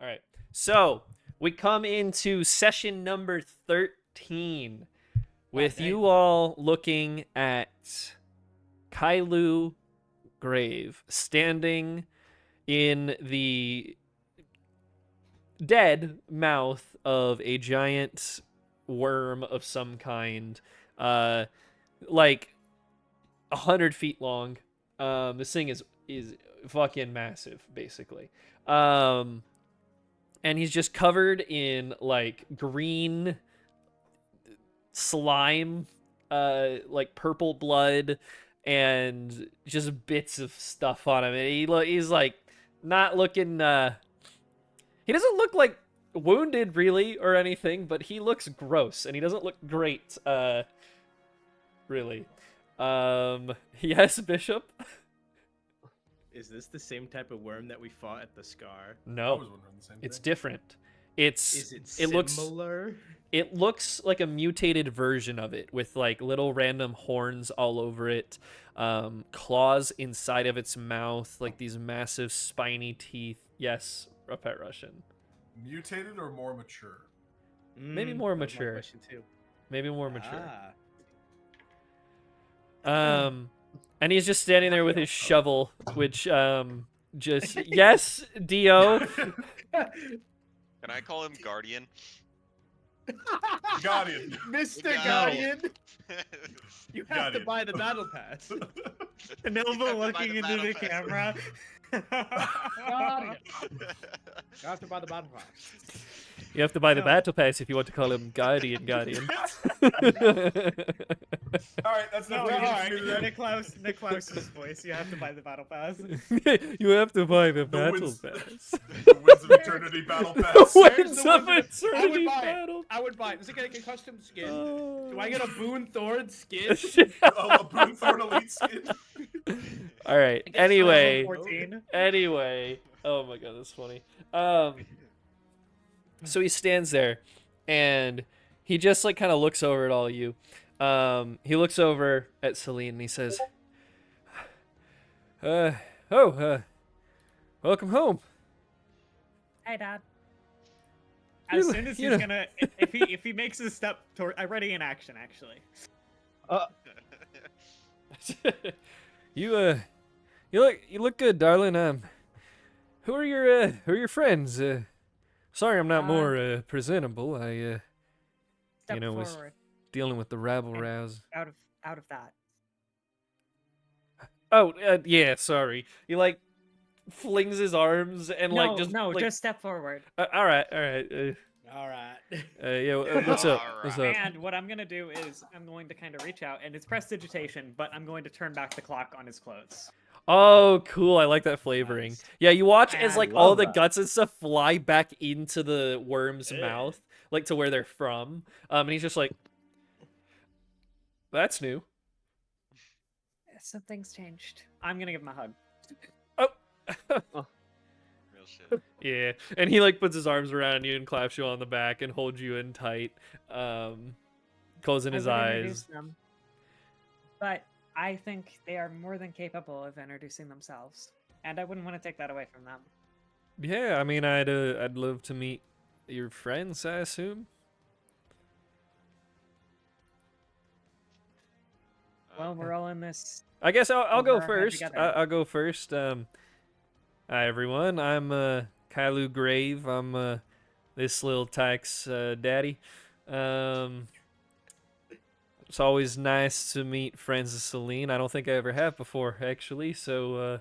All right. So we come into session number 13 with you all looking at Kailu Grayve standing in the dead mouth of a giant worm of some kind, like 100 feet long. This thing is fucking massive, basically. And he's just covered in like green slime, like purple blood, and just bits of stuff on him. And he's like not looking. He doesn't look like wounded really or anything, but he looks gross and he doesn't look great. Really. Yes, Bishop. Is this the same type of worm that we fought at the Scar? I No, was wondering the same it's thing. different. Is it similar? It looks like a mutated version of it with like little random horns all over it, claws inside of its mouth, like these massive spiny teeth. Yes, a pet Russian. Mutated or more mature? Maybe more That was my mature. question too. Maybe more mature. Ah. And he's just standing there with his shovel, which just yes, Dio. Can I call him Guardian? Guardian. Mr. No. Guardian, you have to Guardian. buy the battle pass. Nova to buy looking the into battle the pass. camera. Guardian. You have to buy the battle pass. You have to buy the No. battle pass if you want to call him Guardian. All right, that's No, enough. alright. to then. Niklaus's voice. You have to buy the battle pass. You have to buy the The battle Winds- pass. The Winds of Eternity battle pass. Winds of I Eternity would buy battle. it. I would buy it. Does it get a custom skin? Oh. Do I get a Boone Thorn skin? Oh, a Boonthorn Elite skin. All right. I guess Anyway. 14. Anyway. Oh my god, that's funny. So he stands there, and he just like kind of looks over at all of you. He looks over at Celine and he says, welcome home. Hey, Dad. As You- soon as you he's know- gonna, if he makes a step toward, I'm ready in action actually. You look good, darling. Who are your friends? Sorry, I'm not more presentable. I Step was forward. dealing with the rabble And- rouse. Out of that. Oh, yeah, sorry. He like flings his arms and No, like just no, like, just step forward. all right. All right. Yeah, what's up? What's up? And what I'm gonna do is I'm going to kind of reach out, and it's prestidigitation, but I'm going to turn back the clock on his clothes. Oh, cool. I like that flavoring. Nice. Yeah, you watch as I like all love the that. guts and stuff fly back into the worm's Yeah. mouth, like to where they're from. And he's just like, that's new. Something's changed. I'm gonna give him a hug. Oh. Real shit. Yeah, and he like puts his arms around you and claps you on the back and holds you in tight, closing his I would introduce eyes. them, but I think they are more than capable of introducing themselves, and I wouldn't want to take that away from them. Yeah, I mean, I'd love to meet your friends. I assume. Well, we're all in this. I guess I'll go Over our head first. together. I'll go first. Hi everyone. I'm Kailu Grayve. I'm this little tyke's daddy. It's always nice to meet friends of Celine. I don't think I ever have before, actually. So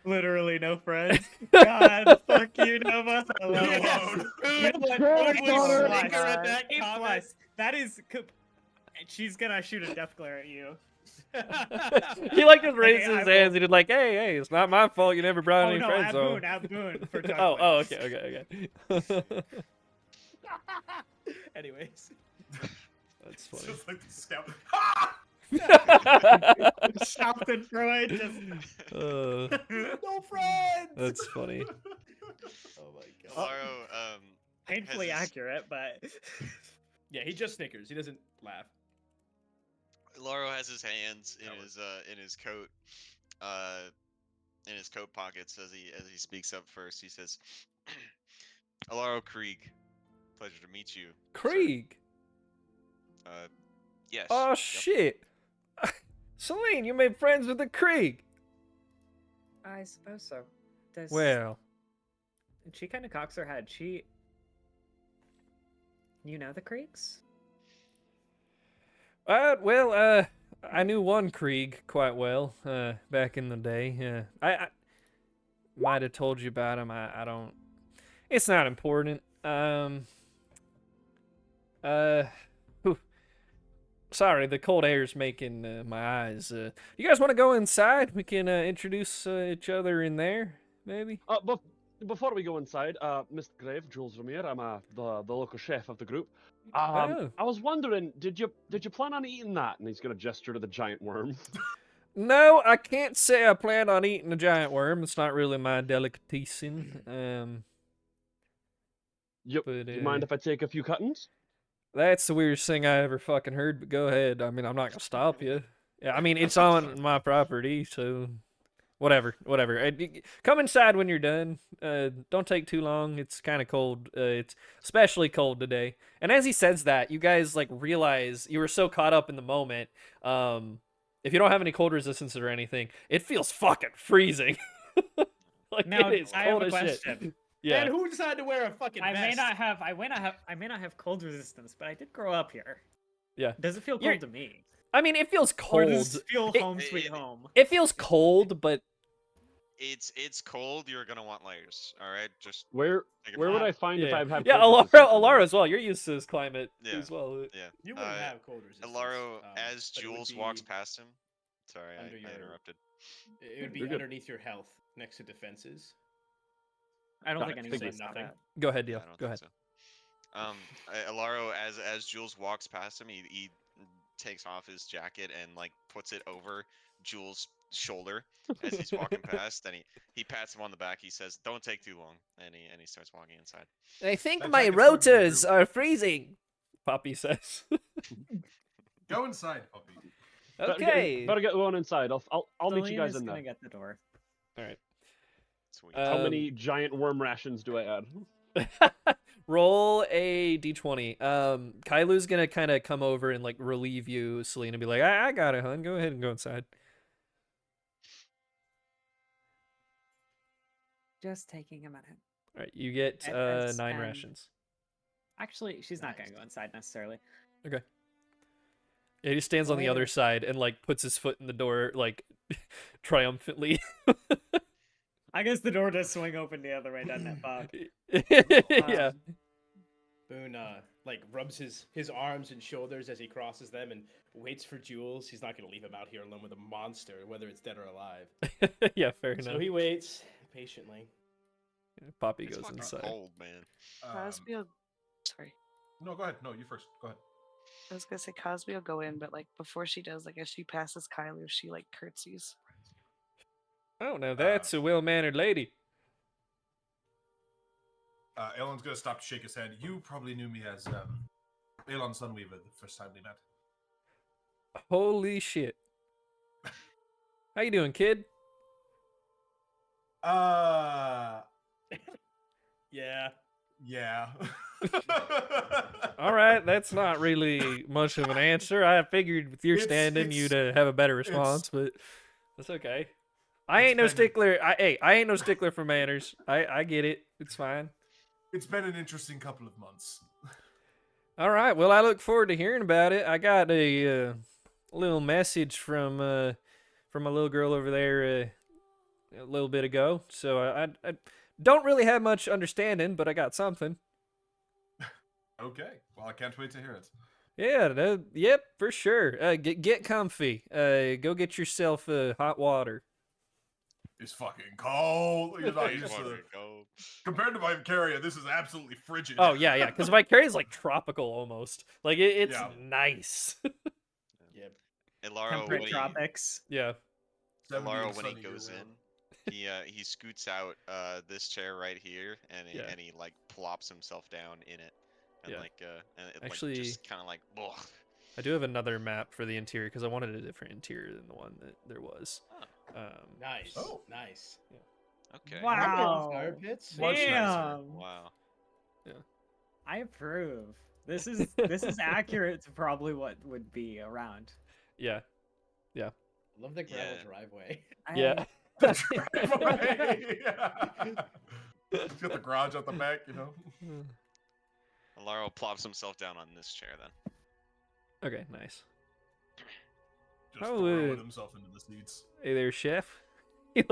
Literally no friends. God, fuck you, Nova. I love it. Alone. You know what? Good A Lord, plus. ignorant that A comment. plus. That is. She's gonna shoot a death glare at you. he like just raises I his will- hands. He did like, hey, it's not my fault. You never brought Oh any no, friends. add Boone for Chuck. Oh, okay. Anyways. That's It's funny. just like the scout. Shout and throw it. Just... No friends. That's funny. Oh my god. Laro, painfully has his- accurate, but Yeah, he just snickers. He doesn't laugh. Laro has his hands in his coat, in his coat pockets as he speaks up first. He says, Alaro Krieg. Pleasure to meet you. sir. Krieg. Yes. Oh Yep. shit. Celine, you made friends with the Krieg. I suppose so. Does Well, she kind of cocks her head? You know the Creeks? I knew one Krieg quite well, back in the day. I might have told you about him. I don't. It's not important. Whew. Sorry, the cold air's making my eyes. You guys want to go inside? We can introduce each other in there, maybe. But before we go inside, Mr. Grayve, Jules Vermeer, I'm the local chef of the group. Oh. I was wondering, did you plan on eating that? And he's gonna gesture to the giant worm. No, I can't say I plan on eating a giant worm. It's not really my delicatessen. Yep. But, Do you mind if I take a few cuttings? That's the weirdest thing I ever fucking heard, but go ahead. I mean, I'm not gonna stop you. Yeah, I mean, it's on my property, so whatever. Come inside when you're done. Don't take too long. It's kind of cold. It's especially cold today. And as he says that, you guys like realize you were so caught up in the moment. If you don't have any cold resistance or anything, it feels fucking freezing. Like Now, it is I have cold a as shit. question. Yeah. And who decided to wear a fucking I vest? may not have cold resistance, but I did grow up here. Yeah. Does it feel cold You're- to me? I mean, it feels Or cold. does it feel It- home sweet it- home? It feels cold, but It's cold. You're gonna want layers. All right. Just Where take it where from would me. I find if yeah, I have yeah. cold Alara, resistance in Alara there? as well. You're used to this climate Yeah. as well. Yeah. You wouldn't have cold resistance. Alaro, but as it would Jules walks be- past him. Sorry, under I your- interrupted. It would be You're good. underneath your health, next to defenses. I don't Got think it. anyone Figured. would stop Nothing. that. Go ahead, Yeah, Deal. I don't Go think ahead. so. Alaro, as Jules walks past him, he takes off his jacket and like puts it over Jules' shoulder as he's walking past. And he pats him on the back. He says, "Don't take too long." And he starts walking inside. I think That my jacket's going to be rotors rude. are freezing. Poppy says. Go inside, puppy. Okay. Better get going inside. I'll meet you Celine guys is in gonna there. get the door. All right. Sweet. How Um, many giant worm rations do I add? Roll a d20. Kailu's gonna kind of come over and like relieve you, Celine, and be like, I got it, hon. Go ahead and go inside. Just taking a minute. All right, you get And 9 spend- rations. Actually, she's not Nice. gonna go inside necessarily. Yeah, he stands on the other Oh. side and like puts his foot in the door like triumphantly. I guess the door does swing open the other way, doesn't it, Bob? Yeah. Um, Boone like rubs his arms and shoulders as he crosses them and waits for Jules. He's not gonna leave him out here alone with a monster, whether it's dead or alive. Yeah, fair So enough. he waits patiently. Poppy It's goes fucking inside. cold, man. Cosby will... Sorry. No, go ahead. No, you first. Go ahead. I was gonna say Cosby will go in, but like before she does, like as she passes Kyler, she like curtsies. Oh, now that's a well-mannered lady. Elon's gonna stop to shake his head. You probably knew me as Elon Sunweaver the first time we met. Holy shit. How you doing, kid? Yeah. Yeah. All right, that's not really much of an answer. I figured with your It's- standing it's- you'd have a better response, but that's okay. I ain't no It's been- stickler. I ain't no stickler for manners. I get it. It's fine. It's been an interesting couple of months. All right. Well, I look forward to hearing about it. I got a little message from a little girl over there a little bit ago. So I don't really have much understanding, but I got something. Okay. Well, I can't wait to hear it. Yeah. Yep. For sure. Get comfy. Go get yourself hot water. It's fucking cold. You're not He's used to wanting it. to go. Compared to Vicaria, this is absolutely frigid. Oh yeah, yeah. Because Vicaria is like tropical almost. Like it's Yeah. nice. Yep. Alaro, Temperate when tropics. Yeah. 70 Alaro, and when he sunny goes year-round. in, he scoots out this chair right here, and Yeah. and he like plops himself down in it, and Yeah. and it Actually- like, just kind of like, ugh. I do have another map for the interior because I wanted a different interior than the one that there was. Nice. Oh. Nice. Okay. Wow. Fire pits. Much nicer. Damn. Wow. I approve. This is accurate to probably what would be around. Yeah. Love the gravel Yeah. driveway. Yeah. The driveway. He's got the garage out the back, you know. Alaro plops himself down on this chair then. Okay, nice. Just Oh, throwing himself into the seats. Hey there, chef. He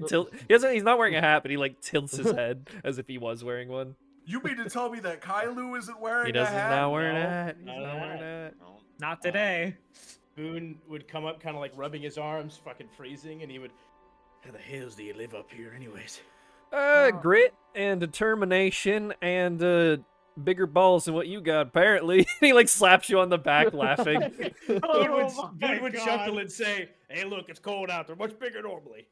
tilt. He's not wearing a hat, but he like tilts his head as if he was wearing one. You mean to tell me that Kailu isn't wearing He a doesn't hat? now wearing a No, hat. He's not not a wearing a hat. hat. No. Not today. Boone would come up, kind of like rubbing his arms, fucking freezing, and he would. How the hells do you live up here, anyways? Oh. Grit and determination and bigger balls than what you got, apparently. He like slaps you on the back, laughing. Boone would chuckle and say, "Hey, look, it's cold out there. Much bigger normally."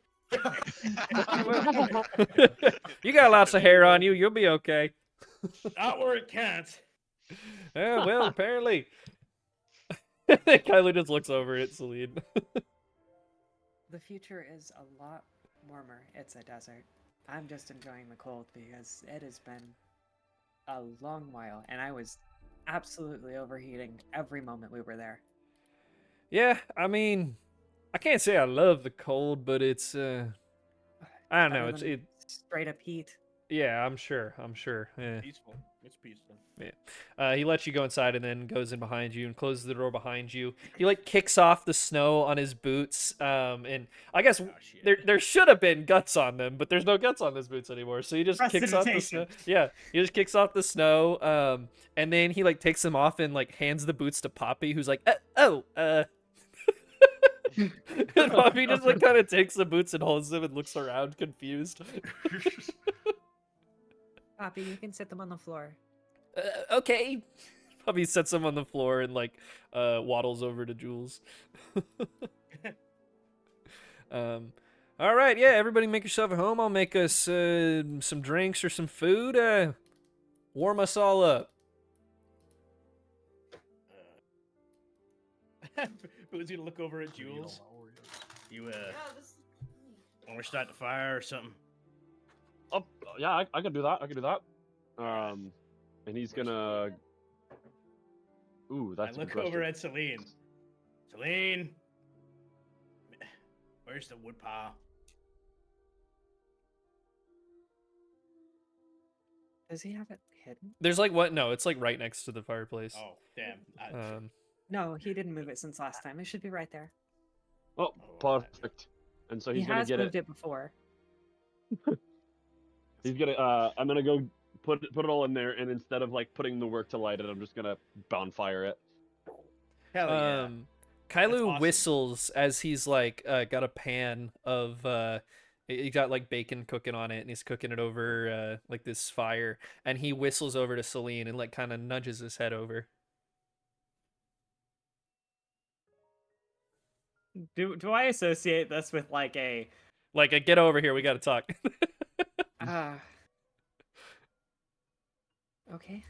You got lots of hair on you. You'll be okay. Not where it counts. Yeah, well, apparently. Kylie just looks over at Celine. The future is a lot warmer. It's a desert. I'm just enjoying the cold because it has been a long while, and I was absolutely overheating every moment we were there. Yeah, I mean, I can't say I love the cold, but it's I don't know. Better than straight up heat. Yeah, I'm sure. Yeah. Peaceful. It's peaceful. He lets you go inside and then goes in behind you and closes the door behind you. He like kicks off the snow on his boots. And I guess Oh, shit. there should have been guts on them, but there's no guts on his boots anymore. So he just kicks off the snow. Prestidigitation. Yeah, he just kicks off the snow. And then he like takes them off and like hands the boots to Poppy, who's like, and Poppy just like kind of takes the boots and holds them and looks around confused. Poppy, you can sit them on the floor. Okay. Poppy sets them on the floor and like waddles over to Jules. All right, yeah, everybody make yourself at home. I'll make us some drinks or some food. Warm us all up. Boone's gonna look over at Jules. You want to start the fire or something? Oh, yeah, I can do that. I can do that. And he's gonna. Ooh, that's. I a look good over question. at Celine. Celine, where's the wood pile? Does he have it hidden? There's like what? No, it's like right next to the fireplace. Oh, damn. No, he didn't move it since last time. It should be right there. Oh, perfect. And so He he's gonna has get moved it. it before. He's gonna. I'm gonna go put it all in there, and instead of like putting the work to light it, I'm just gonna bonfire it. Hell yeah. Kailu awesome. whistles as he's like got a pan of he got like bacon cooking on it and he's cooking it over like this fire, and he whistles over to Celine and like kind of nudges his head over. Do I associate this with like a Like get over here, we gotta talk. Okay.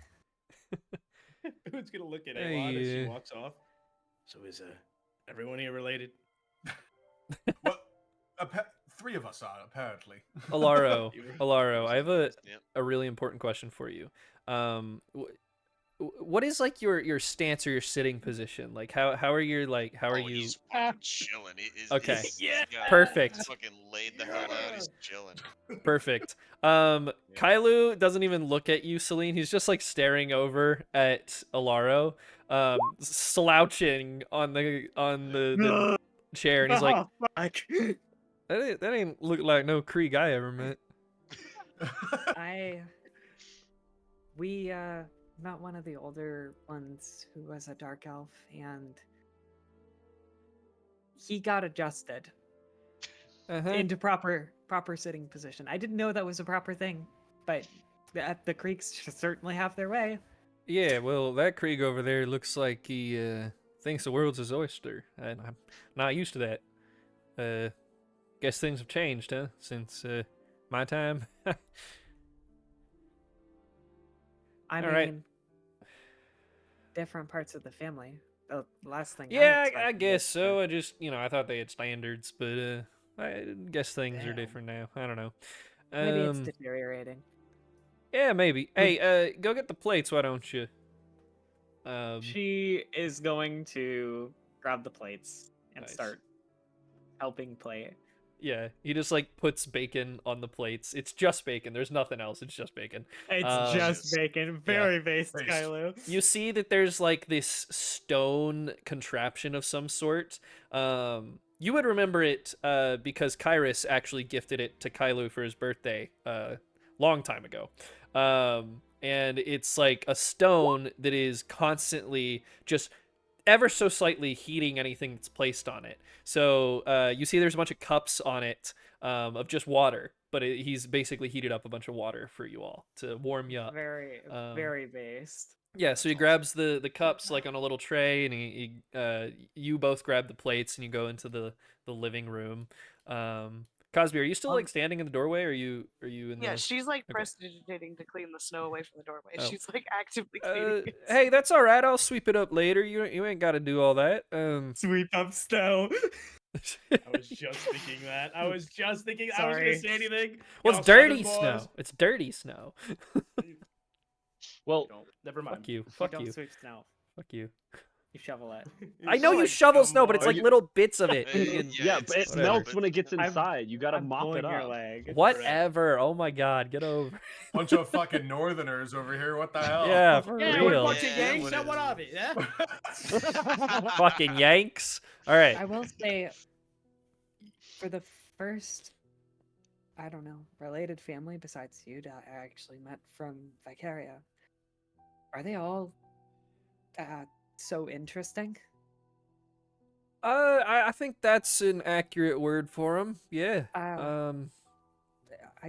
Boone's gonna look at Hey, Aelon as she walks off. So is everyone here related? Well, three of us are apparently. Alaro, I have Yep. a really important question for you. What is like your stance or your sitting position? Like how are you like how are you? He's fucking chilling. Okay. Yeah. Perfect. He's fucking laid the hell out. He's chilling. Perfect. Kailu doesn't even look at you, Celine. He's just like staring over at Alaro, slouching on the chair, and he's like, fuck. that ain't look like no Krieg I ever met. We met one of the older ones who was a dark elf, and he got adjusted into proper sitting position. I didn't know that was a proper thing, but the Creeks certainly have their way. Yeah, well, that Krieg over there looks like he thinks the world's his oyster, and I'm not used to that. Guess things have changed, huh? Since my time. I All mean, right. different parts of the family. The last thing. Yeah, I expected guess was, so. I just, I thought they had standards, but I guess things are Damn. different now. I don't know. Maybe it's deteriorating. Yeah, maybe. Hey, go get the plates, why don't you? She is going to grab the plates and Nice. start helping plate. Yeah, he just like puts bacon on the plates. It's just bacon. There's nothing else. It's just bacon. It's just Delicious. bacon. Very based, Based. Kylo. You see that there's like this stone contraption of some sort. You would remember it because Kyrus actually gifted it to Kylo for his birthday long time ago. And it's like a stone that is constantly just ever so slightly heating anything that's placed on it. So you see there's a bunch of cups on it of just water, but he's basically heated up a bunch of water for you all to warm you up. Very, very based. Yeah, so he grabs the cups like on a little tray, and you both grab the plates, and you go into the living room. Cosby, are you still like standing in the doorway? Or are you in Yeah, the? she's like Okay. prestidigitating to clean the snow away from the doorway. Oh. She's like actively cleaning it. Hey, that's all right. I'll sweep it up later. You ain't got to do all that. Sweep up snow. I was just thinking that. I was just thinking. I was Sorry. gonna say anything. Well, Y'all it's dirty Southern boys. snow. It's dirty snow. Well, No, never mind. Fuck you. You Fuck don't you. sweep snow. Fuck you. You shovel it. I know you Like, shovel come snow, but it's on. like little bits of it. Yeah, You can- yeah, it's- but it it's whatever. melts when it gets I'm- inside. You gotta I'm mop pulling it your up. leg. Whatever. Oh my god, get over. Bunch of fucking northerners over here. What the hell? Yeah, for Yeah, we're a real. bunch of Yeah, Yanks. what Yeah, is what it? of it? Yeah. Fucking Yanks. All right. I will say, for the first, I don't know, related family besides you that I actually met from Vicaria, are they all so interesting? I think that's an accurate word for him. Yeah. I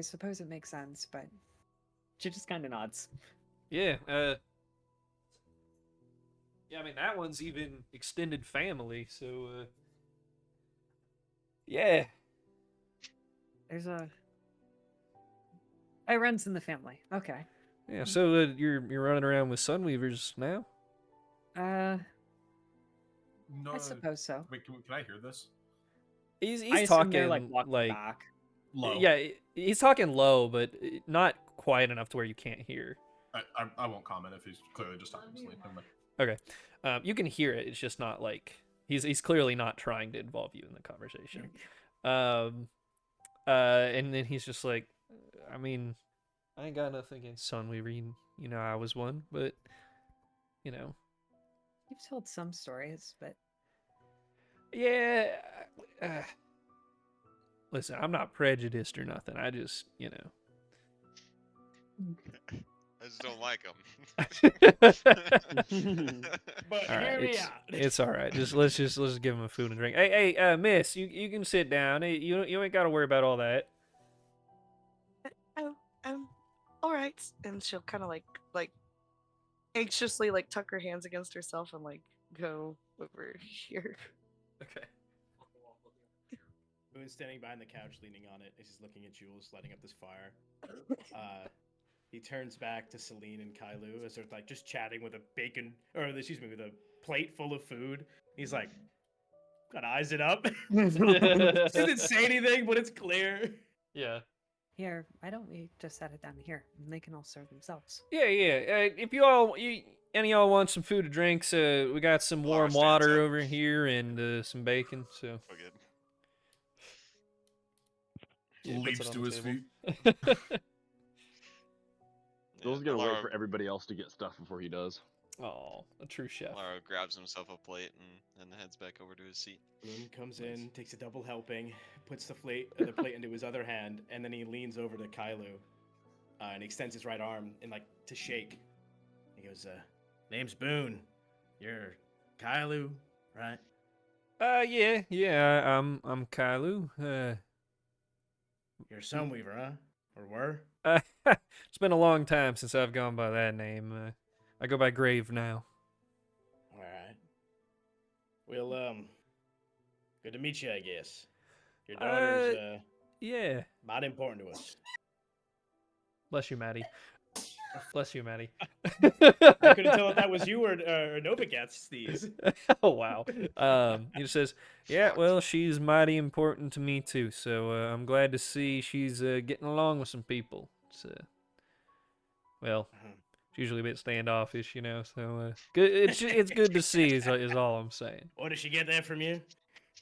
suppose it makes sense, but she just kind of nods. Yeah. Yeah, I mean that one's even extended family, so yeah. There's it runs in the family. Okay. Yeah, so you're running around with Sunweavers now? No, I suppose so. wait, can I hear this? He's I assume talking they're like walking like back. Low. yeah, he's talking low, but not quiet enough to where you can't hear. I won't comment if he's clearly just talking to sleep. Never mind. Okay. You can hear it. It's just not like he's clearly not trying to involve you in the conversation. And then he's just like, I mean, I ain't got nothing against Sunweaver. You know, I was one, but you know, You've told some stories, but yeah. Listen, I'm not prejudiced or nothing. I just, you know. I just don't like him. But All hear right, me it's, out. it's all right. Let's just give him a food and drink. Hey, Miss, you can sit down. Hey, you ain't got to worry about all that. Oh, all right. And she'll kind of like anxiously like tuck her hands against herself and like go over here. Okay. Boone's standing behind the couch, leaning on it. He's just looking at Jules lighting up this fire. He turns back to Celine and Kailu as they're like just chatting with a with a plate full of food. He's like, "Gotta eyes it up." Doesn't say anything, but it's clear. Yeah. here, why don't we just set it down here and they can all serve themselves? Yeah. If any of y'all want some food or drinks, we got some warm Laura stands water up. over here and some bacon. So Fucking- yeah, he puts Leaps it on to the his table. feet. Bill's Yeah, gonna wait Lara- for everybody else to get stuff before he does. Oh, a true chef. Lara grabs himself a plate and heads back over to his seat. Boone comes in, takes a double helping, puts the plate into his other hand, and then he leans over to Kailu and extends his right arm and like to shake. He goes, "Name's Boone. You're Kailu, right?" Yeah. I'm Kailu. You're a Sunweaver, huh? Or were? It's been a long time since I've gone by that name. I go by Grayve now. All right. Well, good to meet you, I guess. Your daughter's Yeah. not important to us. Bless you, Maddie. Bless you, Maddie. I couldn't tell if that was you or Novigats these. Oh wow. He just says, "Yeah, well, she's mighty important to me too. So I'm glad to see she's getting along with some people. well, Uh-huh. it's usually a bit standoffish, you know. So good. It's good to see. Is all I'm saying. What, did she get that from you?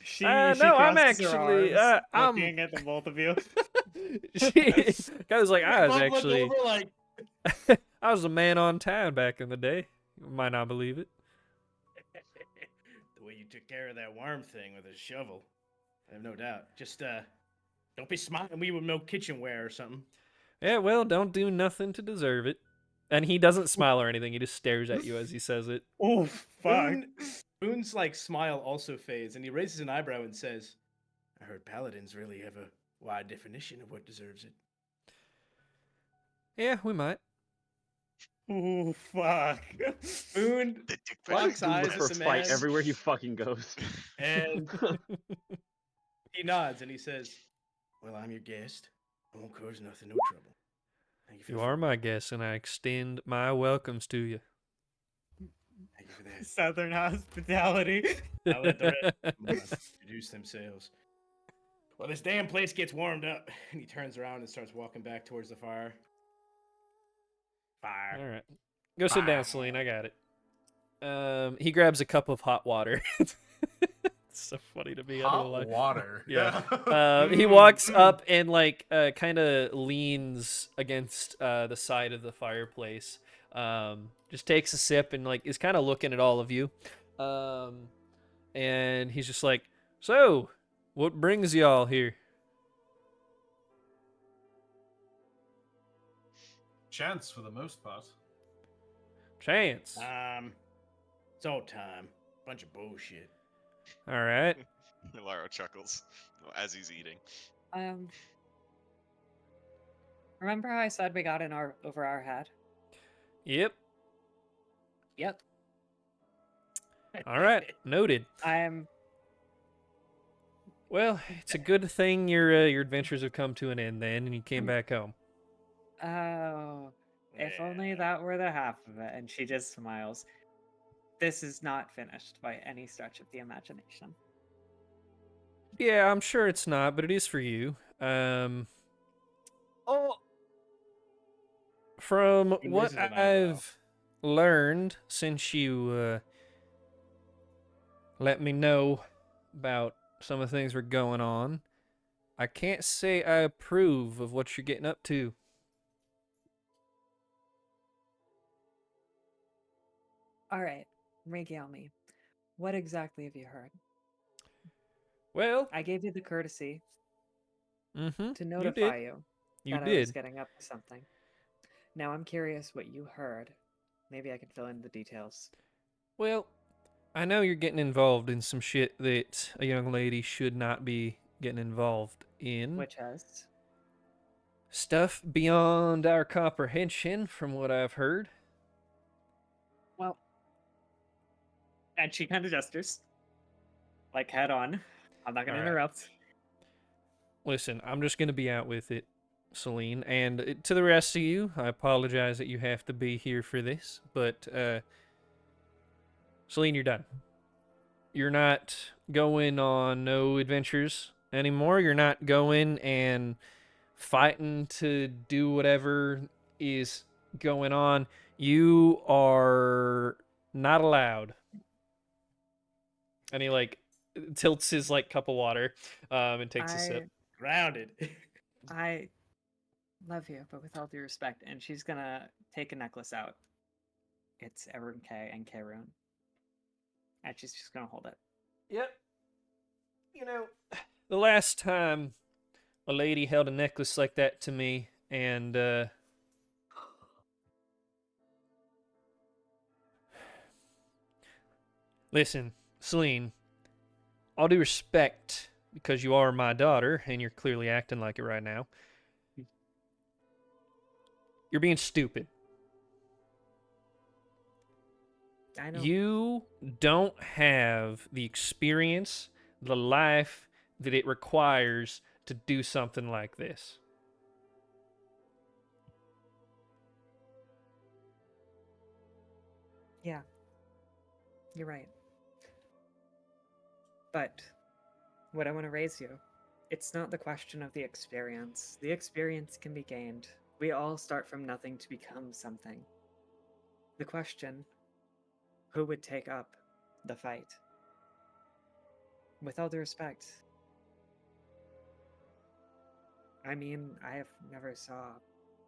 She No, I'm crosses her actually. arms, I'm. looking at the both of you. She. I was like, I was Both look actually. over like, I was a man on town back in the day. You might not believe it. the way you took care of that worm thing with a shovel. I have no doubt. Just don't be smiling me with no kitchenware or something. Yeah, well, don't do nothing to deserve it. And he doesn't smile or anything. He just stares at you as he says it. Oh fuck! Boone's like smile also fades, and he raises an eyebrow and says, "I heard paladins really have a wide definition of what deserves it." Yeah, we might. Oh fuck! Boone The dick locks pic. Dude, look eyes for at a the fight man, everywhere he fucking goes. and he nods and he says, "Well, I'm your guest. I won't cause nothing, no trouble. Thank you for You the are food. my guest, and I extend my welcomes to you. Thank you for that." Southern hospitality. I'll let the rest introduce themselves. Well, this damn place gets warmed up, and he turns around and starts walking back towards the fire. Fire. All right. Go sit down, Celine. I got it. He grabs a cup of hot water. It's so funny to me. I don't know Hot why. water. Yeah. He walks up and like kind of leans against the side of the fireplace. Just takes a sip and like is kind of looking at all of you. And he's just like, "So, what brings y'all here?" Chance for the most part. Chance. It's all time. Bunch of bullshit. All right. Laro chuckles as he's eating. Remember how I said we got in over our head? Yep. Yep. All right. Noted. I'm Well, it's a good thing your adventures have come to an end then, and you came back home. Oh, if only Yeah. that were the half of it. And she just smiles. This is not finished by any stretch of the imagination. Yeah, I'm sure it's not, but it is for you. From He what raises an eyebrow. I've learned since you let me know about some of the things that were going on, I can't say I approve of what you're getting up to. All right, regale me. What exactly have you heard? Well, I gave you the courtesy to you did. notify you You that I was did. getting up to something. Now I'm curious what you heard. Maybe I can fill in the details. Well, I know you're getting involved in some shit that a young lady should not be getting involved in. Which has Stuff beyond our comprehension, from what I've heard. well, and she kind of gestures, like head on. I'm not gonna All right. interrupt. Listen, I'm just going to be out with it, Celine. And to the rest of you, I apologize that you have to be here for this. But, Celine, you're done. You're not going on no adventures anymore. You're not going and fighting to do whatever is going on. You are not allowed. And he, like, tilts his, like, cup of water and takes a sip. Grounded. I love you, but with all due respect, and she's gonna take a necklace out. It's Erun K and K Rune. And she's just gonna hold it. Yep. You know, the last time a lady held a necklace like that to me, and listen, Celine, all due respect, because you are my daughter, and you're clearly acting like it right now, you're being stupid. I know. You don't have the experience, the life that it requires to do something like this. Yeah. You're right. But what I want to raise you, it's not the question of the experience. The experience can be gained We all start from nothing to become something. The question, who would take up the fight? With all due respect, I mean, I have never saw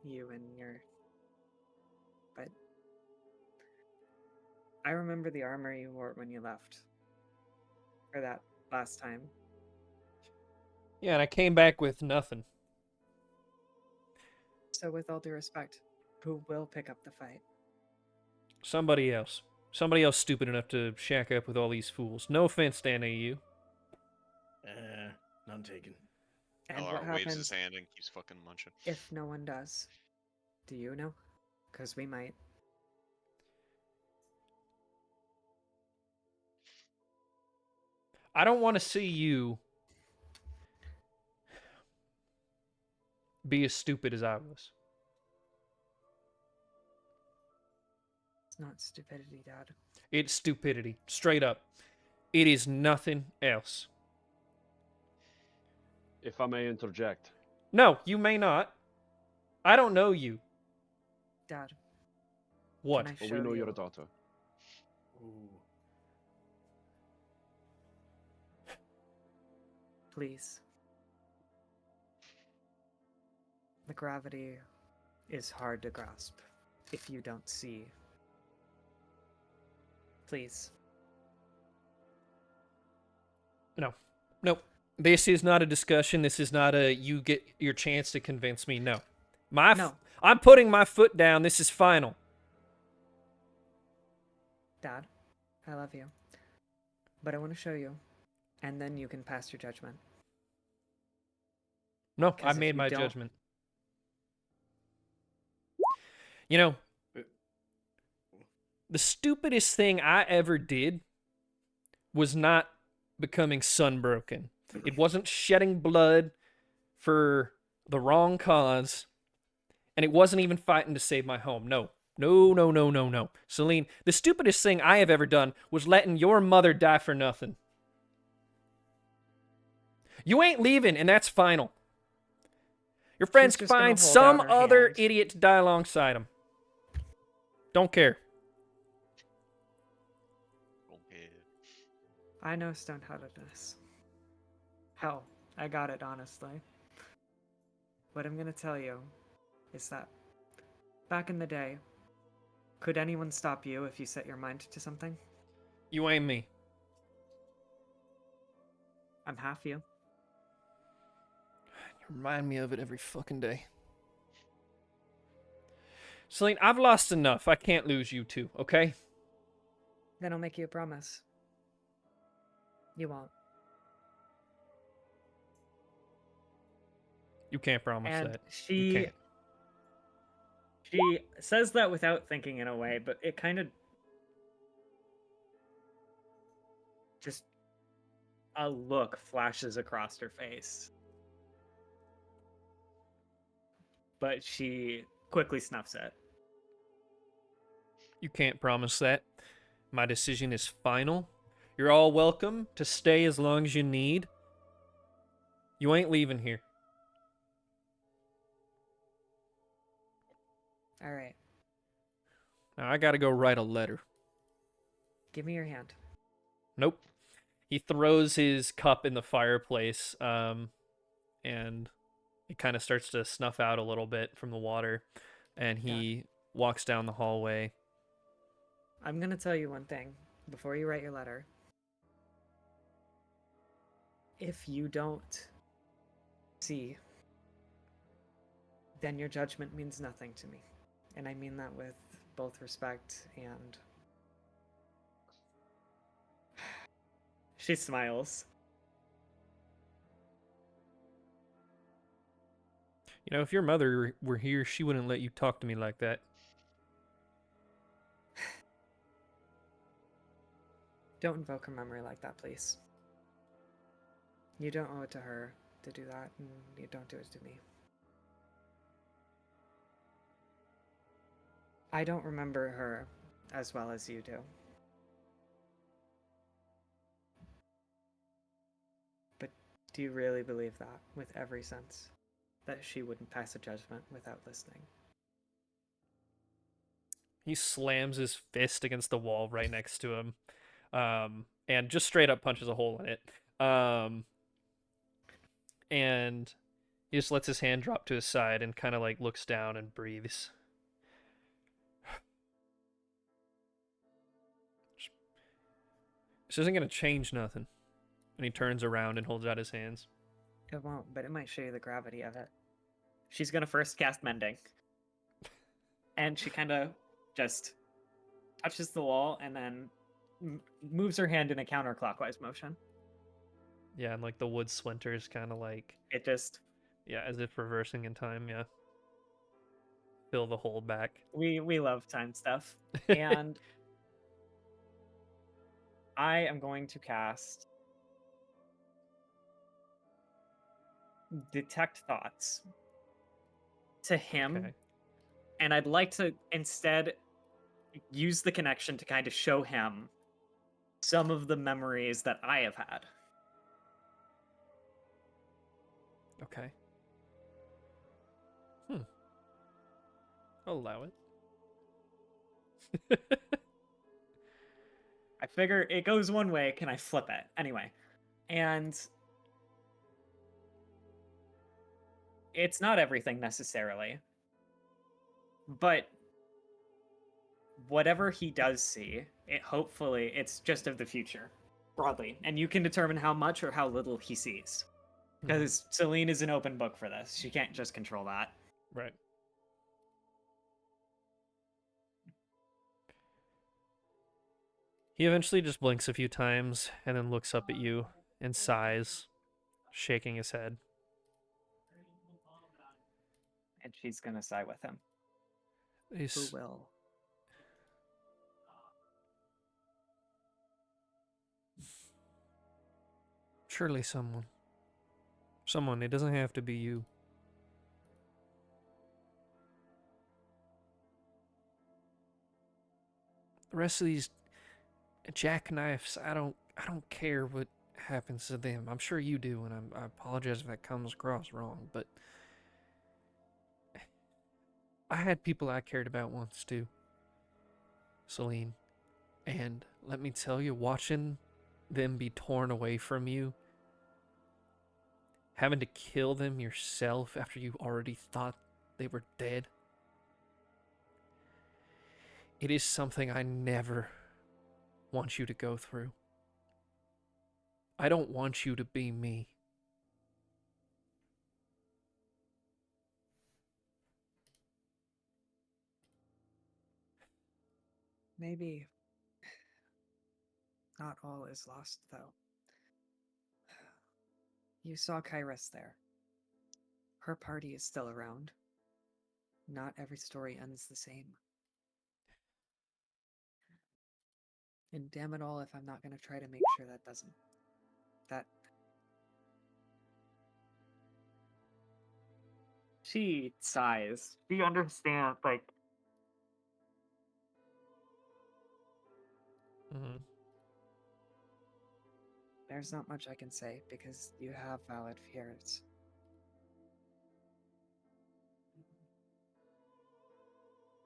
you in your... But I remember the armor you wore when you left. For that last time. Yeah, and I came back with nothing. So with all due respect, who will pick up the fight? Somebody else. Somebody else stupid enough to shack up with all these fools. No offense to any of you. None taken. And Elrar what waves his happens hand and keeps fucking munching. if no one does? Do you know? Because we might. I don't want to see you be as stupid as I was. It's not stupidity, Dad. It's stupidity. Straight up. It is nothing else. If I may interject, No, you may not. I don't know you. Dad, What? can I but show we know you? your daughter. Ooh. Please. The gravity is hard to grasp if you don't see. Please. No. Nope. This is not a discussion. This is not a you get your chance to convince me. No. No. I'm putting my foot down. This is final. Dad, I love you. But I want to show you, and then you can pass your judgment. No, 'Cause I if made you my don't- judgment. You know, the stupidest thing I ever did was not becoming sunbroken. It wasn't shedding blood for the wrong cause, and it wasn't even fighting to save my home. No. No, no, no, no, no. Celine, the stupidest thing I have ever done was letting your mother die for nothing. You ain't leaving, and that's final. Your friends just gonna find hold some out her other hand. idiot to die alongside him. Don't care. Okay. I know stone-heartedness. Hell, I got it, honestly. What I'm gonna tell you is that back in the day, could anyone stop you if you set your mind to something? You ain't me. I'm half you. You remind me of it every fucking day. Celine, I've lost enough. I can't lose you too, okay? Then I'll make you a promise. You won't. You can't promise And that. she You can't. she says that without thinking in a way, but it kind of just a look flashes across her face. But she quickly snuffs it. You can't promise that. My decision is final. You're all welcome to stay as long as you need. You ain't leaving here. All right. Now I gotta go write a letter. Give me your hand. Nope. He throws his cup in the fireplace, and it kind of starts to snuff out a little bit from the water, and he walks down the hallway. I'm going to tell you one thing before you write your letter. If you don't see, then your judgment means nothing to me. And I mean that with both respect and... She smiles. You know, if your mother were here, she wouldn't let you talk to me like that. Don't invoke her memory like that, please. You don't owe it to her to do that, and you don't do it to me. I don't remember her as well as you do. But do you really believe that with every sense? that she wouldn't pass a judgment without listening. He slams his fist against the wall right next to him, and just straight up punches a hole in it. And he just lets his hand drop to his side and kind of like looks down and breathes. This isn't gonna change nothing. And he turns around and holds out his hands. It won't, but it might show you the gravity of it. She's gonna first cast Mending. And she kind of just touches the wall and then moves her hand in a counterclockwise motion. Yeah, and like the wood splinters kind of like, It just yeah, as if reversing in time, yeah. Fill the hole back. we love time stuff. And I am going to cast Detect Thoughts to him. Okay. And I'd like to instead use the connection to kind of show him some of the memories that I have had. Okay. I'll allow it. I figure it goes one way, can I flip it? Anyway. And it's not everything necessarily. But whatever he does see, hopefully it's just of the future, broadly. And you can determine how much or how little he sees. Because Celine is an open book for this. She can't just control that. Right. He eventually just blinks a few times and then looks up at you and sighs, shaking his head. And she's gonna sigh with him. Who He's, will? surely someone. Someone, it doesn't have to be you. The rest of these jackknifes, I don't care what happens to them. I'm sure you do, and I apologize if that comes across wrong, but I had people I cared about once too, Celine. And let me tell you, watching them be torn away from you, having to kill them yourself after you already thought they were dead, it is something I never want you to go through. I don't want you to be me. Maybe not all is lost, though. You saw Kairos there. Her party is still around. Not every story ends the same. And damn it all if I'm not going to try to make sure that doesn't. That. She sighs. Do you understand? Like, Mm-hmm. there's not much I can say because you have valid fears.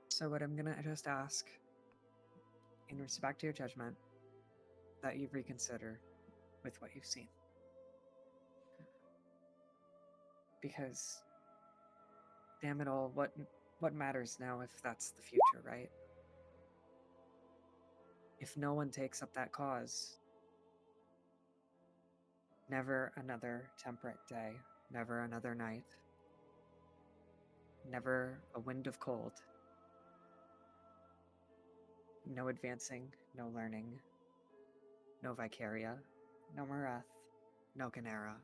So, what I'm gonna just ask, in respect to your judgment, that you reconsider with what you've seen. Because, damn it all, what matters now if that's the future, right? If no one takes up that cause, never another temperate day, never another night, never a wind of cold. No advancing, no learning, no Vicaria, no Marath, no Canera.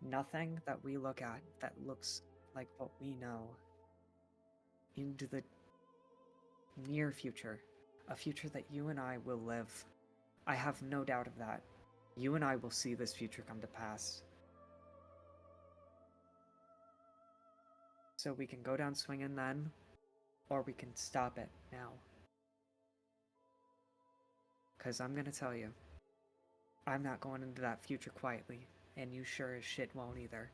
Nothing that we look at that looks like what we know into the near future, a future that you and I will live. I have no doubt of that. You and I will see this future come to pass. So we can go down swinging then, or we can stop it now. Because I'm going to tell you, I'm not going into that future quietly, and you sure as shit won't either.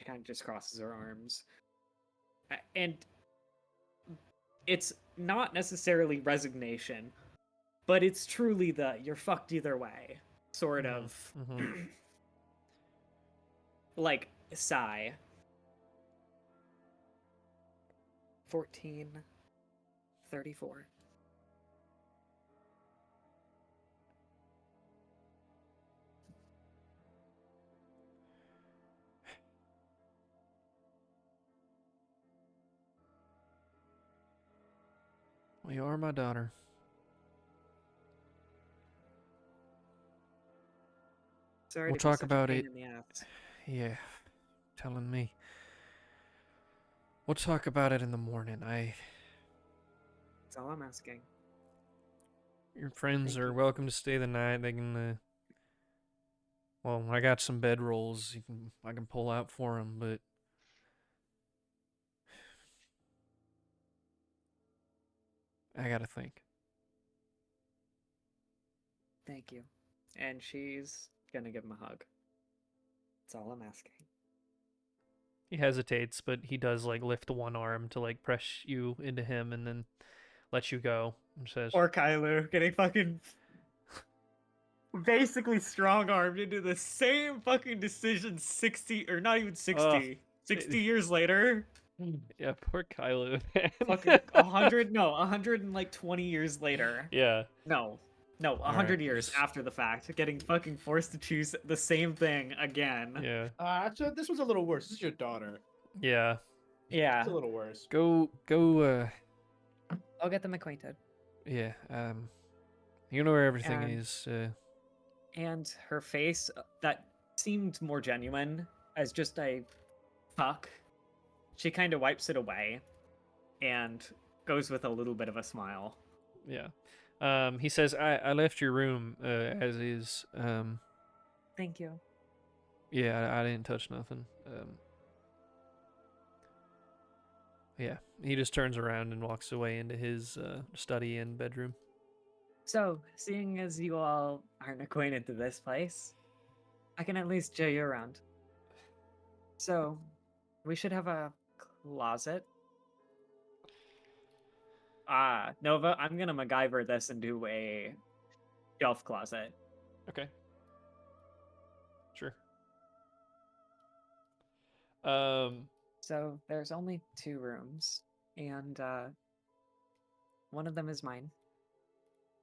She kind of just crosses her arms. And it's not necessarily resignation, but it's truly the you're fucked either way sort of like sigh. 1434. Well, you are my daughter. Sorry We'll to be talk such about a pain it. in the ass. Yeah, telling me. We'll talk about it in the morning. That's all I'm asking. Your friends Thank are you. welcome to stay the night. They can. Well, I got some bed rolls. I can pull out for them, but I gotta think. Thank you. And she's gonna give him a hug. That's all I'm asking. He hesitates, but he does like lift one arm to like press you into him, and then let you go. And says, Or Kylo getting fucking basically strong armed into the same fucking decision 60 or not even 60. 60 years later. "Yeah, poor Kylo." Man. Fucking 100 no, 120 years later. Yeah. No. No, 100 Alright, years just- after the fact, getting fucking forced to choose the same thing again. Yeah. So this was a little worse. This is your daughter. Yeah. Yeah. It's a little worse. Go. I'll get them acquainted. Yeah. You know where everything And- is. And her face that seemed more genuine as just a fuck. She kind of wipes it away and goes with a little bit of a smile. Yeah. He says, I left your room as is. Thank you. Yeah, I didn't touch nothing. Yeah, he just turns around and walks away into his study and bedroom. So, seeing as you all aren't acquainted to this place, I can at least show you around. So, we should have a closet. Nova, I'm gonna MacGyver this and do a shelf closet. Okay. Sure. So, there's only 2 rooms, and one of them is mine.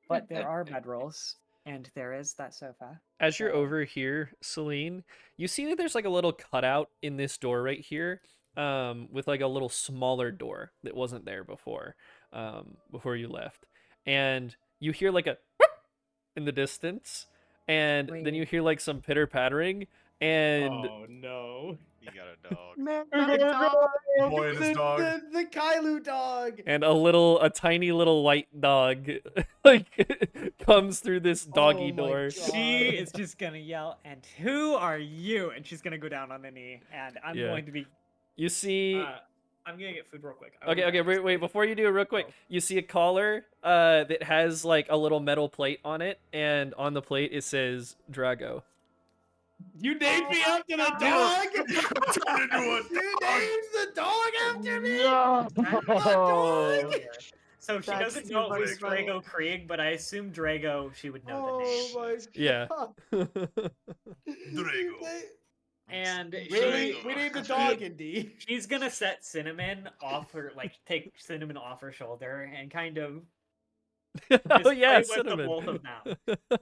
But there are bedrolls, and there is that sofa. As you're So- over here, Celine, you see that there's like a little cutout in this door right here, with like a little smaller door that wasn't there before, before you left, and you hear like a whoop in the distance, and then you Wait. hear like some pitter pattering, and Oh no. You got a dog. Man, got a dog. Boy and his dog. The Kylo dog. and a tiny little white dog like comes through this doggy Oh my door. God. She is just gonna yell, "And who are you?" And she's gonna go down on a knee, and I'm Yeah. going to be. You see. I'm gonna get food real quick. I will be Okay, back. wait. Before you do it, real quick, Oh. you see a collar that has like a little metal plate on it, and on the plate it says Drago. You named me after the dog. Turn into a You named the dog after me. No. dog! So she That's doesn't know it was too funny. Drago Krieg, but I assume Drago. She would know the name. Oh my Yeah. God. Drago. And We she, named the dog Indy. she's gonna set Cinnamon off her, like take Cinnamon off her shoulder and kind of Oh just yeah, play with the cinnamon. both of them.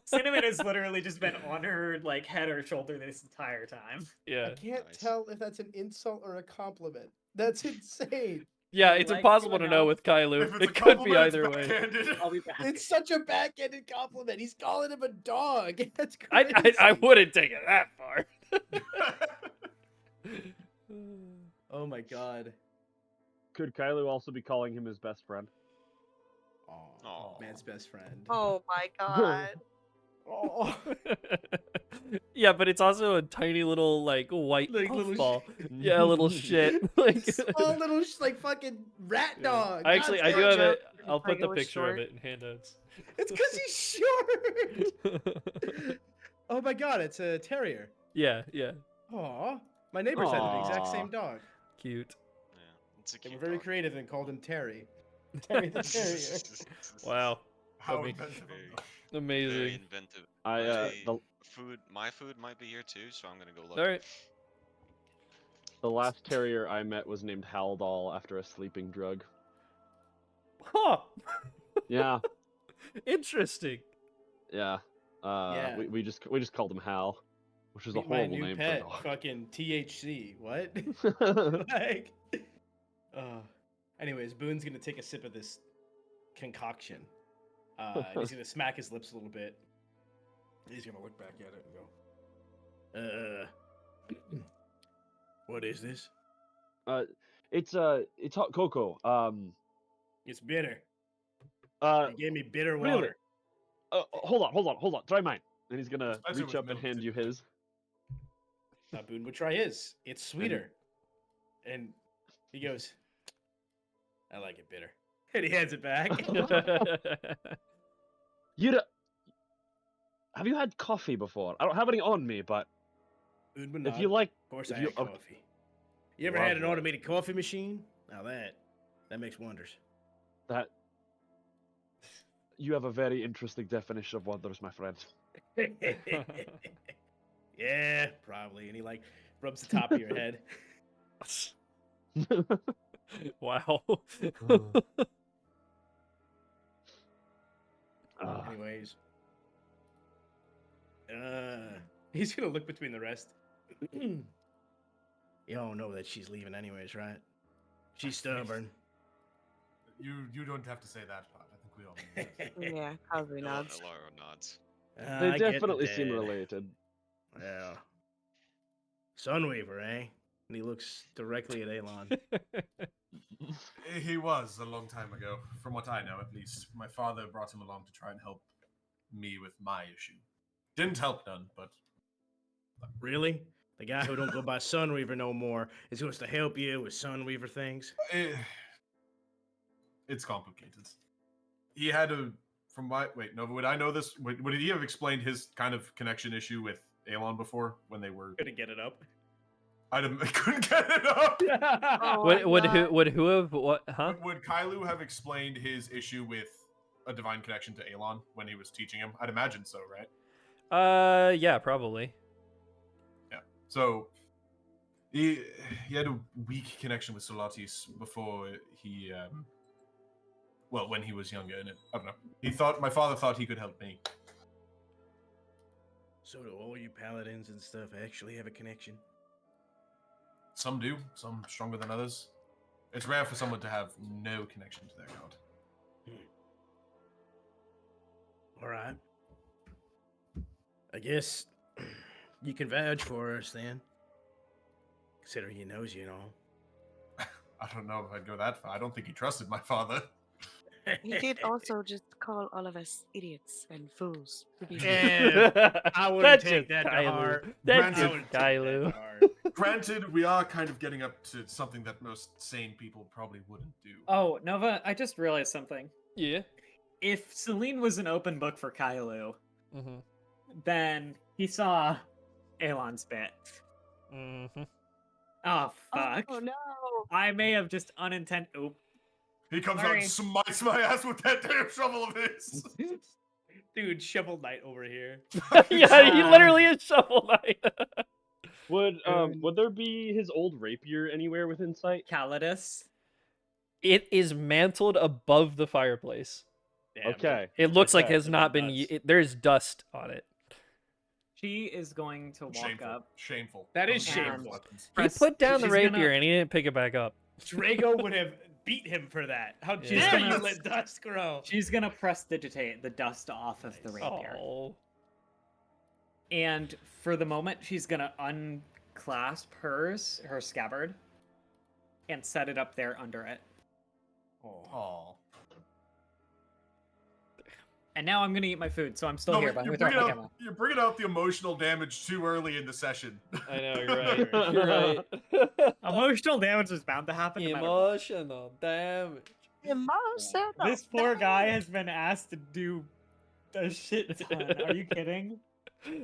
Cinnamon has literally just been on her like head or shoulder this entire time. Yeah, I can't Nice. tell if that's an insult or a compliment. That's insane. yeah. I It's like impossible you to know enough. with If Kylo. it's a It could be compliment, it's either way. backhanded. I'll be back. It's such a backhanded compliment. He's calling him a dog. That's I crazy. wouldn't take it that far. Oh my God. Could Kylo also be calling him his best friend? Oh, man's best friend. Oh my god. Oh. Yeah, but it's also a tiny little like white Like little puffball. Yeah, a little shit. Like Small little like fucking rat Yeah. dog. I actually, I God do damn have it. it. I'll put the Tiger was picture of short. it in handouts. It's because he's short. Oh my God, it's a terrier. Yeah, yeah. Aw. My neighbors had the exact Aw. same dog. Cute. Yeah, it's a They were cute very dog. creative and called him Terry. Terry the Terrier. Wow. How That'd be inventive of Very, them. very Amazing. inventive. My food might be here too, so I'm gonna go look. All right. the last terrier I met was named Haldol after a sleeping drug. Huh. Yeah, Interesting. yeah. Yeah. We just called him Hal, which is a Meet my horrible new name pet, for fucking THC. What? a dog. Like, anyways, Boone's gonna take a sip of this concoction. And he's gonna smack his lips a little bit. He's gonna look back at it and go, what is this? It's hot cocoa. It's bitter. Uh, He gave me bitter really? water. hold on. Try mine. And he's gonna Especially reach with up and milk, hand you typically. his. Boone would try his. It's sweeter. And he goes, I like it bitter. And he hands it back. Have you had coffee before? I don't have any on me, but Boone would if nod. you like, Of course, if I you- had okay. coffee. You ever had an Lovely. automated coffee machine? Now that makes wonders. that you have a very interesting definition of wonders, my friend. Yeah, probably. And he like rubs the top of your head. Wow. Anyways, he's gonna look between the rest. You don't know that she's leaving anyways, right? She's stubborn. You don't have to say that part. I think we all know that. Yeah, Cosby nods. Laura nods. They I get the definitely seem dad. related. Yeah. Sunweaver, eh? And he looks directly at Elon. He was a long time ago, from what I know at least. My father brought him along to try and help me with my issue. Didn't help none, but Really? The guy who don't go by Sunweaver no more is supposed to help you with Sunweaver things? it's complicated. He had a Nova, would I know this? Would he have explained his kind of connection issue with Aelon before when they were? Couldn't get it up. I couldn't get it up. Oh, Would who have what? Huh? Would Kailu have explained his issue with a divine connection to Aelon when he was teaching him? I'd imagine so, right? Yeah, probably. So he had a weak connection with Solatis before he when he was younger, and I don't know. My father thought he could help me. So do all you paladins and stuff actually have a connection? Some do, some stronger than others. It's rare for someone to have no connection to their god. All right. I guess you can vouch for us then. Considering he knows you and all. I don't know if I'd go that far. I don't think he trusted my father. He did also just call all of us idiots and fools. To be Yeah, I wouldn't That's take just that to Kylo. heart. That's Granted, just wouldn't take that Kylo. to heart. Granted, we are kind of getting up to something that most sane people probably wouldn't do. Oh, Nova, I just realized something. Yeah. If Celine was an open book for Kylo, Mm-hmm. then he saw Elon's bit. Mm-hmm. Oh, fuck. Oh no! I may have just Oop. He comes out Sorry. and smites my ass with that damn shovel of his. Dude, Shovel Knight over here. Yeah, he literally is Shovel Knight. Would there be his old rapier anywhere within sight? Calidus. It is mantled above the fireplace. Damn, Okay. It looks like Okay. it has not been. There's dust on it. She is going to walk Shameful. up. Shameful. That is Those shameful. weapons. He Press- put down the she's rapier gonna- and he didn't pick it back up. Drago would have beat him for that. How Yeah. dare gonna- you let dust grow? She's gonna prestidigitate the dust off of the rapier. Oh. And for the moment, she's gonna unclasp her scabbard, and set it up there under it. Aw. And now I'm gonna eat my food, so I'm still No, here, but you're without my bringing, camera. out, you're bringing out the emotional damage too early in the session. I know, you're right. You're right. Emotional damage is bound to happen. No matter what. Emotional damage. Emotional. This poor guy has been asked to do a shit ton. Are you kidding?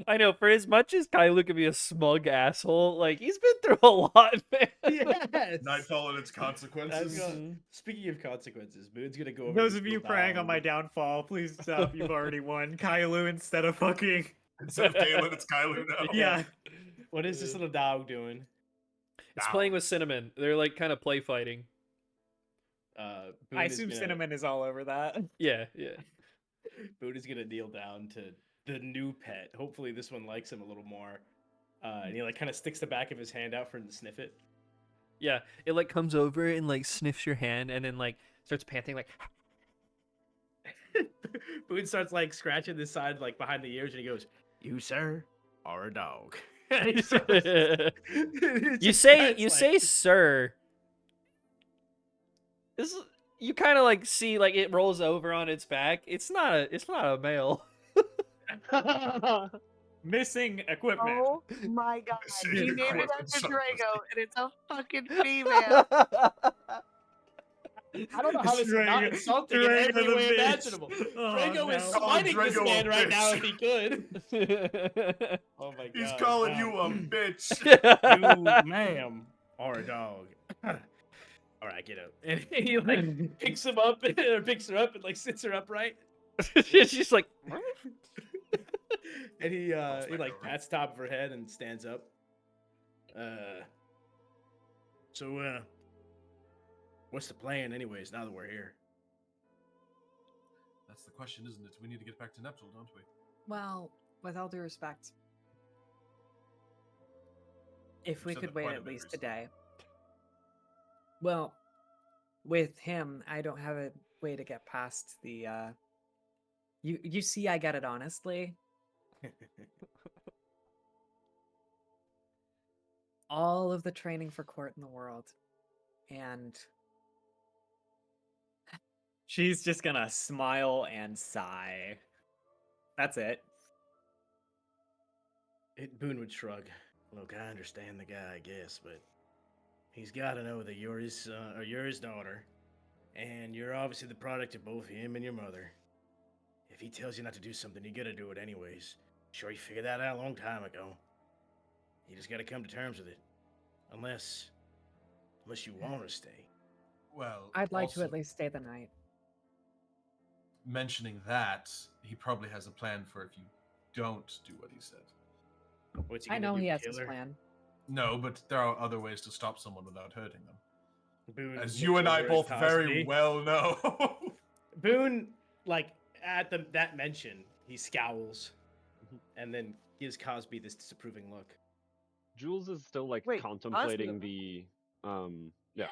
I know, for as much as Kylo can be a smug asshole, like, he's been through a lot, man. Yes. Nightfall and its That's consequences. gonna, speaking of consequences, Boon's gonna go over. Those this of you little preying on my dog. downfall, please stop. You've already won. Kylo instead of fucking. Instead of Galen, it's Kylo now. Yeah. What is this little dog doing? It's playing with Cinnamon. They're, like, kind of play fighting. Boone I is assume gonna- Cinnamon is all over that. Yeah, yeah. Boone is gonna kneel down to the new pet. Hopefully, this one likes him a little more. And he like kind of sticks the back of his hand out for him to sniff it. Yeah, it, like, comes over and, like, sniffs your hand and then, like, starts panting, like... Boone starts like scratching this side like behind the ears, and he goes, "You sir are a dog." And he starts- it You just say, pets, you like- say, sir. This, you kind of, like, see, like, it rolls over on its back. It's not a male. Missing equipment. Oh my god. Missing He named it equipment, after son of a- Drago, and it's a fucking female. I don't know how this is not Drago- insulting in Drago every the way bitch. imaginable. Oh, Drago is no. smiting this Drago a man right now bitch. if he could. Oh my god. He's calling you a bitch. You, ma'am, are a dog. All right, get up. And he like picks him up or picks her up and like sits her upright. She's like, And he Rolls back like over. pats the top of her head and stands up. So what's the plan anyways now that we're here? That's the question, isn't it? We need to get back to Neptune, don't we? Well, with all due respect, if You've we said could that wait quite a at bit least a recently. day. Well, with him, I don't have a way to get past the you see I get it honestly. All of the training for court in the world. And She's just gonna smile and sigh. That's it. Boone would shrug. Look, I understand the guy, I guess, but he's got to know that you're his son or you're his daughter, and you're obviously the product of both him and your mother. If he tells you not to do something, you gotta do it anyways. Sure, you figured that out a long time ago. You just gotta come to terms with it, unless you want to stay. Well, I'd like to also, at least stay the night. mentioning that, he probably has a plan for if you don't do what he said. What's he I gonna know do, he has kill his her? plan. No, but there are other ways to stop someone without hurting them. Boone As looks you and I over at both very Cosby. well know. Boone, like at that mention, he scowls, and then gives Cosby this disapproving look. Jules is still like Wait, contemplating Cosby- the yeah.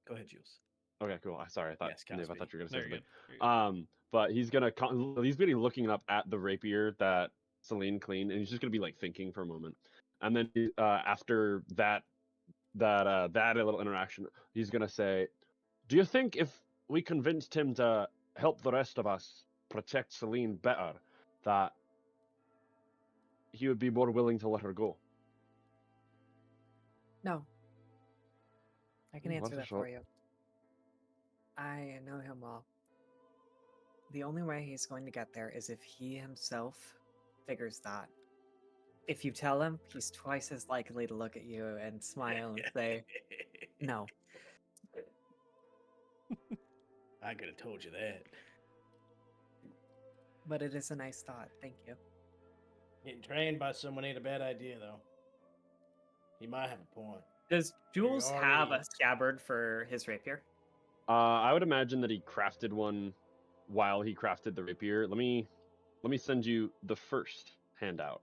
Go ahead, Jules. Okay, cool. Sorry, I thought Yes, Nave, I Cosby. thought you were no, gonna you're say good. something. But he's gonna he's gonna be looking up at the rapier that Celine cleaned, and he's just gonna be like thinking for a moment, and then after that little interaction, he's gonna say, "Do you think if we convinced him to help the rest of us protect Celine better, that he would be more willing to let her go?" No. I can Mm, answer worth a that for shot. you. I know him well. The only way he's going to get there is if he himself figures that. If you tell him, he's twice as likely to look at you and smile and say, no. I could have told you that. But it is a nice thought. Thank you. Getting trained by someone ain't a bad idea, though. He might have a point. Does Jules have a already- scabbard for his rapier? I would imagine that he crafted one while he crafted the rapier. Let me send you the first handout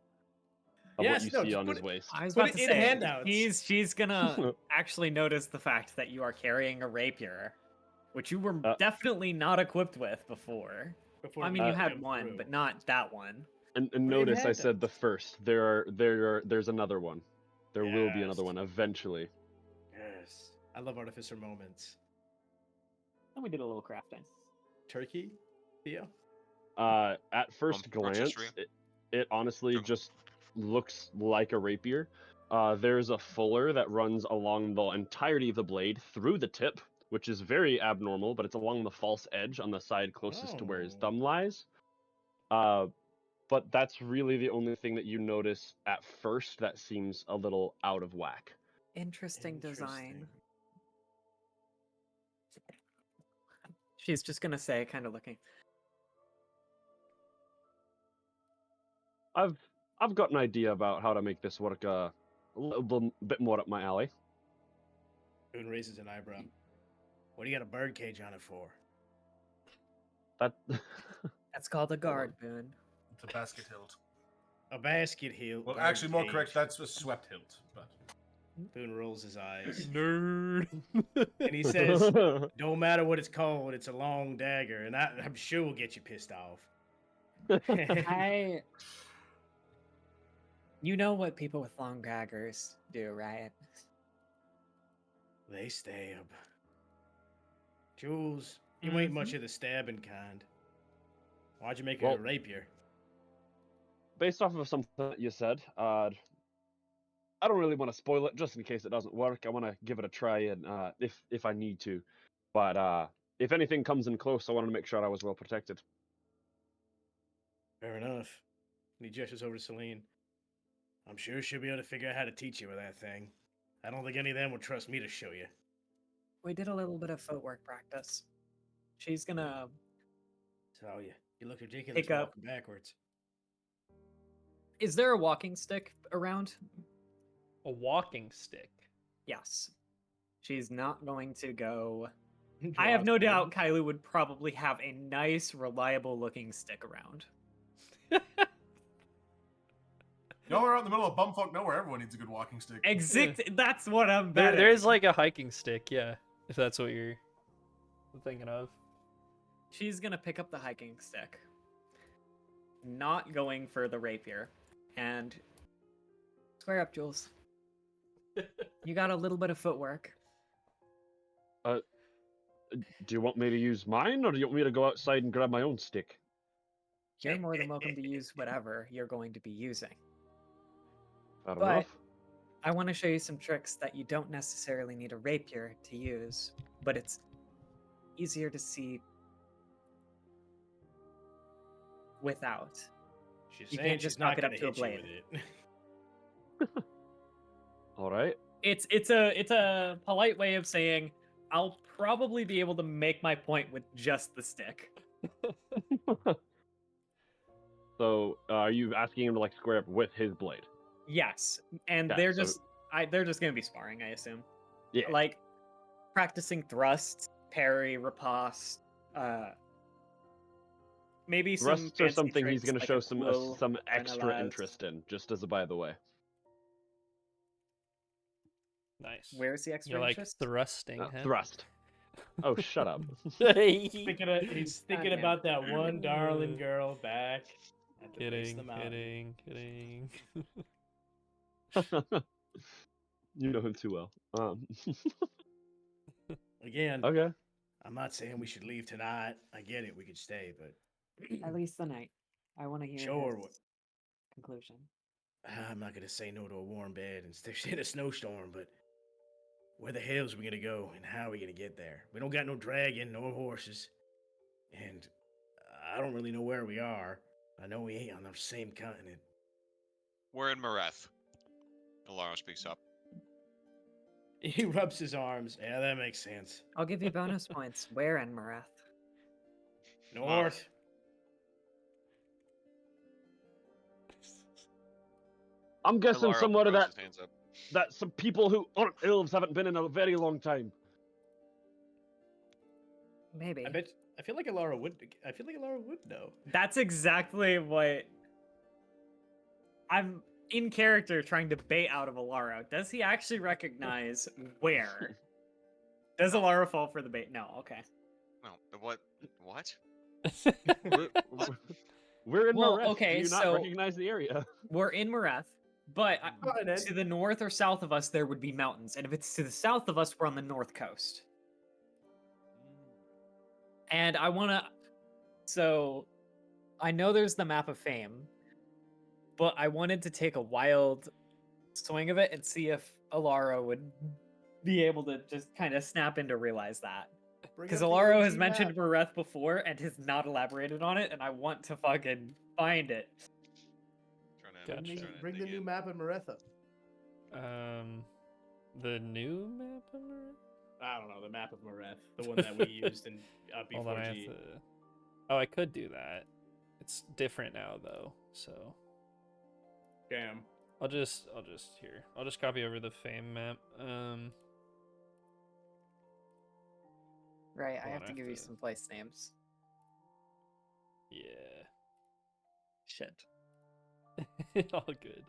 of Yes, what you no, see just on put his it- waist. I was Put about it to in say, handouts. she's gonna actually notice the fact that you are carrying a rapier, which you were definitely not equipped with before. Before I we mean, you jump had one, through. but not that one. And in notice I said the handouts. first. There's another one. There will be another Yes. one eventually. Yes. I love artificer moments. And we did a little crafting. Turkey, Theo? At first glance, rotisserie. it honestly Sure. just looks like a rapier. There's a fuller that runs along the entirety of the blade through the tip, which is very abnormal, but it's along the false edge on the side closest to where his Oh. thumb lies. but that's really the only thing that you notice at first that seems a little out of whack. Interesting design. Interesting. She's just gonna say, kind of looking. I've got an idea about how to make this work a little bit more up my alley. Boone raises an eyebrow. What do you got a bird cage on it for? That That's called a guard, Boone. It's a basket hilt. A basket heel. Well, bird actually, more cage. correct, that's a swept hilt. But Boone rolls his eyes. Nerd. And he says, don't matter what it's called, it's a long dagger, and that, I'm sure will get you pissed off. You know what people with long daggers do, right? They stab. Jules, you ain't much of the stabbing kind. Why'd you make it Well- a rapier? Based off of something that you said, I don't really want to spoil it, just in case it doesn't work. I want to give it a try, and if I need to, but if anything comes in close, I want to make sure I was well protected. Fair enough. And he gestures over to Celine. I'm sure she'll be able to figure out how to teach you with that thing. I don't think any of them would trust me to show you. We did a little bit of footwork practice. She's gonna So you look ridiculous Pick up. walking backwards. Is there a walking stick around? A walking stick. Yes. She's not going to go. I Draw have a no sword. doubt Kylie would probably have a nice, reliable looking stick around. y'all are out in the middle of bumfuck nowhere. Everyone needs a good walking stick. That's what I'm There, betting. there's like a hiking stick, yeah. If that's what you're thinking of. She's gonna pick up the hiking stick. Not going for the rapier. And square up, Jules. You got a little bit of footwork. Do you want me to use mine, or do you want me to go outside and grab my own stick? You're more than welcome to use whatever you're going to be using. Fair But- enough. I want to show you some tricks that you don't necessarily need a rapier to use, but it's easier to see without. She's You saying can't she's just knock not it up gonna to a hit you blade. with it. All right. It's a polite way of saying I'll probably be able to make my point with just the stick. So, are you asking him to like square up with his blade? Yes, and Yeah, they're so- just they're just gonna be sparring, I assume. Yeah. Like practicing thrusts, parry, riposte, maybe some Thrusts are fancy something he's tricks going to like show a some quo, some extra Renalaz. interest in, just as a by the way. Nice. Where's the extra You're like interest? thrusting, huh? Thrust. Oh, shut up. He's thinking Goddamn. about that one darling girl back at the base of the Kidding, mountain. kidding. You know him too well. Again, Okay. I'm not saying we should leave tonight. I get it, we could stay, but At least the night. I want to hear Sure. his conclusion. I'm not gonna say no to a warm bed and stay in a snowstorm, but where the hell's we gonna go and how are we gonna get there? We don't got no dragon, no horses, and I don't really know where we are. I know we ain't on the same continent. We're in Mareth. Alaro speaks up. He rubs his arms. Yeah, that makes sense. I'll give you bonus points. Where in Mareth? North. I'm guessing Alaro somewhere throws that his hands up. that some people who aren't elves haven't been in a very long time. Maybe. I feel like Alara would. I feel like Alara would know. That's exactly what I'm in character trying to bait out of Alaro. Does he actually recognize where? Does Alaro fall for the bait? No. Okay. No, what? What? We're in Well, Mareth. okay, Do you not so- recognize the area? We're in Mareth, but Fine, Ed. to the north or south of us, there would be mountains. And if it's to the south of us, we're on the north coast. And I want to. So I know there's the map of fame, but I wanted to take a wild swing of it and see if Alaro would be able to just kind of snap in to realize that. Because Alaro has mentioned Mareth before and has not elaborated on it, and I want to fucking find it. Gotcha. Bring, Turn it bring the new again. map of Maretha. The new map. I don't know, the map of Mareth, the one that we used in Hold on, I have B4G. to. Oh, I could do that. It's different now though, so Damn. I'll just copy over the fame map. Right, I Hold have on, to give you some place names. Yeah. Shit. All good.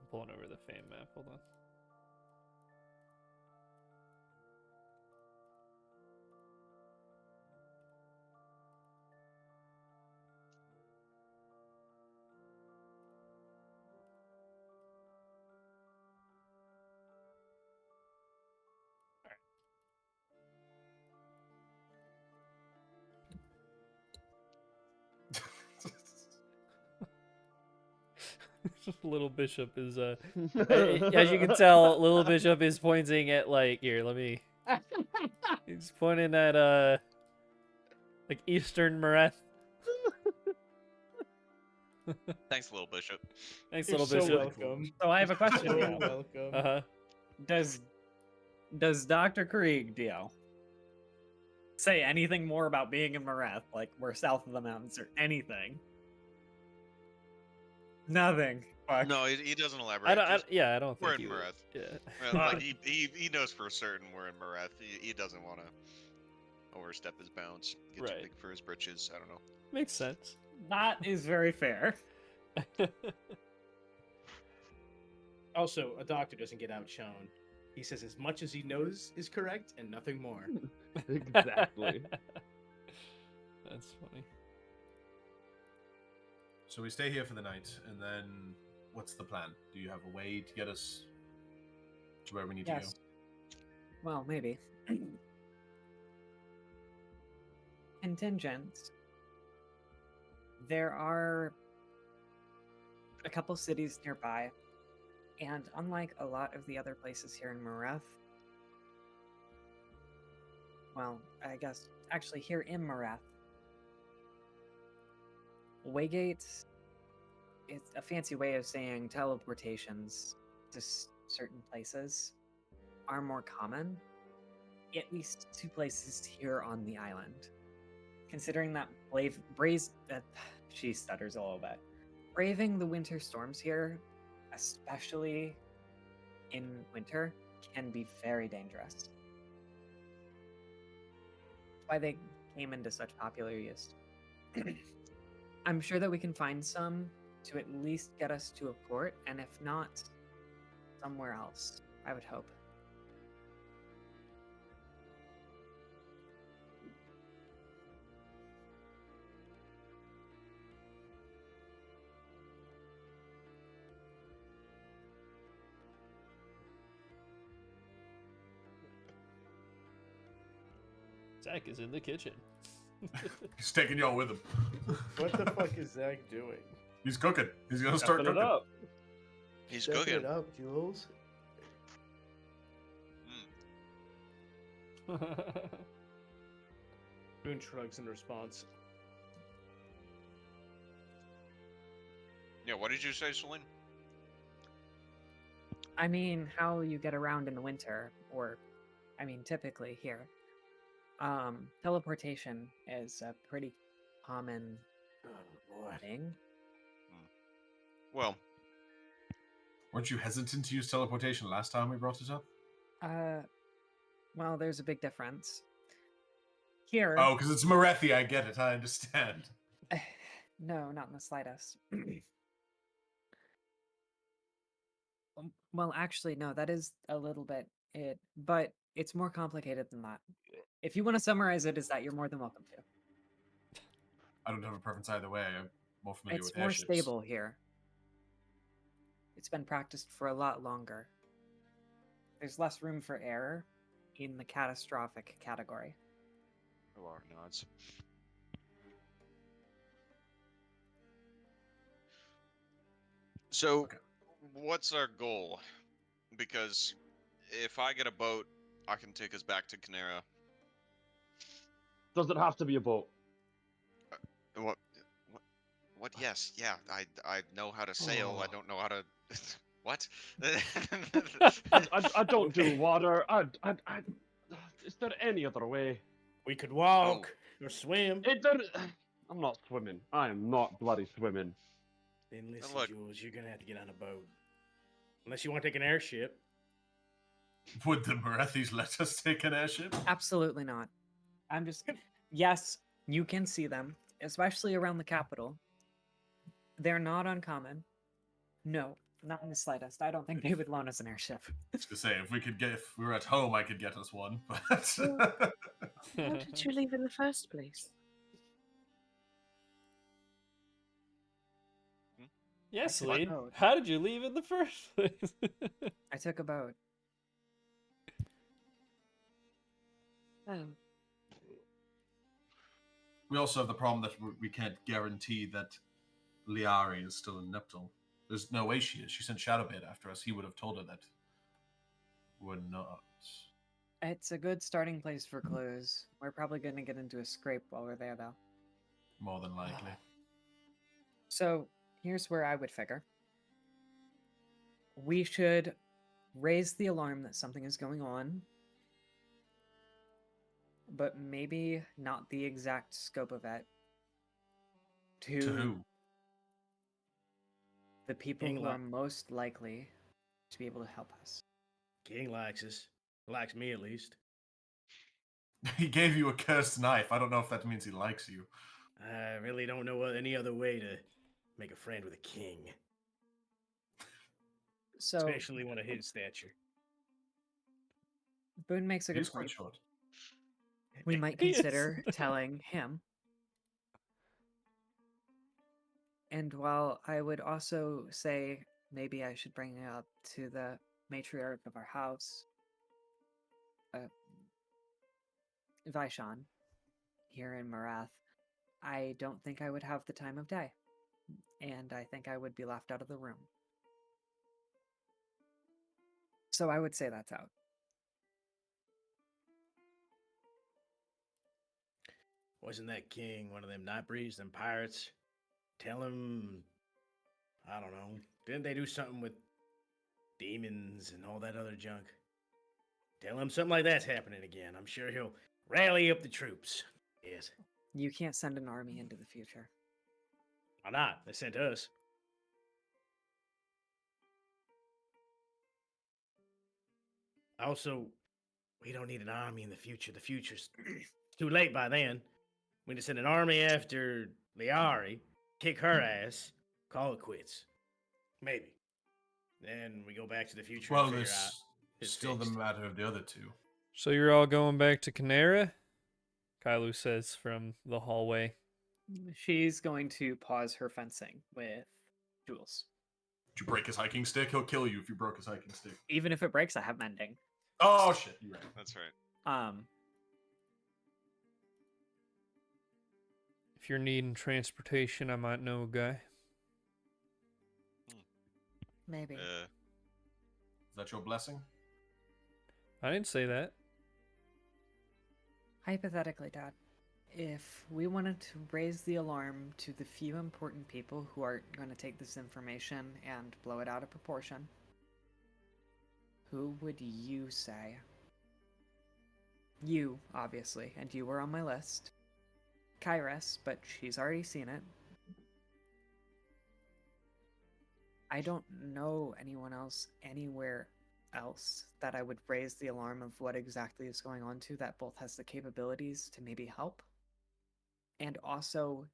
I'm pulling over the fame map. Hold on. Little Bishop is as you can tell, Little Bishop is pointing at like here, let me he's pointing at like Eastern Mareth. Thanks, little bishop. Thanks, You're Little so Bishop. welcome. So I have a question. So Dio. welcome. Uh-huh. Does Dr. Krieg, Dio, say anything more about being in Mareth, like we're south of the mountains or anything? Nothing. Fuck. No, he doesn't I elaborate. don't, Just, yeah, I don't we're think in you would. Mareth. Yeah. Like he knows for certain we're in Mareth. He doesn't want to overstep his bounds. Get too Right. big for his britches. I don't know. Makes sense. That is very fair. Also, a doctor doesn't get outshone. He says as much as he knows is correct and nothing more. Exactly. That's funny. So we stay here for the night, and then what's the plan? Do you have a way to get us to where we need Yes. Well, maybe. Contingent. There are a couple cities nearby, and unlike a lot of the other places here in Mareth, well, I guess actually here in Mareth, Waygate is a fancy way of saying teleportations to certain places are more common. At least 2 places here on the island. Considering that she stutters a little bit. Braving the winter storms here, especially in winter, can be very dangerous. That's why they came into such popular use. I'm sure that we can find some to at least get us to a port, and if not, somewhere else, I would hope. Zach is in the kitchen. He's taking y'all with him. What the fuck is Zach doing? He's cooking. He's gonna start Stepping cooking. it up. He's Stepping cooking. it up, Jules. Boone shrugs in response. Yeah, what did you say, Celine? I mean, how you get around in the winter, or, I mean, typically here. Teleportation is a pretty common thing. Well, Weren't you hesitant to use teleportation last time we brought it up? Well, there's a big difference. Here, Oh, because it's Marethi. I get it. I understand. no, not in the slightest. Well, actually, no, that is a little bit it, but it's more complicated than that. If you want to summarize it as that, you're more than welcome to. I don't have a preference either way. I'm more familiar It's with more airships. stable here. It's been practiced for a lot longer. There's less room for error in the catastrophic category. a lot of nods. So, Okay. what's our goal? Because if I get a boat, I can take us back to Canera. Does it have to be a boat? What? What? Yes. Yeah. I know how to sail. I Oh. don't know how to. What? I don't Okay. do water. Is there any other way? We could walk or swim. Is there... I'm not swimming. I am not bloody swimming. Then listen, look. Jules, you're gonna have to get on a boat. Unless you want to take an airship. Would the Merethis let us take an airship? Absolutely not. I'm just. Yes, you can see them, especially around the capital. They're not uncommon. No, not in the slightest. I don't think they would loan us an airship. To say, if we were at home, I could get us one. But How did you leave in the first place? Yes, took a Celine. boat. How did you leave in the first place? I took a boat. Oh, we also have the problem that we can't guarantee that Liari is still in Neptune. There's no way she is. She sent Shadowbait after us. He would have told her that we're not. It's a good starting place for clues. We're probably going to get into a scrape while we're there, though. More than likely. So here's where I would figure. We should raise the alarm that something is going on, but maybe not the exact scope of it. To who? The people King who Lo- are most likely to be able to help us. King likes us. Likes me at least. He gave you a cursed knife. I don't know if that means he likes you. I really don't know any other way to make a friend with a king. So Especially one of his stature. Boone makes a good He's quite point. short. We might He is. consider telling him. And while I would also say maybe I should bring it up to the matriarch of our house, Vaishon, here in Marath, I don't think I would have the time of day. And I think I would be laughed out of the room. So I would say that's out. Wasn't that king one of them Nightbreeds, them pirates? Tell him, I don't know. Didn't they do something with demons and all that other junk? Tell him something like that's happening again. I'm sure he'll rally up the troops. Yes. You can't send an army into the future. Why not? They sent us. Also, we don't need an army in the future. The future's too late by then. We just send an army after Liari, kick her ass, call it quits. Maybe. Then we go back to the future Well, and figure out. there's his still the fixed. matter of the other two. So you're all going back to Canara? Kailu says from the hallway. She's going to pause her fencing with Jules. Did you break his hiking stick? He'll kill you if you broke his hiking stick. Even if it breaks, I have mending. Oh shit! You're right. That's right. If you're needing transportation, I might know a guy. Maybe. Is that your blessing? I didn't say that. Hypothetically, Dad, if we wanted to raise the alarm to the few important people who are going to take this information and blow it out of proportion, who would you say? You, obviously, and you were on my list. Kairos, but she's already seen it. I don't know anyone else anywhere else that I would raise the alarm of what exactly is going on to that both has the capabilities to maybe help and also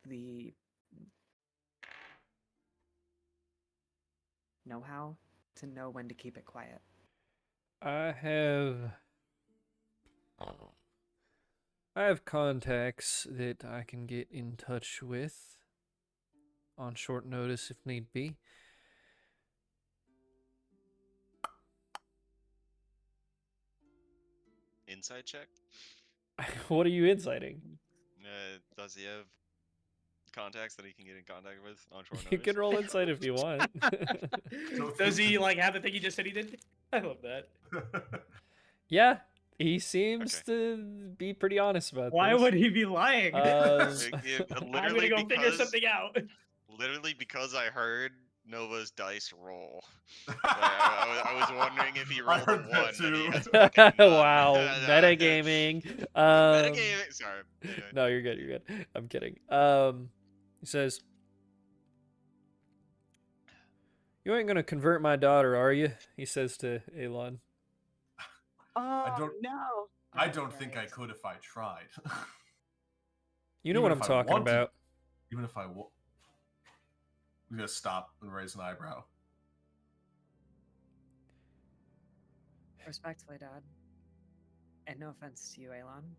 the know-how to know when to keep it quiet. I have contacts that I can get in touch with on short notice if need be. Inside check. What are you inciting? Does he have contacts that he can get in contact with on short You notice? can roll insight if you want. Does he like have the thing he just said he did? I love that. Yeah, He seems to be pretty honest about Why this. would he be lying? I'm Literally gonna go figure because something out. literally because I heard Nova's dice roll. I was wondering if he I rolled a heard that 1 and he too. has fucking none. Wow, metagaming. Metagaming. Sorry. Anyway. No, you're good. You're good. I'm kidding. He says, "You ain't gonna convert my daughter, are you?" He says to Elon. Oh don't- no. I don't think I could if I tried. You know Even what if I'm I talking wanted- about. Even if I I'm gonna stop and raise an eyebrow. Respectfully, Dad. And no offense to you, Elon.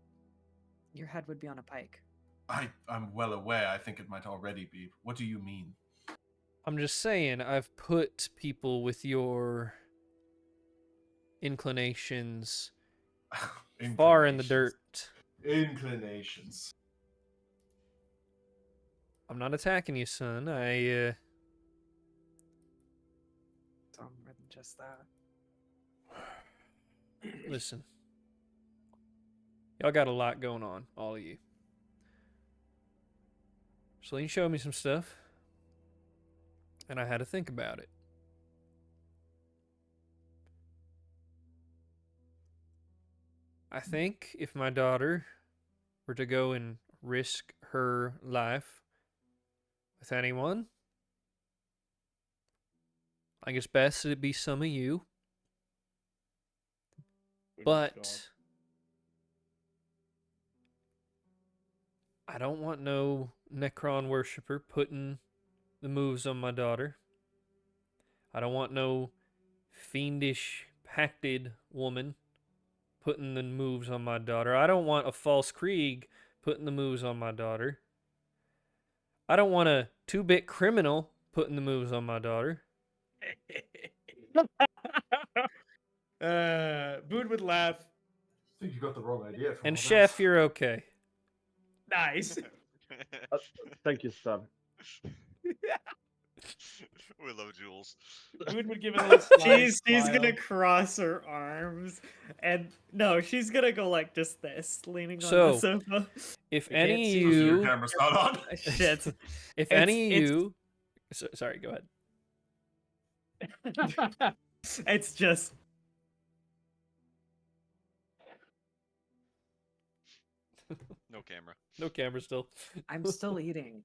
Your head would be on a pike. I'm well aware. I think it might already be. What do you mean? I'm just saying, I've put people with your inclinations far in the dirt. Inclinations. I'm not attacking you, son. It's all more than just that. Listen. Y'all got a lot going on, all of you. Celine showed me some stuff, and I had to think about it. I think if my daughter were to go and risk her life with anyone, I think it's best that it be some of you. But I don't want no Necron worshiper putting the moves on my daughter. I don't want no fiendish, pacted woman putting the moves on my daughter. I don't want a false Krieg putting the moves on my daughter. I don't want a 2-bit criminal putting the moves on my daughter. Boone would laugh. I think you got the wrong idea. And Chef, you're okay. Nice. Thank you, sir. We love Jules. Boone would give it a little sly She's gonna smile. cross her arms, and no, she's gonna go like just this, leaning on So, the sofa. If We can't any of see Your you, camera's not on. Shit. if It's- any of it's- you, sorry, go ahead. It's just No camera. No camera still. I'm still eating.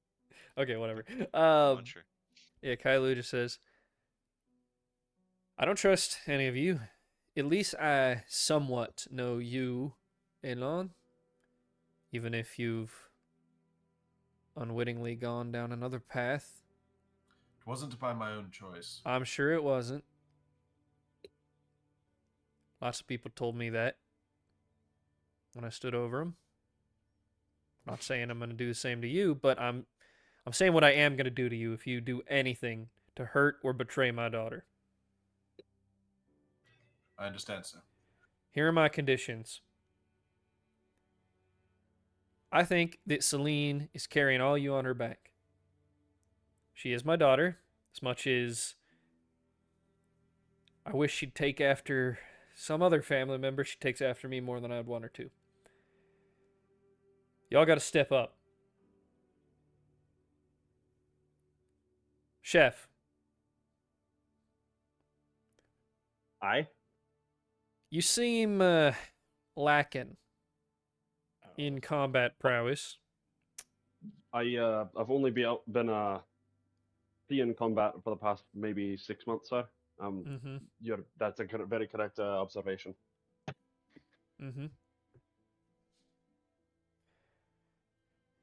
Okay, whatever. Muncher. Yeah, Kailu just says, I don't trust any of you. At least I somewhat know you, Elon. Even if you've unwittingly gone down another path. It wasn't by my own choice. I'm sure it wasn't. Lots of people told me that when I stood over them. Not saying I'm going to do the same to you, but I'm saying what I am going to do to you if you do anything to hurt or betray my daughter. I understand, sir. Here are my conditions. I think that Celine is carrying all you on her back. She is my daughter, as much as I wish she'd take after some other family member. She takes after me more than I'd want her to. Y'all got to step up. Chef, I? you seem lacking in combat prowess. I've only been in combat for the past maybe 6 months, sir. Mm-hmm. That's a very correct observation. Mm-hmm.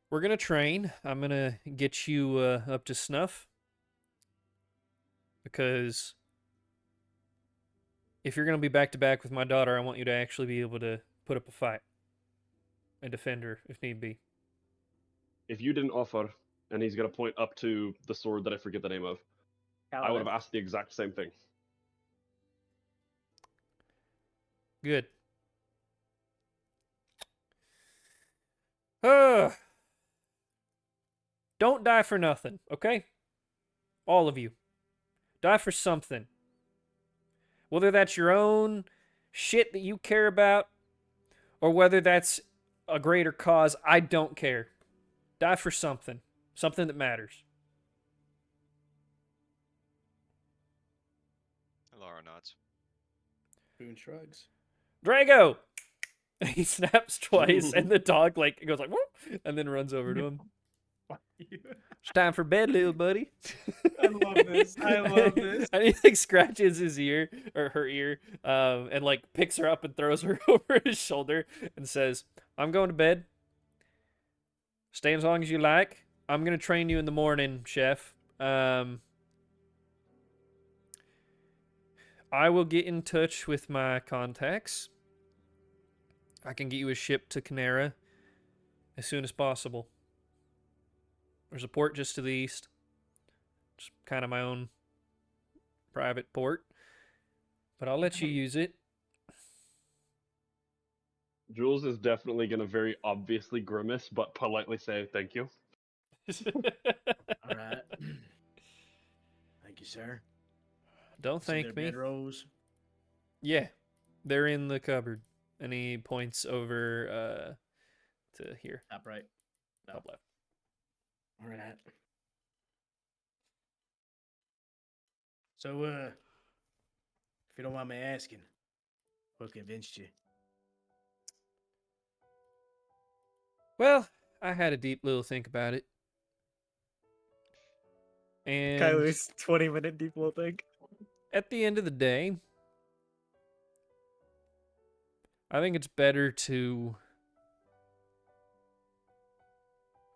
We're gonna train. I'm gonna get you up to snuff. Because if you're gonna be back to back with my daughter, I want you to actually be able to put up a fight and defend her if need be. If you didn't offer, and he's gonna point up to the sword that I forget the name of, I would have asked the exact same thing. Good. Don't die for nothing, okay? All of you. Die for something. Whether that's your own shit that you care about, or whether that's a greater cause, I don't care. Die for something. Something that matters. Alara nods. Boone shrugs. Drago! He snaps twice, and the dog like goes like, whoop, and then runs over to him. Fuck you. It's time for bed, little buddy. I love this. I love this. And he like scratches his ear or her ear, and like picks her up and throws her over his shoulder and says, "I'm going to bed. Stay as long as you like. I'm gonna train you in the morning, chef. I will get in touch with my contacts. I can get you a ship to Canara as soon as possible. There's a port just to the east. It's kind of my own private port, but I'll let you use it." Jules is definitely gonna very obviously grimace, but politely say thank you. All right. Thank you, sir. Don't See thank their me. bedrolls? Yeah, they're in the cupboard. And he points over to here, Top right. No. top left. All right. So, if you don't mind me asking, what convinced you? Well, I had a deep little think about it. And Kylo's 20-minute deep little think. at the end of the day, I think it's better to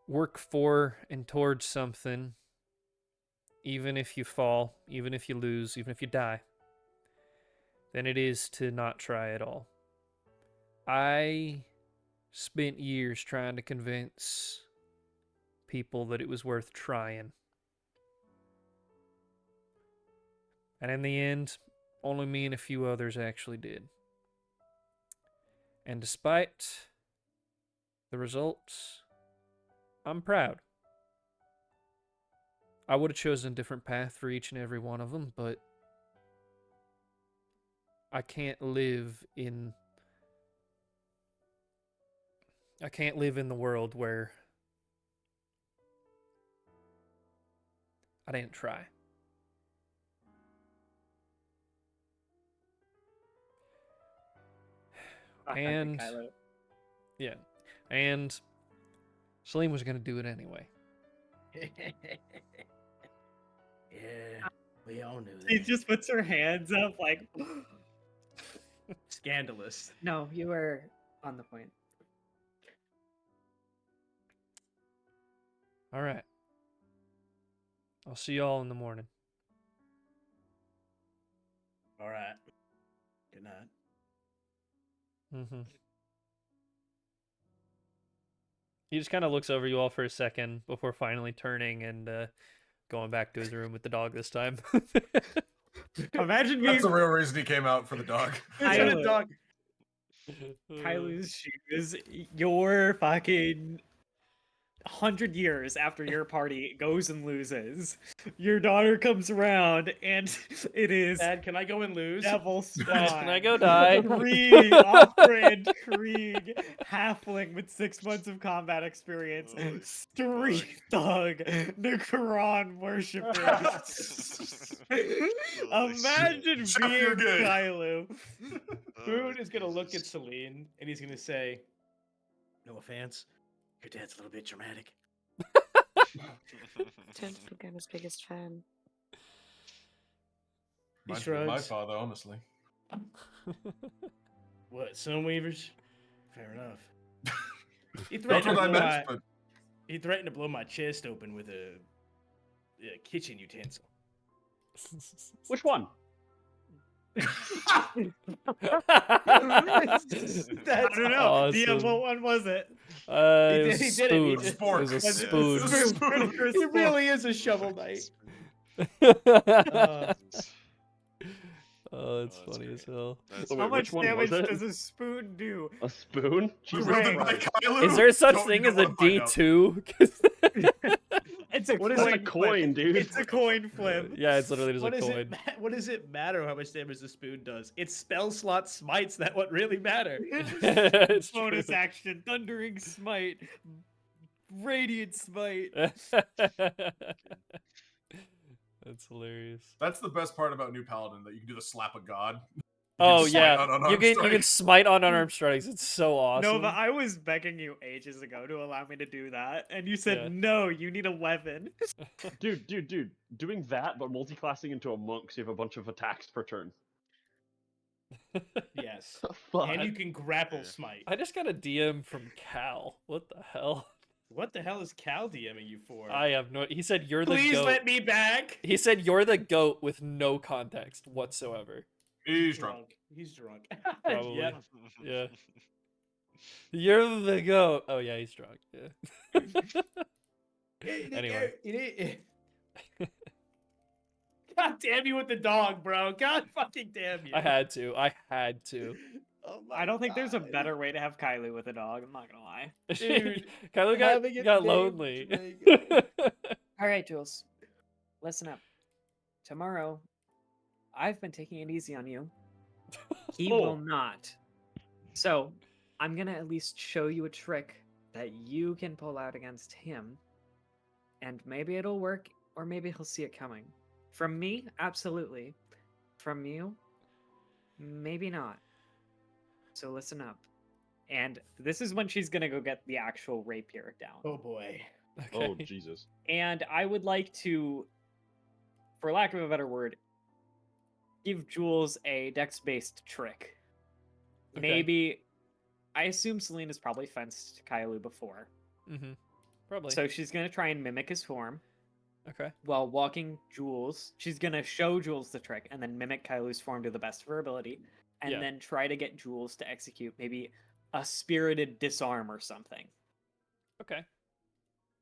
work for and towards something, even if you fall, even if you lose, even if you die, than it is to not try at all. I spent years trying to convince people that it was worth trying. And in the end, only me and a few others actually did. And despite the results, I'm proud. I would have chosen a different path for each and every one of them, but I can't live in the world where I didn't try. And yeah, and Salim was gonna do it anyway. Yeah, we all knew that. She just puts her hands up like, Scandalous. No, you were on the point. All right. I'll see you all in the morning. All right. Good night. Mm-hmm. He just kind of looks over you all for a second before finally turning and going back to his room with the dog this time. imagine me. That's the real reason he came out for the dog. Kylo. Kylo's shoes. Your fucking 100 years after your party goes and loses, your daughter comes around and it is Dad, can I go and lose? Devil Spawn. Can I go die? Krieg, off-brand Krieg, halfling with 6 months of combat experience, Oh, street thug, Necron worshiper. Holy Imagine Chef, being you're good. Kylo. Boone is gonna look at Jesus. Celine and he's gonna say, "No offense, your dad's a little bit dramatic." Don't think I'm his biggest fan. He Reminds me of my shrugs. father, honestly. What, Sunweavers? Fair enough. He That's threatened, what to I blow meant, my, but he threatened to blow my chest open with a kitchen utensil. Which one? I don't know. Awesome. What one was it? It was He a did it, he spoon. did it. It was a Was it spoon. a spoon? He really is a shovel knight. Oh, it's Oh, that's funny as great. hell. That's Oh, How wait, much which one damage was it? does a spoon do? A spoon? Jesus Right. Wielded by Christ. Kylo? Is there such Don't- thing you as a don't wanna find out. D2? It's a What is That's it? a coin, dude. It's a coin flip. Yeah, it's literally just What a does coin. what does it matter how much damage the spoon does? It's spell slot smites that what really matter. It's Bonus true. action, Thundering Smite, Radiant Smite. That's hilarious. That's the best part about New Paladin, that you can do the slap of God. Oh smite yeah, on you unarmed can strike. smite on unarmed strikes. It's so awesome. Nova, I was begging you ages ago to allow me to do that, and you said Yeah. no. You need 11. Dude. Doing that, but multi-classing into a monk, so you have a bunch of attacks per turn. Yes. Fuck. And you can grapple Yeah. smite. I just got a DM from Cal. What the hell? What the hell is Cal DMing you for? I have no. He said you're the Please goat. let me back. He said you're the goat with no context whatsoever. He's drunk. He's drunk. Probably. Yep. Yeah. You're the goat. Oh yeah, he's drunk. Yeah. Anyway. God damn you with the dog, bro. God fucking damn you. I had to. Oh my I don't think there's a God. better way to have Kylie with a dog. I'm not gonna lie. Dude, Kylo having it got named lonely. Drago. All right, Jules. Listen up. Tomorrow, I've been taking it easy on you. He Oh. will not. So, I'm gonna at least show you a trick that you can pull out against him. And maybe it'll work, or maybe he'll see it coming. From me, absolutely. From you, maybe not. So listen up. And this is when she's gonna go get the actual rapier down. Oh boy. Oh Okay. Jesus. And I would like to, for lack of a better word, give Jules a dex-based trick. Okay. Maybe, I assume Selena's probably fenced Kailu before. Mm-hmm. Probably. So she's going to try and mimic his form. Okay. While walking Jules, she's going to show Jules the trick and then mimic Kailu's form to the best of her ability. And Yeah. then try to get Jules to execute maybe a spirited disarm or something. Okay.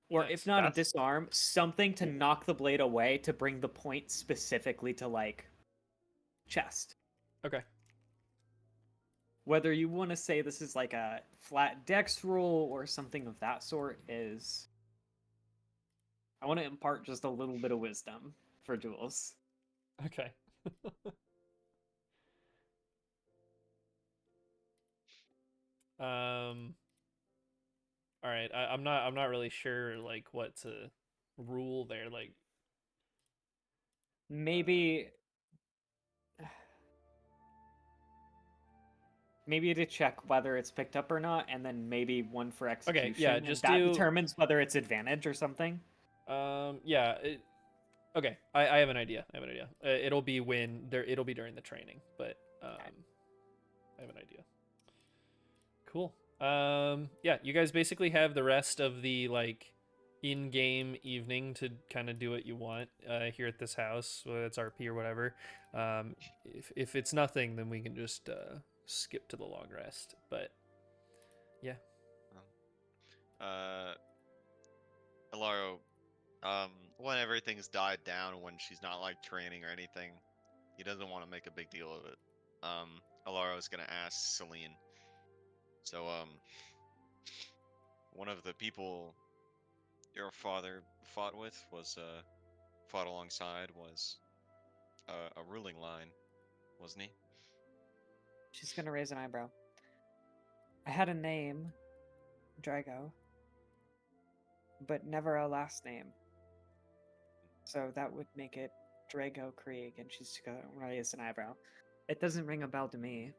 Or Nice. if not That's- a disarm, something to knock the blade away to bring the point specifically to, like, chest. Okay. Whether you want to say this is like a flat dex roll or something of that sort is... I want to impart just a little bit of wisdom for Jules. Okay. All right. I'm not really sure like what to rule there. Like Maybe... Maybe to check whether it's picked up or not, and then maybe one for execution. yeah, and just that do- determines whether it's advantage or something. yeah. Okay. I have an idea. It'll be when there. It'll be during the training, but I have an idea. Cool. Yeah. You guys basically have the rest of the like in-game evening to kind of do what you want here at this house, whether it's RP or whatever. If it's nothing, then we can just skip to the long rest. But yeah. Alaro, when everything's died down, when she's not like training or anything, he doesn't want to make a big deal of it. Alaro's gonna ask Celine. So, one of the people your father fought alongside was a ruling line, wasn't he? She's gonna raise an eyebrow. I had a name, Drago, but never a last name. So that would make it Drago Krieg, and she's gonna raise an eyebrow. It doesn't ring a bell to me.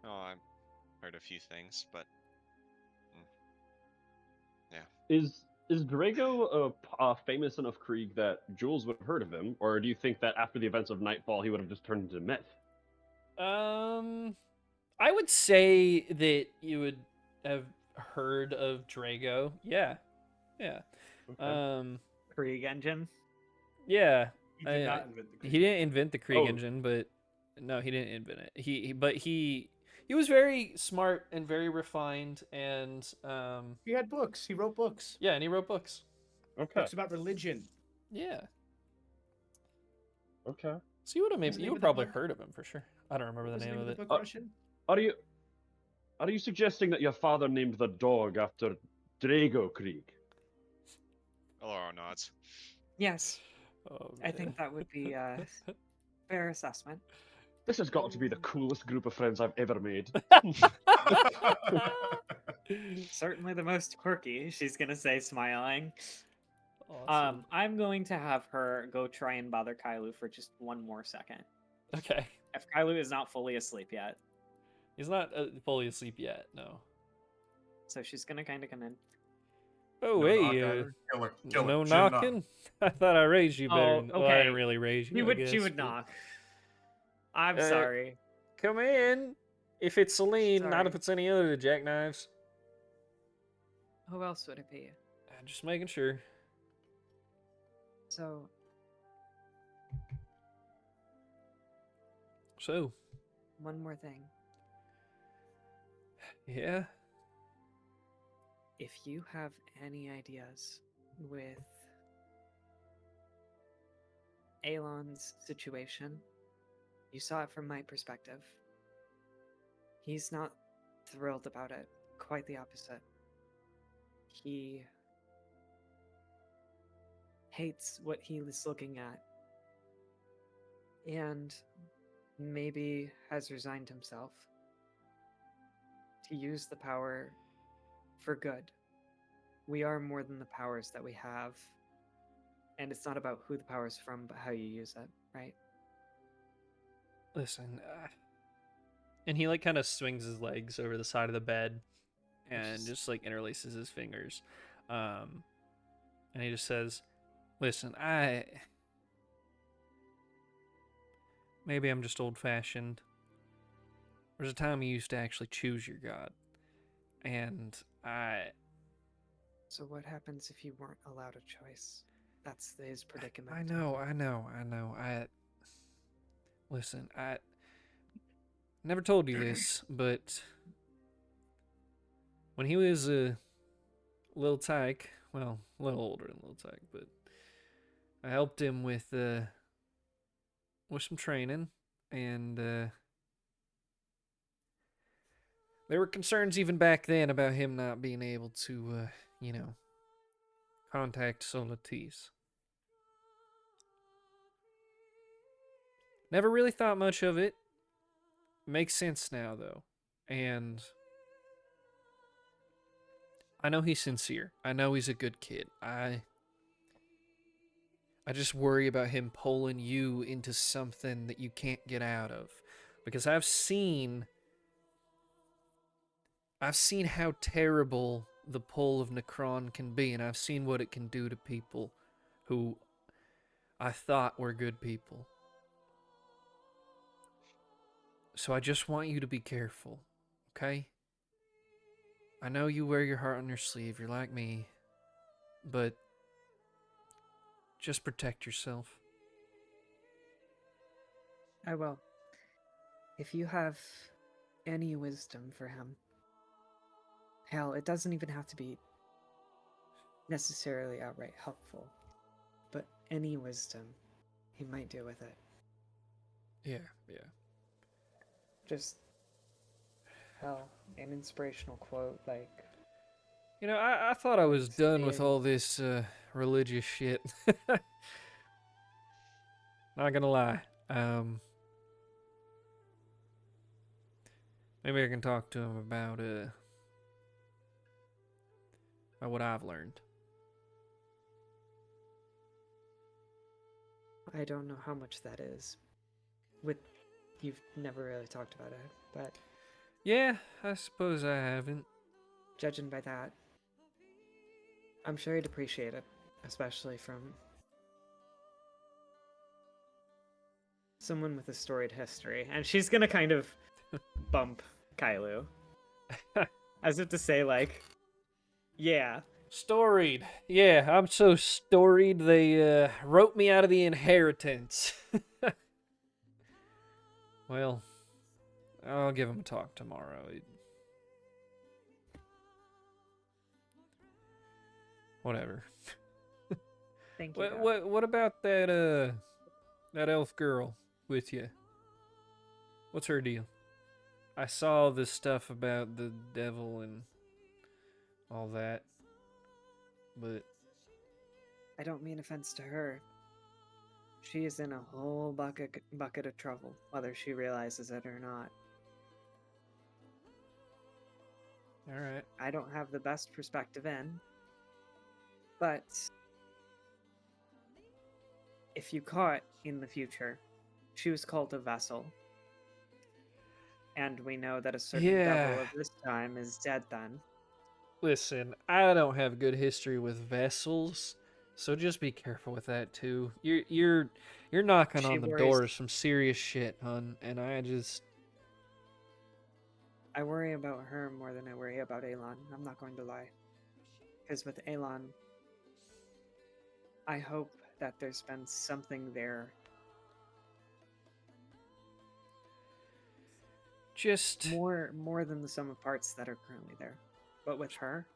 Oh, I've heard a few things, but Is Drago a famous enough Krieg that Jules would have heard of him, or do you think that after the events of Nightfall he would have just turned into myth? I would say that you would have heard of Drago. Yeah. Okay. Krieg engine. Yeah. He did not invent the He didn't invent the Krieg Oh. engine, but no, he didn't invent it. He was very smart and very refined, and He had books. He wrote books. yeah, and he wrote books. Okay. Books about religion. Yeah. Okay. So you would have What's the maybe name you of would the probably book? heard of him for sure. I don't remember the What's name of it. book, Russian? Are you suggesting that your father named the dog after Drago Krieg. Alaro nods. Yes, Oh, I think that would be a fair assessment. This has got to be the coolest group of friends I've ever made. Certainly the most quirky, she's gonna say, smiling. Awesome. I'm going to have her go try and bother Kailu for just one more second. Okay. If Kailu is not fully asleep yet. He's not fully asleep yet, no. So she's gonna kind of come in. Oh, No knock hey, either. Kill her. Kill her. no She didn't knock. knocking? I thought I raised you better. Oh, Well, I didn't okay. really raise you, She I would guess, she would but- knock. I'm Uh, sorry. Come in. If it's Celine, not Sorry. if it's any other of the jackknives. Who else would it be? Just making sure. So, So, one more thing. yeah. If you have any ideas with Alon's situation, you saw it from my perspective. He's not thrilled about it. Quite the opposite. He hates what he was looking at. And maybe has resigned himself to use the power for good. We are more than the powers that we have. And it's not about who the power is from, but how you use it, right? Listen, and he like kind of swings his legs over the side of the bed and just like interlaces his fingers. And he just says, "Listen, maybe I'm just old-fashioned. There's a time you used to actually choose your god. And So what happens if you weren't allowed a choice? That's his predicament. I know. Listen, I never told you this, but when he was a little tyke, well, a little older than little tyke, but I helped him with some training, and there were concerns even back then about him not being able to, contact Solatis. Never really thought much of it. Makes sense now, though. And I know he's sincere. I know he's a good kid. I just worry about him pulling you into something that you can't get out of. Because I've seen how terrible the pull of Necron can be, and I've seen what it can do to people who I thought were good people. So I just want you to be careful, okay? I know you wear your heart on your sleeve, you're like me, but just protect yourself. I will. If you have any wisdom for him, hell, it doesn't even have to be necessarily outright helpful, but any wisdom, he might do with it. Yeah. Just hell, an inspirational quote like You know, I thought I was done with Staying- all this religious shit. Not gonna lie. Maybe I can talk to him about what I've learned. I don't know how much that is. You've never really talked about it, but Yeah, I suppose I haven't. judging by that, I'm sure he'd appreciate it, especially from someone with a storied history. and she's gonna kind of bump Kailu. As if to say, like, yeah. Storied. Yeah, I'm so storied they wrote me out of the inheritance. Well, I'll give him a talk tomorrow. Whatever. Thank you. Dad. What about that elf girl with you? What's her deal? I saw this stuff about the devil and all that. but I don't mean offense to her. She is in a whole bucket of trouble, whether she realizes it or not. all right. I don't have the best perspective in, but if you caught in the future, she was called a vessel. And we know that a certain devil Yeah. of this time is dead then. Listen, I don't have good history with vessels, so just be careful with that too. You're knocking She on the worries- door of some serious shit, hun, and I worry about her more than I worry about Elon. I'm not going to lie. Because with Elon, I hope that there's been something there. just More than the sum of parts that are currently there. But with her,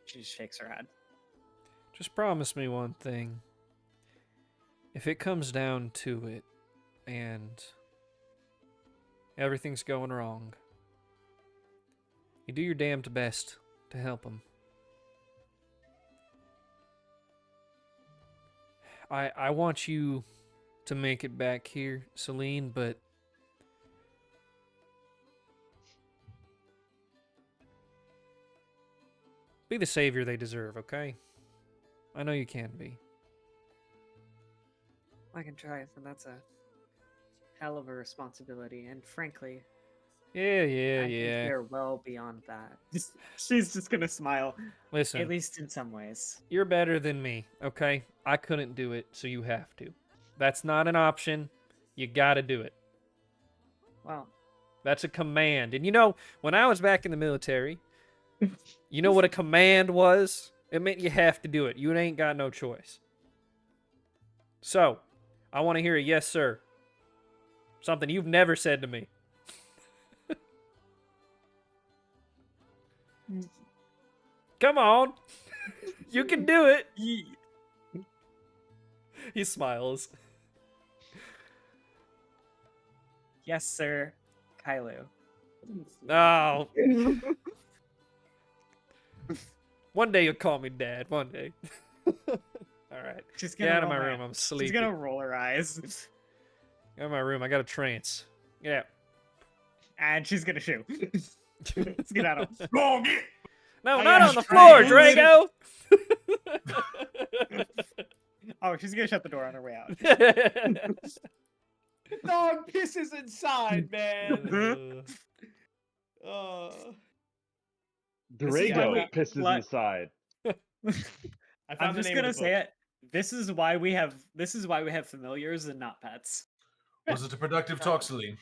she just shakes her head. just promise me one thing. If it comes down to it and everything's going wrong, you do your damned best to help him. I want you to make it back here, Celine, but be the savior they deserve, okay? I know you can be. I can try it, but that's a hell of a responsibility. And frankly, Yeah, I think they're well beyond that. She's just gonna smile, Listen, at least in some ways. you're better than me, okay? I couldn't do it, so you have to. That's not an option. You gotta do it. Well, That's a command. And you know, when I was back in the military, you know what a command was? It meant you have to do it. You ain't got no choice. So, I want to hear a yes, sir. Something you've never said to me. Come on. You can do it. He smiles. yes, sir, Kailu. Oh. One day you'll call me dad. One day. All right. She's Get gonna out of my roll her- room. I'm sleepy. She's gonna roll her eyes, Get out of my room. I got a trance. Yeah. and she's gonna shoot. Let's get out of. Go on, get. No, I not am on the floor, trying. Drago. Oh, she's gonna shut the door on her way out. Dog pisses inside, man. Uh, Drago why we- pisses what- inside. I found I'm the just name gonna of the say book. it. This is why we have familiars and not pets. Was it a productive talk, Celine?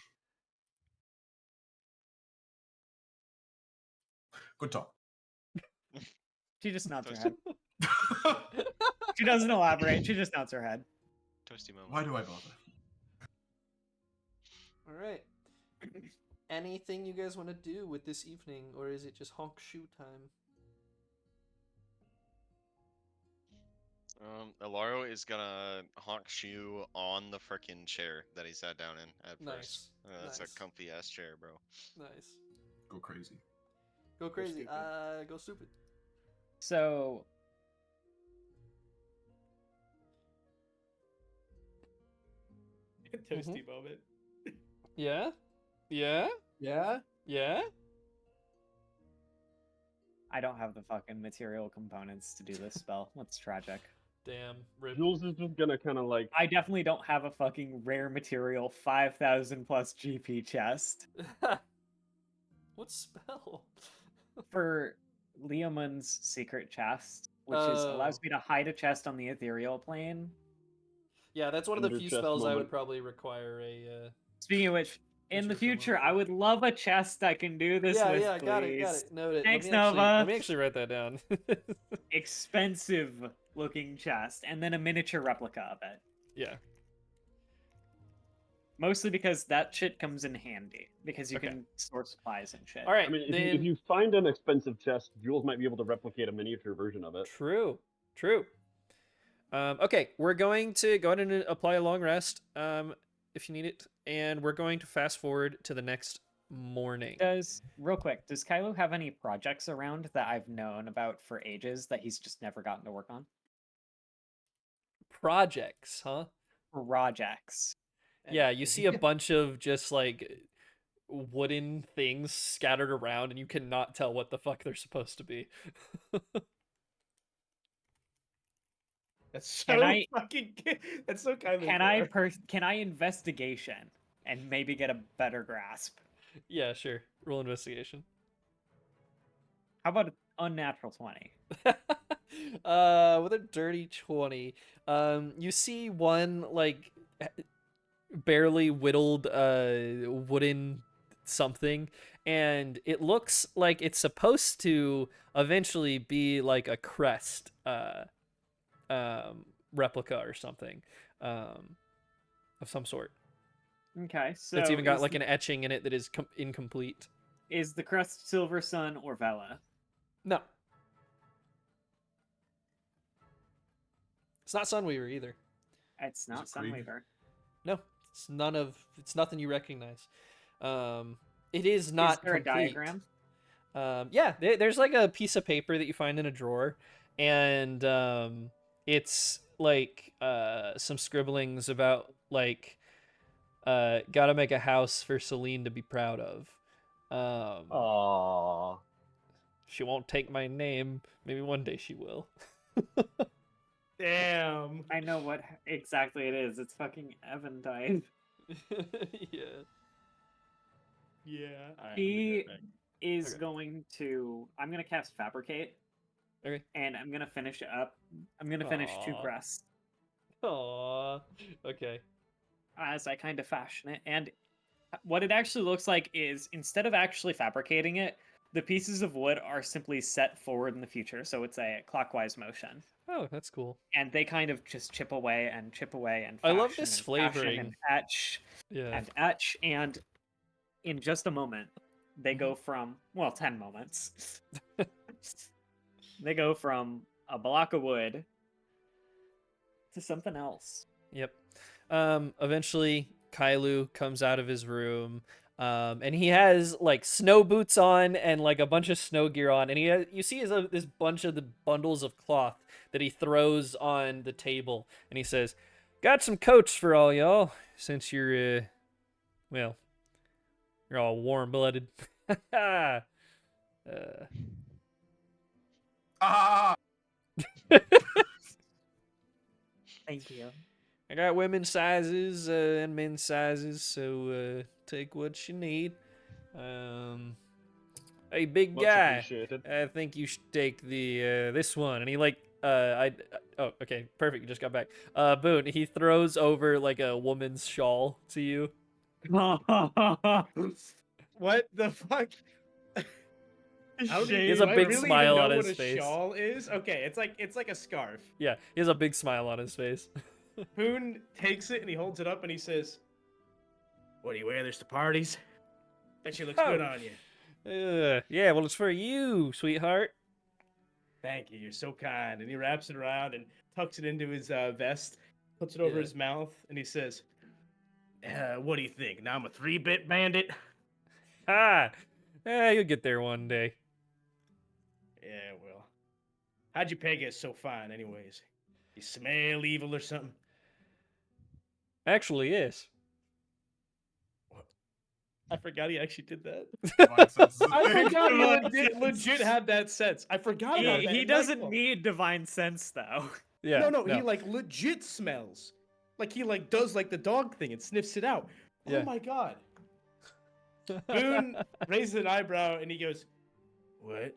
Good talk. She just nods her Toasty, head. She doesn't elaborate. She just nods her head. toasty moment. Why do I bother? All right. Anything you guys want to do with this evening, or is it just honk shoe time? Alaro is gonna honk shoe on the frickin' chair that he sat down in at Nice. first. That's Nice. a comfy ass chair, bro. Nice. Go crazy. Go crazy. stupid. Go stupid. So Toasty moment. Yeah? Yeah? Yeah. Yeah? I don't have the fucking material components to do this spell. That's tragic. Damn. Rip. Jules is just gonna kind of like I definitely don't have a fucking rare material 5,000 plus GP chest. What spell? For Leomund's secret chest, which allows Oh. me to hide a chest on the ethereal plane. Yeah, that's one of the Under few chest spells I would moment. probably require a. Speaking of which, in the Future future, promote. I would love a chest I can do this Yeah, with, yeah, got it, got please. it. Noted. Thanks, let me actually, Nova. Let me actually write that down. Expensive looking chest, and then a miniature replica of it. Yeah. Mostly because that shit comes in handy, because you Okay. can store supplies and shit. All right. I mean, then... if you find an expensive chest, Jules might be able to replicate a miniature version of it. True. True. Okay, we're going to go ahead and apply a long rest if you need it, and we're going to fast forward to the next morning. Does Kylo have any projects around that I've known about for ages that he's just never gotten to work on? Projects, huh? Projects. Yeah, you see a bunch of just like wooden things scattered around, and you cannot tell what the fuck they're supposed to be. That's so Can I- fucking. That's so kind of. Can I investigation and maybe get a better grasp? Yeah, sure. Roll investigation. How about an unnatural 20? With a dirty 20, you see one like barely whittled wooden something, and it looks like it's supposed to eventually be like a crest replica or something of some sort. Okay, so It's even got like an etching in it that is incomplete. is the crest Silver Sun or Vela? No. It's not Sunweaver either. It's not it Krieg? Sunweaver. No, it's nothing you recognize. It is not Is there complete. a diagram? Yeah, there's like a piece of paper that you find in a drawer, and it's like some scribblings about like gotta make a house for Celine to be proud of. Aww. She won't take my name. Maybe one day she will. Damn. I know what exactly it is. It's fucking Eventide. Yeah. Yeah. Alright, He is Okay. going to. I'm gonna cast Fabricate, Okay. and I'm gonna finish it up. I'm gonna finish 2 Aw. crests Aww. Okay. as I kind of fashion it. And what it actually looks like is instead of actually fabricating it, the pieces of wood are simply set forward in the future. So it's a clockwise motion. Oh, that's cool. And they kind of just chip away and chip away and I fashion love this and fashion flavoring. and etch Yeah. and etch. And in just a moment, they go from, well, 10 moments. They go from a block of wood to something else. Yep. Eventually, Kailu comes out of his room, and he has like snow boots on and like a bunch of snow gear on, and you see this bunch of the bundles of cloth that he throws on the table, and he says, "Got some coats for all y'all, since you're, well, you're all warm-blooded." Ah! Thank you. I got women's sizes and men's sizes, so take what you need. Hey, big Much guy, appreciated. I think you should take the this one. And he like oh, okay, perfect. You just got back. Boone, he throws over like a woman's shawl to you. What the fuck? How do He has do a I big really smile even know on what his a face. shawl is? Okay, it's like a scarf. Yeah, he has a big smile on his face. Boone takes it and he holds it up and he says, "What do you wear this to parties? Bet you looks good Oh. on you." Yeah, well, it's for you, sweetheart. Thank you, you're so kind. And he wraps it around and tucks it into his vest, puts it over Yeah. his mouth, and he says, "What do you think? Now I'm a 3-bit bandit?" Ah, you'll get there one day. Yeah, well. How'd you peg it so fine, anyways? You smell evil or something? Actually, yes. I forgot he actually did that. Divine sense is a I thing. forgot he Divine legit had that sense. I forgot about that. He in doesn't Nightfall. need divine sense though. Yeah. No, he like legit smells. Like he like does like the dog thing and sniffs it out. Yeah. Oh my god. Boone raises an eyebrow and he goes, "What?"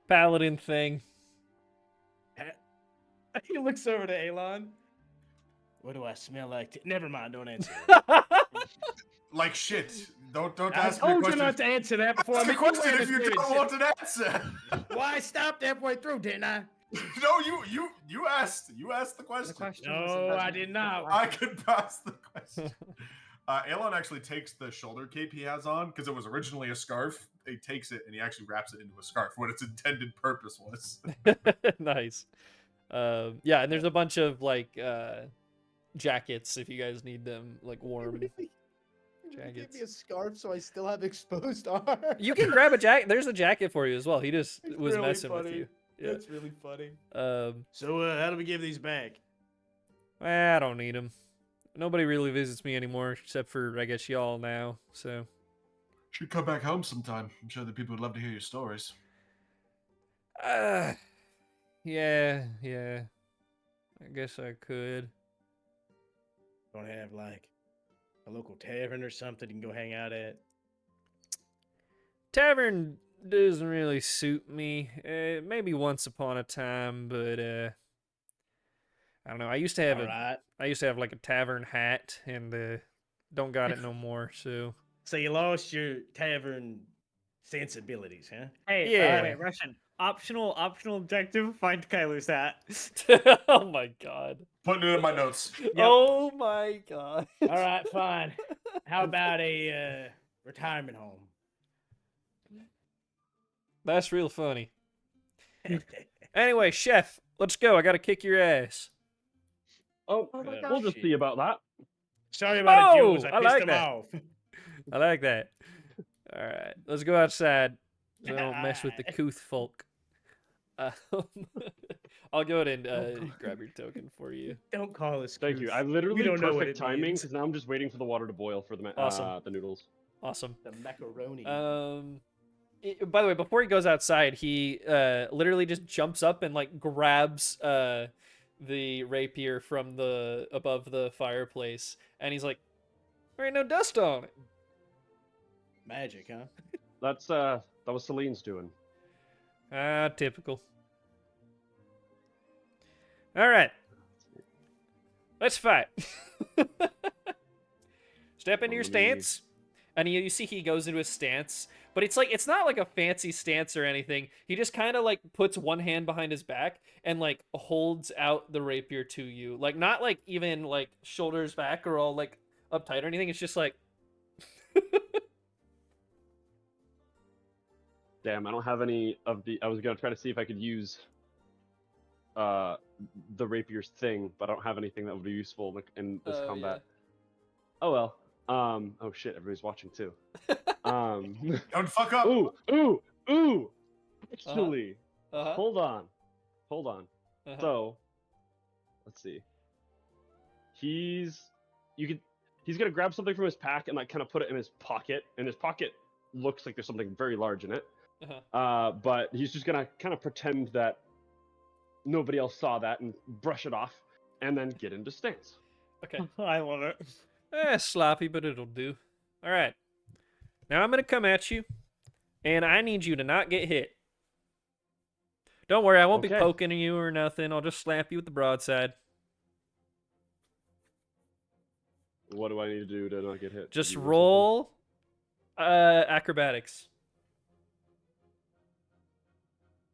Paladin thing. He looks over to Alon. "What do I smell like? Never mind, don't answer. Like shit. Don't I ask me a told you question. not to answer that before I Ask a make you question wear if you this don't want an answer. Well, I stopped halfway through, didn't I? No, you asked. You asked the question. No, I did not. I could pass the question. Elon actually takes the shoulder cape he has on because it was originally a scarf. He takes it and he actually wraps it into a scarf. What its intended purpose was. Nice. Yeah, and there's a bunch of like jackets if you guys need them like warm. Give jackets. me a scarf so I still have exposed arm. You can grab a jacket. There's a jacket for you as well. He just It's was really messing with funny. you. Yeah. That's really funny. Um, So, how do we give these back? I don't need them. Nobody really visits me anymore, except for I guess y'all now. So Should come back home sometime. I'm sure that people would love to hear your stories. yeah. I guess I could. Don't have like a local tavern or something you can go hang out at. Tavern doesn't really suit me. Maybe once upon a time, but I don't know. I used to have All right. like a tavern hat, and don't got it no more. So So you lost your tavern sensibilities, huh? Hey, Yeah. wait, Russian. Optional objective, find Kyler's hat. oh my god. Putting it in my notes. Oh my god. All right, fine. How about a retirement home? That's real funny. Anyway, chef, let's go. I gotta kick your ass. Oh, Oh my we'll gosh. just see about that. Sorry about it, Oh, Jules. I I pissed like him that. off. I like that. All right, let's go outside. So I don't mess with the Alright. couth folk. I'll go ahead and grab your token for you. Don't call us. Thank you. Goose. I literally don't know what perfect it timing means. because now I'm just waiting for the water to boil for the Awesome. the noodles. Awesome. The macaroni. By the way, before he goes outside, he literally just jumps up and like grabs the rapier from the above the fireplace, and he's like, "There ain't no dust on it." Magic, huh? That's that was Celine's doing. Ah, typical. All right, let's fight. Step into your Let me- stance, and you see he goes into his stance, but it's not like a fancy stance or anything. He just kind of like puts one hand behind his back and like holds out the rapier to you, like not like even like shoulders back or all like uptight or anything. It's just like. Damn, I don't have any of the. I was gonna try to see if I could use the rapier's thing, but I don't have anything that would be useful in this Oh, combat. Oh well. Oh shit, everybody's watching too. Don't fuck up. Ooh. Actually, Uh-huh. hold on. Uh-huh. So, let's see. He's gonna grab something from his pack and like kind of put it in his pocket, and his pocket looks like there's something very large in it. Uh-huh. But he's just gonna kind of pretend that nobody else saw that and brush it off, and then get into stance. Okay. I love it. Sloppy, but it'll do. All right. Now I'm gonna come at you, and I need you to not get hit. Don't worry, I won't be Okay. poking you or nothing. I'll just slap you with the broadside. What do I need to do to not get hit? Just Do you know roll acrobatics.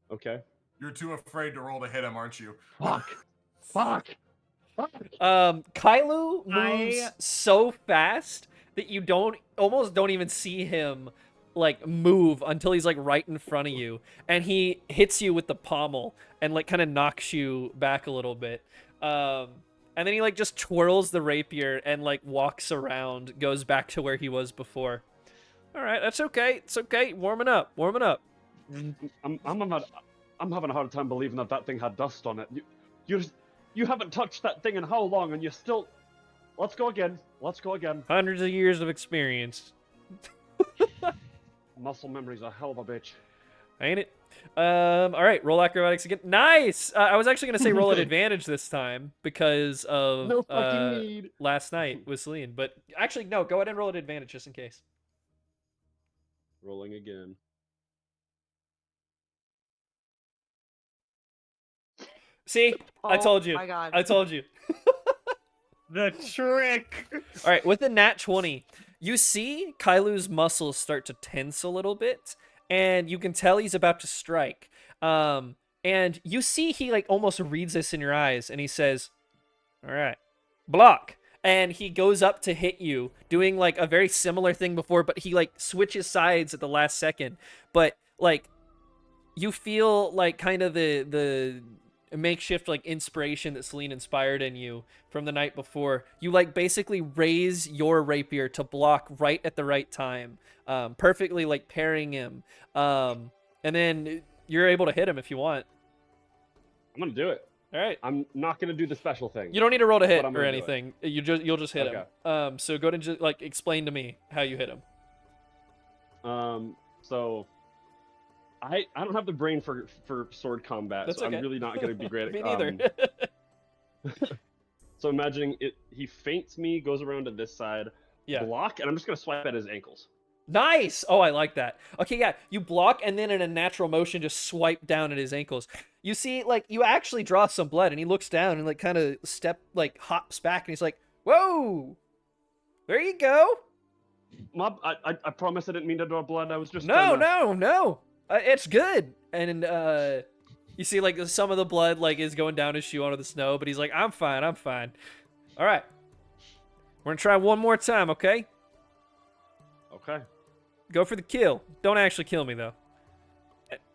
something? Okay. You're too afraid to roll to hit him, aren't you? Fuck. Kailu moves I- so fast that you almost don't even see him like move until he's like right in front of you, and he hits you with the pommel and like kind of knocks you back a little bit. And then he like just twirls the rapier and like walks around, goes back to where he was before. All right, that's okay. It's okay. Warming up. I'm having a hard time believing that thing had dust on it. You haven't touched that thing in how long, and you're still. Let's go again. Hundreds of years of experience, Muscle memory's a hell of a bitch. ain't it? All right, roll acrobatics again. Nice. I was actually gonna say roll at advantage this time because of No fucking need. last night with Celine, but actually no. Go ahead and roll at advantage just in case. Rolling again. See, I told you. Oh my God. I told you. The trick. All right, with the nat 20, you see Kailu's muscles start to tense a little bit, and you can tell he's about to strike. And you see he like almost reads this in your eyes, and he says, "All right, block." And he goes up to hit you, doing like a very similar thing before, but he like switches sides at the last second. But like, you feel like kind of the makeshift like inspiration that Celine inspired in you from the night before, you like basically raise your rapier to block right at the right time, perfectly like parrying him, and then you're able to hit him if you want. I'm gonna do it. All right. I'm not gonna do the special thing. You don't need to roll to hit I'm or gonna do it. anything. You'll just hit him. So go ahead and just like explain to me how you hit him. So I don't have the brain for sword combat, That's so okay. I'm really not gonna be great at Me neither. So imagining it, he feints me, goes around to this side, Yeah. block, and I'm just gonna swipe at his ankles. Nice. Oh, I like that. Okay, yeah. You block and then in a natural motion just swipe down at his ankles. You see, like, you actually draw some blood, and he looks down and like kind of hops back, and he's like, "Whoa, there you go." Mob, I promise I didn't mean to draw blood. I was just No. It's good. And you see, like, some of the blood like is going down his shoe onto the snow, but he's like, I'm fine. All right, we're gonna try one more time, okay? Okay. Go for the kill. Don't actually kill me though.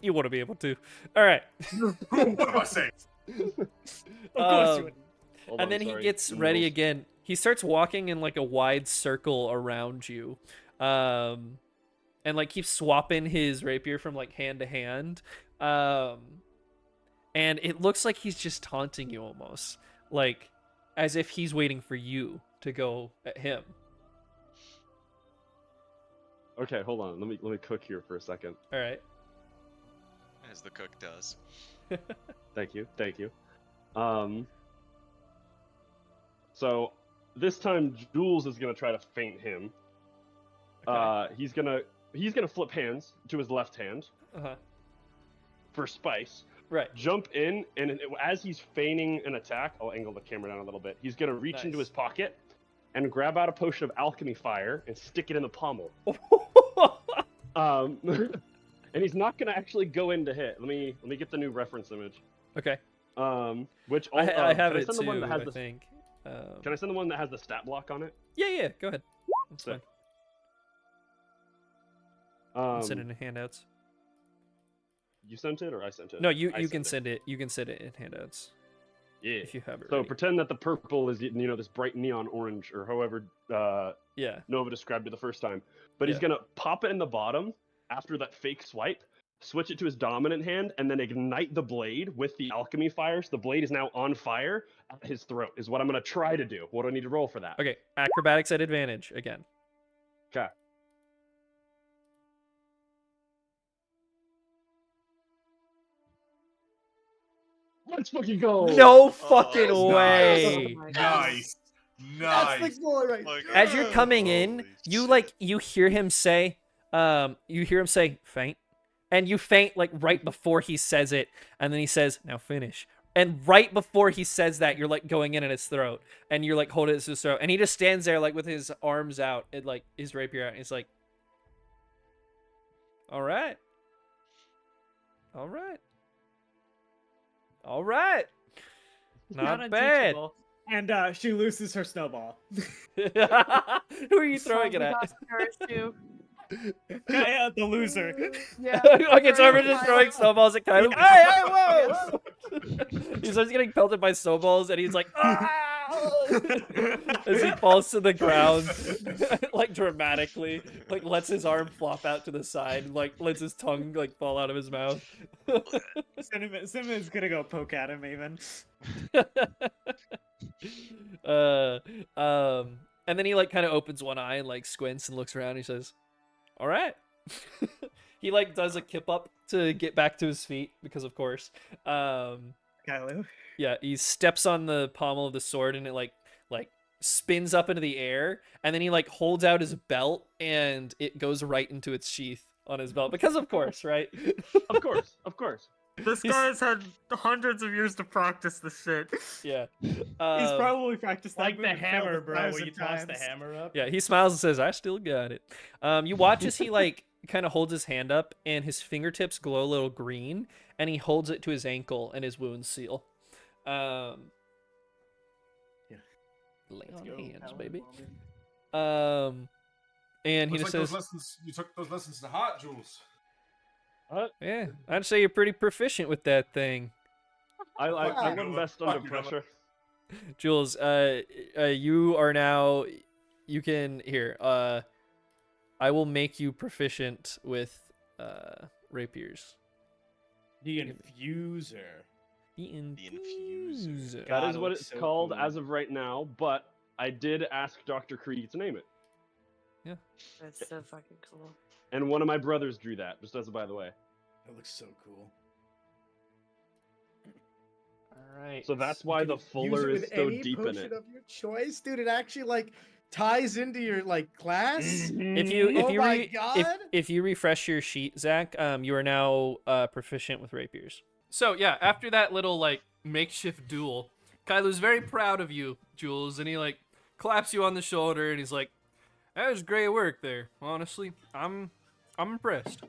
You want to be able to. All right. What am I saying? Of course you would. Hold And on, then he sorry. gets ready Noodles. again. He starts walking in like a wide circle around you, and like keeps swapping his rapier from like hand to hand, and it looks like he's just taunting you almost, like as if he's waiting for you to go at him. Okay, hold on. Let me cook here for a second. All right. As the cook does. Thank you. So this time Jules is gonna try to feint him. Okay. He's gonna flip hands to his left hand Uh-huh. for spice. Right. Jump in, and as he's feigning an attack, I'll angle the camera down a little bit. He's gonna reach into Nice. his pocket and grab out a potion of alchemy fire and stick it in the pommel. And he's not gonna actually go in to hit. Let me get the new reference image. Okay. Which I have can I it send the one too, that has I the, think. Can I send the one that has the stat block on it? Yeah. Go ahead. That's Sick. fine. Send it in handouts. You sent it or I sent it? No, you I can it. send it. You can send it in handouts Yeah. if you have it. So ready. pretend that the purple is this bright neon orange or however Yeah. Nova described it the first time. But he's Yeah. gonna pop it in the bottom after that fake swipe, switch it to his dominant hand, and then ignite the blade with the alchemy fire. So the blade is now on fire at his throat. Is what I'm gonna try to do. What do I need to roll for that? Okay. Acrobatics at advantage again. Okay. Let's fucking go. No fucking Oh, way. Oh my God. Nice. That's Nice. the goal right Like, there. As you're coming in, holy you shit. like you hear him say faint, and you faint like right before he says it, and then he says now finish, and right before he says that you're like going in at his throat, and you're like holding it to his throat, and he just stands there like with his arms out and like his rapier out, and he's like, all right, not bad. unteachable. And she loses her snowball. Who are you throwing it We at? got scars too. The loser. Yeah. Okay, so we're Throwing just throwing Kylo. snowballs at Kylo. Hey, whoa! He starts getting pelted by snowballs, and he's like, ah! As he falls to the ground, like dramatically, like lets his arm flop out to the side, and like lets his tongue like fall out of his mouth. Cinnamon's gonna go poke at him even. And then he like kind of opens one eye and like squints and looks around. And he says, "All right." He like does a kip up to get back to his feet because, of course. Kylo. Yeah, he steps on the pommel of the sword and it like spins up into the air, and then he like holds out his belt and it goes right into its sheath on his belt because, of course, right? Of course. This guy's had hundreds of years to practice this shit. Yeah. He's probably practiced that Like the move and failed hammer, 1,000 bro, where you toss the times. hammer up. Yeah, he smiles and says, "I still got it." You watch as he like kind of holds his hand up, and his fingertips glow a little green, and he holds it to his ankle, and his wounds seal. Yeah. Lay Let's on go, hands, Paladin baby. Baldwin. And he Looks just like says, you took those lessons to heart, Jules. "Yeah, I'd say you're pretty proficient with that thing." I Fuck learn you, best fuck under you, Noah. pressure. Jules, you are now. You can here. I will make you proficient with rapiers. The infuser. The infuser. infuser. That God, is it what looks it's so called cool. as of right now, but I did ask Dr. Creed to name it. That's so fucking cool. And one of my brothers drew that, just as a by the way. It looks so cool. All right. So that's You why can the use fuller it is with so any deep in potion it. of your choice, dude. It actually like ties into your like class. If you Oh my God. if you refresh your sheet, Zach, you are now proficient with rapiers. So yeah, after that little like makeshift duel, Kylo's very proud of you, Jules, and he like claps you on the shoulder and he's like, "That was great work there. Honestly, I'm impressed."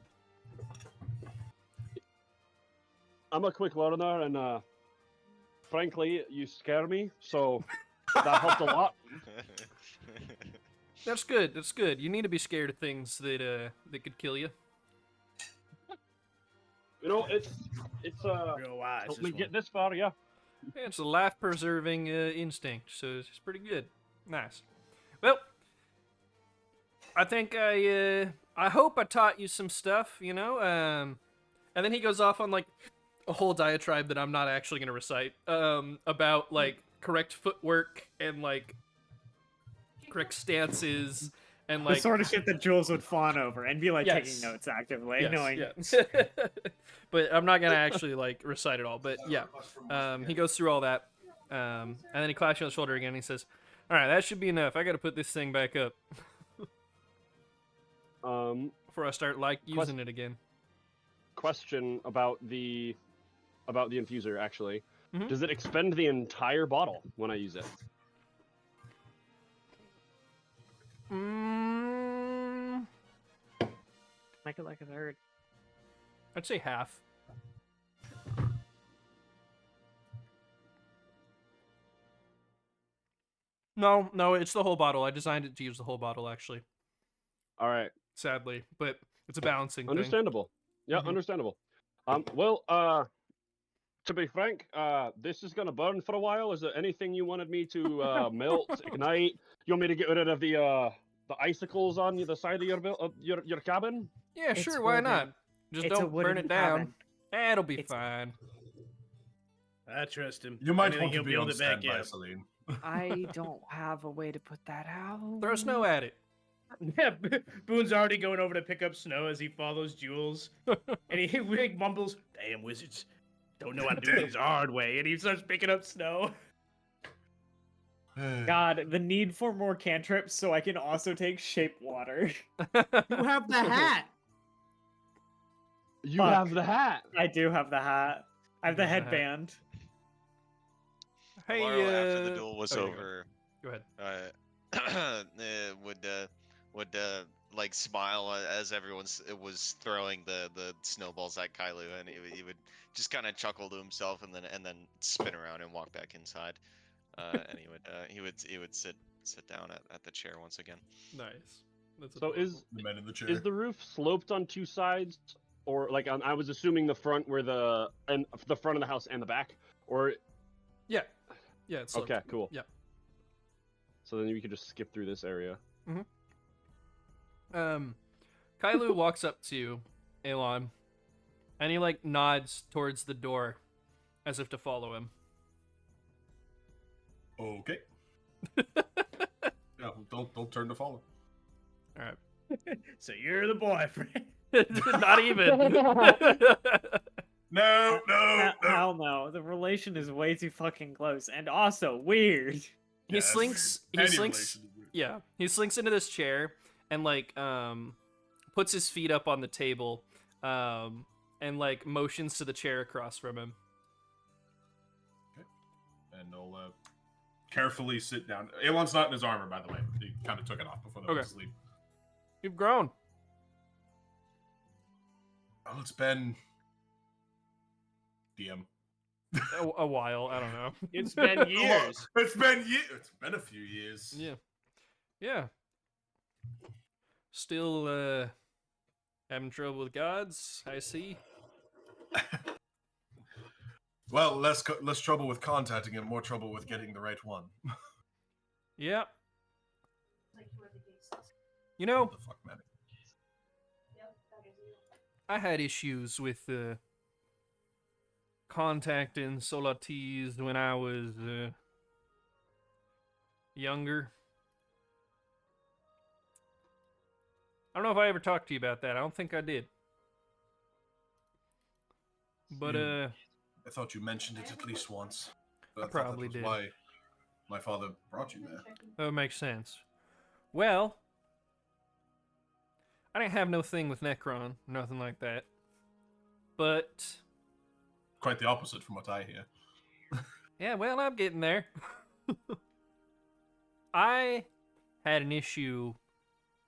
I'm a quick learner, and frankly, you scare me, so that helped a lot. That's good. That's good. You need to be scared of things that could kill you. You know, it's Real wise. helped this me get one. this far, yeah. Yeah, it's a life-preserving instinct, so it's pretty good. Nice. Well, I think I hope I taught you some stuff, you know. And then he goes off on like a whole diatribe that I'm not actually gonna recite. About like correct footwork and like correct stances and The like sort of shit that Jules would fawn over and be like Yes. taking notes actively, yes, knowing. yes. But I'm not gonna actually like recite it all. But yeah, he goes through all that, and then he claps you on the shoulder again. And he says, "All right, that should be enough. I got to put this thing back up before I start like using it again." Question about the infuser actually. Mhm. Does it expend the entire bottle when I use it? Make it like a third. I'd say half. No, it's the whole bottle. I designed it to use the whole bottle, actually. All right, Sadly, but it's a balancing thing. understandable. Yeah, Mhm. understandable. Well, to be frank, this is gonna burn for a while. Is there anything you wanted me to melt, ignite? You want me to get rid of the icicles on the side of your cabin? Yeah, It's sure. Why not? wooden. Just It's a don't burn wooden it down. cabin. It'll be It's- fine. I trust him. You might Anything, want to he'll be able on to back standby, up. Celine. I don't have a way to put that out. Throw snow at it. Yeah, Boone's already going over to pick up snow as he follows Jules, and he like, mumbles, "Damn wizards, don't know how to do things the hard way," and he starts picking up snow. God, the need for more cantrips so I can also take shape water. You have the hat. You Fuck. have the hat. I do have the hat. I have the There's the hat. headband. Hey, Alvaro, after the duel was oh, you over, go ahead. would like smile as everyone was throwing the snowballs at Kailu, and he would just kind of chuckle to himself, and then spin around and walk back inside. And he would sit down at the chair once again. Nice. That's So adorable. The men in the chair. is the roof sloped on two sides, or like I was assuming the front where the front of the house and the back, or Yeah, it's sloped. okay, cool. Yeah. So then we could just skip through this area. Kailu walks up to Elon, and he like nods towards the door, as if to follow him. Okay. Yeah, don't turn to follow. All right. So you're the boyfriend. Not even. No. Hell no. The relation is way too fucking close and also weird. He Yeah, slinks. He any slinks. relation is weird. Yeah, he slinks into this chair and like puts his feet up on the table, and like motions to the chair across from him. And they'll carefully sit down. Elon's not in his armor, by the way. He kind of took it off before they went Okay. to sleep. You've grown. Oh, it's been DM. A while. I don't know. It's been years. It's been It's been a few years. Yeah. Still having trouble with gods, I see. Well, less trouble with contacting him, more trouble with getting the right one. Yep. You know, What the fuck, man? I had issues with contacting Solatis when I was younger. I don't know if I ever talked to you about that. I don't think I did. But I thought you mentioned it at least once. But I thought that probably was did. why my father brought you there. that would make sense. Well, I didn't have no thing with Necron, nothing like that. But Quite the opposite from what I hear. yeah, well, I'm getting there. I had an issue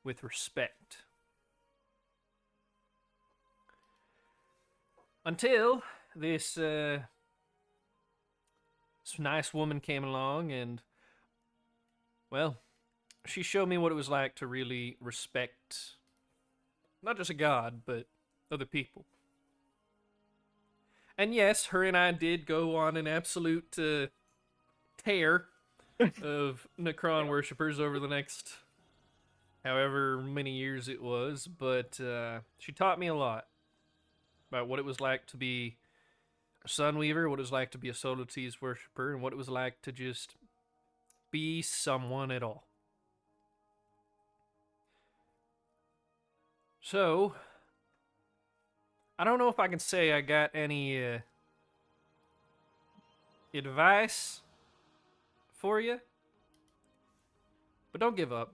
with respect. Until this nice woman came along and, well, she showed me what it was like to really respect not just a god, but other people. And yes, her and I did go on an absolute tear of Necron worshippers over the next however many years it was, but she taught me a lot about what it was like to be a Sunweaver, what it was like to be a Solatis worshipper, and what it was like to just be someone at all. So, I don't know if I can say I got any advice for you, but don't give up.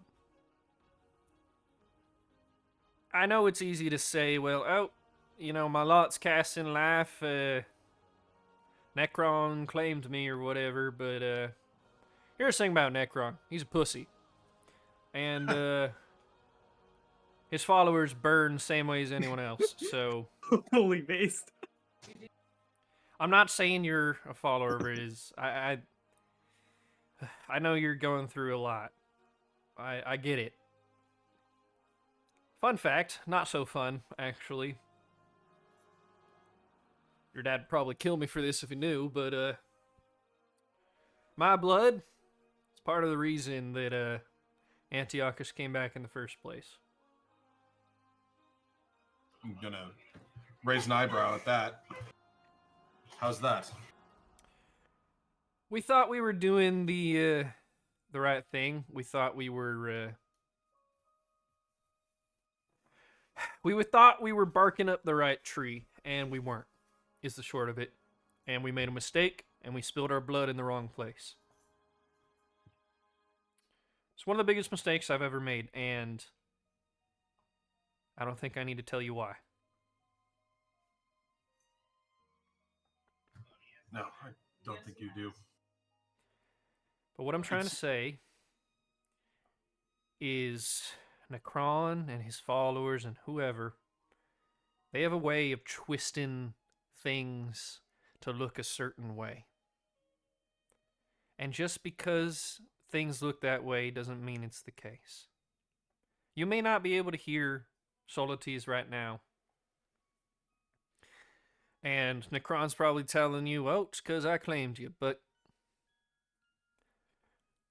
I know it's easy to say, well, oh, you know, my lot's cast in life, Necron claimed me or whatever, but here's the thing about Necron. He's a pussy. And his followers burn the same way as anyone else, so Holy based. I'm not saying you're a follower of his. I know you're going through a lot. I get it. Fun fact, not so fun, actually. Your dad would probably kill me for this if he knew, but my blood is part of the reason that Antiochus came back in the first place. I'm gonna raise an eyebrow at that. How's that? We thought we were doing the right thing. We thought we were thought we were barking up the right tree, and we weren't. Is the short of it. And we made a mistake, and we spilled our blood in the wrong place. It's one of the biggest mistakes I've ever made, and I don't think I need to tell you why. No, I don't think you do. But what I'm trying to say is Necron and his followers and whoever, they have a way of twisting things to look a certain way. And just because things look that way doesn't mean it's the case. You may not be able to hear Solatis right now. And Necron's probably telling you, oh, it's because I claimed you. But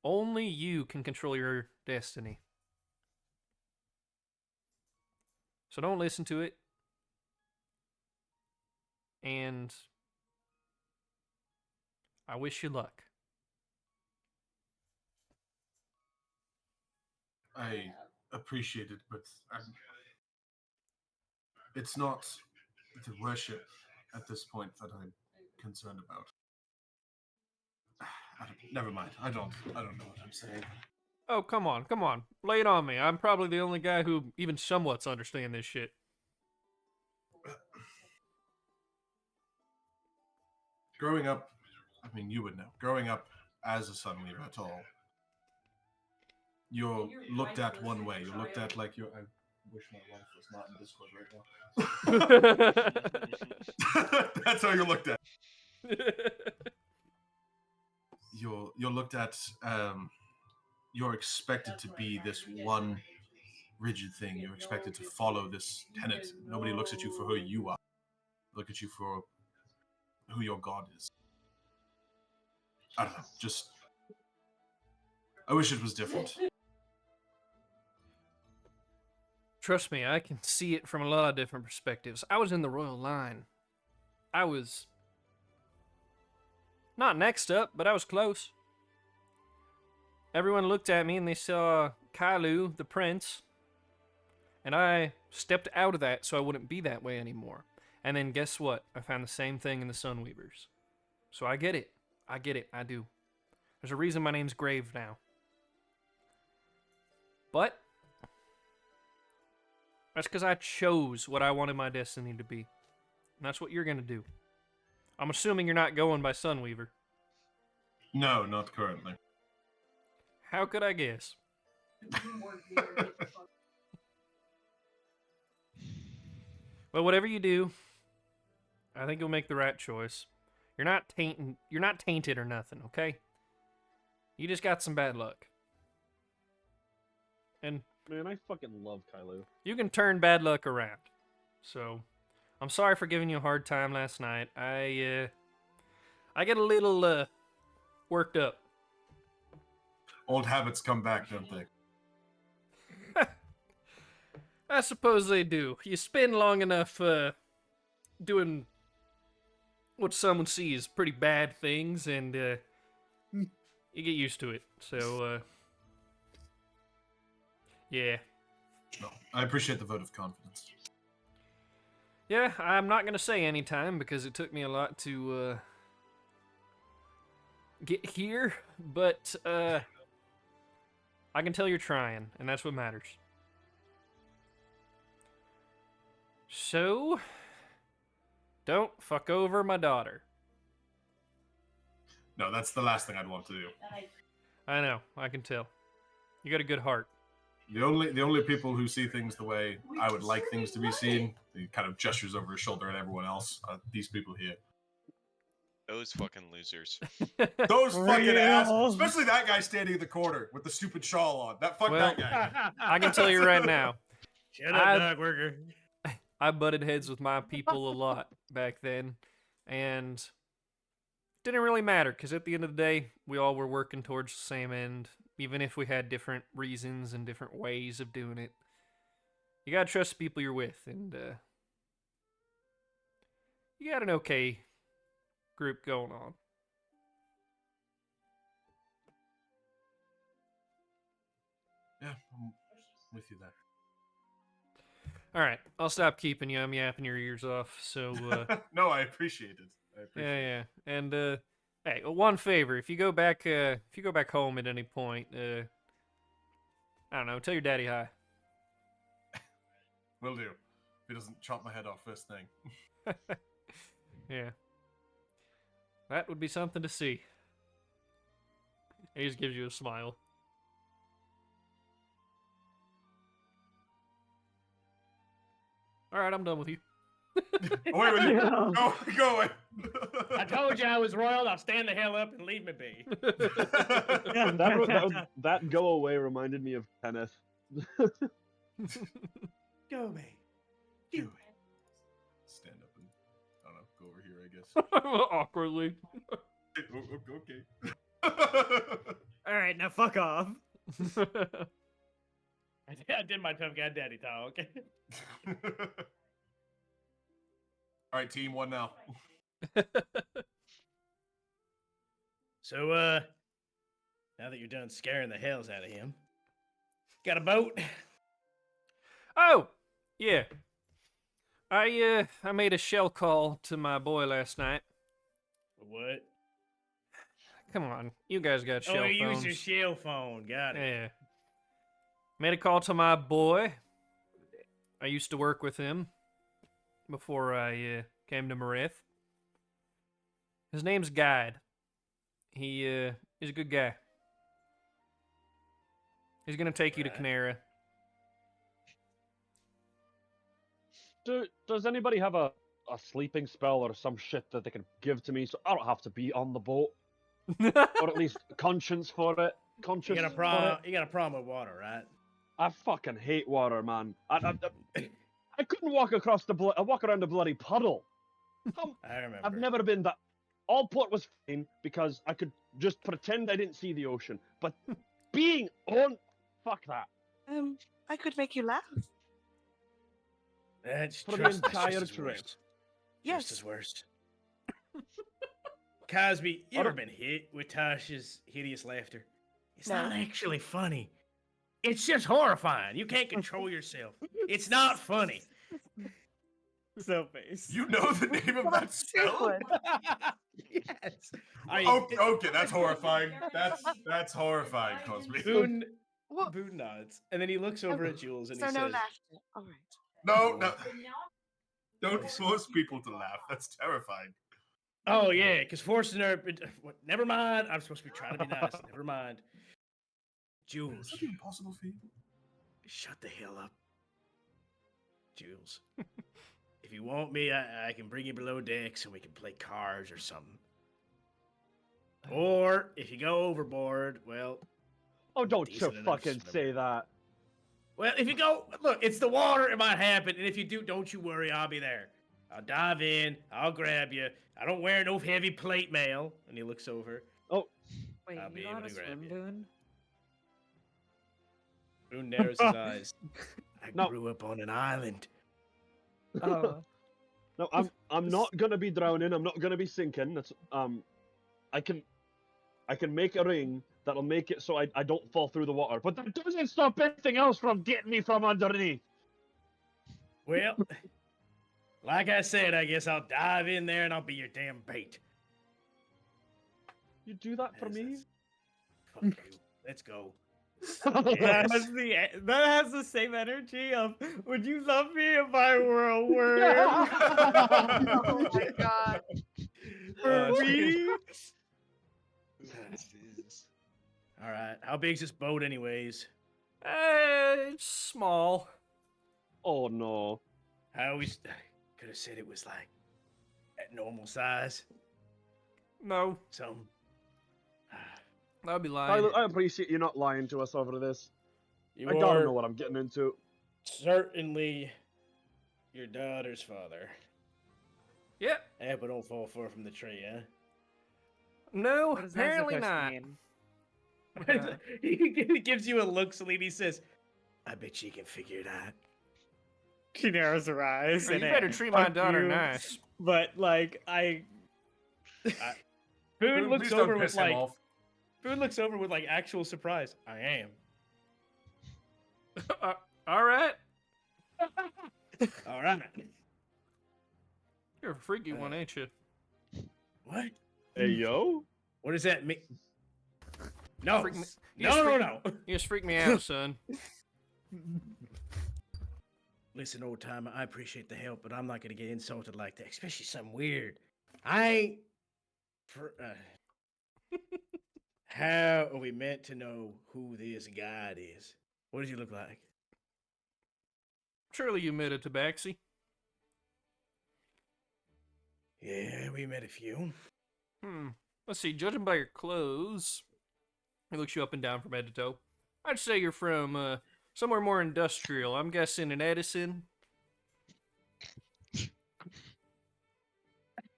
only you can control your destiny. So don't listen to it. And I wish you luck. I appreciate it, but it's not the worship at this point that I'm concerned about. Never mind. I don't know what I'm saying. Oh, come on. Lay it on me. I'm probably the only guy who even somewhat understands this shit. Growing up, I mean, you would know. Growing up as a Sunweaver at all, you're looked at one way. You're looked at like you're. I wish my wife was not in Discord right now. That's how you're looked at. You're looked at. You're expected to be this one rigid thing. You're expected to follow this tenet. Nobody looks at you for who you are. Look at you for who your god is. I don't know. Just, I wish it was different. Trust me, I can see it from a lot of different perspectives. I was in the royal line. I was not next up, but I was close. Everyone looked at me and they saw Kailu, the prince, and I stepped out of that so I wouldn't be that way anymore. And then guess what? I found the same thing in the Sunweavers. So I get it. I get it. I do. There's a reason my name's Grayve now. But that's because I chose what I wanted my destiny to be. And that's what you're going to do. I'm assuming you're not going by Sunweaver. No, not currently. How could I guess? Well, whatever you do, I think you'll make the right choice. You're not tainted or nothing, okay? You just got some bad luck. And Man, I fucking love Kailu. you can turn bad luck around. So, I'm sorry for giving you a hard time last night. I get a little worked up. Old habits come back, don't they? I suppose they do. You spend long enough doing what some would see as pretty bad things, and you get used to it. So, yeah. No, I appreciate the vote of confidence. Yeah, I'm not going to say any time because it took me a lot to get here, but I can tell you're trying, and that's what matters. So, don't fuck over my daughter. No, that's the last thing I'd want to do. I know, I can tell. You got a good heart. The only people who see things the way I would like things to be seen, he kind of gestures over his shoulder at everyone else. These people here. Those fucking losers. Those fucking Real. assholes. Especially that guy standing in the corner with the stupid shawl on. That Well, that guy. I can tell you right now, Shut I- up, dog worker. I butted heads with my people a lot back then, and it didn't really matter because at the end of the day, we all were working towards the same end, even if we had different reasons and different ways of doing it. You gotta trust the people you're with, and you got an okay group going on. Yeah, I'm with you there. All right, I'll stop keeping you. I'm yapping your ears off. So, No, I appreciate it. I appreciate it. yeah. And hey, one favor: if you go back home at any point, I don't know, tell your daddy hi. Will do. If he doesn't chop my head off first thing. Yeah, that would be something to see. He just gives you a smile. All right, I'm done with you. Oh, wait. Go away. I told you I was royal. Now stand the hell up and leave me be. That go away reminded me of Kenneth. Go me. Do it. Stand up and, I don't know, go over here, I guess. Awkwardly. Okay. All right, now fuck off. I did my tough guy daddy talk. All right, team, one now. So, now that you're done scaring the hells out of him, got a boat? Oh, yeah. I made a shell call to my boy last night. What? Come on, you guys got shell Oh, phones. you use your shell phone. Got it. Yeah. Made a call to my boy. I used to work with him before I came to Marith. His name's Guide. He's a good guy. He's gonna take you to Right. Canara. Does anybody have a sleeping spell or some shit that they can give to me so I don't have to be on the boat? Or at least conscience for it? You Conscience got a for problem? it? You got a problem with water, right? I fucking hate water, man. I couldn't walk around the bloody puddle. I remember. I've never been that. All port was fine because I could just pretend I didn't see the ocean. But being on, fuck that. I could make you laugh. That's For the trust, that's entire just as trip. worse. Just Yes. as worse. Cosby, you I ever don't- been hit with Tasha's hideous laughter? It's No. not actually funny. It's just horrifying. You can't control yourself. It's not funny. So face. You know the name of that spell? Yes. Okay, that's horrifying. That's horrifying, Cosby. Boone, What? Boone nods, and then he looks over at Jules and So he no says, laughter. All right. No. Don't force people to laugh. That's terrifying. "Oh yeah, because forcing her. What, never mind. I'm supposed to be trying to be nice. Never mind." Is Jules, that impossible for you? shut the hell up. Jules, if you want me, I can bring you below decks and we can play cards or something. Or if you go overboard, well, Oh, don't you decent enough fucking swimmer. say that. Well, if you go, look, it's the water. It might happen, and if you do, don't you worry. I'll be there. I'll dive in. I'll grab you. I don't wear no heavy plate mail. And he looks over. Wait, I'll you be know how able to to grab swim, you. Boone? Boone narrows his eyes. I No. grew up on an island. Oh, No, I'm not gonna be drowning. I'm not gonna be sinking. That's I can make a ring that'll make it so I don't fall through the water. But that doesn't stop anything else from getting me from underneath. Well, like I said, I guess I'll dive in there and I'll be your damn bait. You do that for Yes, me? Fuck you. Let's go. that has the same energy of would you love me if I were a worm? Oh my god. For me? Jesus. All right. How big's this boat, anyways? It's small. Oh no. I always could have said it was like at normal size. No, Some. that'd be lying. I appreciate you not lying to us over this. You I gotta are know what I'm getting into. certainly your daughter's father. Yep. Apple don't fall far from the tree, huh? No, What does that apparently supposed to not. mean? He gives you a look, Celine. He says, I bet she can figure it out. She narrows her eyes. Oh, you and better treat my fuck daughter you. nice. But like Boone Please looks don't over piss with him like off. Boone looks over with like actual surprise. I am. All right. All right. You're a freaky one, ain't you? What? Hey yo. What does that mean? No. Freak me- No. You just freak me out, son. Listen, old timer, I appreciate the help, but I'm not gonna get insulted like that, especially something weird. I ain't. How are we meant to know who this guide is? What does he look like? Surely you met a tabaxi. Yeah, we met a few. Let's see, judging by your clothes, he looks you up and down from head to toe. I'd say you're from somewhere more industrial. I'm guessing in Edison.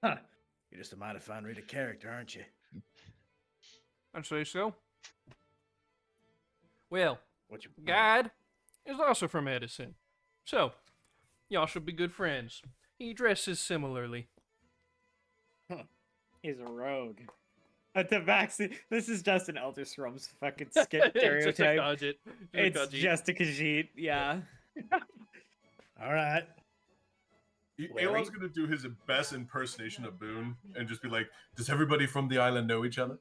Huh. You're just a mighty fine read of character, aren't you? I'd say so. Well, What you guide is also from Edison. So, y'all should be good friends. He dresses similarly. he's a rogue. A tabaxi. This is just an Elder Scrolls fucking skit stereotype. It's just a Khajiit, yeah. All right. Elon's gonna do his best impersonation of Boone and just be like, "Does everybody from the island know each other?"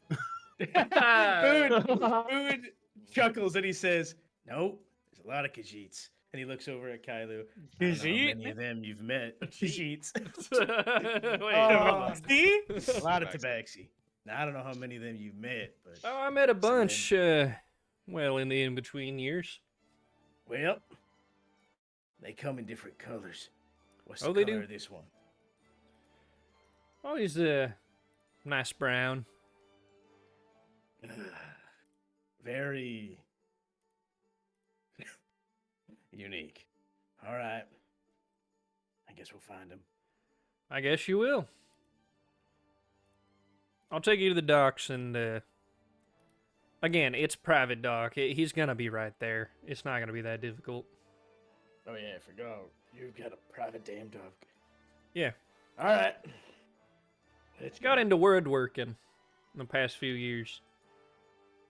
Boone chuckles and he says, "Nope, there's a lot of Khajiits." And he looks over at Kailu. I don't know how Khajiit? many of them you've met. Khajiits. Wait, See? A lot of Tabaxi. Now, I don't know how many of them you've met, but oh, I met a bunch, well, in the in-between years. well, they come in different colors. What's Oh, the they color do? of this one? Oh, he's nice brown. Very unique. All right. I guess we'll find him. I guess you will. I'll take you to the docks and, again, it's private dock. He's gonna be right there. It's not gonna be that difficult. Oh yeah, I forgot. You've got a private damn dog. Yeah. All right. Let's Got go. into woodworking in the past few years.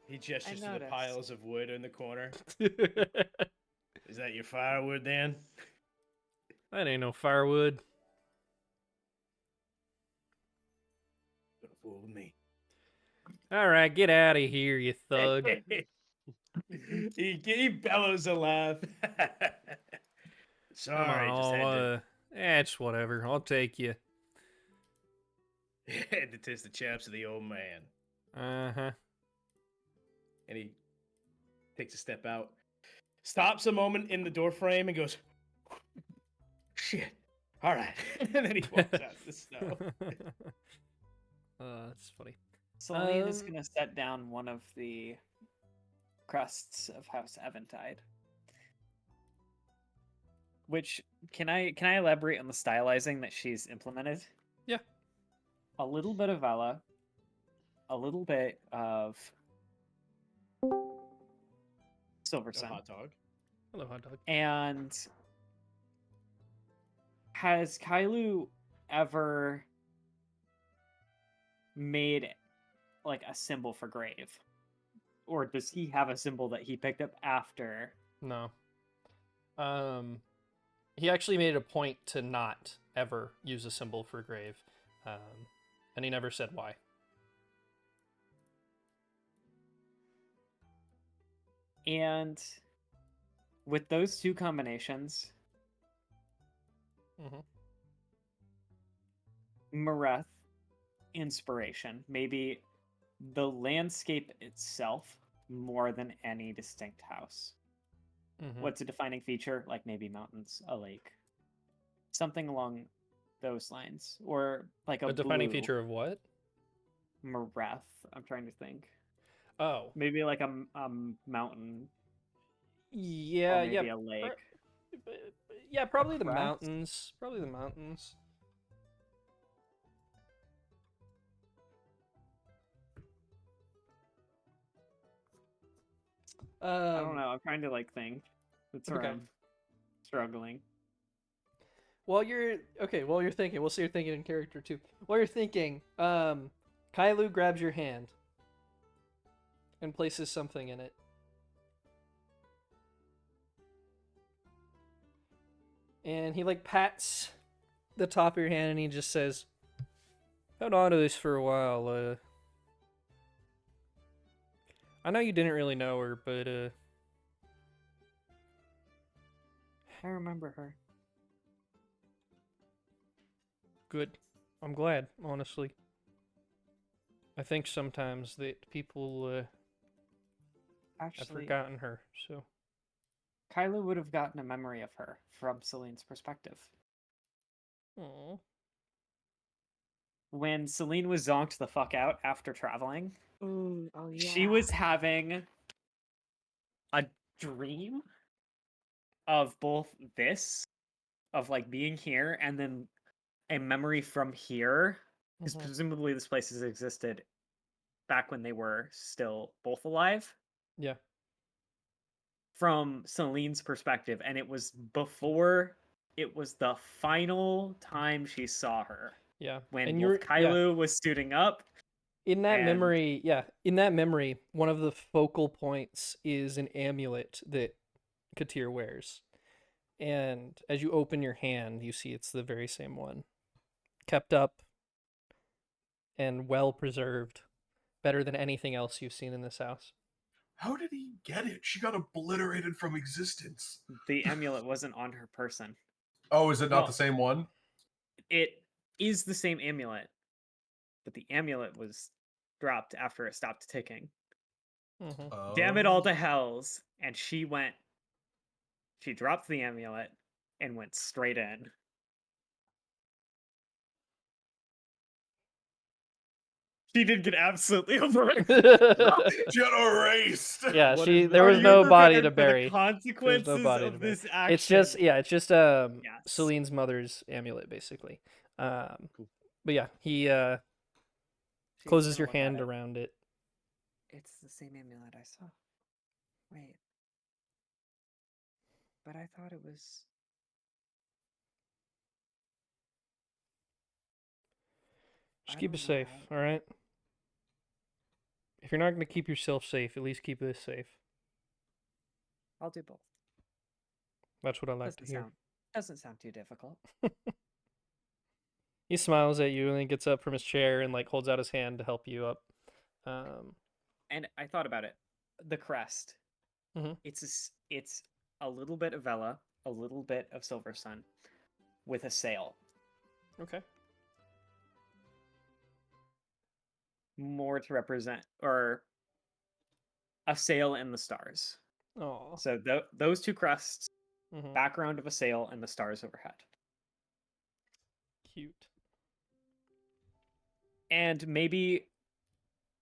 He gestures to the noticed. piles of wood in the corner. That Is that your firewood then? ain't no firewood. Don't fool with me. All right, get out of here, you thug. he bellows a laugh. Come Sorry, just on, had to, it's whatever. I'll take you. had to test the chaps of the old man. Uh-huh. And he takes a step out, stops a moment in the door frame, and goes, "Shit! All right." And then he walks out of the snow. That's funny. Celine is Um, gonna set down one of the crests of House Eventide. Which can I elaborate on the stylizing that she's implemented? Yeah. A little bit of Ella, a little bit of A Silversun, hot dog. Hello, hot dog. and has Kailu ever made like a symbol for Grayve? Or does he have a symbol that he picked up after? No. He actually made it a point to not ever use a symbol for Grayve. And he never said why. And with those two combinations, Mm-hmm. Mareth, inspiration, maybe the landscape itself more than any distinct house. Mm-hmm. What's a defining feature? Like maybe mountains, a lake, something along those lines, or like A defining feature of what? Mareth. I'm trying to think. Oh. Maybe like a mountain, Yeah, or maybe yeah. a lake. Yeah, probably the crest? mountains. Probably the mountains. I don't know. I'm trying to like think. That's where okay. I'm struggling. While you're thinking, we'll see you're thinking in character too. While you're thinking, Kailu grabs your hand and places something in it. And he like pats the top of your hand and he just says, "Held on to this for a while. I know you didn't really know her, but I remember her. good. I'm glad, honestly. I think sometimes that people have Actually, forgotten her, so." Kyla would have gotten a memory of her from Celine's perspective. Aww. When Celine was zonked the fuck out after traveling, Oh yeah. she was having a dream of both this, of like being here, and then a memory from here, because Mhm. presumably this place has existed back when they were still both alive. Yeah. From Celine's perspective, and it was before it was the final time she saw her. Yeah. When And Wolf Kailu was suiting up. in that and- memory, one of the focal points is an amulet that Katir wears. And as you open your hand, you see it's the very same one. Kept up and well preserved. Better than anything else you've seen in this house. How did he get it? She got obliterated from existence. The amulet wasn't on her person. Oh, is it not No. the same one? It is the same amulet, but the amulet was dropped after it stopped ticking. Mm-hmm. Damn it all to hells. And she dropped the amulet and went straight in. She did get absolutely obliterated. She got erased. Yeah, What she is- there Are was you no body prepared to for bury. the consequences body to of bury. this action. It's just Yes. Celine's mother's amulet, basically. Cool. But yeah, he She's closes gonna your look at hand it. around it. It's the same amulet I saw. Wait. But I thought it was. Just I keep don't it know safe, how. all right? If you're not going to keep yourself safe, at least keep this safe. I'll do both. That's what I like to Doesn't hear. sound too difficult. He smiles at you and then gets up from his chair and like holds out his hand to help you up. And I thought about it. The crest. Mhm. It's a little bit of Vela, a little bit of Silver Sun, with a sail. Okay. More to represent, or a sail and the stars. Oh. So those two crests, Mhm. background of a sail and the stars overhead. Cute. And maybe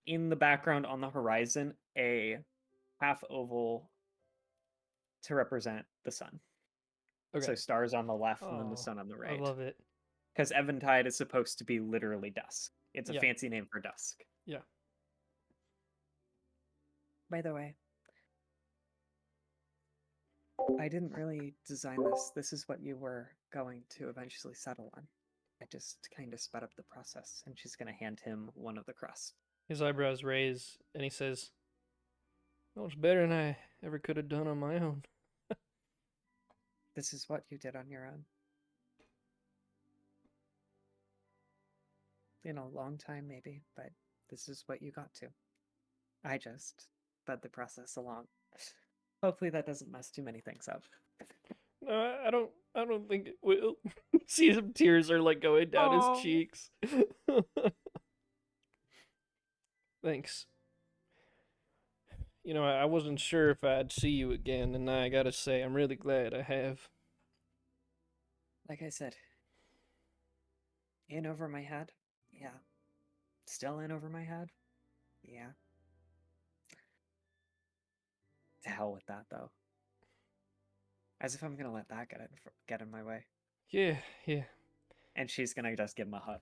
in the background on the horizon, a half oval to represent the sun. Okay. So stars on the left and then the Oh, sun on the I right. love it. Because Eventide is supposed to be literally dusk. It's a Yeah. fancy name for dusk. Yeah. By the way, I didn't really design this. This is what you were going to eventually settle on. I just kind of sped up the process. And she's going to hand him one of the crusts. His eyebrows raise and he says, "Well, it's better than I ever could have done on my own." This is what you did on your own. In a long time, maybe, but this is what you got to. I just sped the process along. Hopefully that doesn't mess too many things up. No, I don't think it will. See, some tears are like going down Aw. his cheeks. Thanks. You know, I wasn't sure if I'd see you again, and I gotta say, I'm really glad I have. Like I said, in over my head? Yeah. Still in over my head? Yeah. To hell with that, though. As if I'm gonna let that get in my way. Yeah, yeah. And she's going to just give him a hug.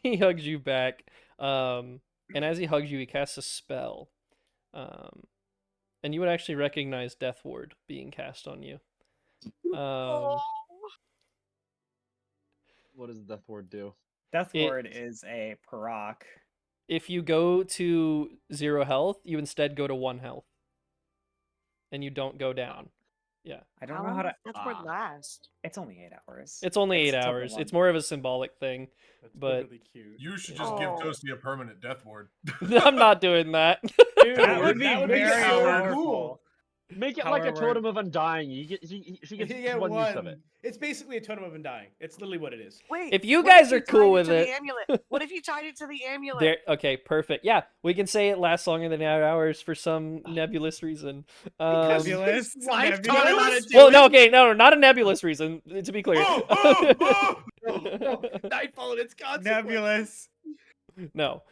He hugs you back. And as he hugs you, he casts a spell. And you would actually recognize Death Ward being cast on you. What does Death Ward do? Death It- Ward is a Parak. If you go to 0 health, you instead go to 1 health. And you don't go down. Yeah. I don't How know long how to. does Death Ward last? It's only 8 hours. It's only 8 till the hours. one. It's more of a symbolic thing. That's But- really cute. You should just give Oh. Toasty a permanent death ward. I'm not doing that. Dude, That would be that would be very so powerful. cool. Make it like a However- totem of undying. She gets You get one use of one. it. It's basically a totem of undying. It's literally what it is. Wait. If you what if guys are tied cool with to it. The amulet? What if you tied it to the amulet? There. Okay, perfect. Yeah, we can say it lasts longer than 8 hours for some nebulous reason. Nebulous. Lifetime Nebulous. amount of Well, no, okay, no, not a nebulous reason. To be clear. Nightfall and its consequences. Nebulous. No,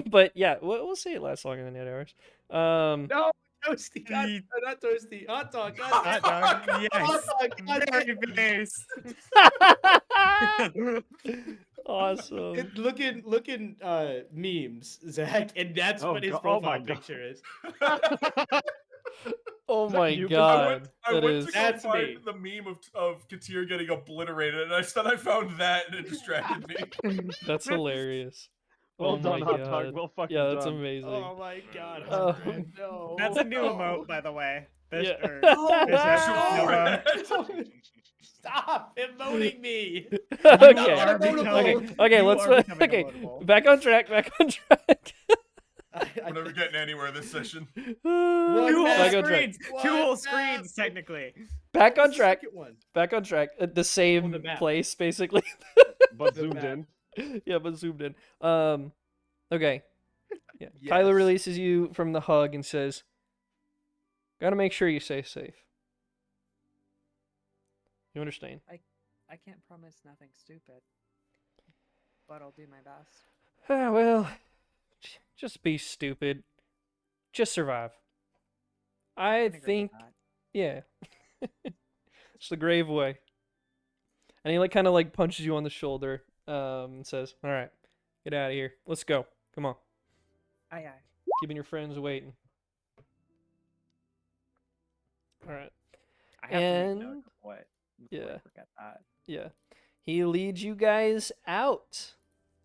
but yeah, we'll say it lasts longer than 8 hours. No, Toasty. God, not Toasty. Hot dog. God, Hot dog. Yes. Hot dog. God, Very based. Awesome. Looking memes, Zach, and that's Oh what his God- oh my profile God. picture is. Oh my you? god, I that went is. to go That's find me. the meme of Katir getting obliterated, and I found that, and it distracted me. That's hilarious. Well Oh done, my Hot god. Dog. Well fucking Yeah, that's done. amazing. Oh my God, Oh. Hungry, no. That's a new emote, by the way. This, Yeah. or- No, Is that Sure. Nova? Stop emoting me. Okay. are Okay. becoming- Okay. you Let's. are becoming Okay. emoteable. Back on track. Back on track. We're never getting anywhere this session. Two One whole Back map. on track. screens. One Two whole map. screens, technically. Back on What's the track. second one? Back on track. The same the map. place, basically. But The zoomed map. in. Yeah, but zoomed in. Okay. Yeah. Yes. Kylo releases you from the hug and says, "Gotta make sure you stay safe. You understand?" I can't promise nothing stupid, but I'll do my best. Well, just be stupid. Just survive. I Can agree with think, that. yeah. It's the Grayve way. And he like kind of like punches you on the shoulder and says, "All right, get out of here. Let's go. Come on. Aye, aye. Keeping your friends waiting." All right. I have to make note And of what. before yeah. I forget that. Yeah. He leads you guys out.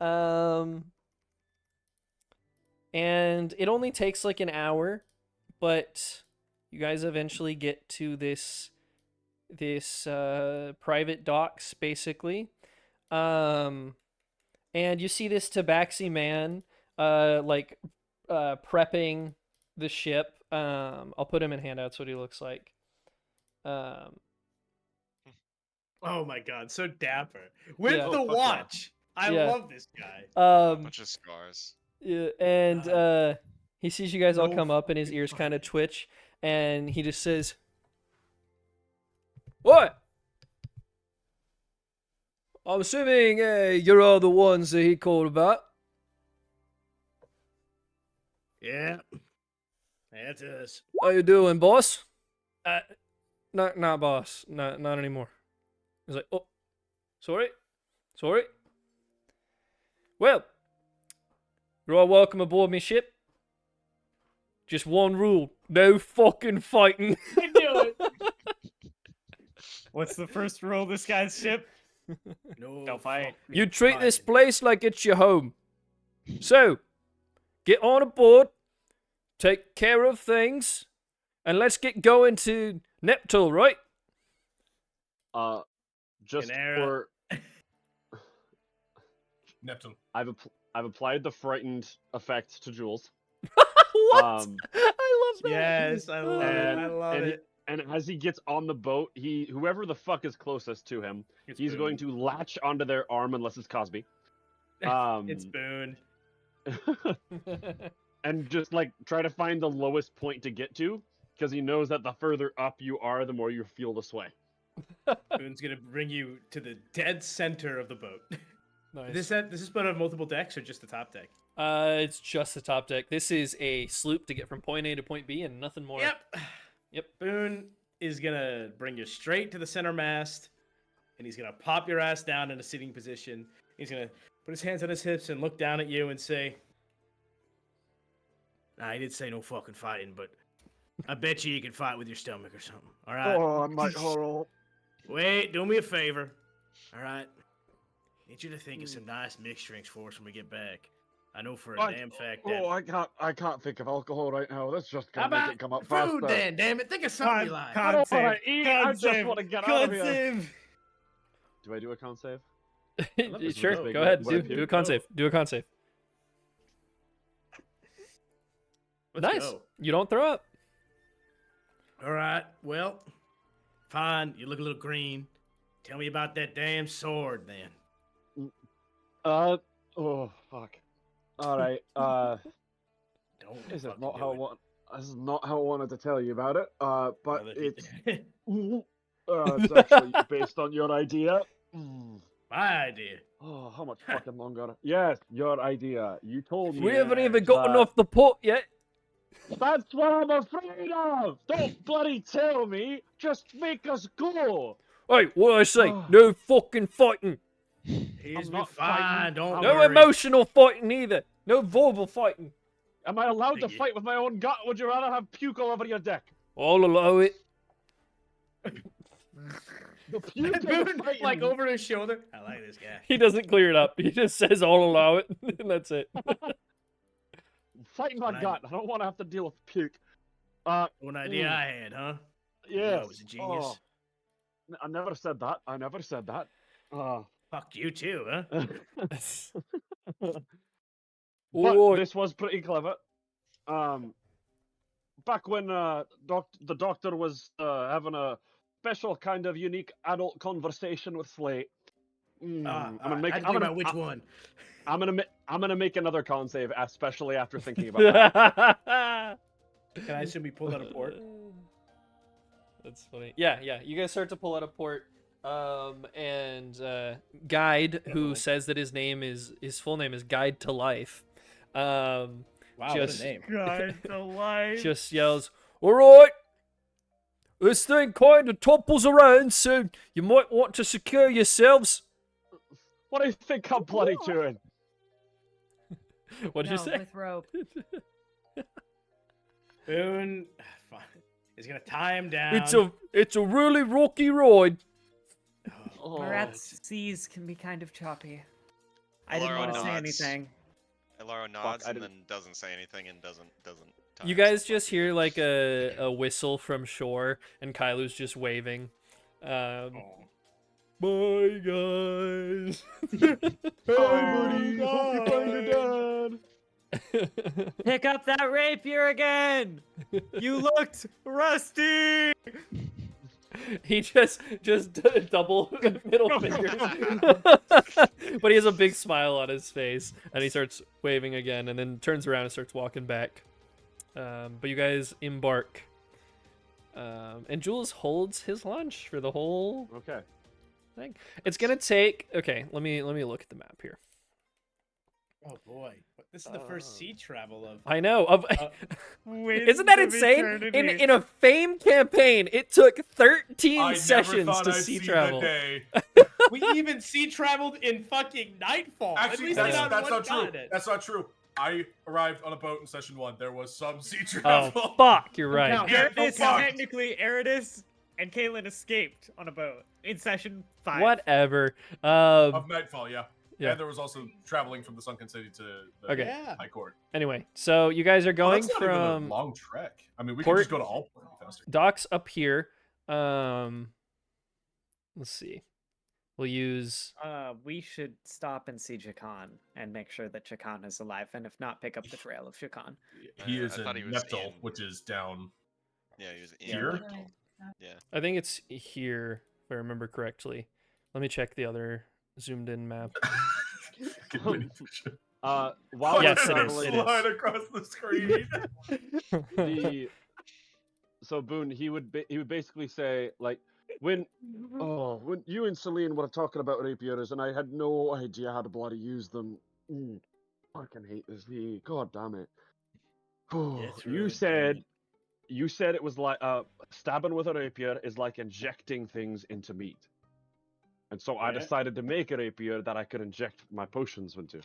And it only takes like an hour, but you guys eventually get to this private docks basically. And you see this tabaxi man prepping the ship. I'll put him in handouts what he looks like. Oh my god, so dapper. With Yeah. the Oh, fuck yeah. watch. I Yeah. love this guy. A bunch of scars. Yeah, and God. he sees you guys all No come up, and his fucking ears kind of fighting. twitch, and he just says, "What? I'm assuming you're all the ones that he called about." Yeah. That's us. "How you doing, boss?" Not boss, not anymore." He's like, "Oh, sorry. Well, you're all welcome aboard me ship. Just one rule: no fucking fighting." I knew it. What's the first rule of this guy's ship? No, Don't fight. You treat this fighting. place like it's your home. So, get on aboard, take care of things, and let's get going to Neptune, right? Just Canara. for Neptune. I've applied the frightened effect to Jules. What? I love that. Yes, I love it. I love and it. and as he gets on the boat, whoever the fuck is closest to him, It's he's going Boone. to latch onto their arm unless it's Cosby. It's Boone. And just like try to find the lowest point to get to, because he knows that the further up you are, the more you feel the sway. Boone's gonna bring you to the dead center of the boat. Nice. This boat have multiple decks or just the top deck? It's just the top deck. This is a sloop to get from point A to point B and nothing more. Yep. Boone is gonna bring you straight to the center mast, and he's gonna pop your ass down in a sitting position. He's gonna put his hands on his hips and look down at you and say, "Nah, he did say no fucking fighting, but I bet you can fight with your stomach or something. All right? I might hold Wait, do me a favor. All right? Need you to think of some nice mixed drinks for us when we get back. I know for a damn fact that. I can't think of alcohol right now. That's just How gonna make about it come up food faster. then? Damn it! Think of something you like. I don't wanna eat. I just want to get out of here. save. Do I do a con save? love this Sure, boat. go ahead. What Do I a con save. Do a con save. Let's Nice. go. You don't throw up. All right. Well, fine. You look a little green. Tell me about that damn sword, then. Oh fuck. All right. Don't. This is fucking not do how I it. want. This is not how I wanted to tell you about it. But Well, if you- it's actually based on your idea. My idea. Oh, how much fucking longer? Yes, your idea. You told me. We haven't even that- gotten off the pot yet. That's what I'm afraid of. Don't bloody tell me. Just make us go. Hey, what did I say? Oh. No fucking fighting. He's I'm be not fine. fighting. Don't No worry. emotional fighting either. No verbal fighting. Am I allowed to Thingy. fight with my own gut? Would you rather have puke all over your deck? I'll allow it. The puke or the Boone, fighting? like over his shoulder. I like this guy. He doesn't clear it up. He just says, "I'll allow it," and that's it. Fight my When I- gut. I don't want to have to deal with puke. One idea I had, huh? Yeah. I was a genius. I never said that. I never said that. Fuck you too, huh? But Oi. this was pretty clever. Back when the doctor was having a special kind of unique adult conversation with Slate. I'm gonna make. I think about which one. I'm gonna make another con save, especially after thinking about that. Can I assume we pulled out a port? That's funny. Yeah. You guys start to pull out a port. And Guide, who says that his full name is Guide to Life. Wow, Just- what a name. God, the life. Just yells, "All right, this thing kind of topples around, so you might want to secure yourselves." What do you think I'm bloody doing? What did you No, say? with rope. Boone is gonna tie him down. It's a really rocky ride. Oh, Marat's seas can be kind of choppy. I didn't Alaro want to say nods. anything. Elaro nods I and didn't- then doesn't say anything and doesn't. Tie You guys himself just up hear either. like a whistle from shore, and Kailu's just waving. Oh. Bye, guys. buddy, hope you find your dad. Pick up that rapier again. You looked rusty. He just double middle fingers, but he has a big smile on his face, and he starts waving again, and then turns around and starts walking back. But you guys embark, and Jules holds his lunch for the whole Okay. thing. It's gonna take. Okay, let me look at the map here. Oh boy, this is the first sea travel of. I know. Of Winds isn't that of insane? eternity. In a Fame campaign, it took 13 I never sessions thought to I'd sea see travel. the day. We even sea traveled in fucking Nightfall. At Actually, least that's not not one true. continent. That's not true. I arrived on a boat in session 1. There was some sea Oh travel. fuck, you're right. Now, Yeah, Eridus, fuck. technically, Eridus and Caitlin escaped on a boat in session 5. Whatever. Of Nightfall, yeah. Yeah. And there was also traveling from the Sunken City to the Okay. Yeah. High Court. Anyway, so you guys are Well, going that's not even a from long trek. I mean, we Port- could just go to Allport faster. docks up here. Let's see. We'll use We should stop and see Chakan and make sure that Chakan is alive, and if not, pick up the trail of Chakan. He I is in thought he was Neptune, in- which is down Yeah, he was in Here? Neptune. Yeah. I think it's here if I remember correctly. Let me check the other zoomed in map. While Yes, we're it is, traveling, it is. Slide across the screen. So Boone, he would basically say like when you and Celine were talking about rapiers and I had no idea how to bloody use them. Fucking hate this V. God damn it. Get through You it, said it was like stabbing with a rapier is like injecting things into meat. And so I Yeah. decided to make a rapier that I could inject my potions into.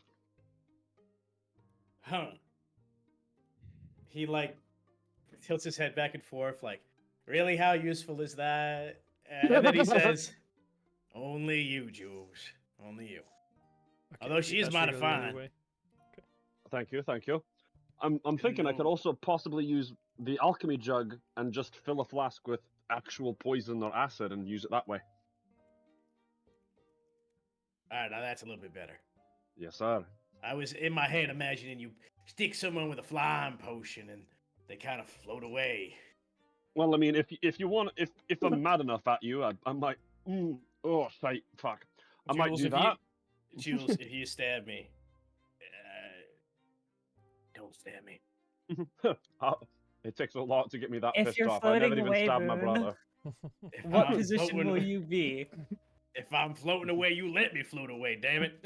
Huh. He like tilts his head back and forth, like, really, how useful is that? And then he says, "Only you, Jules. Only you." Although she is That should mighty go the other fine. way. Thank you. I'm thinking I could know- also possibly use the alchemy jug and just fill a flask with actual poison or acid and use it that way. All right, now that's a little bit better. Yes, sir. I was in my head imagining you stick someone with a flying potion and they kind of float away. Well, I mean, if you want, if I'm mad enough at you, I might. Fuck. I might Jules, do if that. Jules, if you stab me, don't stab me. It takes a lot to get me that If pissed you're off. I never floating even away, stabbed my Boone. brother. If What I'm position floating- will you be? If I'm floating away, you let me float away. Damn it.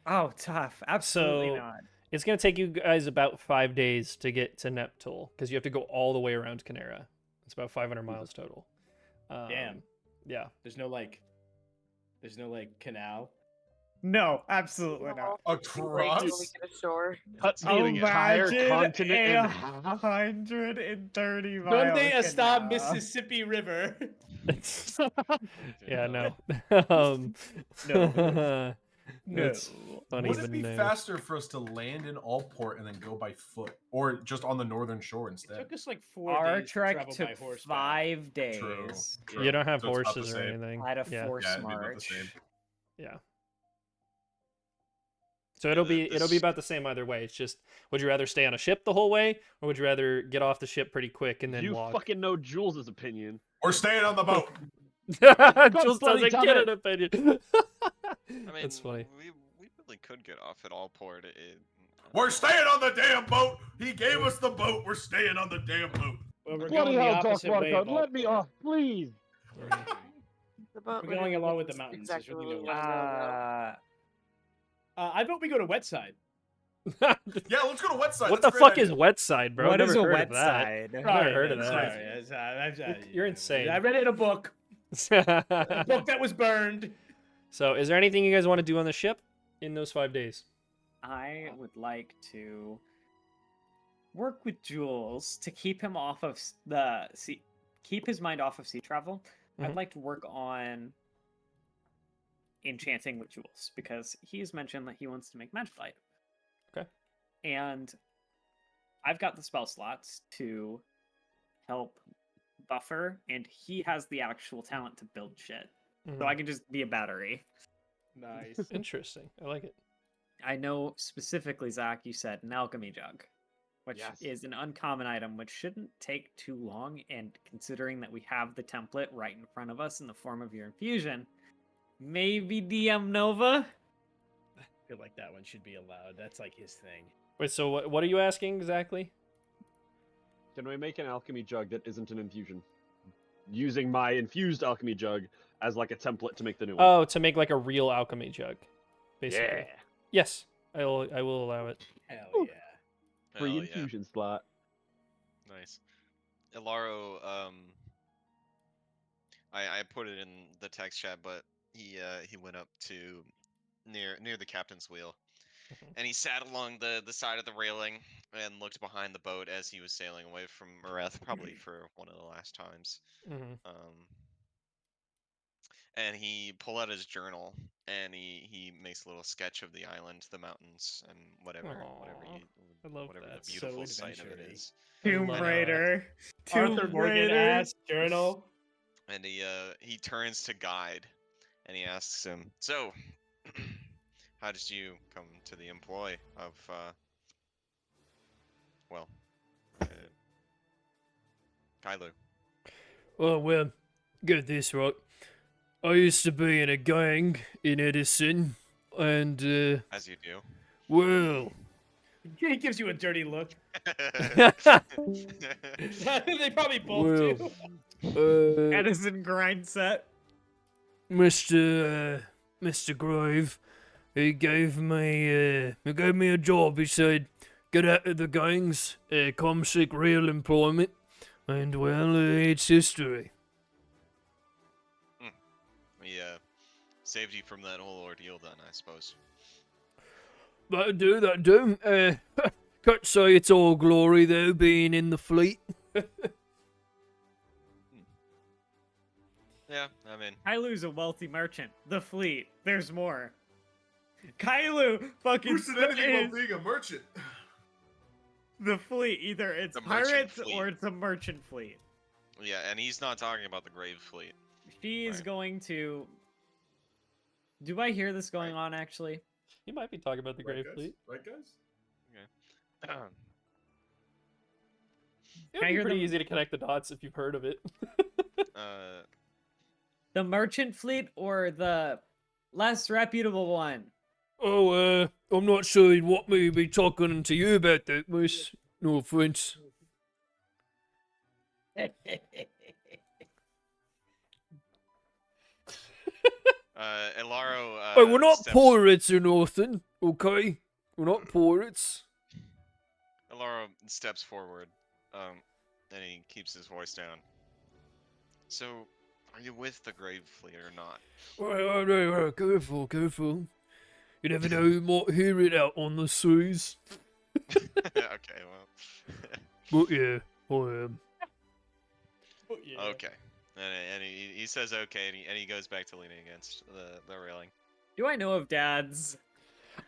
Oh, tough. Absolutely So- not. It's gonna take you guys about 5 days to get to Neptune because you have to go all the way around Canera. It's about 500 miles total. Damn. Yeah. There's no like canal. No, absolutely not. Across? Like, get ashore. Cuts the entire Imagine continent in a half. 130 mile Donde está canal. Mississippi River? Yeah. No. No. It's funny, Would but it be no. faster for us to land in Allport and then go by foot, or just on the northern shore It instead? took us like 4 Our days to trek travel took by horseback. 5 days. True. You don't have So it's about the horses or same. anything. I had a Yeah. force Yeah, it'd be about the march. same. Yeah. So it'll be about the same either way. It's just, would you rather stay on a ship the whole way, or would you rather get off the ship pretty quick and then You walk? fucking know Jules' opinion. We're staying on the boat. Jules bloody doesn't damn get it. an opinion. I mean, That's funny. We really could get off at Allport. We're staying on the damn boat. He gave us the boat. We're staying on the damn boat. Well, we're Bloody going the hell, Doc opposite way of Marco, let me Allport. off, please. The boat We're going along with the is mountains, Exactly there's where really we no wanna go, I vote we go to Wetside. Yeah, let's go to Wetside. What That's the a great fuck is idea. wet side, bro? What I've is never a heard wet of that. side? I've never heard of that. Sorry, You're insane. I read it in a book. A book that was burned. So, is there anything you guys want to do on the ship in those 5 days? I would like to work with Jules to keep him off of the sea, keep his mind off of sea travel. I'd Mhm. like to work on enchanting with Jules because he's mentioned that he wants to make magical items. Okay. And I've got the spell slots to help buffer, and he has the actual talent to build shit. So I can just be a battery. Nice. Interesting. I like it. I know specifically, Zach, you said an alchemy jug, which Yes. is an uncommon item, which shouldn't take too long. And considering that we have the template right in front of us in the form of your infusion, maybe DM Nova? I feel like that one should be allowed. That's like his thing. Wait, so what are you asking exactly? Can we make an alchemy jug that isn't an infusion? Using my infused alchemy jug as like a template to make the new one. Oh, to make like a real alchemy jug, basically. Yeah. Yes, I will allow it. Hell Ooh. yeah. Free Hell yeah. infusion slot. Nice. Ilaro, I put it in the text chat, but he went up to near the captain's wheel, Mhm. and he sat along the side of the railing and looked behind the boat as he was sailing away from Mareth, probably for one of the last times. Mm-hmm. And he pulled out his journal and he makes a little sketch of the island, the mountains, and whatever Aw, you, I love whatever that. the So beautiful sight of it adventure-y. is. Tomb I love Raider. Arthur Tomb Morgan Raider. ass journal. And he turns to Guide, and he asks him, "So, how did you come to the employ of well, uh, Kylo?" Oh, well, get this right. I used to be in a gang in Edison, and, As you do. well, He gives you a dirty look. Uh, They probably both well, do. Edison grind set. Mr. Grayve, he gave me a job. He said, get out of the gangs, come seek real employment, and, well, it's history. we saved you from that whole ordeal, then, I suppose. That do. Can't say it's all glory, though, being in the fleet. Yeah, I mean, Kailu's a wealthy merchant. The fleet. There's more. Kailu fucking Who said anything is about being a merchant? the fleet. Either it's The merchant pirates fleet. or it's a merchant fleet. yeah, and he's not talking about the Grave fleet. She is Right. going to. Do I hear this going on actually? You might be talking about the Right, Grave guys? Fleet. Right, guys? It'd I be hear pretty them- easy to connect the dots if you've heard of it. The merchant fleet or the less reputable one? Oh, I'm not sure he'd want me to be talking to you about that, miss. No offense. Ilaro. Hey, we're not steps- pirates or nothing, okay? We're not pirates. Ilaro steps forward, and he keeps his voice down. So, are you with the Grave fleet or not? Right, careful, careful. You never know who might hear it out on the seas. Okay, well. But yeah, I am. Okay. And he says okay, and he goes back to leaning against the railing. Do I know of dads?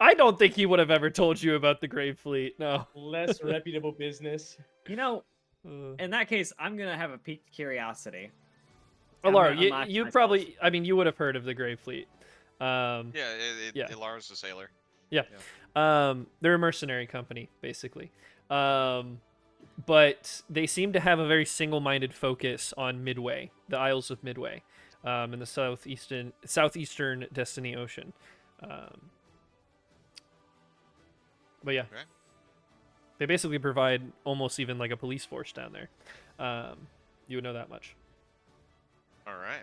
I don't think he would have ever told you about the Grave Fleet. No. Less reputable business. You know, Uh, in that case, I'm gonna have a piqued curiosity. Alara, gonna unlock you myself. probably, I mean, you would have heard of the Grave Fleet. Yeah, Yeah. Ilara's a sailor. They're a mercenary company, basically. But they seem to have a very single-minded focus on Midway, the Isles of Midway, in the southeastern Destiny Ocean. But yeah, Okay. they basically provide almost even like a police force down there. You would know that much. All right.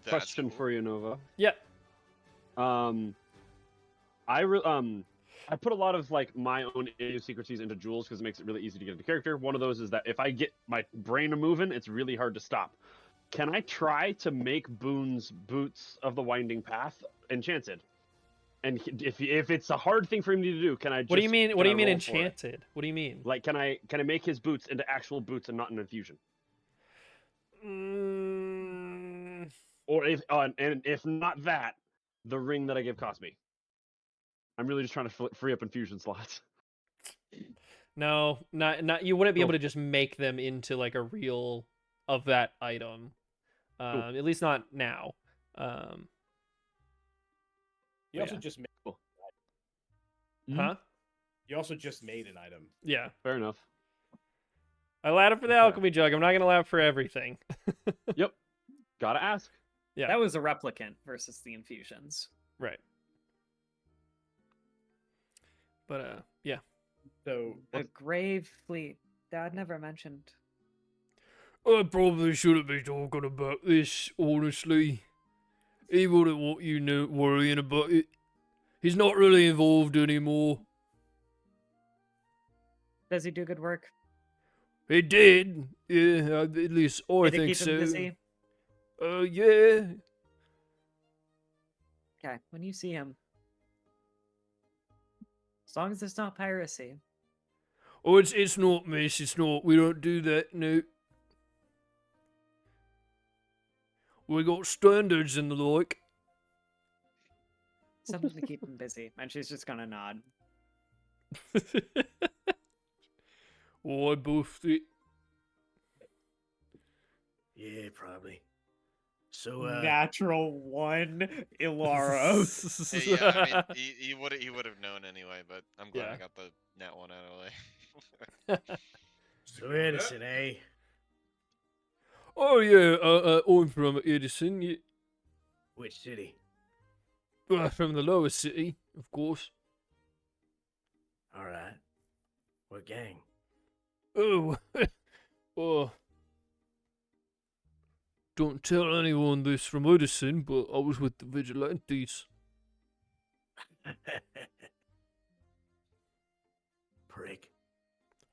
Question for you, Nova. Yeah. I put a lot of like my own idiosyncrasies into Jules because it makes it really easy to get into character. One of those is that if I get my brain moving, it's really hard to stop. Can I try to make Boone's Boots of the Winding Path enchanted. And if it's a hard thing for him to do, can I? Just, What do you mean? What can do I you mean roll for it? enchanted? What do you mean? Like, can I make his boots into actual boots and not an infusion? Mm, Or if and if not that, the ring that I give cost me. I'm really just trying to free up infusion slots. no, not. You wouldn't be Cool. able to just make them into like a real of that item. Cool. At least not now. Um, You also yeah. just made, Huh? you also just made an item. Yeah. Fair enough. I allowed it for the Okay. alchemy jug. I'm not gonna allow it for everything. Yep. Gotta ask. Yeah. That was a replicant versus the infusions. Right. But yeah. So The Grayve fleet. Dad never mentioned. I probably shouldn't be talking about this, honestly. He wouldn't want you worrying about it. He's not really involved anymore. Does he do good work? He did, yeah, at least I Did it think keep so. him busy? Yeah. Okay, when you see him. As long as it's not piracy. Oh, it's not, miss. It's not. We don't do that, no. We got standards and the like. Something to keep him busy. And she's just gonna nod. Oh, I buffed it. yeah, probably. So Natural 1, Ilaro. Hey, yeah, I mean, he would have known anyway, but I'm glad Yeah. I got the net one out of the way. so Edison, eh? Oh, yeah, I'm from Edison. Yeah. Which city? From the lower city, of course. All right. What gang? Oh, oh. Don't tell anyone this from Edison, but I was with the vigilantes. Prick.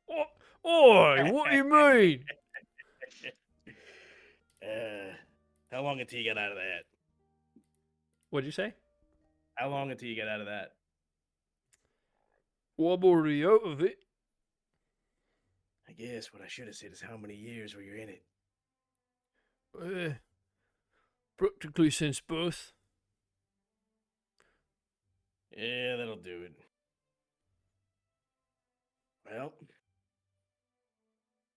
Oh, oi, what do you mean? How long until you get out of that? What'd you say? How long until you get out of that? Well, I'm already out of it. I guess what I should have said is how many years were you in it? Practically since birth. Yeah, that'll do it. Well,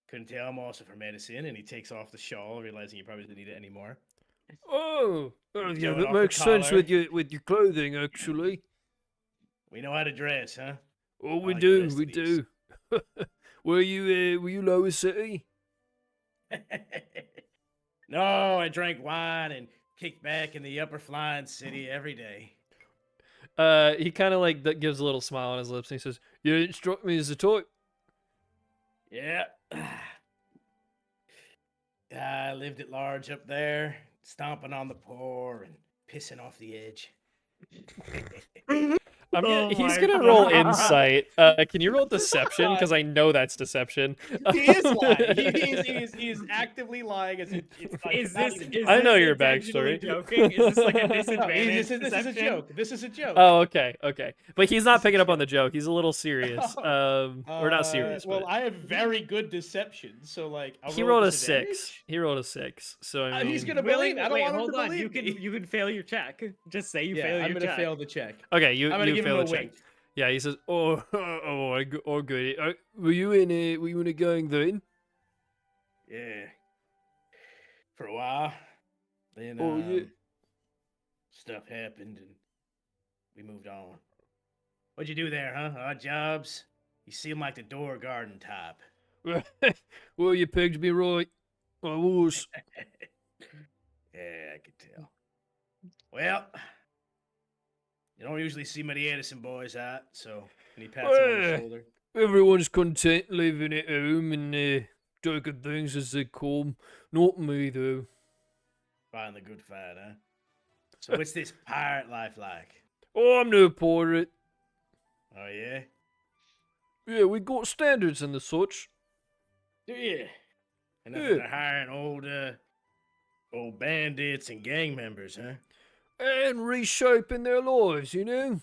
couldn't tell I'm also from Edison, and he takes off the shawl, realizing he probably doesn't need it anymore. Oh, yeah, Showing that off the makes sense collar. with your clothing, actually. We know how to dress, huh? Oh, I we like the do, rest of we these. do. were you lower city? No, I drank wine and kicked back in the upper flying city every day. He kind of like gives a little smile on his lips and he says, "You ain't struck me as a type." Yeah. I lived at large up there, stomping on the poor and pissing off the edge. He's gonna roll insight. Can you roll deception? Because I know that's deception. He is lying. He is actively lying. As it's like Is not this? even- Is I know this your intentionally backstory. Joking? Is this like a No, disadvantage? this is a deception? joke. This is a joke. Oh, okay. But he's not This is picking up true. on the joke. He's a little serious. Or not serious, Well, but I have very good deception, so like I'll he roll rolled a disadvantage. 6. He rolled a 6. So I mean, He's gonna Willing? believe. I don't Wait, want him hold to on. believe me. You can fail your check. Just say you Yeah, fail your I'm gonna check. fail the check. Okay, I'm gonna you give him fail a the check. wink. Yeah, he says, "Oh, I got it. Were you in a gang then?" Yeah. For a while. Then Oh, yeah. stuff happened and we moved on. What'd you do there, huh? Odd jobs? You seem like the door garden type. Well, you pegged me right. I was. Yeah, I could tell. Well, you don't usually see many Edison boys out, so and he pats him on the Well, shoulder. Everyone's content living at home and taking things as they come. Not me, though. Fighting the good fight, huh? So what's this pirate life like? Oh, I'm no pirate. Oh yeah? Yeah, we got standards and the such. Do you? Enough Yeah. to hiring old bandits and gang members, huh? And reshaping their lives, you know?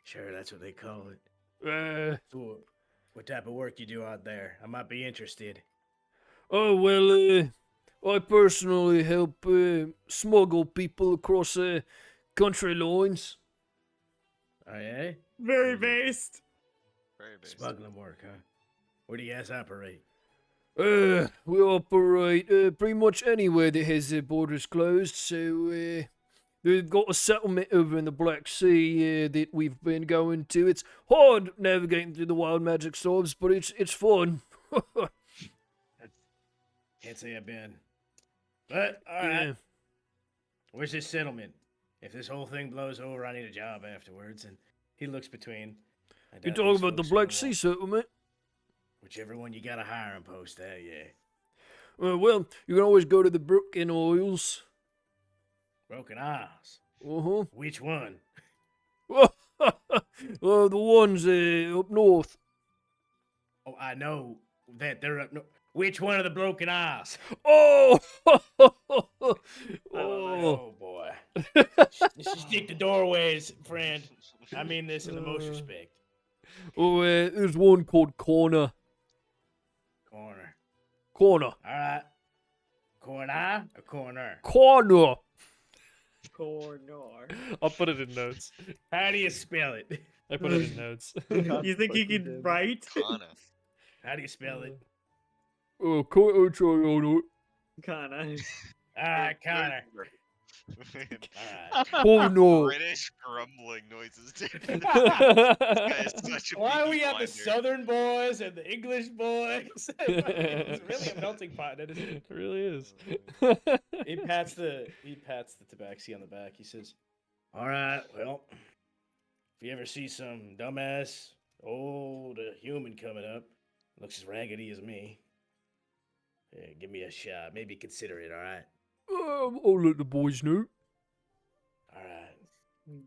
Sure, that's what they call it. Uh, So, what type of work you do out there? I might be interested. oh, well, I personally help smuggle people across country lines. Oh, yeah? Very Very good. based. Very basic. Smuggling work, huh? Where do you guys operate? We operate pretty much anywhere that has their borders closed, so they've got a settlement over in the Black Sea that we've been going to. It's hard navigating through the wild magic storms, but it's fun. Can't say I've been. But, alright. Yeah. Where's this settlement? If this whole thing blows over, I need a job afterwards. And he looks between. I You doubt talking these about the folks are Black gonna Sea want- settlement? Whichever one you got a hiring post at, yeah. Well, you can always go to the Broken Isles. Broken Isles. Uh-huh. Which one? The ones up north. Oh, I know that they're up. No, which one of the Broken Isles? Oh! Oh boy. Just stick to doorways, friend. I mean this in the most respect. There's one called Corner. Corner. Corner. All right. Corner or corner? Corner. Corner. I'll put it in notes. How do you spell it? I put it in notes. You think you can write? Kana. How do you spell it? Corner triangle. Kinda. All right, Connor. All right. Corner. British grumbling noises, dude. This guy is such a Why Peaky we got the Blinder. Southern boys and the English boys? It's really a melting pot, isn't it? It really is. He pats the tabaxi on the back. He says, "All right, well, if you ever see some dumbass old human coming up, looks as raggedy as me, give me a shot. Maybe consider it. All right, I'll let the boys know. all right.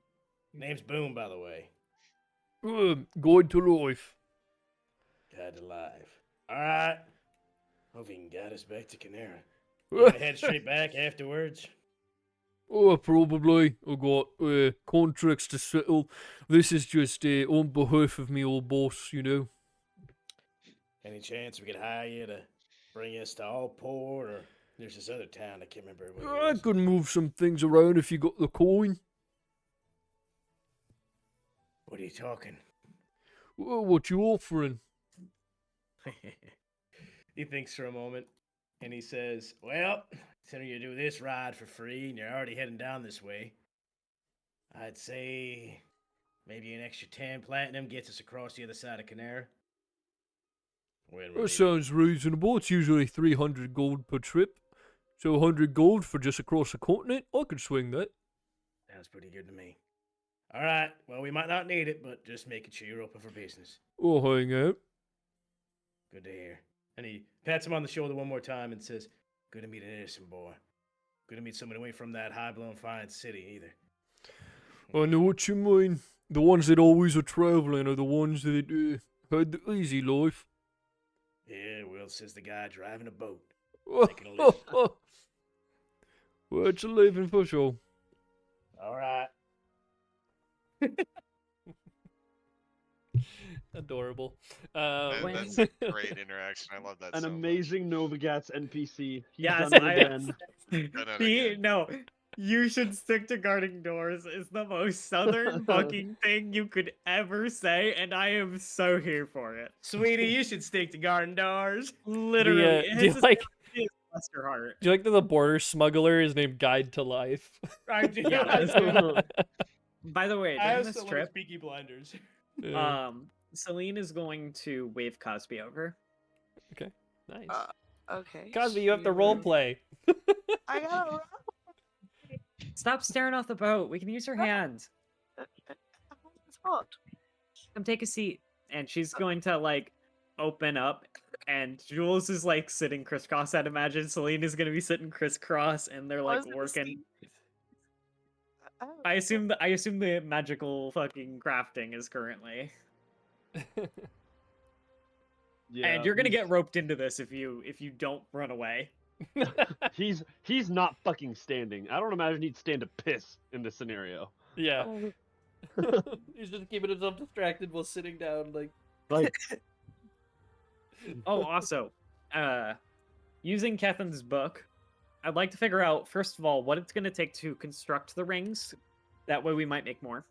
Name's Boom, by the way. Guide to life. Guide to life. All right. Hope he can guide us back to Canara. You gonna head straight back afterwards? Probably. I got contracts to settle. This is just on behalf of me old boss, you know. Any chance we could hire you to bring us to Allport, or there's this other town I can't remember what it I is. could move some things around if you got the coin. What are you talking? What you offering? He thinks for a moment, and he says, "Well, considering you do this ride for free, and you're already heading down this way, I'd say maybe an extra 10 platinum gets us across the other side of Canara." That sounds reasonable. It's usually 300 gold per trip. So 100 gold for just across the continent? I could swing that. Sounds pretty good to me. All right, well, we might not need it, but just making sure you're open for business. I'll hang out. Good to hear. And he pats him on the shoulder one more time and says, "Good to meet an innocent boy. Good to meet someone away from that high-blown fine city, either." I know what you mean. The ones that always are traveling are the ones that had the easy life. Yeah, well, says the guy driving a boat. Well, Making a living. it's a living for sure. All right. Adorable. That's a great interaction. I love that An so much. amazing Novagats NPC. He's Yes, done it again. Done it again. No, you should stick to guarding doors. Is the most southern fucking thing you could ever say, and I am so here for it. Sweetie, you should stick to garden doors. Literally, do you it's like bless your heart. do you like that the border smuggler is named Guide to Life? I do. Yeah, I do. By the way, I during also this love trip, Peaky Blinders. Yeah. Celine is going to wave Cosby over. Nice. Okay. Cosby, you have to she role will- play. I gotta. Stop staring off the boat. We can use her hands. It's hot. Come take a seat. And she's going to like open up, and Jules is like sitting crisscross. I'd imagine Celine is going to be sitting crisscross, and they're I like was gonna working. Oh, I assume the magical fucking crafting is currently. Yeah, And you're gonna he's- get roped into this if you don't run away. He's not fucking standing. I don't imagine he'd stand to piss in this scenario. Yeah. He's just keeping himself distracted while sitting down, like. Like, Oh, also, using Kethin's book, I'd like to figure out first of all what it's going to take to construct the rings. That way, we might make more.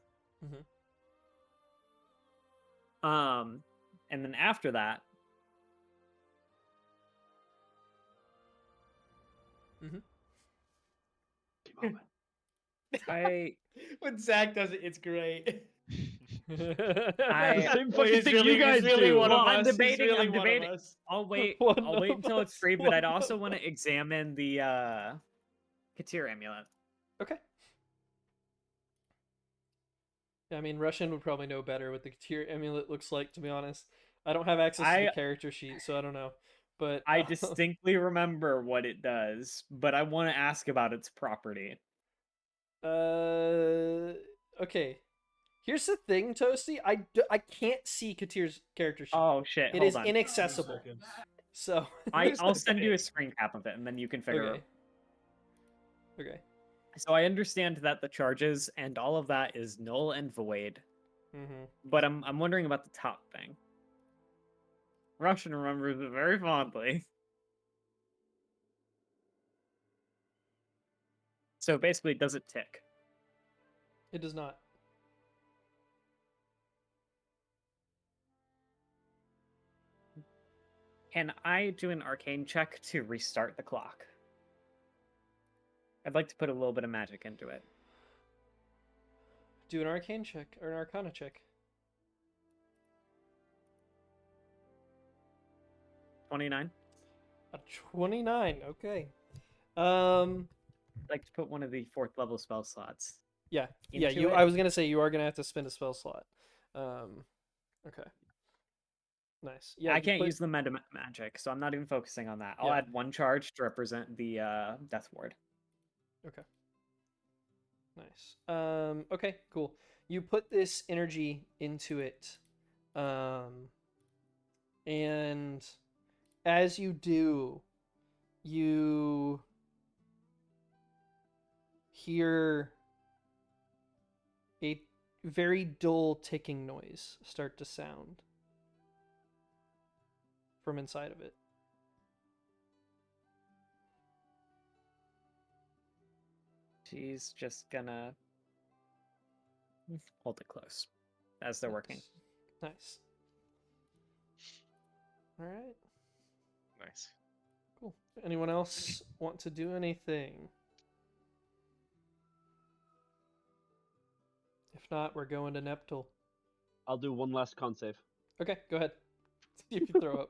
And then after that, I When Zach does it, it's great. the same Oh, fucking he's thing really, you guys he's really do. one Well, of I'm us. He's debating- really I'm one debating. of us. I'll wait. One I'll wait of until it's free, but one I'd also of want to examine the Katir amulet. Okay. Yeah, I mean, Russian would probably know better what the Katir amulet looks like, to be honest. I don't have access to the character sheet, so I don't know. But I distinctly remember what it does, but I want to ask about its property. Okay. Here's the thing, Toasty. I can't see Katir's character sheet. Oh shit! It Hold is on. inaccessible. So I'll send you a screen cap of it, and then you can figure Okay. it. Okay. So I understand that the charges and all of that is null and void, but I'm wondering about the top thing. Russian remembers it very fondly. So basically, does it tick? It does not. Can I do an arcane check to restart the clock? I'd like to put a little bit of magic into it. Do an arcane check or an arcana check. 29. A 29. Okay. I'd like to put one of the 4th level spell slots. Yeah. into You. it. I was gonna say you are gonna have to spend a spell slot. Okay. Nice. Yeah. I you can't put- use the meta magic, so I'm not even focusing on that. I'll Yeah. add 1 charge to represent the death ward. Okay. Nice. Okay, cool. You put this energy into it. And as you do, you hear a very dull ticking noise start to sound from inside of it. She's just gonna hold it close as they're working. Nice. All right. Nice. Cool. Anyone else want to do anything? If not, we're going to Neptune. I'll do one last con save. Okay, go ahead. See if you throw up.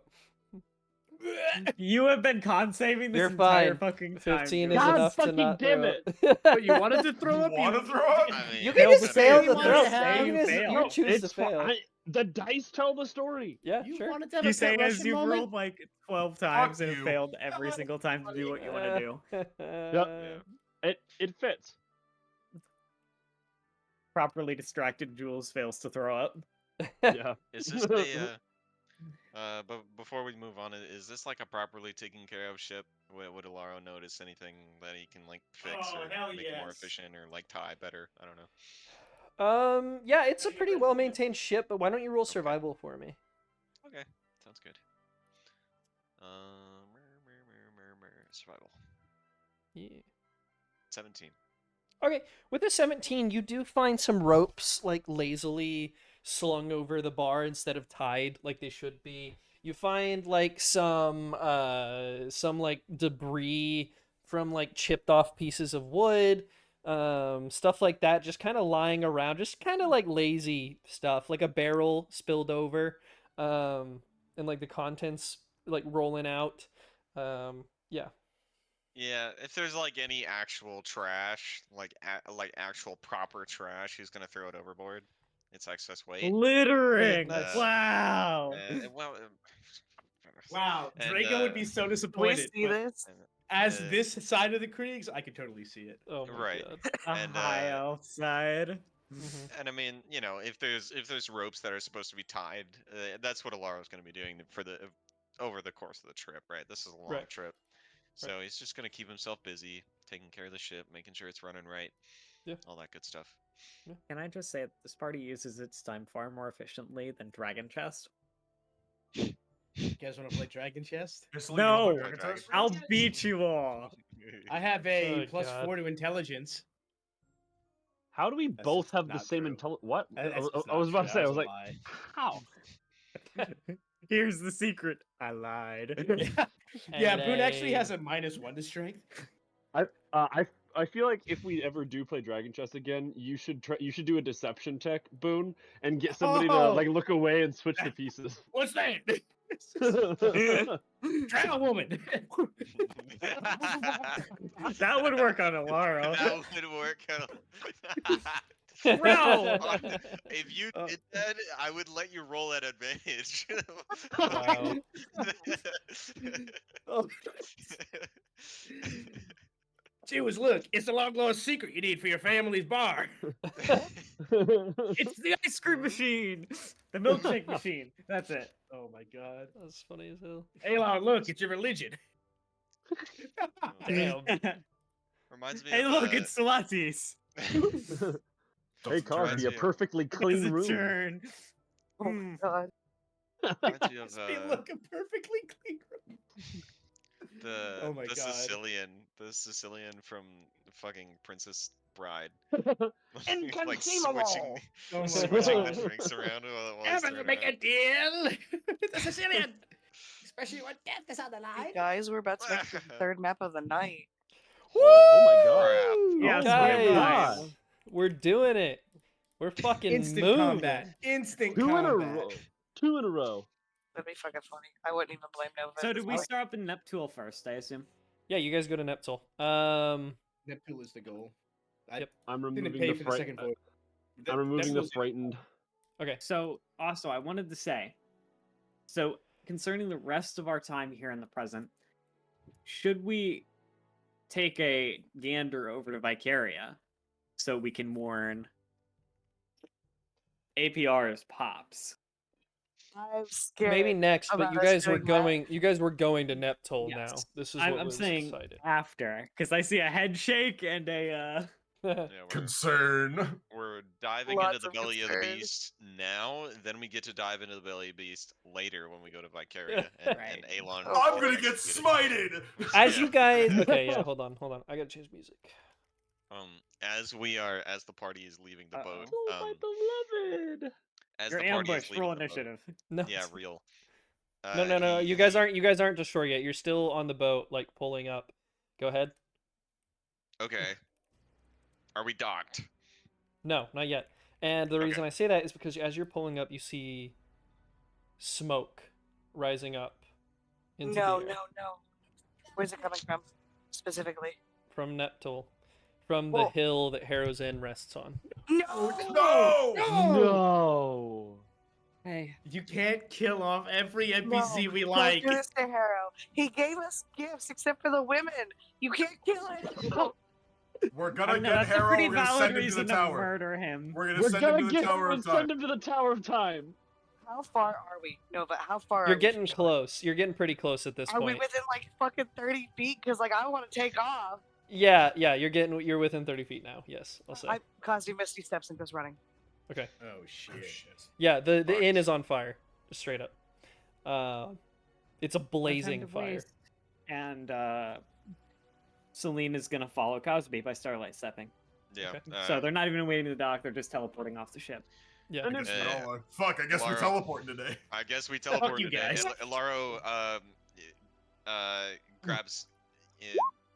You have been con saving this You're entire fine. fucking time. 15 dude. is God enough to fucking not damn throw it. up. You wanted to throw up? Want to throw up? I mean, You can can just just fail fail the the throw. throw. Say You you guys, fail. you choose to It's fine. fail. The dice tell the story. Yeah, You sure. wanted to have You a say pet as Russian you've moment? rolled like 12 times and you. have failed every single time to do what you want to do. Yep. It fits. Properly distracted Jules fails to throw up. Yeah. is this a but before we move on, is this like a properly taken care of ship? Would Alaro notice anything that he can like fix Oh, or hell make it more yes. efficient or like tie better? I don't know. Yeah, it's a pretty well maintained ship, but why don't you roll survival for me? Okay, sounds good. Survival. Yeah. 17. Okay, with the 17, you do find some ropes like lazily slung over the bar instead of tied like they should be. You find like some like debris from like chipped off pieces of wood, stuff like that, just kind of lying around, just kind of like lazy stuff, like a barrel spilled over, and like the contents like rolling out. Yeah. Yeah, if there's like any actual trash, like actual proper trash, he's gonna throw it overboard. It's excess weight. Littering! Nice. Wow! Well, Wow, And, Draco would be so We disappointed. see but this. As uh, this side of the Kriegs, I could totally see it. Oh my Right. god. A And, high elf side. And I mean, you know, if there's ropes that are supposed to be tied, that's what Alaro's going to be doing for the over the course of the trip, right? This is a long Right. trip. So he's just gonna keep himself busy, taking care of the ship, making sure it's running right. Yeah. All that good stuff. Can I just say that this party uses its time far more efficiently than Dragon Chest? You guys want to play Dragon Chest? Crystal, you wanna play No! Dragon Dragon Test? I'll beat you all! I have a Oh, plus God. 4 to intelligence. How do we That's both just have the not same true. intelligence? What? That's just I was not about to true. say. I That was was like, a lie. how? Here's the secret. I lied. Yeah, Boone actually LA. has a -1 to strength. I feel like if we ever do play Dragon Chess again, you should do a deception check, Boone, and get somebody to like Oh! look away and switch the pieces. What's that? Drow woman. That would work on Alaro. That would work. Bro! If you Oh. did that, I would let you roll at advantage. Wow. Oh. Jules, look, it's the long lost secret you need for your family's bar. It's the ice cream machine! The milkshake machine. That's it. Oh my god. That's funny as hell. Alon, look, it's your religion. Damn. Reminds me Hey, of look, it's Salatis. Hey, Cosby, a you. perfectly clean It's a room. turn. Oh my god. reminds you of They look a perfectly clean room. the Oh my the God. Sicilian from fucking Princess Bride. Inconceivable! Oh my switching god. the drinks around while he's Ever throwing make a around. deal with the Sicilian? Especially when death is on the Hey line. guys, we're about to make the third map of the night. Oh my god. Woo! Yeah, Oh guys, my god. we're doing it. We're fucking Instant moving. combat. Instant Two in a combat. row. 2 in a row. That'd be fucking funny. I wouldn't even blame Nova. So at did this we point. start up in Neptune first, I assume? Yeah, you guys go to Neptune. Neptune is the goal. I Yep. I'm didn't removing pay the for the second voice. I'm removing the Neptune's- frightened. Okay. So, also, I wanted to say, so concerning the rest of our time here in the present, should we take a gander over to Vicaria so we can warn APR's pops? I'm scared. Maybe next, but about you us guys were doing that. going. You guys were going to Neptune now. Yes. This is I'm, what I'm was saying decided. after, because I see a head shake and a. Yeah, Concern. we're diving Lots into the of belly of the concern. beast now. Then we get to dive into the belly of the beast later when we go to Vicaria and, Right. and Alon. Oh, I'm boy. gonna get smited. As Yeah. you guys. Okay, yeah. Hold on. I gotta change music. As the party is leaving the boat. Oh my beloved. As You're the party is ambushed. leaving Roll the boat. initiative. No. Yeah, real. No. You guys aren't ashore yet. You're still on the boat, like pulling up. Go ahead. Okay. Are we docked? No, not yet. And the reason Okay. I say that is because as you're pulling up, you see smoke rising up into No, the air no. Where's it coming from? Specifically. from Neptune, from the Well- hill that Harrow's Inn rests on. No! No! No. Hey. You can't kill off every No, NPC we don't like. do this to Harrow. He gave us gifts except for the women. You can't kill it. We're gonna No, get that's a Harrow. pretty We're gonna valid send him to the reason to tower. murder him. We're gonna We're send gonna him to the get Tower him of and Time. send him to the Tower of Time. How far are we, Nova? How far You're are we getting from shore? close. You're getting pretty close at this Are we point. within like fucking 30 feet? Because like I want to take off. Yeah. You're within 30 feet now. Yes, I'll say. Cosby Misty steps and goes running. Okay. Oh Oh, shit. shit. Yeah, the Fuck. inn is on fire, just straight up. It's a blazing Attend to fire. waste. And Celine is gonna follow Cosby by starlight stepping. Yeah. Okay. So they're not even waiting to dock; they're just teleporting off the ship. Yeah. I guess Yeah. we're all, fuck, I guess we're Laura. teleporting today. I guess we teleport you today. guys. Laro grabs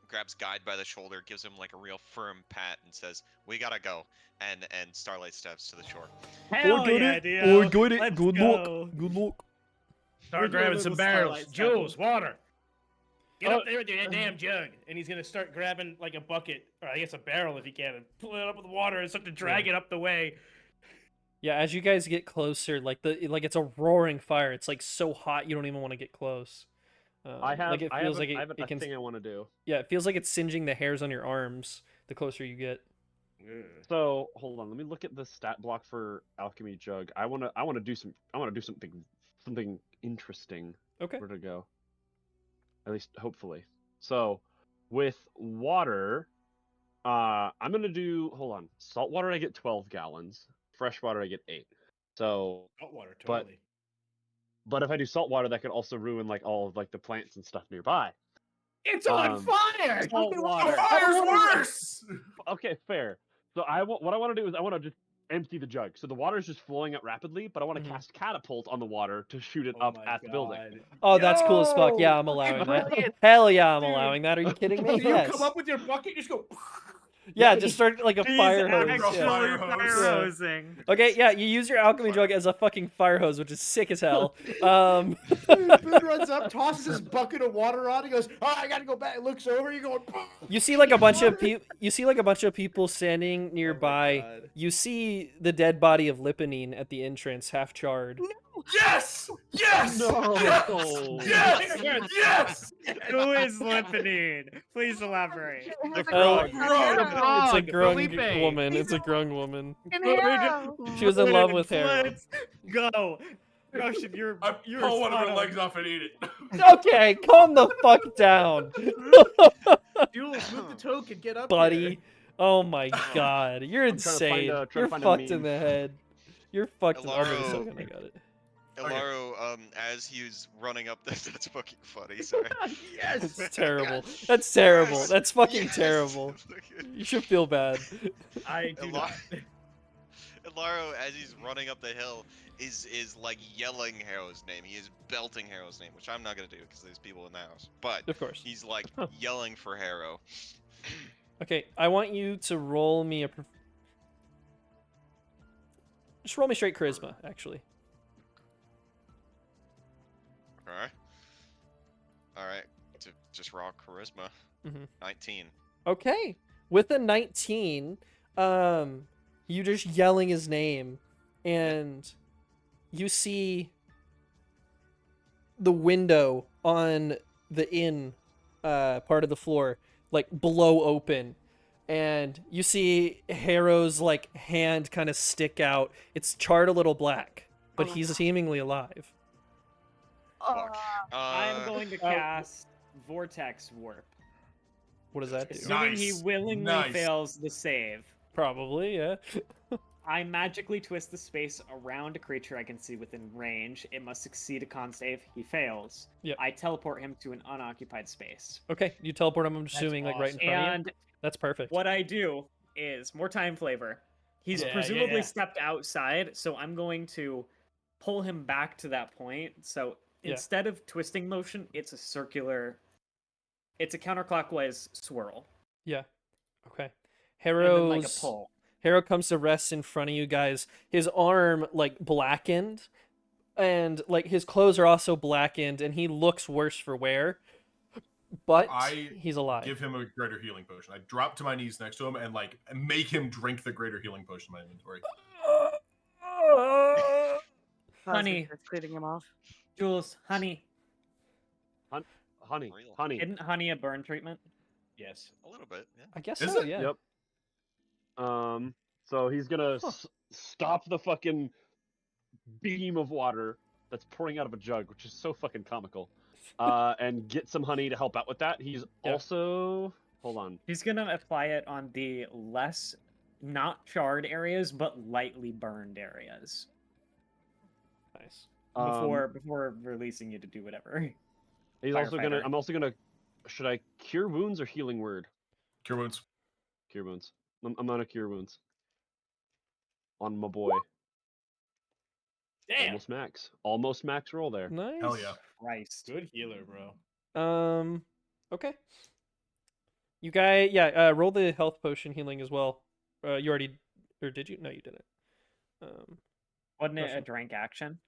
grabs Guide by the shoulder, gives him like a real firm pat, and says, "We gotta go." And Starlight steps to the shore. Hell got yeah, it. Dio. I got it. Let's Good go. luck. Good luck. Start We're grabbing doing some little barrels. starlight Jules, stuff. water. Get Oh. up there with your damn jug. And he's gonna start grabbing like a bucket, or I guess a barrel if he can, and pull it up with water and start to drag it up the way. Yeah, as you guys get closer, like it's a roaring fire. It's like so hot you don't even want to get close. I have. Like it I feels have, like I have it a can. thing I want to do. Yeah, it feels like it's singeing the hairs on your arms the closer you get. So hold on, let me look at the stat block for Alchemy Jug. I wanna do something interesting. Okay. Where to go? At least hopefully. So, with water, I'm gonna do. Hold on. Salt water, I get 12 gallons. Fresh water, I get 8. So, Saltwater, but totally. but if I do salt water, that could also ruin like all of like the plants and stuff nearby. It's on fire! Salt The water. fire's worse! Okay, fair. So what I want to do is I want to just empty the jug. So the water is just flowing out rapidly, but I want to Mhm. cast catapult on the water to shoot it Oh up my at the building. God. Oh, that's cool as fuck. Yeah, Yo, I'm allowing fucking that. brilliant. Hell yeah, I'm Dude. allowing that. Are you kidding me? So you Yes. come up with your bucket, just go. Yeah, just start like a He's fire hose. actually Yeah. fire hose. hosing. Okay, yeah, you use your alchemy Fire. jug as a fucking fire hose, which is sick as hell. Dude, Boone runs up, tosses his bucket of water on. He goes, "Oh, I gotta go back." Looks over. You're going. You see like a bunch of people. You see like a bunch of people standing nearby. God. You see the dead body of Lipanine at the entrance, half charred. Yes! Yes! No! Yes! Yes! Yes! Who is Lipanine? Please elaborate. The grog. It's a Grog, grung Felipe. woman. It's a grung woman. Harrow. She was in love with Harrow. Let's go. Roshan, you're I you're pull one of spot her on. legs off and eat it. Okay, calm the fuck down, Jules, move the token. Get up, buddy. Oh my god, you're I'm trying to find insane. a- trying to You're find a fucked in meme. the head. You're fucked in the Elaro. second I got it. Okay. Elaro, as he's running up this, that's fucking funny. Sorry. Yes. It's terrible. That's terrible. Yes. That's fucking Yes. terrible. You should feel bad. I do not. Elaro, as he's running up the hill, is like yelling Harrow's name. He is belting Harrow's name, which I'm not gonna do because there's people in the house. But Of course. he's like Huh. yelling for Harrow. Okay, I want you to roll me a. Just roll me straight charisma, actually. Alright. Alright. To just raw charisma. Mhm. 19. Okay, with a 19, you just yelling his name, and you see the window on the inn part of the floor like blow open, and you see Harrow's like hand kind of stick out. It's charred a little black, but he's seemingly alive. Fuck. I'm going to cast Vortex Warp, What does that do? assuming he Nice. willingly Nice. fails the save. Probably, yeah. I magically twist the space around a creature I can see within range. It must succeed a con save. He fails. Yep. I teleport him to an unoccupied space. Okay, you teleport him. I'm assuming like right in front of you. And That's perfect. what I do is more time flavor. He's Yeah, presumably yeah. stepped outside, so I'm going to pull him back to that point. So Yeah. instead of twisting motion, it's a circular. It's a counterclockwise swirl. Yeah. Okay. And Harrow's then like a pull. Harrow comes to rest in front of you guys. His arm like blackened, and like his clothes are also blackened, and he looks worse for wear. But I he's alive. Give him a greater healing potion. I drop to my knees next to him and like make him drink the greater healing potion in my inventory. Honey. That's cleaning him off. Jules, honey, Honey, Real. honey. isn't honey a burn treatment? Yes. A little bit, yeah. I guess Is so. it? Yeah. Yep. So he's gonna stop the fucking beam of water that's pouring out of a jug, which is so fucking comical, and get some honey to help out with that. He's Yeah. also hold on. He's gonna apply it on the less not charred areas, but lightly burned areas Nice. before releasing you to do whatever. He's also gonna. Firefighter. I'm also gonna. Should I cure wounds or healing word? Cure wounds. Cure wounds. I'm gonna cure wounds. On my boy. Damn. Almost max. Almost max roll there. Nice. Hell yeah. Christ. Good healer, bro. Okay. You guys, yeah. Roll the health potion healing as well. You already, or did you? No, you didn't. Wasn't it a Russian. drank action?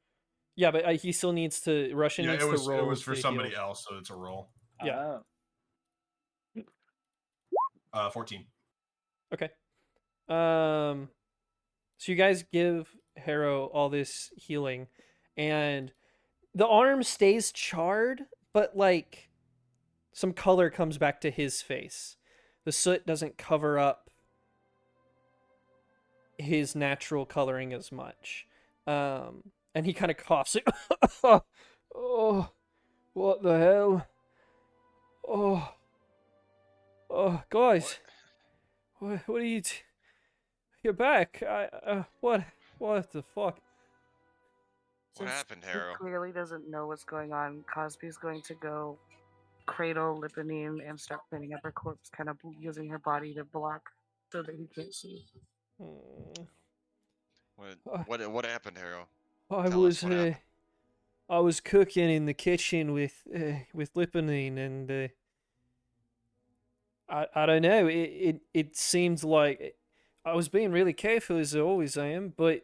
Yeah, but he still needs to. Russian Yeah, needs it was to roll. it was for to somebody heal. else, so it's a roll. Yeah. Oh. 14. Okay. So you guys give Harrow all this healing, and the arm stays charred, but like some color comes back to his face. The soot doesn't cover up his natural coloring as much. And he kind of coughs. Oh, what the hell? Oh, Oh, guys, what are you? You're back. What the fuck? What Since happened, he Harrow? clearly doesn't know what's going on, Cosby's going to go cradle Lipanine and start cleaning up her corpse, kind of using her body to block so that he can't see. Mm, What happened, Harrow? I Tell us was what happened. I was cooking in the kitchen with Lipanine, and I don't know. It seemed like I was being really careful as I always am, but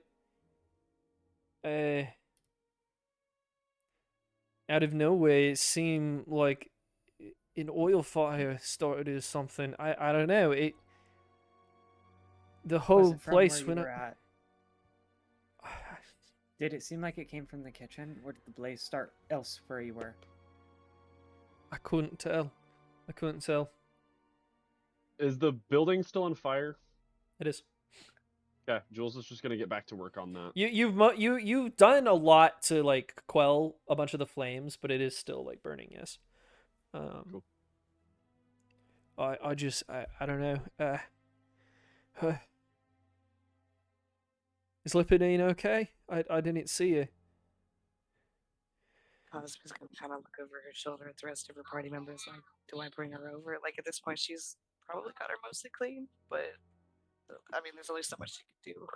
uh, out of nowhere, it seemed like an oil fire started or something. I don't know. The Was whole it from where place you went were up. at? Did it seem like it came from the kitchen, or did the blaze start elsewhere you were? I couldn't tell. I couldn't tell. Is the building still on fire? It is. Okay, Jules is just gonna get back to work on that. You've done a lot to like quell a bunch of the flames, but it is still like burning. Yes. Cool. I don't know. Is Lipadine okay? I didn't see her. Cosby's gonna kind of look over her shoulder at the rest of her party members, like, do I bring her over? Like, at this point, she's probably got her mostly clean, but I mean, there's only so much she can do.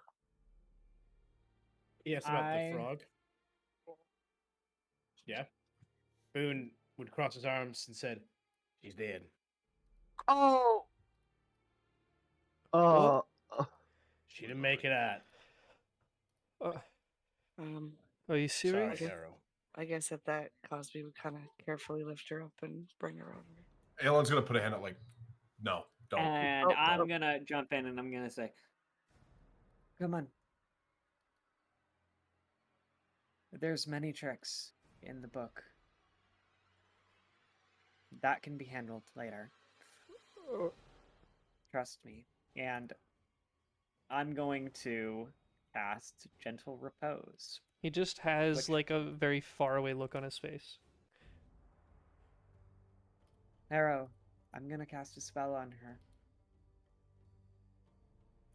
Yes, about the I- frog. Yeah. Boone would cross his arms and said, "She's dead." Oh! She didn't make it out. Um, Are you Sorry, serious? Harrow. I guess at that, Cosby would kind of carefully lift her up and bring her over. Aelin's gonna put a hand up like, no, don't. And Oh, I'm oh. gonna jump in and I'm gonna say, "Come on. There's many tricks in the book. That can be handled later. Trust me." And I'm going to cast Gentle Repose. He just has Which- like a very far away look on his face. Harrow, I'm gonna cast a spell on her.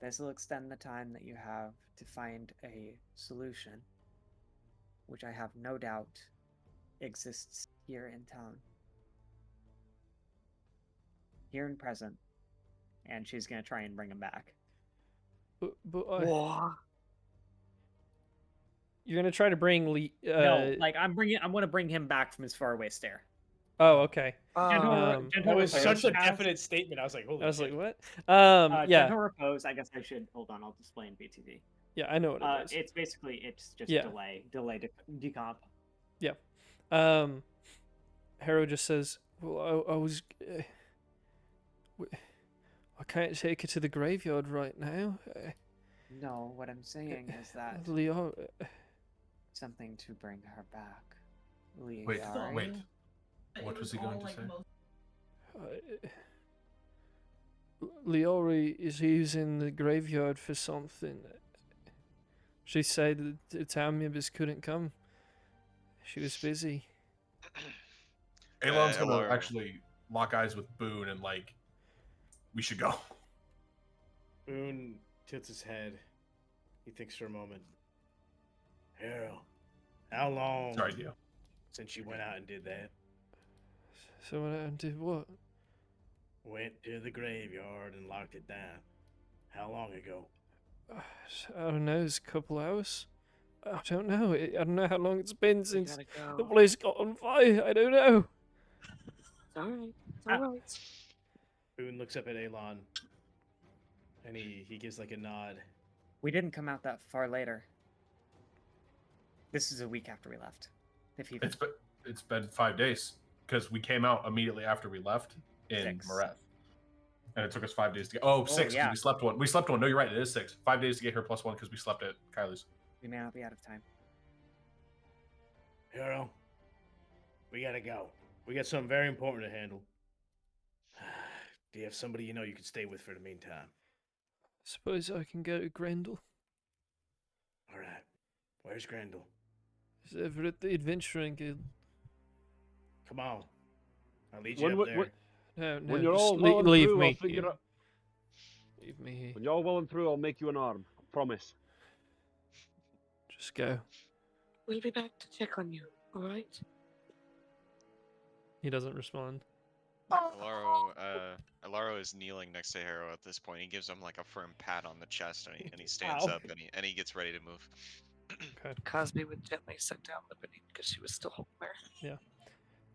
This will extend the time that you have to find a solution, which I have no doubt exists here in town. Here and present. And she's gonna try and bring him back. But Whoa. you're gonna try to bring Lee. No, like I want to bring him back from his faraway stare. Oh, okay. Gentle, Um, gentle That was repose such a cast- definite statement. I was like, holy I was shit. like, what? Yeah, Gentle repose. I guess I should hold on. I'll display in BTV. yeah, I know what it is. It's basically just Yeah. delay decomp. Harrow just says, "Well, I was, I can't take her to the graveyard right now. No, what I'm saying is that Leo, something to bring her back. Wait, Liari? wait. What was he going to say? Leori is using the graveyard for something. She said that the town members couldn't come. She was busy." Aelin's gonna Elar- actually lock eyes with Boone and like, we should go. Boone tilts his head. He thinks for a moment. Harrow, how long Sorry, Dio. since you went out and did that? So I did what? Went to the graveyard and locked it down. How long ago? I don't know. It's a couple hours. I don't know. I don't know how long it's been We since gotta the go. place got on fire. I don't know. It's alright. It's alright. Boone looks up at Elon and he gives like a nod. We didn't come out that far later. This is a week after we left. If even It's been 5 days because we came out immediately after we left in 6. Mareth. And it took us 5 days to get. Oh, 6 because yeah. we slept one. We slept one. No, you're right. It is 6. 5 days to get here plus 1 because we slept at Kylie's. we may not be out of time. Harrow, we gotta go. We got something very important to handle. Do you have somebody you know you can stay with for the meantime? Suppose I can go to Grendel. All right. Where's Grendel? He's over at the Adventuring Guild. Come on. I'll lead you up there. No, When no, you're all just well and leave through, I'll me. figure here. out. Leave me here. When you're all well and through, I'll make you an arm. I promise. Just go. We'll be back to check on you. All right. He doesn't respond. Alaro is kneeling next to Harrow at this point. He gives him like a firm pat on the chest, and he stands Ow. up and he gets ready to move. Cosby would gently sit down Liberty because she was still holding her.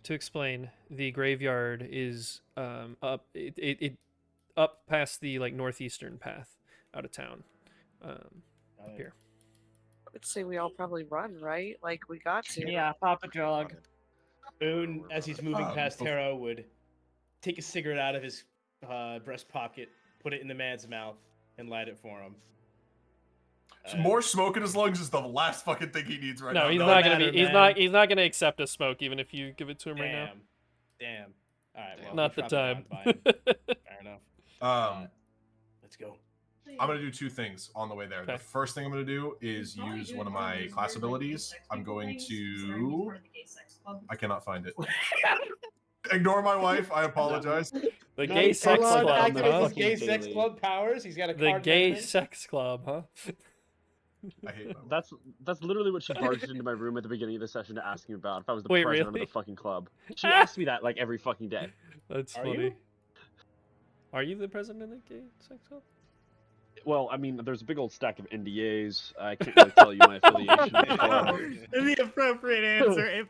To explain, the graveyard is up it up past the like northeastern path out of town. Here. I would say we all probably run, right? Like we got to. Yeah, pop a jog. Boone, as he's moving past bef- Harrow, would take a cigarette out of his breast pocket, put it in the man's mouth, and light it for him. So more smoke in his lungs is the last fucking thing he needs right now. No, he's don't not gonna matter, be. man. He's not gonna accept a smoke even if you give it to him right now. Damn. All right, well, Not he the probably time. gone by him. Fair enough. Let's go. I'm gonna do two things on the way there. Okay. The first thing I'm gonna do is use one of my class abilities. I'm going to. I cannot find it. Ignore my wife. I apologize. The gay sex Elon club, activates his huh? gay sex club powers. He's got a The card gay tournament. sex club, huh? I hate my wife. That's literally what she barged into my room at the beginning of the session to ask me about if I was the Wait, president really? of the fucking club. She asked me that like every fucking day. That's Are funny. you? Are you the president of the gay sex club? Well, I mean, there's a big old stack of NDAs. I can't really tell you my affiliation with the club. The appropriate answer, A+.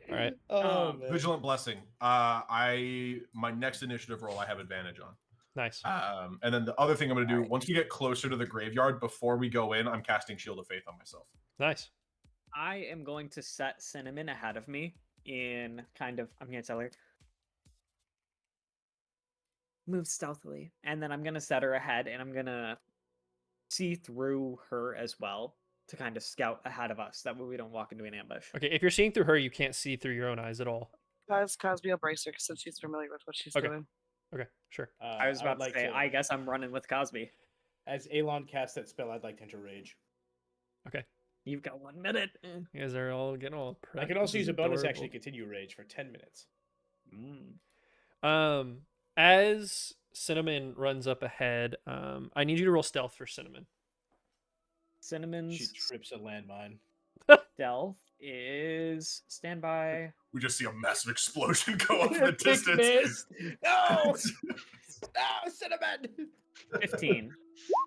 All right. Oh, man. Vigilant blessing. My next initiative roll I have advantage on. Nice. And then the other thing I'm gonna do once we get closer to the graveyard, before we go in, I'm casting Shield of Faith on myself. Nice. I am going to set Cinnamon ahead of me in kind of, I'm going to tell her, move stealthily. And then I'm going to set her ahead and I'm going to see through her as well to kind of scout ahead of us. That way we don't walk into an ambush. Okay, if you're seeing through her, you can't see through your own eyes at all. Cosby will brace her since she's familiar with what she's Okay. doing. Okay, sure. I was about would to say, I guess I'm running with Cosby. As Elon casts that spell, I'd like to enter rage. Okay. You've got 1 minute. You guys are all getting all I can also use a bonus action to continue rage for 10 minutes. As Cinnamon runs up ahead, I need you to roll stealth for Cinnamon. She Cinnamon's trips a landmine. stealth is standby. We just see a massive explosion go off in the distance. No! No, Cinnamon! 15.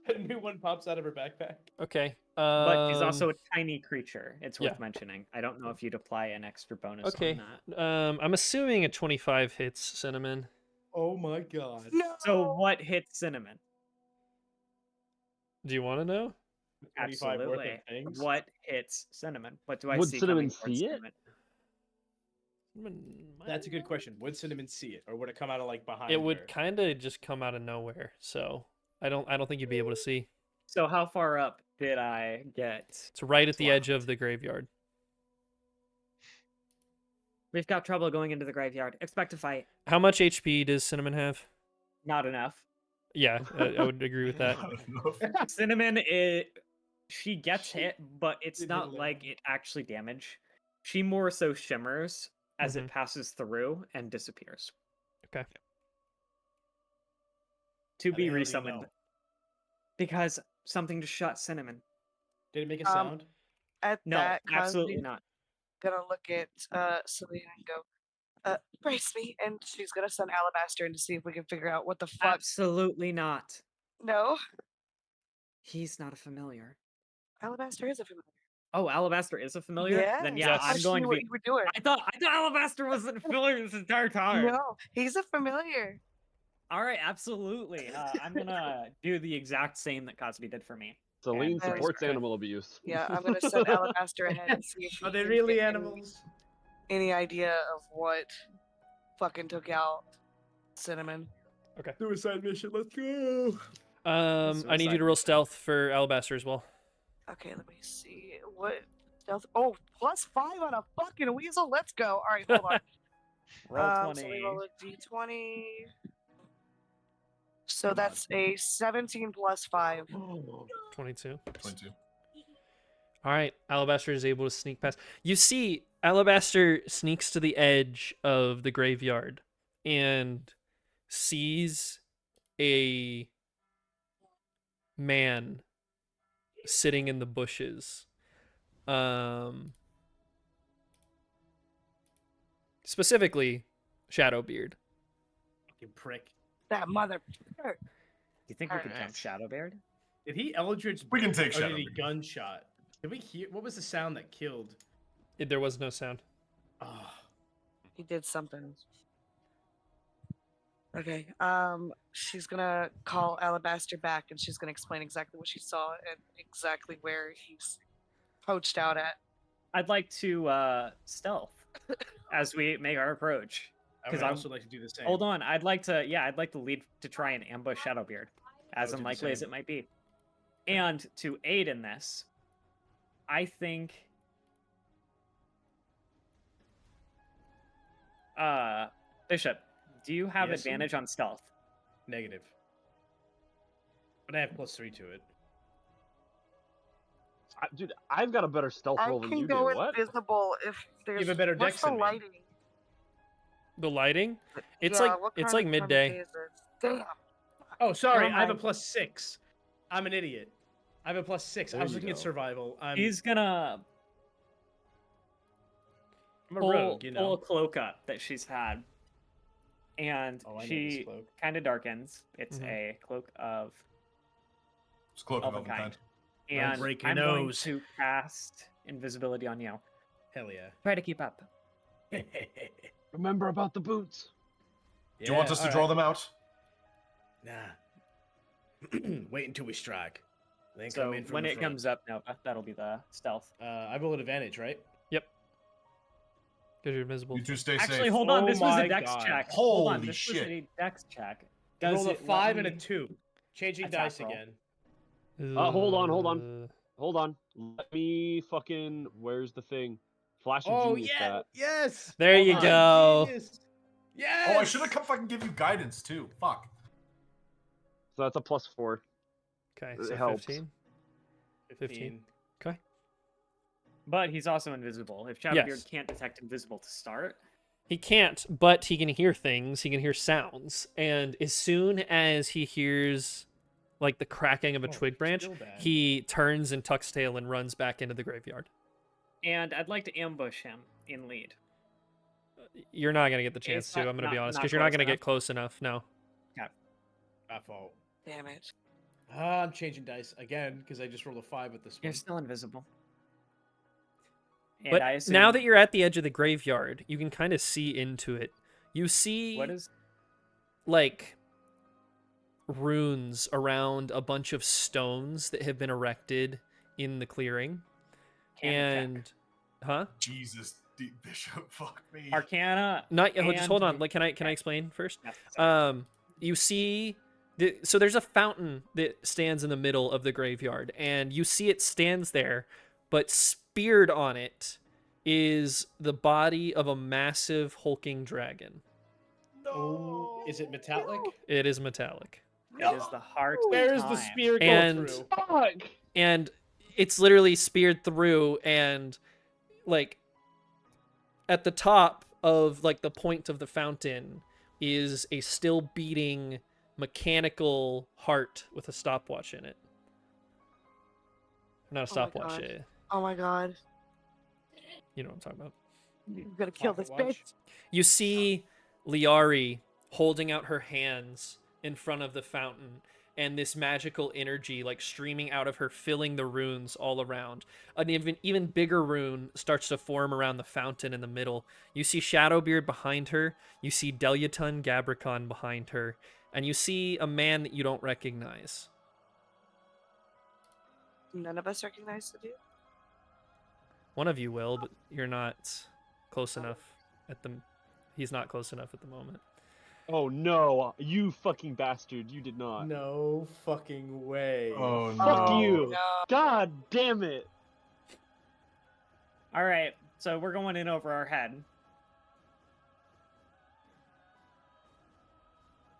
A new one pops out of her backpack. Okay. But she's also a tiny creature. It's worth yeah. mentioning. I don't know if you'd apply an extra bonus okay. on that. I'm assuming a 25 hits Cinnamon. Oh my god. No. So what hits Cinnamon? Do you want to know? 25 worth of Absolutely. things? What hits Cinnamon? What do I Would see Cinnamon coming towards see it? Cinnamon? That's a good question. Would Cinnamon see it, or would it come out of like behind? It would her? kind of just come out of nowhere. So I don't think you'd be able to see. So how far up did I get? It's right at the edge of the graveyard. We've got trouble going into the graveyard. Expect a fight. How much HP does Cinnamon have? Not enough. Yeah, I would agree with that. Cinnamon, she gets hit, but it's Did not hit like Lemon. it actually damage. She more so shimmers as Mhm. it passes through and disappears. Okay. To How be the hell do you resummoned. know? Because something just shot Cinnamon. Did it make a sound? At No, that, absolutely Cosby's not. gonna look at Selena and go, brace me, and she's gonna send Alabaster in to see if we can figure out what the fuck. Absolutely not. No, He's not a familiar. Alabaster is a familiar. Oh, Alabaster is a familiar? Then yeah, Yes. I'm going to what be. you were doing. I thought Alabaster wasn't a familiar this entire time. No, he's a familiar. All right, absolutely. I'm gonna do the exact same that Cosby did for me. Celine And- supports animal abuse. Yeah, I'm gonna send Alabaster ahead and see if she Are they can really get animals? any idea of what fucking took out Cinnamon. Suicide mission. Let's go. I need you Suicide to roll stealth for Alabaster as well. Okay, let me see what stealth. Oh, +5 on a fucking weasel. Let's go. All right, hold on. Roll So 20. we roll a d20. So that's a 17 plus 5. 22. 22. All right, Alabaster is able to sneak past. You see, Alabaster sneaks to the edge of the graveyard, and sees a man sitting in the bushes. Specifically, Shadowbeard. Fucking prick. That mother. Do you think we could Alright. jump Shadowbeard? Did he Eldritch? We can take Or did he Shadowbeard. gunshot? Did we hear? What was the sound that killed? There was no sound. Oh, He did something. Okay. She's gonna call Alabaster back, and she's gonna explain exactly what she saw and exactly where he's poached out at. I'd like to stealth as we make our approach. I would 'Cause I'm- also like to do the same. Hold on, I'd like to lead to try and ambush Shadowbeard, as would do the unlikely as same. it might be. And to aid in this, I think Bishop, do you have Yes, sir? advantage on stealth? Negative. But I have +3 to it. Dude, I've got a better stealth I roll than can you go do. What? invisible if there's. have a better what's dex the than me. lighting? The lighting? It's Yeah, like what it's kind like of midday. time of day is it? Damn. Oh, sorry. Never I have a mind. +6. I'm an idiot. I have a +6. I There was you looking at go. survival. I'm He's gonna a pull, rogue, you pull know. a cloak up that she's had, and Oh, I know this she cloak. kind of darkens. It's Mhm. a cloak of It's cloak of elven kind. Elvenkind. And break your I'm going nose. to cast invisibility on you. Hell yeah. Try to keep up. Remember about the boots. Do you want us to draw them out? Nah. Wait until we strike. Then So come in from when the it front. comes up, Nova, that'll be the stealth. I roll an advantage, right? Because you're invisible. You two stay Actually, safe. hold on. Oh This was my a dex God. check. Hold on. Holy This shit. was a dex check. I rolled a it let 5 and a me- 2. Changing Attack dice roll. again. Hold on. Hold on. Let me fucking. Where's the thing? Flash of Oh genius. yeah, That. yes. There you I'm go. genius. Yes. Oh, I should have come fucking give you guidance too. Fuck. So that's a +4. Okay, It so helps. 15. 15. Okay. But he's also invisible. If Shadowbeard Yes. can't detect invisible to start, He can't, but he can hear things. He can hear sounds. And as soon as he hears like the cracking of a Oh, twig branch, still bad. he turns and tucks tail and runs back into the graveyard. and I'd like to ambush him in lead. You're not going to get the chance It's to, not- I'm going to be not- honest, not because you're not close going to get enough. close enough. No. My fault. Damn it. I'm changing dice again because I just rolled a 5 with this You're one. still invisible. And But I assume, now that you're at the edge of the graveyard, you can kind of see into it. You see what is like runes around a bunch of stones that have been erected in the clearing. Arcana check. Jesus, Bishop, fuck me. Arcana? Not yet. Just hold and- on. Like, can I explain first? Yes, sorry. You see, so there's a fountain that stands in the middle of the graveyard, and you see it stands there, but speared on it is the body of a massive hulking dragon. Oh, is it metallic? It is metallic, It is the heart of Where's the time. spear go And- through? Fuck. and it's literally speared through, and like at the top of like the point of the fountain is a still beating mechanical heart with a stopwatch in it. Not a Oh my stopwatch, God. Oh my god. you know what I'm talking about. You're gonna kill this Pocket watch? bitch. You see Liari holding out her hands in front of the fountain, and this magical energy like streaming out of her, filling the runes all around. An even bigger rune starts to form around the fountain in the middle. You see Shadowbeard behind her, you see Deluton Gabricon behind her, and you see a man that you don't recognize. None of us recognize the dude. One of you will, but you're not close enough at the he's not close enough at the moment. Oh no, you fucking bastard! You did not. No fucking way. Oh Fuck no. you! No. God damn it! All right, so we're going in over our head.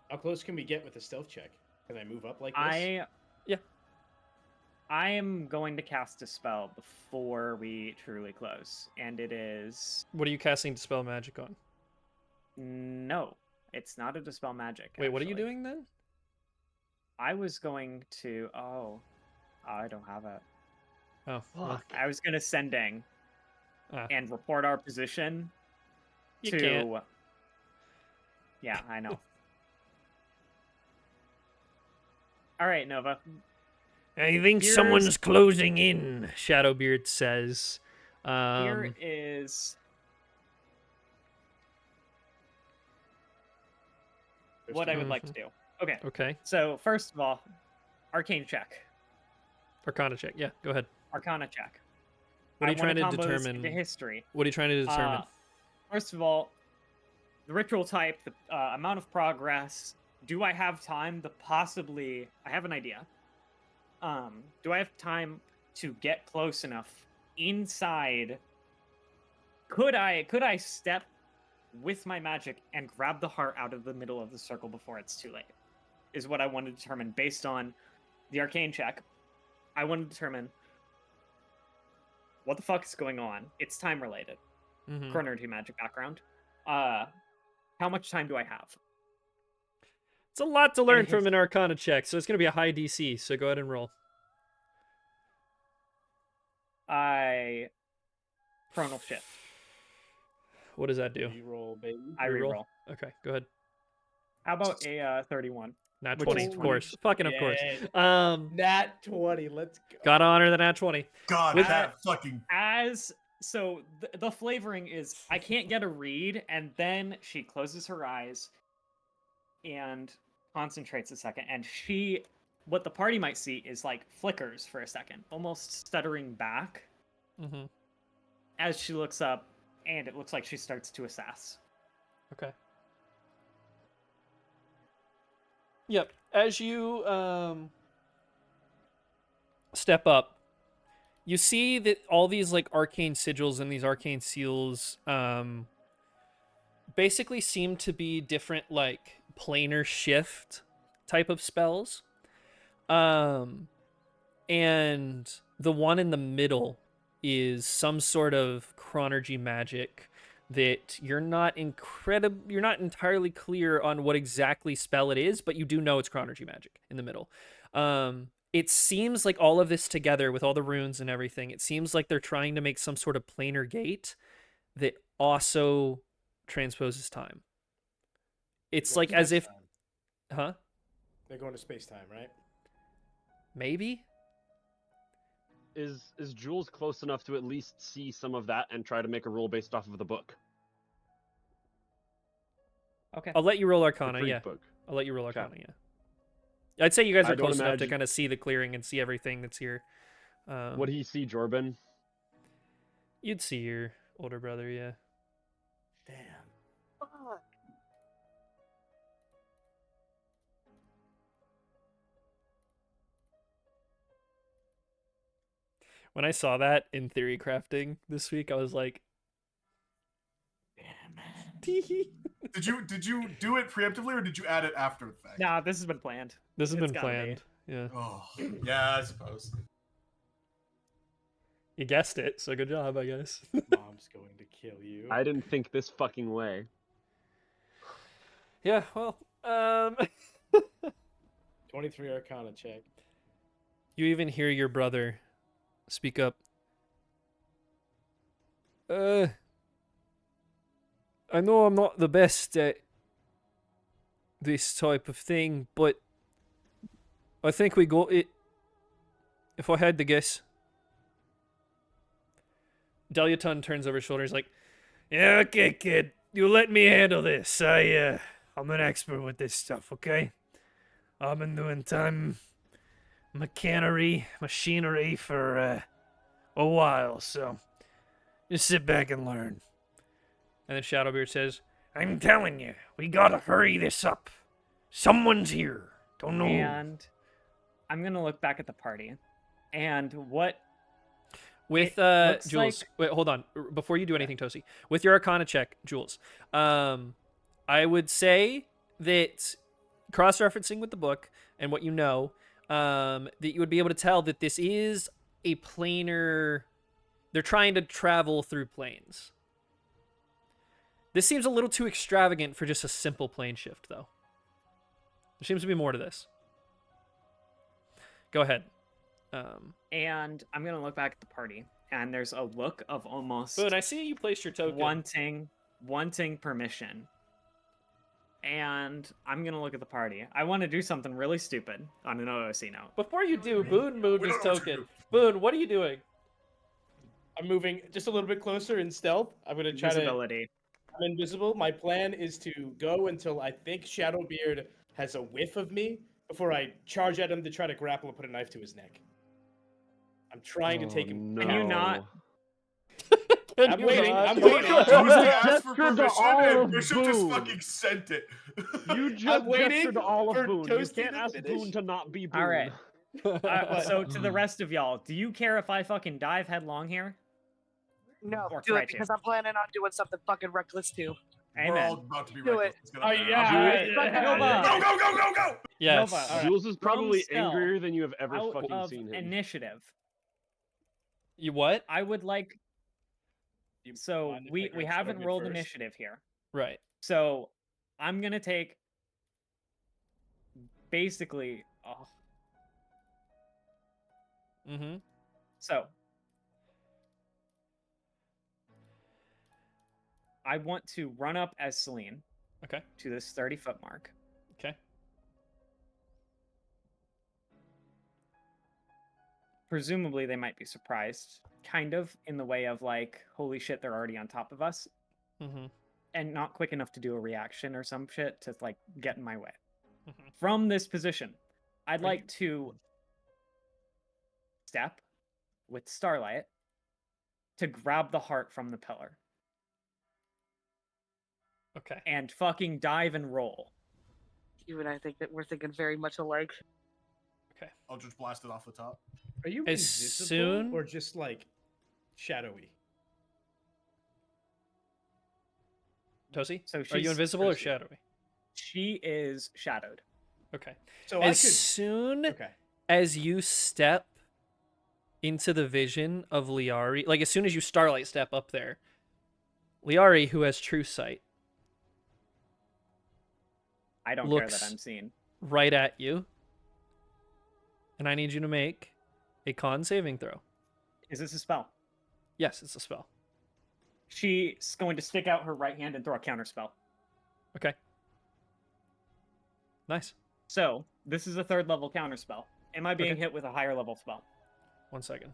How close can we get with a stealth check? Can I move up like this? Yeah. I am going to cast a spell before we truly close, and it is What are you casting Dispel Magic on? no. it's not a dispel magic. Wait, what are you actually. doing then? I was going to. Oh, I don't have it. Oh, well, I was gonna sending ah, and report our position you to. can't. Yeah, I know. All right, Nova. I think Here's- someone's closing in, Shadowbeard says. Here is what I would like to do. Okay, Okay. so first of all, arcane check, Arcana check. Yeah, go ahead. arcana check. What are you I wanna trying to combo this determine? into history. What are you trying to determine? First of all, the ritual type, the amount of progress. Do I have time to possibly? I have an idea. Do I have time to get close enough inside? Could I step with my magic and grab the heart out of the middle of the circle before it's too late? Is what I want to determine based on the arcane check. I want to determine what the fuck is going on. It's time related. Mhm. Chronergy magic background. How much time do I have? It's a lot to learn his- from an Arcana check, so it's going to be a high DC. So go ahead and roll. I chronal shift. What does that do? Reroll, baby. I reroll. Okay, go ahead. How about a 31? Nat Which 20, is of 20. course. Fucking of course. Yay. Nat 20. Let's go. Gotta honor the nat 20. God, With that fucking. So the flavoring is I can't get a read, and then she closes her eyes and concentrates a second, and what the party might see is like flickers for a second, almost stuttering back Mm-hmm. as she looks up, and it looks like she starts to assess. Okay. Yep. As you step up, you see that all these like arcane sigils and these arcane seals basically seem to be different like planar shift type of spells. And the one in the middle is some sort of chronergy magic that you're not entirely clear on what exactly spell it is, but you do know it's chronergy magic in the middle. It seems like all of this together with all the runes and everything, it seems like they're trying to make some sort of planar gate that also transposes time. It's Going like to as if, space-time. huh? They're going to space time, right? Maybe? Is Jules close enough to at least see some of that and try to make a roll based off of the book? Okay. I'll let you roll The Arcana, Greek yeah. book. I'll let you roll Okay. Arcana, yeah. I'd say you guys I are don't close enough to imagine- kind of see the clearing and see everything that's here. Would he see Jorben? You'd see your older brother, yeah. Damn. Fuck. When I saw that in theory crafting this week, I was like, Damn, man. tee. Did you do it preemptively or did you add it after the fact? Nah, this has been planned. This has It's been gotta be. planned. Yeah. Oh, yeah, I suppose. You guessed it, so good job, I guess. Mom's going to kill you. I didn't think this fucking way. Yeah, well, 23 Arcana check. you even hear your brother speak up. I know I'm not the best at this type of thing, but I think we got it. If I had to guess. Deluton turns over his shoulder. He's like, "Yeah, okay, kid. You let me handle this. I'm an expert with this stuff, okay? I've been doing time machinery for a while, so just sit back and learn." And then Shadowbeard says, "I'm telling you, we gotta hurry this up. Someone's here. Don't know who." And I'm gonna look back at the party, and what With It looks Jules, like- wait, hold on. Before you do anything, Tosi, with your Arcana check, Jules, I would say that cross-referencing with the book and what you know, that you would be able to tell that this is a planar. They're trying to travel through planes. This seems a little too extravagant for just a simple plane shift, though. There seems to be more to this. Go ahead. And I'm gonna look back at the party, and there's a look of almost Boone, I see you placed your token. wanting permission. And I'm gonna look at the party. I want to do something really stupid on an OOC note. Before you do, Boone moved We his don't know what you're token. Boone, what are you doing? I'm moving just a little bit closer in stealth. I'm gonna try to. Visibility. I'm invisible. My plan is to go until I think Shadowbeard has a whiff of me before I charge at him to try to grapple and put a knife to his neck. I'm trying to take him. No. Can you not? Can I'm you waiting, not? I'm Told waiting. you, Tuesday asked for Gesture to permission, all and of Bishop just Boone. fucking sent it. You just waiting gestured to all for of Boone. You Toasty can't to ask finish. Boone to not be Boone. All right. So to the rest of y'all, do you care if I fucking dive headlong here? No, Or do try it to. because I'm planning on doing something fucking reckless too. We're all Amen. about to be Do reckless. it. It's gonna Oh, happen. yeah. Nova. Go, go, go, go, go! Yes. Nova, all right. Jules is probably stealth, angrier than you have ever Out fucking of seen him. initiative, You what? I would like. You So mind if I we grab haven't Shadowbeard rolled first? initiative here. Right. So I'm gonna take basically. Oh, Mm-hmm. so I want to run up as Celine Okay. to this 30-foot mark. Okay. Presumably they might be surprised, kind of in the way of like, holy shit, they're already on top of us, Mm-hmm. and not quick enough to do a reaction or some shit to like get in my way. Mhm. From this position, I'd Are like you- to step with Starlight to grab the heart from the pillar Okay. and fucking dive and roll. You and I think that we're thinking very much alike. I'll just blast it off the top. Are you As invisible soon- or just like shadowy? Tosi? So Are you she's- invisible or Tosi. shadowy? She is shadowed. Okay. So As I could. soon Okay. as you step into the vision of Liari, like as soon as you starlight step up there, Liari, who has true sight, I don't care Looks- that I'm seen. right at you, and I need you to make a con saving throw. Is this a spell? Yes, it's a spell. She's going to stick out her right hand and throw a counter spell. Okay. Nice. So this is a 3rd level counter spell. Am I being Okay. hit with a higher level spell? 1 second.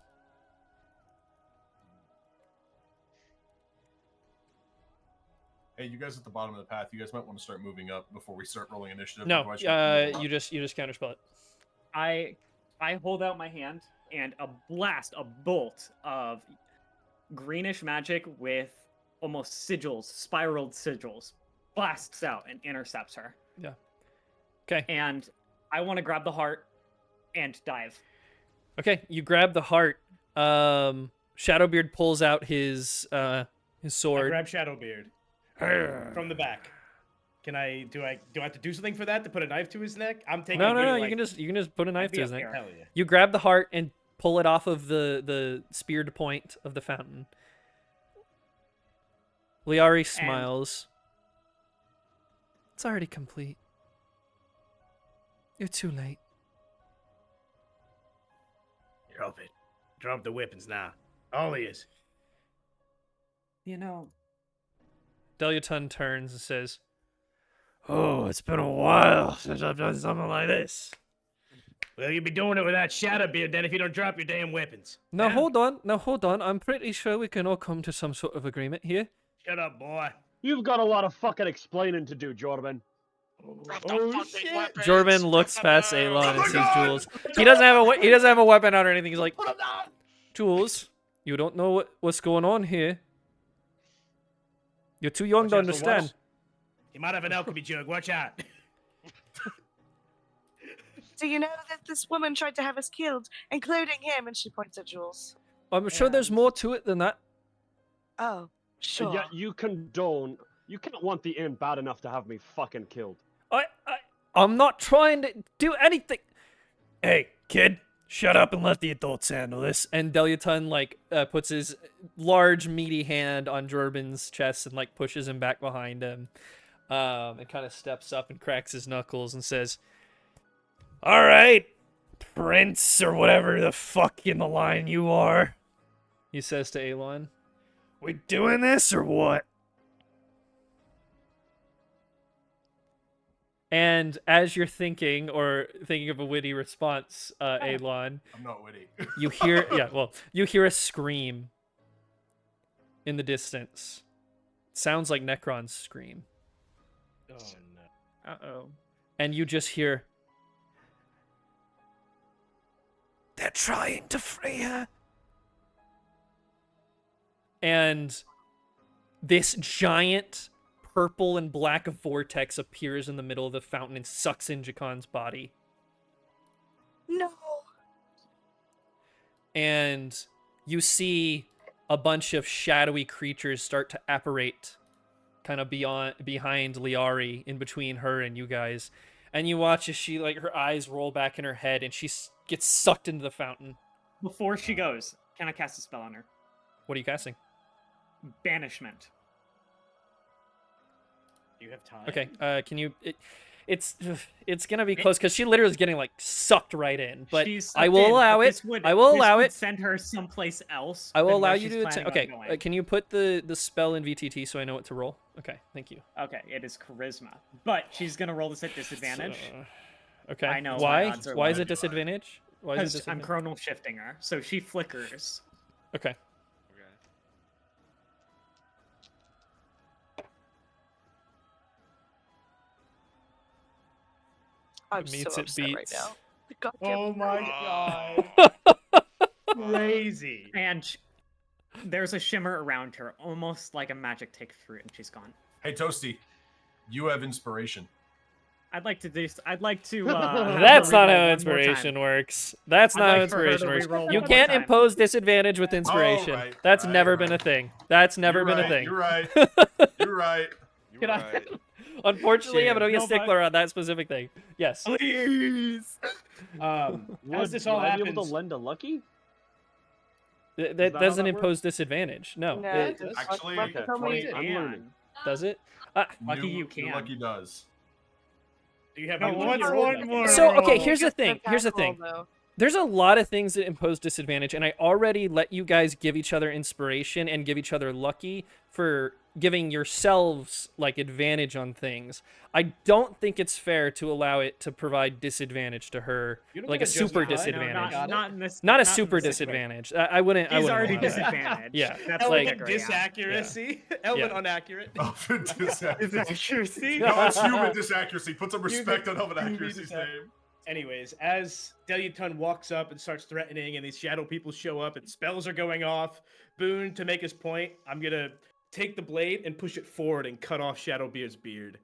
Hey, you guys at the bottom of the path, you guys might want to start moving up before we start rolling initiative. No, otherwise you'll you just counterspell it. I hold out my hand and a bolt of greenish magic with almost sigils, spiraled sigils, blasts out and intercepts her. Okay. And I want to grab the heart and dive. Okay, you grab the heart. Shadowbeard pulls out his I sword. grab Shadowbeard from the back. Can I? Do I have to do something for that to put a knife to his neck? I'm taking. No, a no, really, no. like, You can just put a knife be to his up neck. here. Hell yeah. You grab the heart and pull it off of the speared point of the fountain. Liari smiles. It's already complete. You're too late. You're off it. Drop the weapons now. All ears. You know, Deluton turns and says, "Oh, it's been a while since I've done something like this." Well, you'll be doing it without Shadowbeard then if you don't drop your damn weapons. Now Huh? hold on. Now hold on. I'm pretty sure we can all come to some sort of agreement here. Shut up, boy. You've got a lot of fucking explaining to do, Jordan. Drop the Oh, fucking shit. weapons, Jordan drop looks them past now. Alon Oh and my sees God! Jules. He doesn't have a weapon out or anything. He's like, Jules, you don't know what's going on here. You're too young Watch to out for understand. what? He might have an alchemy jug. Watch out. Do you know that this woman tried to have us killed, including him? And she points at Jules. I'm sure there's And- more to it than that. Oh, And sure. yet you condone. You can't want the end bad enough to have me fucking killed. I'm not trying to do anything. Hey, kid, Shut up and let the adults handle this. And Delyatun like puts his large meaty hand on Jorben's chest and like pushes him back behind him. And kind of steps up and cracks his knuckles and says, "All right, Prince or whatever the fuck in the line you are," he says to Alon. "We doing this or what?" And as you're thinking of a witty response, Alon, I'm not witty. you hear you hear a scream in the distance. Sounds like Necron's scream. Oh no. Uh-oh. And you just hear, "They're trying to free her." And this giant purple and black vortex appears in the middle of the fountain and sucks in Jacon's body. No. And you see a bunch of shadowy creatures start to apparate kind of behind Liari, in between her and you guys. And you watch as she, like, her eyes roll back in her head and she gets sucked into the fountain. Before she goes, can I cast a spell on her? What are you casting? Banishment. Do you have time? Okay, can you... It's gonna be close because she literally is getting like sucked right in. But She's I sucked will in, allow but it. this would- I will this allow would it. Send her someplace else. I will than allow where you she's to. planning on Okay, going. can you put the spell in VTT so I know what to roll? Okay, thank you. Okay, it is charisma, but she's gonna roll this at disadvantage Okay. I know, my Why? odds are Why is low. it disadvantage? Why is it because I'm disadvantage? chronal shifting her, so she flickers. Okay. Okay. I'm meets so it upset right beats. now. Goddamn. Oh my Ah. god. Crazy. And there's a shimmer around her, almost like a magic take through it, and she's gone. Hey, Toasty, you have inspiration. I'd like to do. I'd like to. That's have her not how reroll one more inspiration time. works. That's I'd not how like for her to inspiration works. reroll You one more can't time. impose disadvantage with inspiration. right, That's right, never been a right. thing. That's never You're been right, a thing. You're right. You're right. You're Can I- right. Unfortunately, I'm Shit. gonna be a No, stickler on that specific thing. Yes. Please. As this all would I be able happens, to lend a lucky? That that how doesn't that impose disadvantage. No. No, It- just Actually, fucking tell me- I'm learning. does it? Lucky you can. Lucky does. do you have No, any what's roll? one more? So, okay, roll. here's the Just an thing. Here's the attack roll, thing. though. There's a lot of things that impose disadvantage, and I already let you guys give each other inspiration and give each other lucky for giving yourselves like advantage on things. I don't think it's fair to allow it to provide disadvantage to her, You don't like a get super justify. No, disadvantage. Got it. not in this. Not a in super this way. disadvantage. I wouldn't. I He's wouldn't already allow that. disadvantaged. Yeah. That's Like- like disaccuracy. Elven Yeah. inaccurate. Elven disaccuracy. accuracy. No, it's human disaccuracy. Put some Human- respect on Elven human accuracy's disac- name. Anyways, as Delyatun walks up and starts threatening, and these shadow people show up, and spells are going off, Boone, to make his point, I'm gonna take the blade and push it forward and cut off Shadowbeard's beard.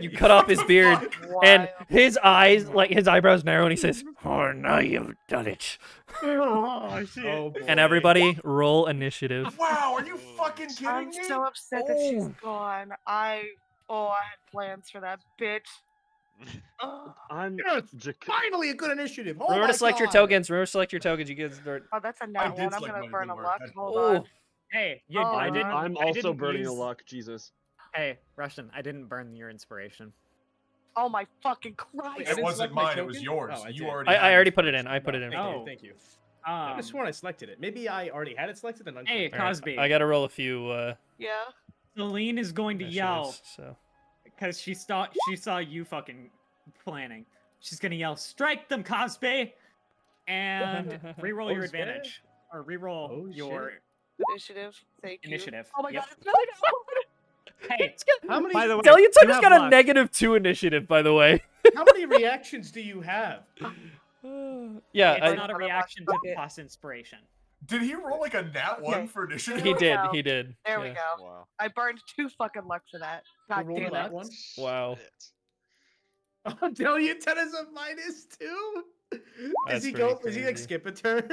You cut off his beard, and Wild. his eyes, like his eyebrows narrow, and he says, "Oh, now you've done it." Oh shit. Oh, boy. And everybody, roll initiative. Wow, are you fucking kidding I'm me? so upset that she's Oh. gone. I had plans for that bitch. Oh, I'm Yes, Jac- finally a good initiative. Oh Remember my to select your God. tokens. Remember to select your tokens. You guys start. that's a I nat did one. I'm select gonna mine, it burn didn't a work. luck. I- Hold Oh, on. Hey, Oh, I didn't. I'm I also didn't burning a use- luck. Jesus. Hey, Russian, I didn't burn your inspiration. Oh my fucking Christ. I It didn't wasn't select my mine, it was token? yours. Oh, I You did. already I had already put it in. inspiration. I put it in. Thank Oh. you. Thank you. I could have sworn I selected it. Maybe I already had it selected and Hey, unclicked. All right, Cosby. I gotta roll a few. Yeah. Celine is going to yell initiatives, so. because she saw you fucking planning. She's gonna yell, "Strike them, Cosby!" and reroll your Oh, shit. advantage or reroll Oh, your Initiative. Thank you. initiative. Oh my Yep. god, it's really Hey, How many? by the way, Delyatun you just have got a luck. -2 initiative, by the way. How many reactions do you have? Yeah, It's I, not a reaction to toss inspiration. Did he roll like a nat 1 Okay. for initiative? he did. Wow. He did. There we yeah. go. Wow. I burned 2 fucking luck for that. God rolled damn that it. one? Wow. Shit. Oh, Delyatun is a -2. That's Is he pretty Is he like crazy. skip a turn?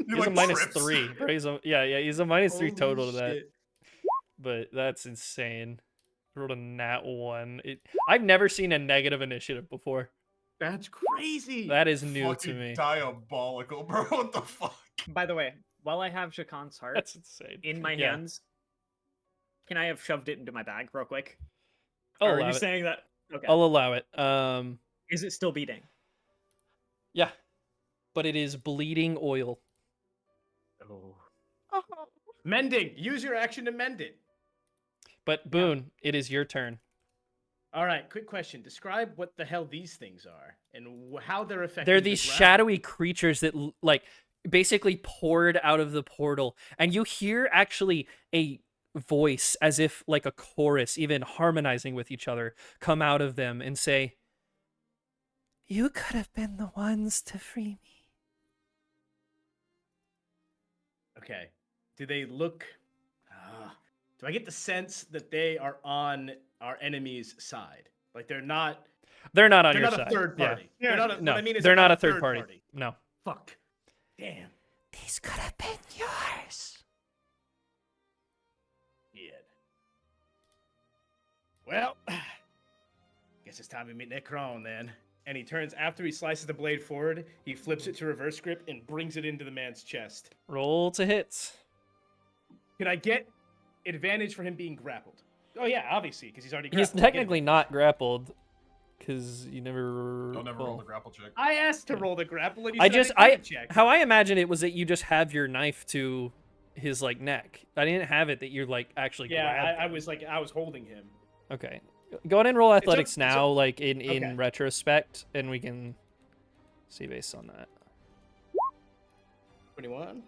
You He's a like -3. trips. Bro. He's a, yeah. He's a -3 Holy total to that. shit. But that's insane. Rolled a nat 1. I've never seen a negative initiative before. That's crazy. That is new to Fucking me. diabolical, bro. What the fuck? By the way, while I have Shakan's heart That's insane. in my Yeah. hands, can I have shoved it into my bag real quick? I'll Or are allow you it. saying that? Okay. I'll allow it. Is it still beating? Yeah, but it is bleeding oil. Oh. Mending. Use your action to mend it. But Boone, it is your turn. All right. Quick question. Describe what the hell these things are and how they're affecting. They're the these ground. shadowy creatures that like basically poured out of the portal, and you hear actually a voice as if like a chorus, even harmonizing with each other, come out of them and say, "You could have been the ones to free me." Okay. Do they look? Do I get the sense that they are on our enemy's side? Like they're not. They're not on They're your not side. a third party. Yeah. They're not a, No, what I mean is they're not a third third party. No. Fuck. Damn. These could have been yours. Yeah. Well, guess it's time to meet Necron then. And he turns after he slices the blade forward. He flips it to reverse grip and brings it into the man's chest. Roll to hit. Can I get advantage for him being grappled? Oh yeah, obviously, because he's already He's grappled. I get technically advantage. not grappled because you never. I'll never roll well, the grapple check. I asked to roll the grapple, and you I said just I didn't check. how I imagine it was that you just have your knife to his like neck. I didn't have it that you're like actually. Yeah, grabbed I him. was holding him. Okay, go ahead and roll athletics it's now, like in okay. retrospect, and we can see based on that. 21.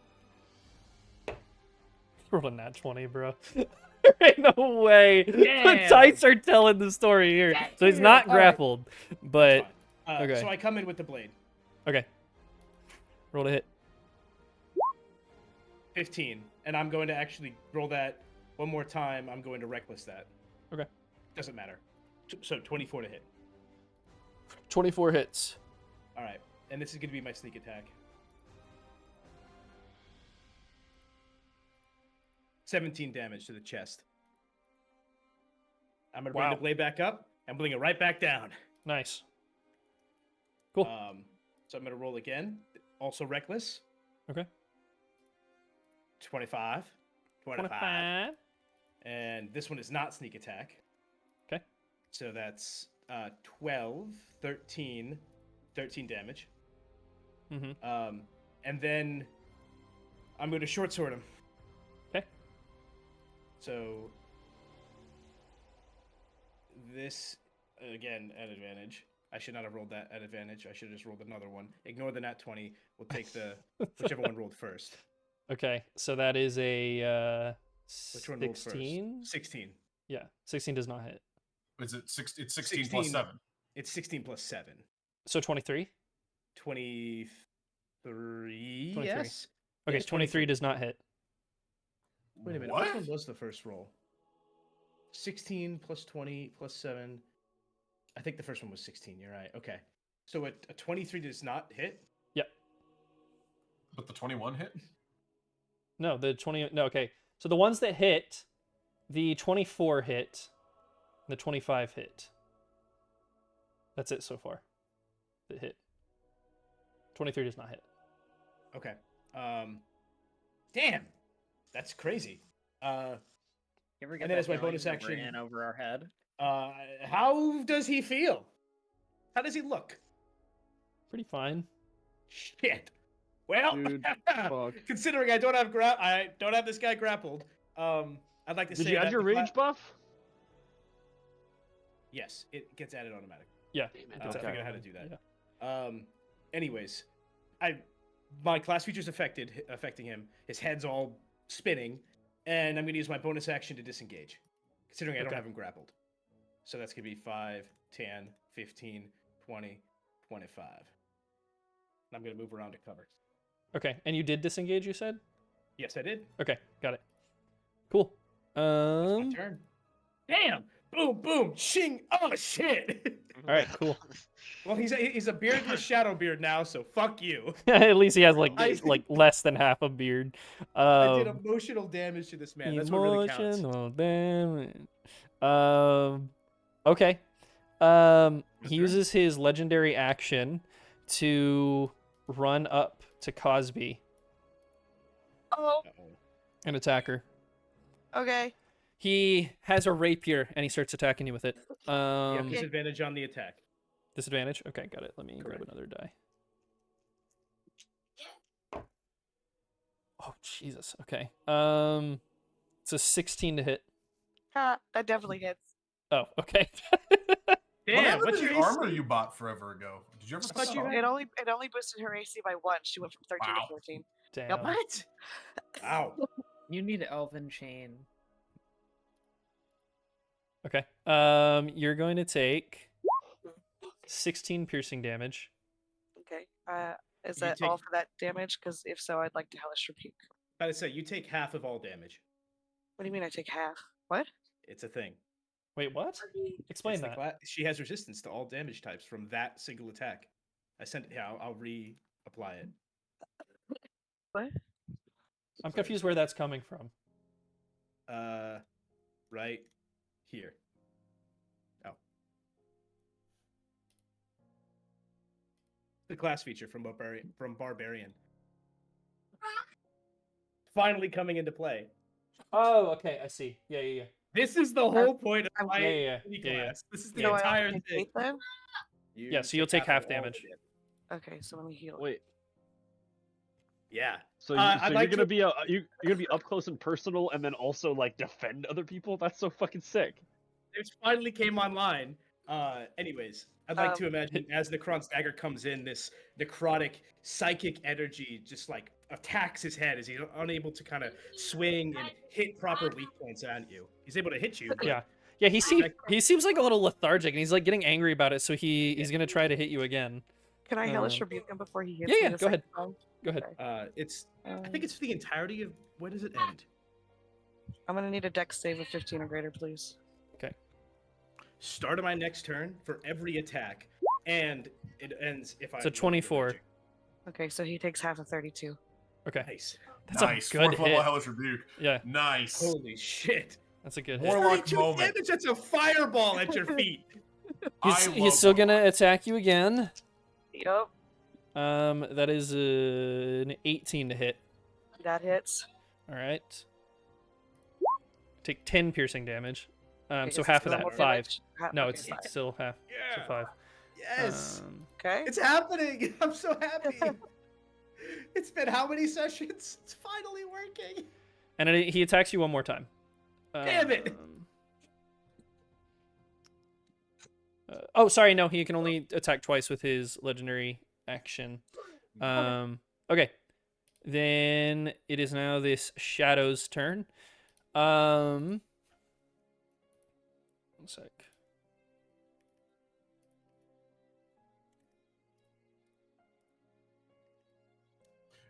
Rolled a nat 20, bro. There ain't no way. The Damn. dice are telling the story here. So he's not All right. grappled, but Fine. okay. So I come in with the blade. okay. Roll to hit. 15, and I'm going to actually roll that one more time. I'm going to reckless that. Okay. Doesn't matter. So 24 to hit. 24 hits. All right, and this is going to be my sneak attack. 17 damage to the chest. I'm going to bring Wow. the blade back up and bring it right back down. Nice. Cool. So I'm going to roll again. Also reckless. Okay. 25. 25. And this one is not sneak attack. Okay. So that's 12, 13 damage. Mm-hmm. And then I'm going to short sword him. Okay. So this, again, at advantage. I should not have rolled that at advantage. I should have just rolled another one. Ignore the nat 20. We'll take the whichever one rolled first. Okay, so that is a Which one rolled first? 16? 16. Yeah, 16 does not hit. Is it six? It's 16 plus 16. 7. It's 16 plus 7. So 23? 23. 23. Yes. Okay, Yes, 23 does not hit. Wait a minute. What? Which one was the first roll? 16 plus 20 plus 7. I think the first one was 16. You're right. Okay. So a 23 does not hit? Yep. But the 21 hit? No, the 20. No, okay. So the ones that hit, the 24 hit, the 25 hit. That's it so far. That hit. 23 does not hit. Okay. Damn. That's crazy. You ever get And then that as my feeling bonus that we're action- in over our head? How does he feel? How does he look? Pretty fine. Shit. Well, Dude, fuck. considering I don't have this guy grappled, I'd like to Did say you add that your the rage buff? Yes, it gets added automatically. Yeah. Damn it. I Okay. figured out how to do that. Yeah. Anyways, my class feature's affecting him. His head's all spinning, and I'm gonna use my bonus action to disengage, considering I don't Okay. have him grappled. So that's gonna be 5, 10, 15, 20, 25. And I'm gonna move around to cover. Okay, and you did disengage, you said? Yes, I did. Okay, got it. Cool. My turn. Damn! Boom! Boom! Shing! Oh shit! All right, cool. Well, he's a beardless shadow beard now, so fuck you. At least he has like I- like less than half a beard. I did emotional damage to this man. That's what really counts. Emotional damage. Okay. he uses his legendary action to run up to Cosby Oh, Uh-oh. and attack her. okay. He has a rapier and he starts attacking you with it. You have Okay. disadvantage on the attack. Disadvantage? Okay, got it. Let me grab Correct. another die. Oh, Jesus. Okay. It's a 16 to hit. Ha, that definitely hits. Oh, okay. What Damn, happened what's to your the armor AC? you bought forever ago? Did you ever I put thought that you on? had- It only boosted her AC by 1. She went from 13 Wow. to 14. Damn. What? Wow. You need Elven Chain. Okay. You're going to take 16 piercing damage. Okay. Is You that take- all for that damage? Because if so, I'd like to Hellish Rebuke. I gotta say, you take half of all damage. What do you mean I take half? What? It's a thing. Wait, what? Explain It's the that. she has resistance to all damage types from that single attack. I sent it. Yeah, I'll reapply it. What? I'm confused where that's coming from. Right here. Oh. The class feature from Barbarian. Finally coming into play. Oh, okay. I see. Yeah. This is the whole point of my Yeah. mini Yeah. class. This is the Yeah. No, I entire only take thing. 8 then? Yeah, so you'll take half of all of damage. it. Okay, so let me heal. Wait. Yeah. So, I'd you're like gonna to- be you're gonna be up close and personal, and then also like defend other people. That's so fucking sick. It finally came online. Anyways, I'd like to Um, imagine as Necron's dagger comes in, this necrotic psychic energy just like attacks his head as he's unable to kind of swing and hit proper weak points at you. He's able to hit you. But Yeah, he seems like a little lethargic and he's like getting angry about it, so he's gonna try to hit you again. Can I Hellish Um, Rebuke him before he hits yeah, me? the go ahead. second time? Go ahead. Okay. I think it's for the entirety of when does it end? I'm gonna need a dex save of 15 or greater, please. Start of my next turn for every attack, and it ends if I. It's a 24. Okay, so he takes half of 32. Okay. Nice. That's Nice. a good Fourth level hit. Hellish Rebuke. Yeah, Nice. Holy shit! that's a good hit. Warlock 32 moment. damage. That's a fireball at your feet. He's love still gonna Warlock. attack you again. Yup, That is an 18 to hit. that hits. All right. Take 10 piercing damage. Okay, So is it half of normal that, 5. damage? No, Okay, it's five. still half. So Yeah. 5. Yes. Okay. It's happening. I'm so happy. It's been how many sessions? It's finally working. And he attacks you one more time. Damn it. Oh, sorry. No, he can only attack twice with his legendary action. Okay. Then it is now this Shadow's turn. One sec.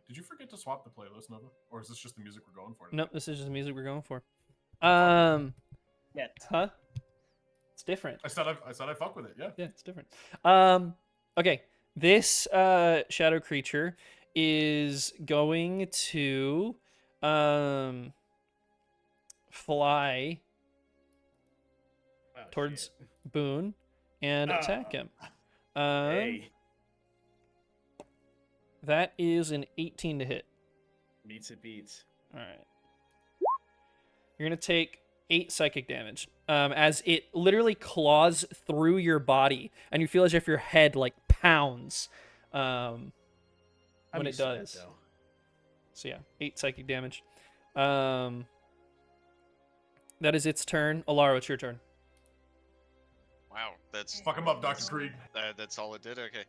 Did you forget to swap the playlist, Nova? Or is this just the music we're going for? Nope, this is just the music we're going for. Yet. Huh? It's different. I said I fuck with it. Yeah. Yeah, it's different. Okay. This shadow creature is going to fly Oh, towards shit. Boone and attack him. Hey, That is an 18 to hit. meets it beats. All right. You're gonna take 8 psychic damage as it literally claws through your body, and you feel as if your head like pounds when I'm it used to that, does. though. So yeah, 8 psychic damage. That is its turn. Alaro, it's your turn. Wow, that's Fuck him up, Dr. Creed. that's all it did. Okay.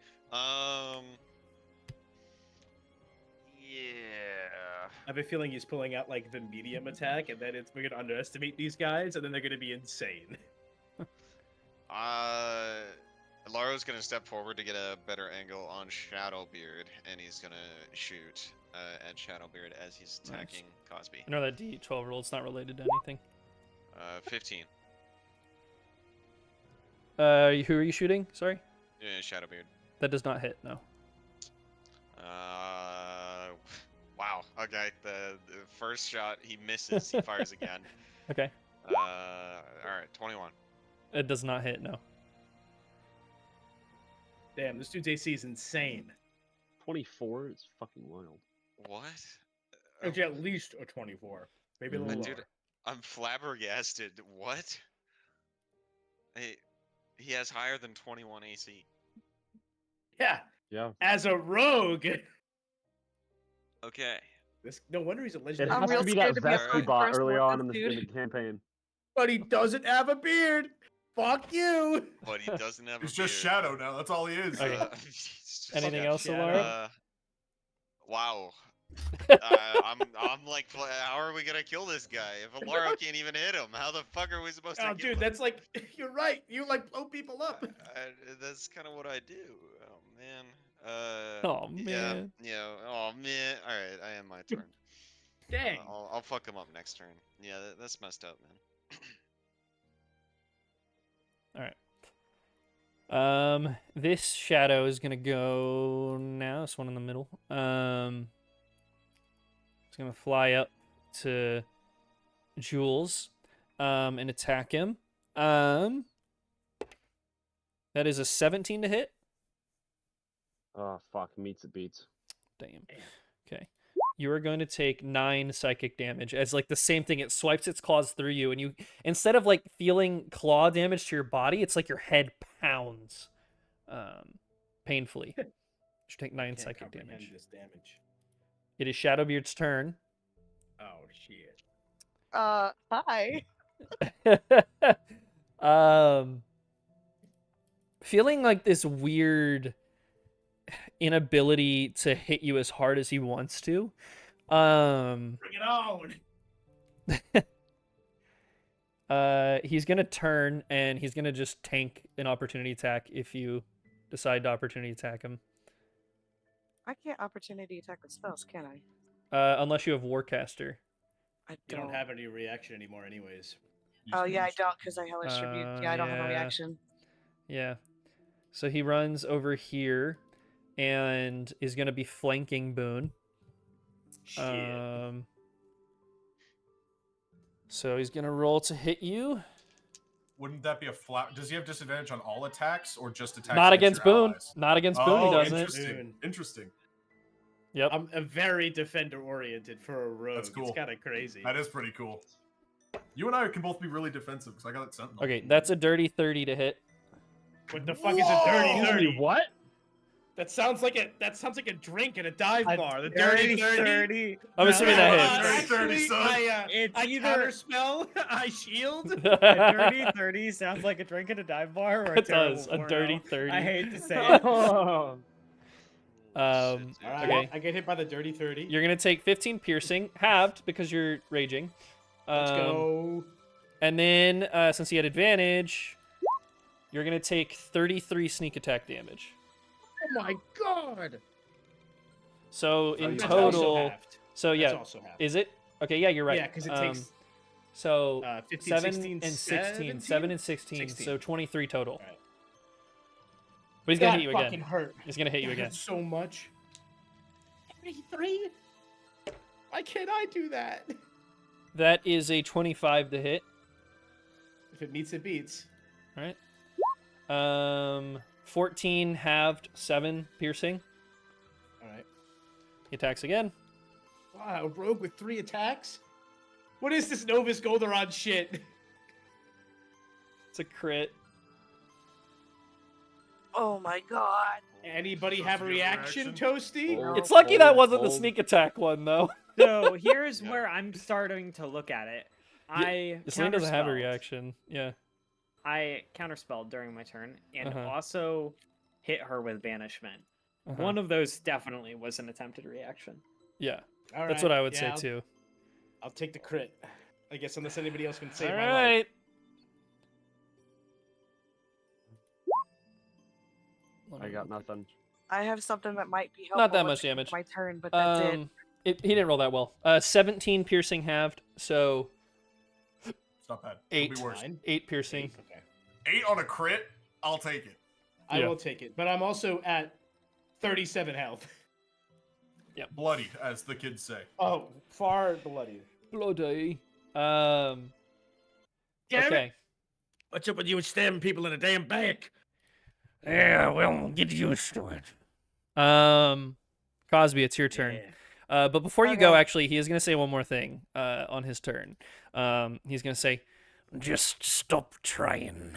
Yeah. I have a feeling he's pulling out like the medium attack, and then we're gonna underestimate these guys, and then they're gonna be insane. Laro's gonna step forward to get a better angle on Shadowbeard, and he's gonna shoot at Shadowbeard as he's Nice. attacking Cosby. I know that D12 roll. It's not related to anything. 15. Who are you shooting? Sorry. Yeah, Shadowbeard. That does not hit. No. Wow. Okay. The first shot he misses. He fires again. Okay. All right. 21. It does not hit. No. Damn, this dude's AC is insane. 24 is fucking wild. What? It's at least a 24. Maybe a little Mhm. lower. Dude, I'm flabbergasted. What? He has higher than 21 AC. Yeah, Yeah. as a rogue. Okay. No wonder he's a It legendary. I'm has real to be scared that to be a vest we person bought first early with on this in the dude. campaign. But he doesn't have a beard. Fuck you. But he doesn't have He's a just beard. Shadow now. That's all he is. Okay. He's just Anything Fucking else, shadow. Alara? Wow. I'm like, how are we gonna kill this guy? If Alaro can't even hit him, how the fuck are we supposed to Oh, kill dude, him? that's like, you're right. You like blow people up. That's kind of what I do. Oh man. Oh Yeah. man. Yeah. Oh man. All right. I am my turn. Dang. I'll fuck him up next turn. Yeah, that's messed up, man. All right. This shadow is gonna go now. This one in the middle. It's gonna fly up to Jules, and attack him. That is a 17 to hit. Oh fuck, meets it beats. Damn. Okay. You are going to take 9 psychic damage as like the same thing. It swipes its claws through you, and you instead of like feeling claw damage to your body, it's like your head pounds, painfully. You should take 9 Can't psychic comprehend damage. this damage. It is Shadowbeard's turn. Oh shit. Hi. Feeling like this weird inability to hit you as hard as he wants to. Bring it on. He's gonna turn and he's gonna just tank an opportunity attack if you decide to opportunity attack him. I can't opportunity attack with spells, can I? Unless you have Warcaster. I You don't have any reaction anymore, anyways. Oh yeah, I don't because I hellish rebuke. Yeah, I don't have a yeah. reaction. Yeah. So he runs over here and is gonna be flanking Boone. Shit. So he's gonna roll to hit you. Wouldn't that be a flat? Does he have disadvantage on all attacks or just attacks? Not against your Boone. allies? Not against Boone. He Oh, doesn't. interesting. Boone. Interesting. Yep. I'm a very defender oriented for a rogue. That's cool. It's kind of crazy. That is pretty cool. You and I can both be really defensive because I got that sentinel. Okay, that's a dirty 30 to hit. What the fuck is a dirty Whoa! 30? What? That sounds like a drink at a dive A bar. The dirty 30. 30. I'm assuming that hits. hits. Dirty 30, son. It's I either counterspell. I shield. a dirty 30 sounds like a drink at a dive bar, or a It does, terrible a dirty porno. 30. I hate to say it. Oh. All right, Okay. I get hit by the dirty 30. You're gonna take 15 piercing, halved because you're raging. Let's go. And then, since he had advantage, you're gonna take 33 sneak attack damage. Oh my god. So in That's total, also halved. so yeah, That's also halved. is it? Okay, yeah, you're right. Yeah, because it takes so 15, 7 16, and 16, 7 and 16, 16. so 23 total. All right. But he's gonna That hit you fucking again. hurt. He's gonna hit you That again. hurt so much. 33? Why can't I do that? That is a 25 to hit. If it meets, it beats. All right. 14 halved, 7 piercing. All right. He attacks again. Wow, a rogue with 3 attacks? What is this Novus Goldaron shit? It's a crit. Oh my god. Anybody have a Toasty, you reaction, have a Toasty? Oh. It's lucky that wasn't the Hold. sneak attack one, though. So here's Yeah. where I'm starting to look at it. I Celine doesn't have a counterspelled. reaction. Yeah. I counterspelled during my turn and Uh-huh. also hit her with banishment. Uh-huh. One of those definitely was an attempted reaction. Yeah. All That's right, what I would yeah, say too. I'll take the crit. I guess unless anybody else can save All my life. right. I got nothing. I have something that might be helpful. Not that at much the end of damage. My turn, but that's it. He didn't roll that well. 17 piercing halved, so It's not bad. Eight. It'll be worse. 8 piercing. Okay. 8 on a crit. I'll take it. I Yeah. will take it, but I'm also at 37 health. Bloodied, as the kids say. Oh, far bloody. Bloody. Damn it. Okay. What's up with you stabbing people in the damn back? Yeah, well, get used to it. Cosby, it's your turn. But before you go, Okay. actually, he is going to say one more thing on his turn. He's going to say, just stop trying.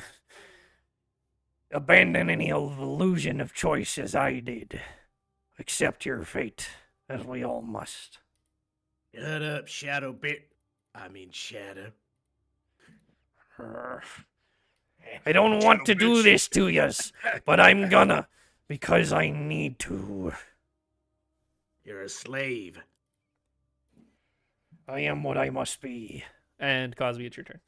Abandon any illusion of choice as I did. Accept your fate, as we all must. Shut up, Shadow Bit. I mean, Shadow. I don't want Shadow to do bitch. this to yous, but I'm gonna, because I need to. You're a slave. I am what I must be. And Cosby, it's your turn.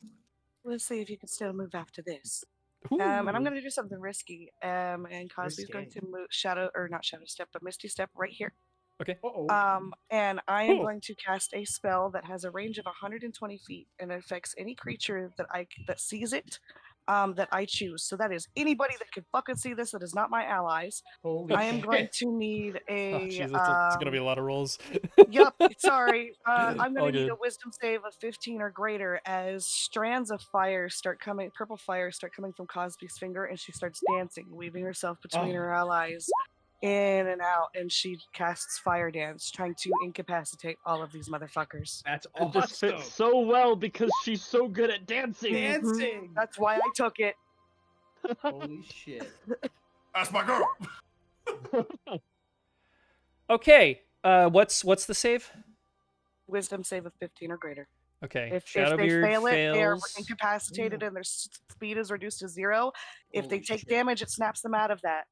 Let's see if you can still move after this. And I'm going to do something risky. And Cosby's going Risque. to move not shadow step, but misty step right here. Uh-oh. And I am Oh. going to cast a spell that has a range of 120 feet, and it affects any creature that sees it, that I choose. So that is anybody that can fucking see this that is not my allies. Holy I am going shit. to need Oh, a. jeez, it's gonna be a lot of rolls. Yep, sorry. I'm All going to need good. a wisdom save of 15 or greater as strands of fire purple fire start coming from Cosby's finger, and she starts dancing, weaving herself between Oh. her allies in and out, and she casts fire dance, trying to incapacitate all of these motherfuckers. That's It just awesome. fits so well because she's so good at dancing. Dancing. That's why I took it. Holy shit. That's my girl. Okay. What's the save? Wisdom save of 15 or greater. Okay. If they Shadowbeard fail it, they are fails. incapacitated and their speed is reduced to 0. If they Holy take shit. damage, it snaps them out of that.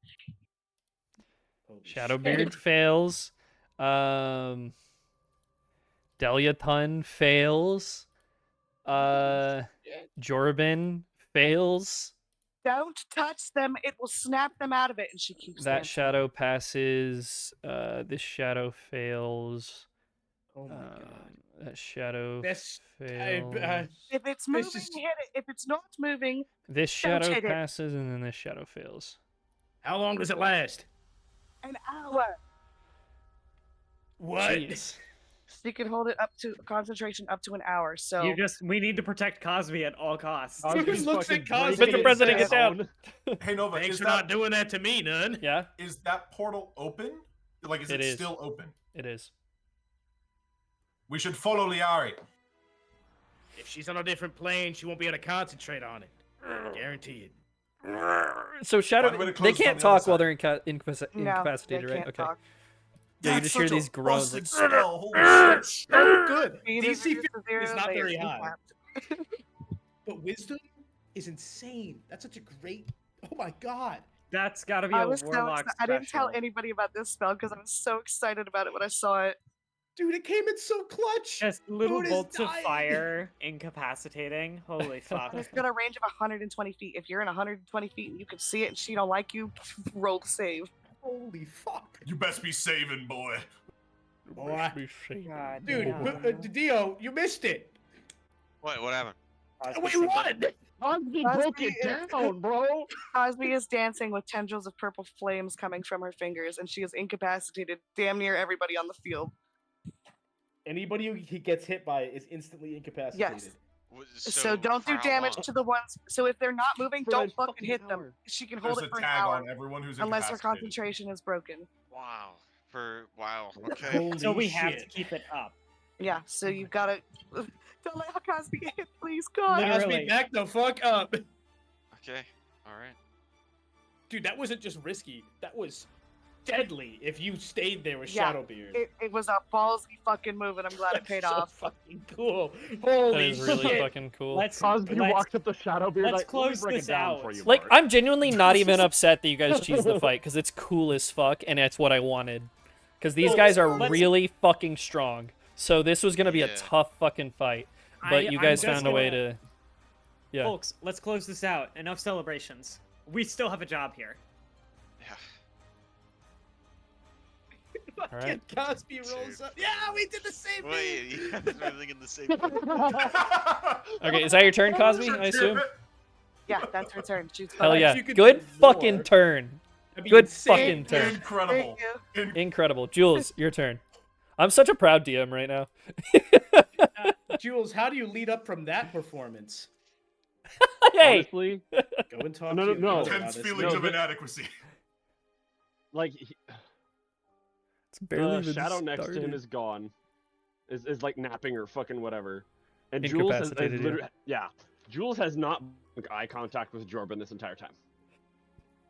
Holy Shadowbeard shit. fails. Deliatun fails. Jorabin fails. Don't touch them. It will snap them out of it. And she keeps That dancing. shadow passes. This shadow fails. Oh my god. That shadow This- fails. If it's This moving, is- hit it. If it's not moving, This shadow hit it. passes, and then this shadow fails. How long does it last? an hour. What? Jeez. She can hold it up to concentration up to an hour. So We need to protect Cosby at all costs. Who looks at Cosby Mr. and President, says, get down. Hey Nova, Thanks is for that, not doing that to me, none. Yeah, is that portal open? Like, is It it is. still open? it is. We should follow Liari. If she's on a different plane, she won't be able to concentrate on it. Guarantee it. So shadow, Find a way to they close it on can't the other talk while side. they're no, incapacitated, they right? can't Okay. talk. Yeah, you That's just hear such a these groans. busted Like, spell. Holy shit. So good. Speed is DC reduced to 50 is 0, not they are very high. incapped. But wisdom is insane. That's such a great. Oh my god. That's got to be I a was so warlock excited. I didn't tell special. anybody about this spell because I was so excited about it when I saw it. Dude, it came in so clutch. Just little Dude is bolts of dying. fire, incapacitating. Holy fuck! And it's got a range of 120 feet. If you're in 120 feet and you can see it and she don't like you, roll the save. Holy fuck. You best be saving, boy. Boy. God, Dude, no. Dio, you missed it. What happened? We won. Cosby Cosby broke it is- down, bro. Cosby is dancing with tendrils of purple flames coming from her fingers, and she is incapacitated damn near everybody on the field. Anybody who he gets hit by is instantly incapacitated. So don't for do how damage long? to the ones. So if they're not moving, For don't an fucking fucking hit them. hour. She can hold There's it a for an tag hour on everyone who's unless her incapacitated. concentration is broken. Wow. Okay. Holy So we have to shit. keep it up. Yeah, so you've got to. Don't let Cosby get hit, please, God. Literally. Cosby, back the fuck up. Okay. All right. Dude, that wasn't just risky. That was deadly if you stayed there with Yeah, Shadowbeard. It was a ballsy fucking move, and I'm glad it paid so off. fucking cool. That Holy is really shit. fucking cool. Cosby walks up the Shadowbeard. let's Let me close break this it down out. for you, Like, Mark. I'm genuinely not even upset that you guys cheesed the fight because it's cool as fuck and that's what I wanted. Because these guys are let's- really fucking strong. So this was gonna be a Yeah. tough fucking fight, but you I'm guys just found a way gonna- to. Yeah. Folks, let's close this out. Enough celebrations. We still have a job here. Yeah. All right. Cosby rolls up. Yeah, we did the same Wait, thing. you guys are thinking the same thing. Okay, is that your turn, Cosby? I assume. Yeah, that's her turn. She's Hell fine. yeah! you could Good do fucking more. turn. That'd be Good insane. fucking turn. Incredible. Thank you. Incredible, Jules. Your turn. I'm such a proud DM right now. Jules, how do you lead up from that performance? Hey, Honestly, Go and talk No, to no, your no. brother about Intense this. feelings No, of the- inadequacy. like it's barely the even shadow next to him started. is gone. Is like napping or fucking whatever. And Jules has Incapacitated, yeah. literally, yeah. Jules has not made eye contact with Jorben this entire time.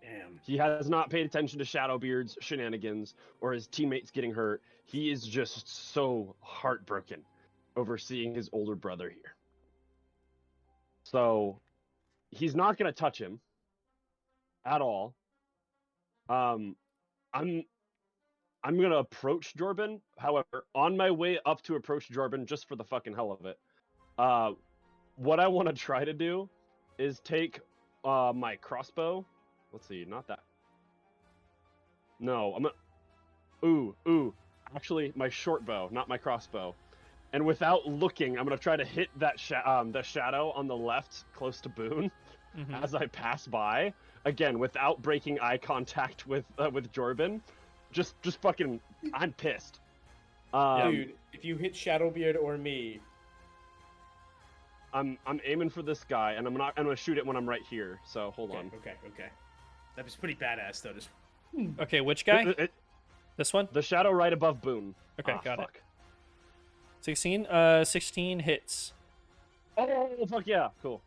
Damn. He has not paid attention to Shadowbeard's shenanigans or his teammates getting hurt. He is just so heartbroken over seeing his older brother here. So he's not gonna touch him at all. I'm I'm gonna approach Jorben. However, on my way up to approach Jorben, just for the fucking hell of it, what I want to try to do is take my crossbow. Let's see, not that. No, I'm gonna. Ooh. Actually, my short bow, not my crossbow. And without looking, I'm gonna try to hit that the shadow on the left, close to Boone, Mhm. as I pass by. Again, without breaking eye contact with Jorben. Just fucking, I'm pissed. Dude, if you hit Shadowbeard or me, I'm aiming for this guy, and I'm gonna shoot it when I'm right here. So hold on. Okay. That was pretty badass though. Just Okay, which guy? This one? The shadow right above Boone. Okay, got fuck. it. 16. 16 hits. Oh fuck yeah! Cool,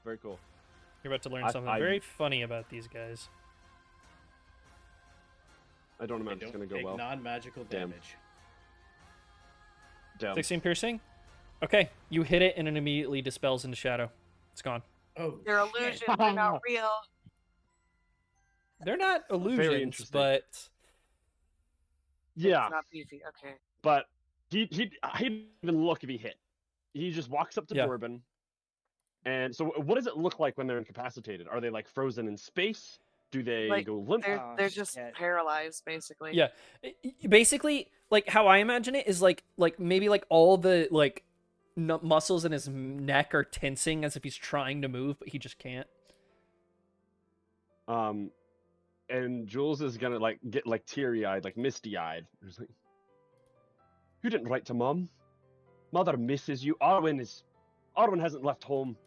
very cool. You're about to learn I- something I- very funny about these guys. I don't they imagine it's don't gonna go take well. non-magical Damn. damage. Damn. 16 piercing. Okay, you hit it and it immediately dispels into shadow. It's gone. Oh, They're shit. illusions. They're not real. They're not illusions, interesting. but Yeah, It's not easy. Okay. but he'd even look if he hit. He just walks up to Yeah. Jorben. And so, what does it look like when they're incapacitated? Are they like frozen in space? Do they Like, go limp? They're just shit. paralyzed, basically. yeah. Basically, like how I imagine it is like maybe like all the like muscles in his neck are tensing as if he's trying to move, but he just can't. And Jules is gonna like get like teary-eyed, like misty-eyed. He's like, "You didn't write to Mom. Mother misses you. Arwen hasn't left home.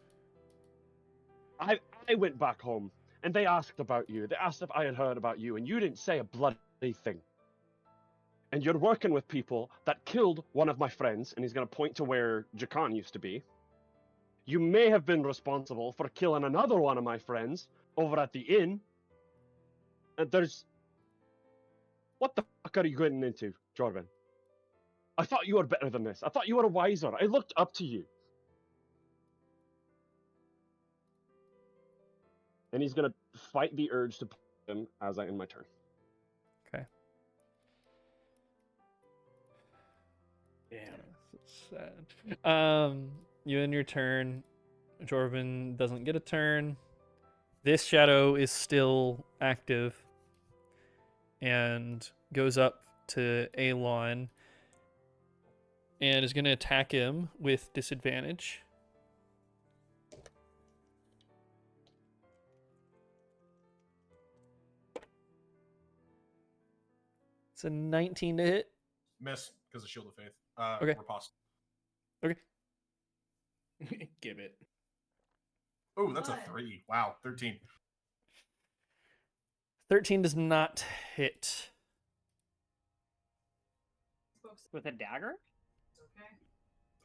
I went back home, and they asked about you. They asked if I had heard about you, and you didn't say a bloody thing. And you're working with people that killed one of my friends," and he's gonna point to where Jakan used to be. "You may have been responsible for killing another one of my friends over at the inn. And there's... What the fuck are you getting into, Jorben? I thought you were better than this. I thought you were wiser. I looked up to you." And he's gonna fight the urge to put him as I end my turn. Okay. Damn. Sad. You end your turn. Jorvin doesn't get a turn. This shadow is still active and goes up to Alon and is going to attack him with disadvantage. It's a 19 to hit. Miss because of Shield of Faith. Okay. Riposte. Okay. Give it. Oh, that's a 3. Wow, 13. 13 does not hit. With a dagger?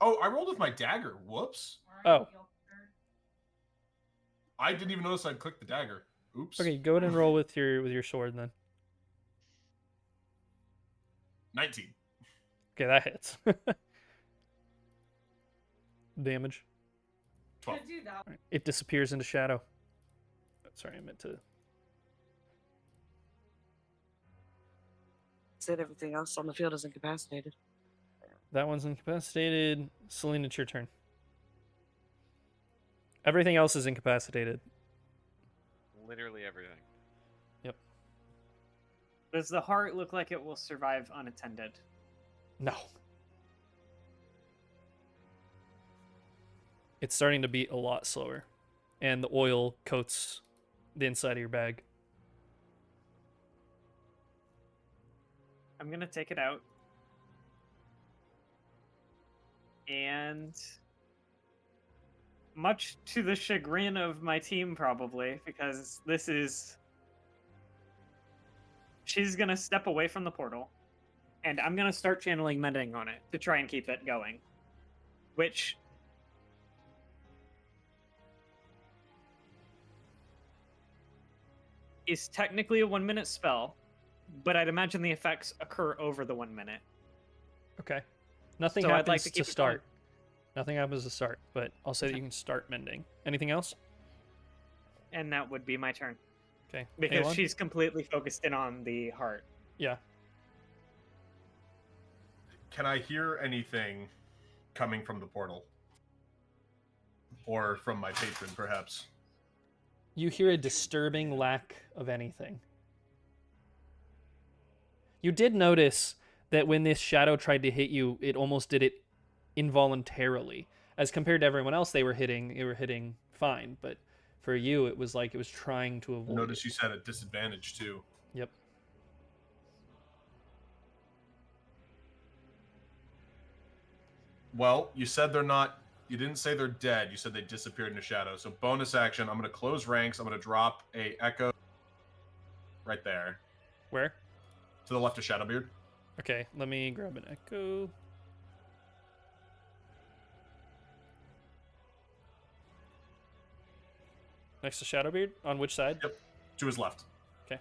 Oh, I rolled with my dagger. Whoops. Oh, I didn't even notice I'd clicked the dagger. Oops. okay. Go ahead and roll with your sword then. 19. Okay, that hits. Damage. 12. Alright, it disappears into shadow. Sorry, I meant to. Said everything else on the field is incapacitated. That one's incapacitated. Celine, it's your turn. Everything else is incapacitated. Literally everything. Does the heart look like it will survive unattended? No. It's starting to beat a lot slower. And the oil coats the inside of your bag. I'm gonna take it out. And much to the chagrin of my team, probably, because this is. She's gonna step away from the portal, and I'm gonna start channeling mending on it to try and keep it going. Which is technically a 1 minute spell, but I'd imagine the effects occur over the 1 minute. Okay. Nothing So I'd happens like to to keep it going. start. Nothing happens to start, but I'll say that you can start mending. Anything else? And that would be my turn. Okay. Because Aelon? she's completely focused in on the heart. Yeah. Can I hear anything coming from the portal? Or from my patron, perhaps? You hear a disturbing lack of anything. You did notice that when this shadow tried to hit you, it almost did it involuntarily. As compared to everyone else they were hitting fine, but for you it was like it was trying to avoid Notice it. you said at disadvantage, too. Yep. Well, you said they're not... You didn't say they're dead. You said they disappeared into shadow. So bonus action, I'm going to close ranks. I'm going to drop a echo right there. Where? To the left of Shadowbeard. Okay, let me grab an echo. Next to Shadowbeard? On which side? Yep. To his left. Okay.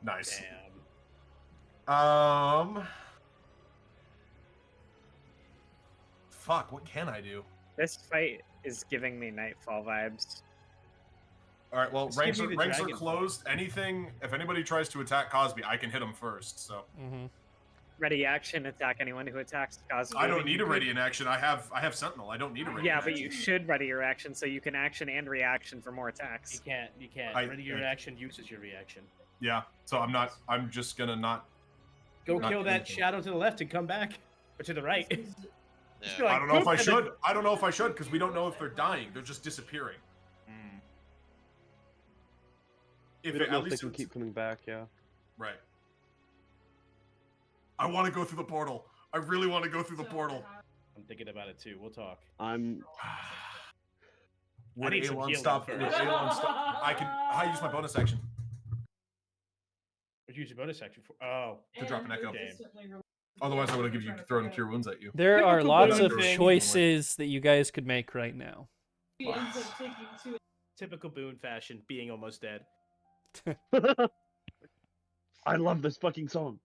Nice. Damn. Fuck, what can I do? This fight is giving me Nightfall vibes. All right, well, Just ranks give are, me the ranks are dragon. closed. Anything, if anybody tries to attack Cosby, I can hit him first, so... Mm-hmm. Ready action, attack anyone who attacks Cosby. I don't need a ready in action. I have Sentinel. I don't need a ready Yeah, in but action. you should ready your action so you can action and reaction for more attacks. You can't. Ready your action uses your reaction. Yeah, so I'm just gonna not... Go Not kill that anything. shadow to the left and come back. Or to the right. Just go Yeah. like, I don't know if I "Boop," and then- should. I don't know if I should, because we don't know if they're dying. They're just disappearing. If We it, don't know at if they least can it's- keep coming back. Yeah. Right. I want to go through the portal. I really want to go through the portal. I'm thinking about it too. We'll talk. I'm. Would need some Aelon healing stop? first. Would Aelon stop? I use my bonus action Would you use your bonus action for? Oh, to drop an echo. damn. Otherwise, I would have given you thrown cure wounds at you. There are Typical lots boon of thing. choices that you guys could make right now. Typical Boone fashion, being almost dead. I love this fucking song.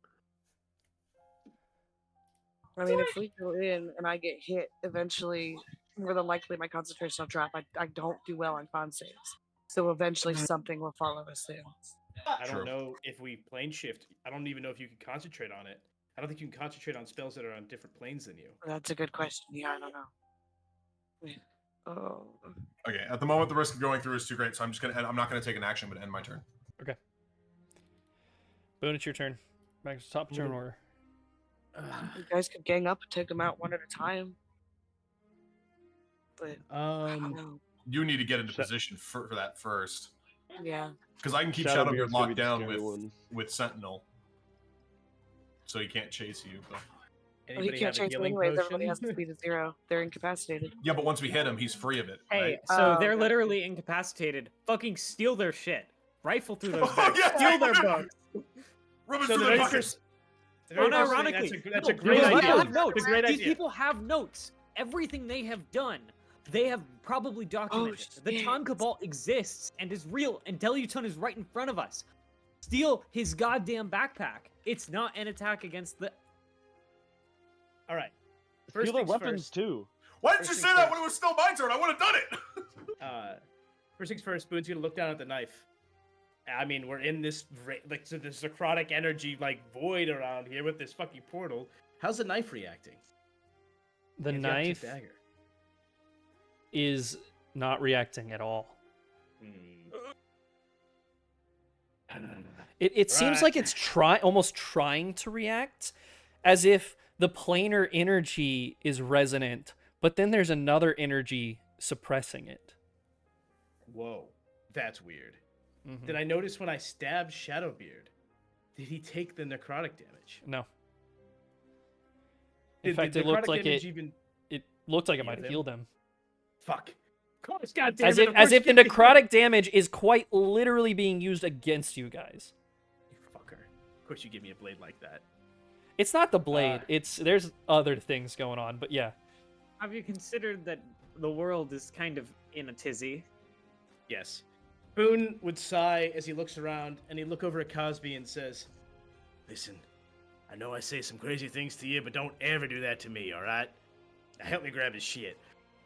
I mean, if we go in and I get hit, eventually, more than likely my concentration will drop. I don't do well on con saves. So eventually something will follow us in. I True. don't know if we plane shift. I don't even know if you can concentrate on it. I don't think you can concentrate on spells that are on different planes than you. That's a good question. Yeah, I don't know. Wait, oh. Okay, at the moment, the risk of going through is too great, so I'm just gonna. I'm not gonna take an action, but end my turn. Boone, it's your turn. Back to top turn order. You guys could gang up and take them out one at a time. But I don't know. You need to get into Sha- position for that first, Yeah. because I can keep Shadowbeard's Shadowbeard gonna be locked the down scary with one. Sentinel, so he can't chase you. But... Well, he Anybody can't have a chase them healing anyways. Everybody potion? has to speed of 0. They're incapacitated. Yeah, but once we hit him, he's free of it. Hey, right? so Oh, they're gotcha. literally incapacitated. Fucking steal their shit. Rifle through those Oh, books. yeah, Steal their yeah. books. Rummage So through the the very buckets. first- the very first thing, Unironically, that's a no, great these idea. people have notes. It's a great These idea. people have notes. Everything they have done, they have probably documented. The shit. Ton Cabal exists and is real, and Deluton is right in front of us. Steal his goddamn backpack. It's not an attack against the. All right. First Steal their things weapons first. too. Why did you First say things that first. when it was still my turn? I would have done it. First things first. Boone's gonna look down at the knife. I mean, we're in this so this necrotic energy like void around here with this fucking portal. How's the knife reacting? The If you have two knife dagger. is not reacting at all. It seems Right. like it's almost trying to react, as if the planar energy is resonant, but then there's another energy suppressing it. Whoa, that's weird. Mhm. Did I notice when I stabbed Shadowbeard? Did he take the necrotic damage? No. In fact, did it looked necrotic like damage it. even It looked like it heal might have them? healed him. Fuck. Of course, goddamn As it, if of as course if the you get necrotic damage is quite literally being used against you guys. You fucker. Of course you give me a blade like that. It's not the blade. There's other things going on, but yeah. Have you considered that the world is kind of in a tizzy? Yes. Boone would sigh as he looks around, and he'd look over at Cosby and says, "Listen, I know I say some crazy things to you, but don't ever do that to me, all right? Now help me grab his shit."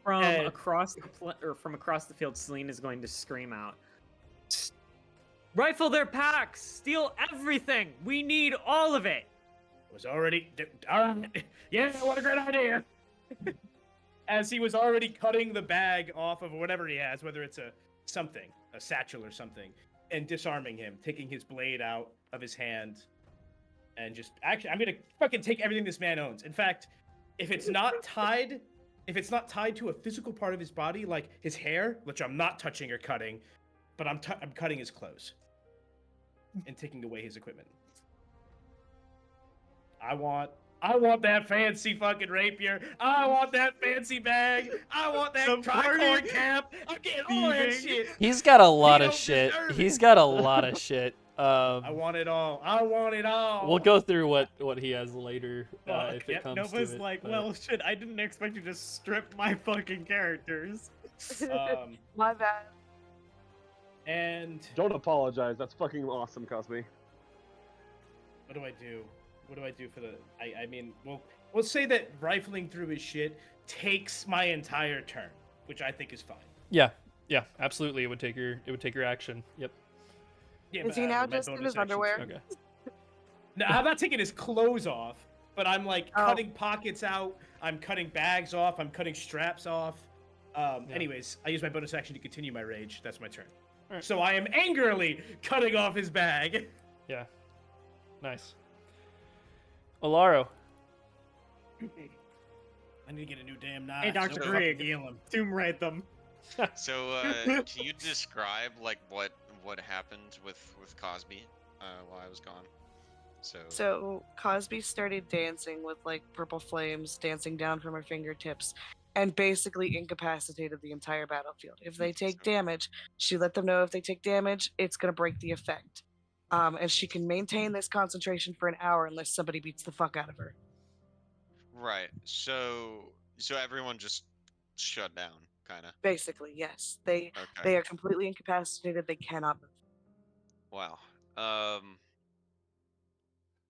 From And- across the from across the field, Celine is going to scream out, "Rifle their packs! Steal everything! We need all of it!" Was already. All right. Yeah, what a great idea. As he was already cutting the bag off of whatever he has, whether it's a satchel or something, and disarming him, taking his blade out of his hand, and just actually, I'm gonna fucking take everything this man owns. In fact, if it's not tied to a physical part of his body, like his hair, which I'm not touching or cutting, but I'm cutting his clothes and taking away his equipment. I want that fancy fucking rapier. I want that fancy bag. I want that tricorn cap. I'm getting all that shit. He's got a lot He of don't shit. deserve He's it. got a lot of shit. I want it all. I want it all. We'll go through what he has later if it Yep, comes Nova's to it. like, but- well, shit, I didn't expect you to strip my fucking characters. My bad. And Don't apologize. That's fucking awesome, Cosby. what do I do? What do I do for the? I mean, we'll say that rifling through his shit takes my entire turn, which I think is fine. Yeah, absolutely. It would take your action. Yep. Yeah, Is he now just in his underwear? Okay. No, I'm not taking his clothes off, but I'm like Oh. cutting pockets out. I'm cutting bags off. I'm cutting straps off. Anyways, I use my bonus action to continue my rage. That's my turn. Alright. So I am angrily cutting off his bag. Yeah. Nice. Olaro. I need to get a new damn knife. Hey, Dr. Don't fucking Grigg. heal him. Tomb raid them. So, can you describe like what happened with Cosby while I was gone? So Cosby started dancing with like purple flames dancing down from her fingertips and basically incapacitated the entire battlefield. If they take damage, she let them know if they take damage, it's going to break the effect. And she can maintain this concentration for an hour unless somebody beats the fuck out of her. Right. So everyone just shut down, kind of. Basically, yes. They Okay. are completely incapacitated. They cannot move. Wow.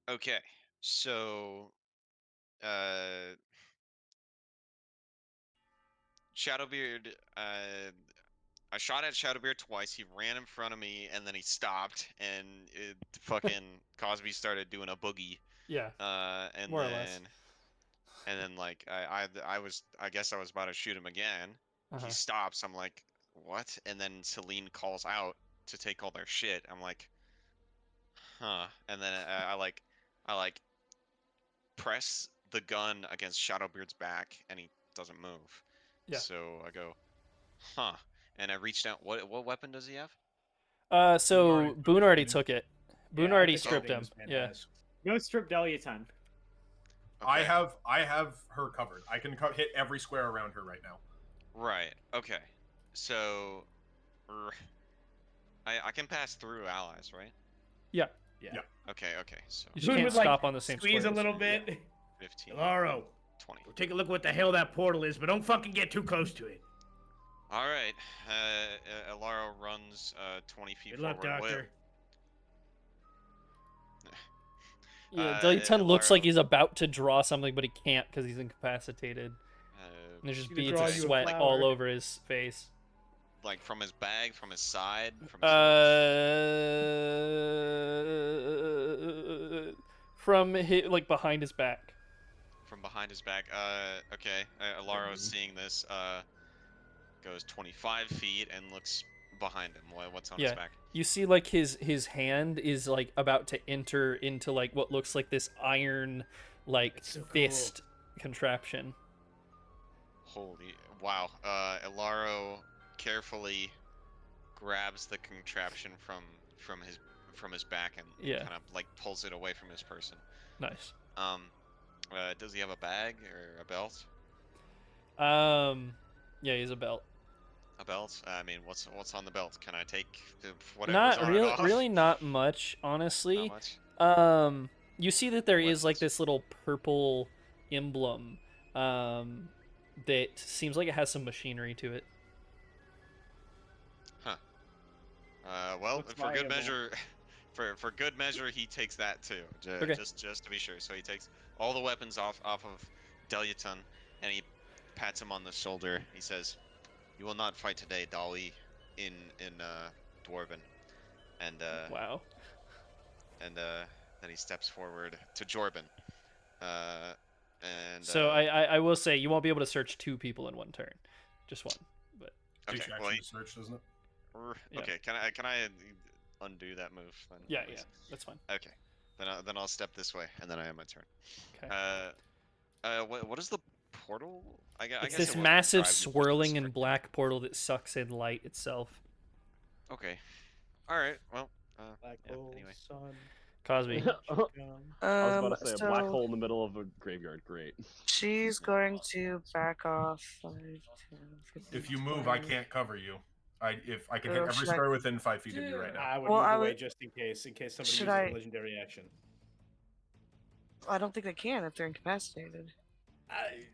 Okay. So, Shadowbeard. I shot at Shadowbeard twice. He ran in front of me, and then he stopped, and fucking Cosby started doing a boogie. Yeah. And More or then, less. and then like I guess I was about to shoot him again. Uh-huh. He stops. I'm like, what? And then Celine calls out to take all their shit. I'm like, huh. And then I like press the gun against Shadowbeard's back, and he doesn't move. Yeah. So I go, huh. And I reached out. What weapon does he have? So Boone already took it. Boone Yeah, I already think stripped everything him. this man Yeah. has. Go strip Deluton. I Okay. have her covered. I can hit every square around her right now. Right. Okay. So, I can pass through allies, right? Yeah. Okay. Okay. So You just Boone can't would, like, stop on the same Squeeze squares. a little bit. 15, Laro, 20. take a look what the hell that portal is, but don't fucking get too close to it. All right. Elaro runs 20 feet Good luck, forward. Doctor. Yeah, Deluton looks Elaro, like he's about to draw something, but he can't because he's incapacitated. uh, And there's just He's gonna beads draw of you a sweat flower. all over his face. like from his bag, from his side, from his From like behind his back. from behind his back. Okay. Elaro seeing this goes 25 feet and looks behind him. What's on his Yeah. back? You see, like his hand is like about to enter into like what looks like this iron, like It's so cool. fist contraption. Holy wow! Elaro carefully grabs the contraption from his back and Yeah. kind of like pulls it away from his person. Nice. Does he have a bag or a belt? Yeah, he's a belt. A belt? I mean, what's on the belt? Can I take whatever's Not on it really, off? really not much, Not honestly. much. You see that there is like Weapons. this little purple emblem, that seems like it has some machinery to it. Huh. Well, Looks for good valuable. measure, for good measure, he takes that too. Okay. Just to be sure. So he takes all the weapons off of Deliaton, and he pats him on the shoulder. He says, "You will not fight today, Dolly, in Dwarven." And Wow. then he steps forward to Jorben. And So I will say you won't be able to search 2 people in one turn, just one. But Takes okay, your well, action to search, doesn't it? Yeah. okay. Can I undo that move? Then, yeah, please? that's fine. Okay. Then I'll step this way, and then I have my turn. Okay. What is the portal? I It's guess this it wasn't massive described, it was swirling and described. black portal that sucks in light itself. Okay. All right. Well. Black Yeah, hole, anyway. sun. Cosby. I was about to say a black So hole in the middle of a graveyard. Great. she's going to back off 5, 10, 15, If you move, I 20. can't cover you. If I can Oh, hit every should I- square within 5 feet of you right now. I would Well, move I away would- just in case somebody Should uses a I- legendary action. I don't think they can if they're incapacitated. I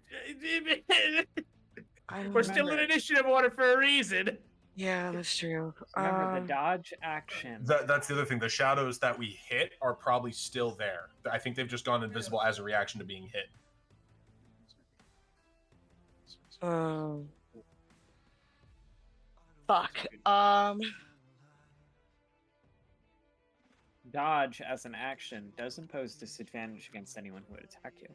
We're still in Remember- initiative order for a reason. Yeah, that's true. Remember the dodge action. That's the other thing. The shadows that we hit are probably still there. I think they've just gone invisible as a reaction to being hit. Fuck. Dodge as an action does impose disadvantage against anyone who would attack you.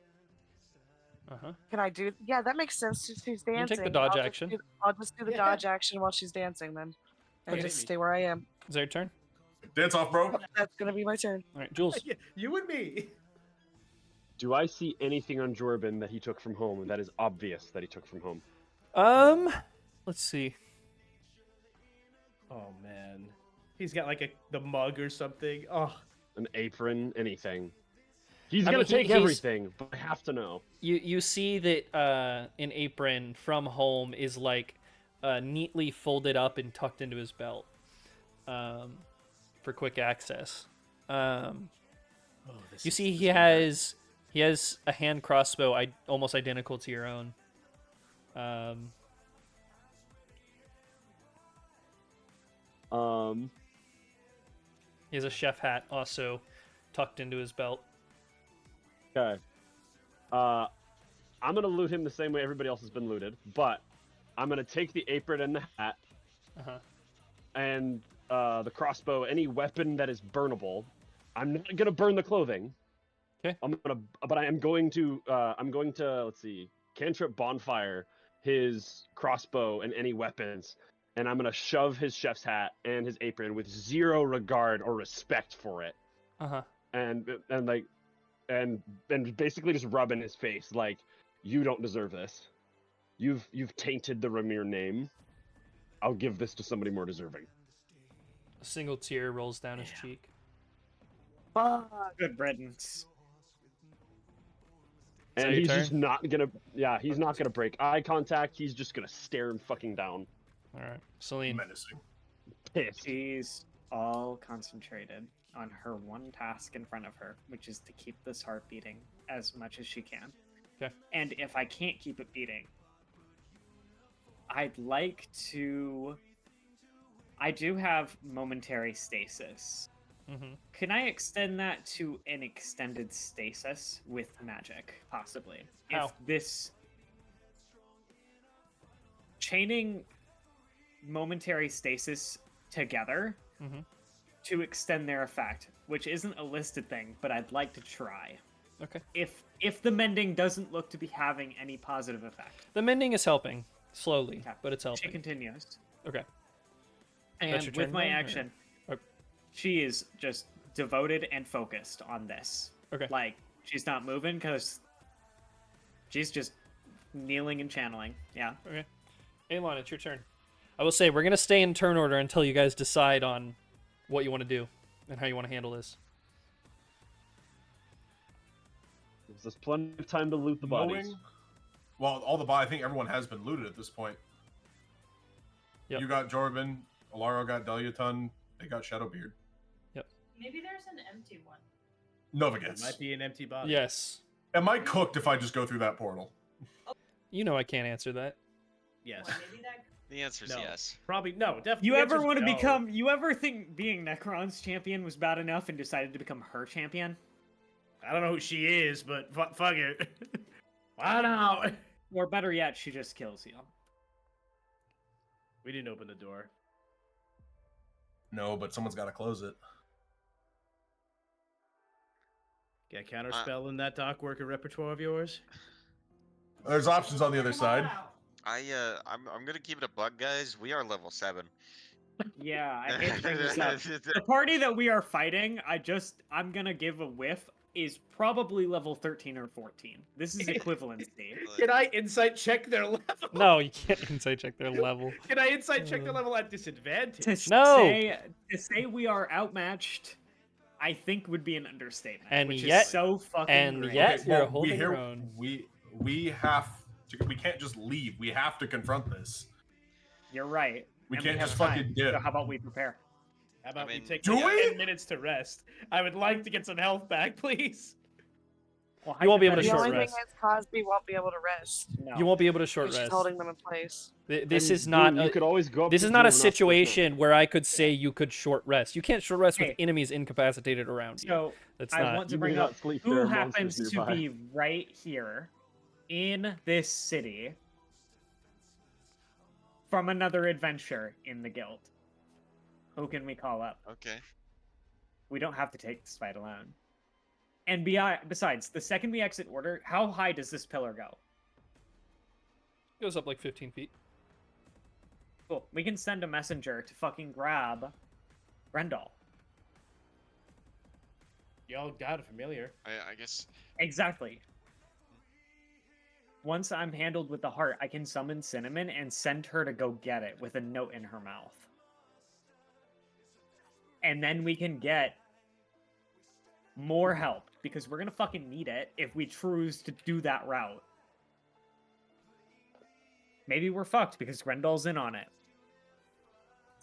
Can I do? Yeah, that makes sense. She's You dancing. can take the dodge I'll just action. I'll just do the Yeah. dodge action while she's dancing then, and Okay. just stay where I am. Is that your turn? Dance off, bro. That's gonna be my turn. All right, Jules. Yeah, you and me. Do I see anything on Jorben that he took from home that is obvious that he took from home? Let's see. Oh man, he's got like the mug or something. Oh, An apron, anything. He's I gonna mean, take he's- everything, but I have to know. You see that an apron from home is like neatly folded up and tucked into his belt, for quick access. this You is- see this he is weird. has a hand crossbow almost identical to your own. He has a chef hat also tucked into his belt. Okay. I'm gonna loot him the same way everybody else has been looted, but I'm gonna take the apron and the hat Uh-huh. and the crossbow, any weapon that is burnable. I'm not gonna burn the clothing. Okay. But I'm going to let's see, cantrip bonfire his crossbow and any weapons, and I'm gonna shove his chef's hat and his apron with zero regard or respect for it, Uh-huh. and basically just rub in his face like, you don't deserve this. You've tainted the Ramir name. I'll give this to somebody more deserving. A single tear rolls down his cheek. Fuck. Good riddance. that And your he's just turn? not gonna, he's not gonna break eye contact. He's just gonna stare him fucking down. All right, Celine. Menacing. Pissed. She's all concentrated on her one task in front of her, which is to keep this heart beating as much as she can. Okay. And if I can't keep it beating, I'd like to. I do have momentary stasis. Mm-hmm. Can I extend that to an extended stasis with magic, possibly? How? If this chaining momentary stasis together Mm-hmm. to extend their effect, which isn't a listed thing, but I'd like to try. Okay. If the mending doesn't look to be having any positive effect. The mending is helping slowly, Okay. but it's She helping. continues. Okay. And your with turn my then, or- action, or- she is just devoted and focused on this. Okay. Like, she's not moving because she's just kneeling and channeling. Yeah. Okay. Alon, it's your turn. I will say we're gonna stay in turn order until you guys decide on what you want to do and how you want to handle this. There's plenty of time to loot the bodies. Well, all the I think everyone has been looted at this point. Yep. You got Jorvin, Alaro got Deluton, they got Shadowbeard. Maybe there's an empty one. Nova It gets. might be an empty body. Yes. Am I cooked if I just go through that portal? You know I can't answer that. Yes. What, maybe that The answer is No. yes. Probably no. Definitely. You the ever answer's want to no. become? You ever think being Necron's champion was bad enough and decided to become her champion? I don't know who she is, but fuck it. Why not? Or better yet, she just kills you. We didn't open the door. No, but someone's got to close it. Get a counterspell in that dock worker repertoire of yours. There's options on the other side. I'm gonna keep it a bug, guys. We are level 7. Yeah, I hate to bring this up. The party that we are fighting, I'm gonna give a whiff, is probably level 13 or 14. This is equivalency. Can I insight check their level? No, you can't insight check their level. Can I insight check their level at disadvantage? No! To say we are outmatched, I think would be an understatement. And which yet- is so fucking and great. yet- Okay, you're well, holding your own. We have to. We can't just leave. We have to confront this. You're right. We and can't have just time. fucking dip. So how about we prepare? How about I mean, we take do like we? 10 minutes to rest? I would like to get some health back, please. Well, You won't be able to The short only rest. thing is Cosby won't be able to rest. No. You won't be able to short She's rest. holding them in place. This And is not. you could always go up This to is not a Jorvin after this situation where I could say you could short rest. You can't short rest with Hey. enemies incapacitated around you. So That's I not. want to You bring may up not sleep, who there are happens monsters to nearby. be right here in this city from another adventure in the guild. Who can we call up? Okay. We don't have to take this fight alone. And besides, the second we exit order, how high does this pillar go? Goes up like 15 feet. Cool. We can send a messenger to fucking grab Grendel. Y'all got a familiar. I guess. Exactly. Once I'm handled with the heart, I can summon Cinnamon and send her to go get it with a note in her mouth. And then we can get more help, because we're gonna fucking need it if we choose to do that route. Maybe we're fucked because Grendel's in on it.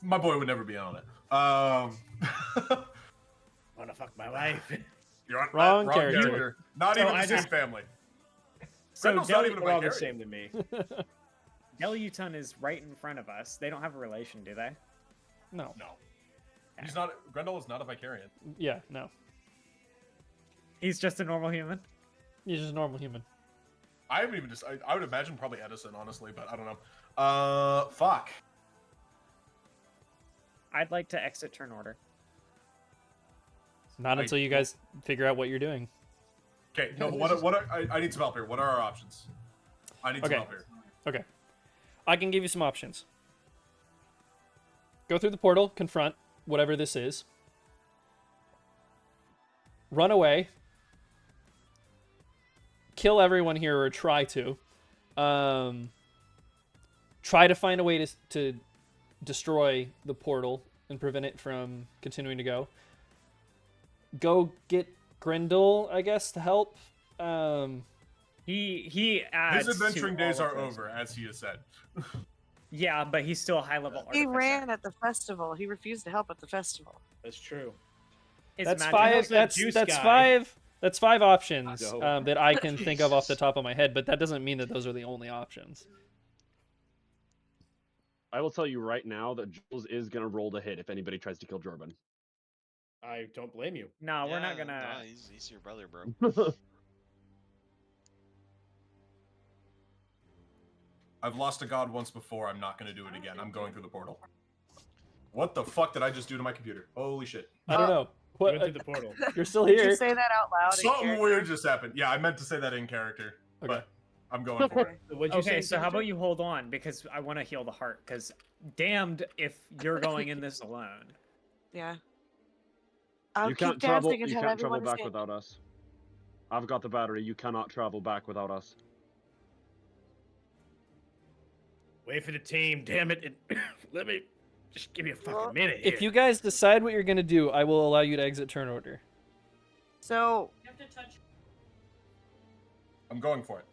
My boy would never be on it. Wanna fuck my wife? You're on Wrong wrong character. Not So even I the same just- family. So Grendel's not even a They're all the Vicarian. same to me. Deluton is right in front of us. They don't have a relation, do they? No. No. He's not. Grendel is not a Vicarian. Yeah, no. He's just a normal human. He's just a normal human. I haven't even just. I would imagine probably Edison, honestly, but I don't know. Fuck. I'd like to exit turn order. Not I- until you guys figure out what you're doing. Okay. No. I need some help here. What are our options? I need some Okay. help here. Okay. I can give you some options. Go through the portal, confront whatever this is. Run away. Kill everyone here, or try to. Try to find a way to destroy the portal and prevent it from continuing to go. Go get Grendel, I guess, to help. He adds His adventuring to all days of are this. over, as he has said. Yeah, but he's still a high level He artificer. ran at the festival. He refused to help at the festival. That's true. His That's magic five. was that That's juice that's guy. five. That's 5 options No. that I can think of off the top of my head, but that doesn't mean that those are the only options. I will tell you right now that Jules is gonna roll to hit if anybody tries to kill Jorvin. I don't blame you. No, we're not Yeah, gonna. nah, he's your brother, bro. I've lost a god once before. I'm not going to do it again. I'm going through the portal. What the fuck did I just do to my computer? Holy shit. I don't know. You What? went through the portal. You're still Did here. you say that out loud? in Something character? weird just happened. Yeah, I meant to say that in character, Okay. but I'm going for it. What'd you Okay, say, so how about Timothy? you hold on, because I want to heal the heart. Because damned if you're going in this alone. Yeah. I'll You keep can't travel. dancing You until can't travel everyone back is in. without us. I've got the battery. You cannot travel back without us. Wait for the team, damn it. Let me just give me a fucking Well, minute. If here. you guys decide what you're gonna do, I will allow you to exit turn order. So You have to touch. I'm going for it.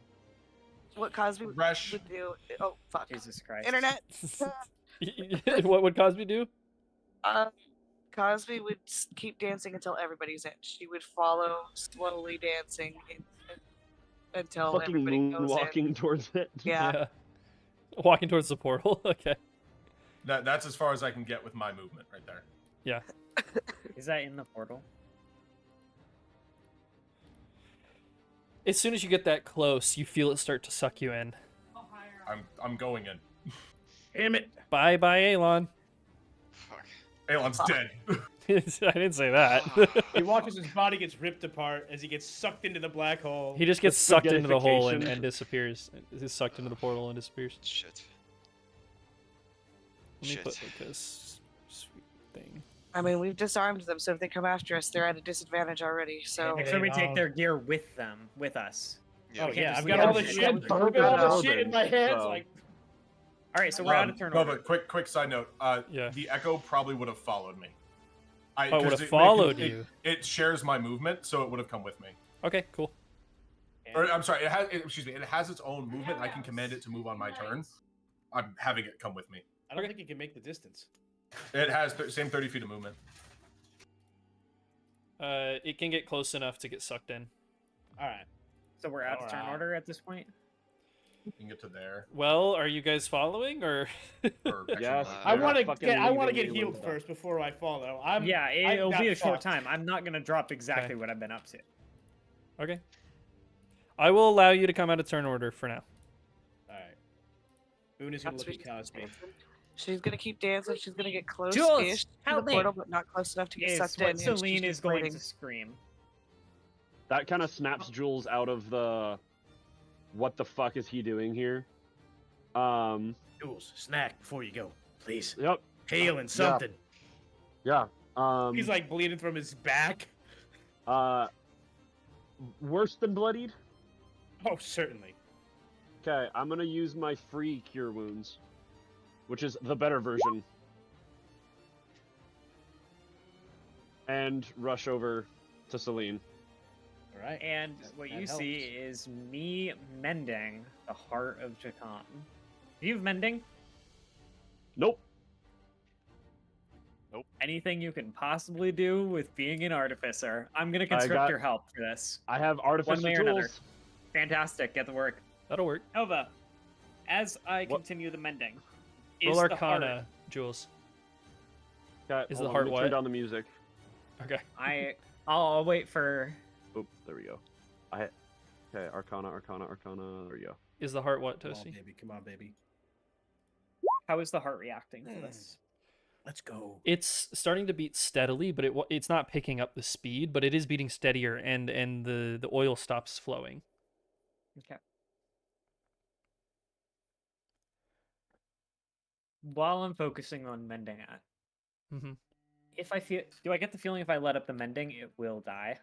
What Cosby Resh. would do. Oh fuck! Jesus Christ. Internet. What would Cosby do? Cosby would keep dancing until everybody's in. She would follow, slowly dancing until Fucking everybody goes in. moonwalking towards it. Yeah. Walking towards the portal. Okay. That's as far as I can get with my movement right there. Yeah. Is that in the portal? As soon as you get that close, you feel it start to suck you in. I'm going in. Damn it! Bye, Alon. Fuck. Alon's dead. I didn't say that. He watches his body gets ripped apart as he gets sucked into the black hole. He just gets sucked into the hole spaghettification. and disappears. He's sucked into the portal and disappears. Shit. Let me Shit. put like this sweet thing. I mean, we've disarmed them, so if they come after us, they're at a disadvantage already. So Make sure we take their gear with them, with us. Yeah, Oh we can't yeah, just I've leave got all it the with shit. them. I've got all the Bourbon, shit in my hands. so- Like, All right, so we're out of turn order. But quick side note. Yeah. The Echo probably would have followed me. Oh, it would 'cause have followed it- you. It shares my movement, so it would have come with me. Okay, cool. Or I'm sorry, it has its own movement. I can command it to move on my turn. I'm having it come with me. I don't Okay. think he can make the distance. It has same 30 feet of movement. It can get close enough to get sucked in. All right. So we're out of turn Alright. order at this point? You can get to there. Well, are you guys following or? Or actually, Yes. no. I They're want to fucking get. I want to leaving get you healed with first before I follow. I'm. Yeah, I'm it'll not be a short fucked. time. I'm not going to drop exactly what I've been up to. Okay. I will allow you to come out of turn order for now. All right. Boone is gonna look at Cosby. she's gonna keep dancing. She's gonna get close-ish Jules, to help the me. portal, but not close enough to get Is sucked what in. and she's Celine is just going waiting. to scream. That kind of snaps Jules out of the. What the fuck is he doing here? Jules, snack before you go, please. Yep. Healing something. Yeah. He's like bleeding from his back. Worse than bloodied. Oh, certainly. Okay, I'm gonna use my free cure wounds, which is the better version, and rush over to Celine. All right. And what That you see is me mending the heart of Jakan. Do you have mending? Nope. Anything you can possibly do with being an artificer. I'm going to I construct got- your help for this. I have artificial way or another. tools. Fantastic. Get to work. That'll work. Nova, as I What? continue the mending, Roll is the Arcana, heart... Jules. Okay, Is hold the on, heart let me what? Turn down the music. Okay. I'll wait for... Oh, there we go. Okay, Arcana. There we go. Is the heart what, Come on, Toasty? baby. Come on, baby. How is the heart reacting to this? Let's go. It's starting to beat steadily, but it's not picking up the speed, but it is beating steadier, and the oil stops flowing. Okay. While I'm focusing on mending it, Mm-hmm. if I feel... Do I get the feeling if I let up the mending, it will die?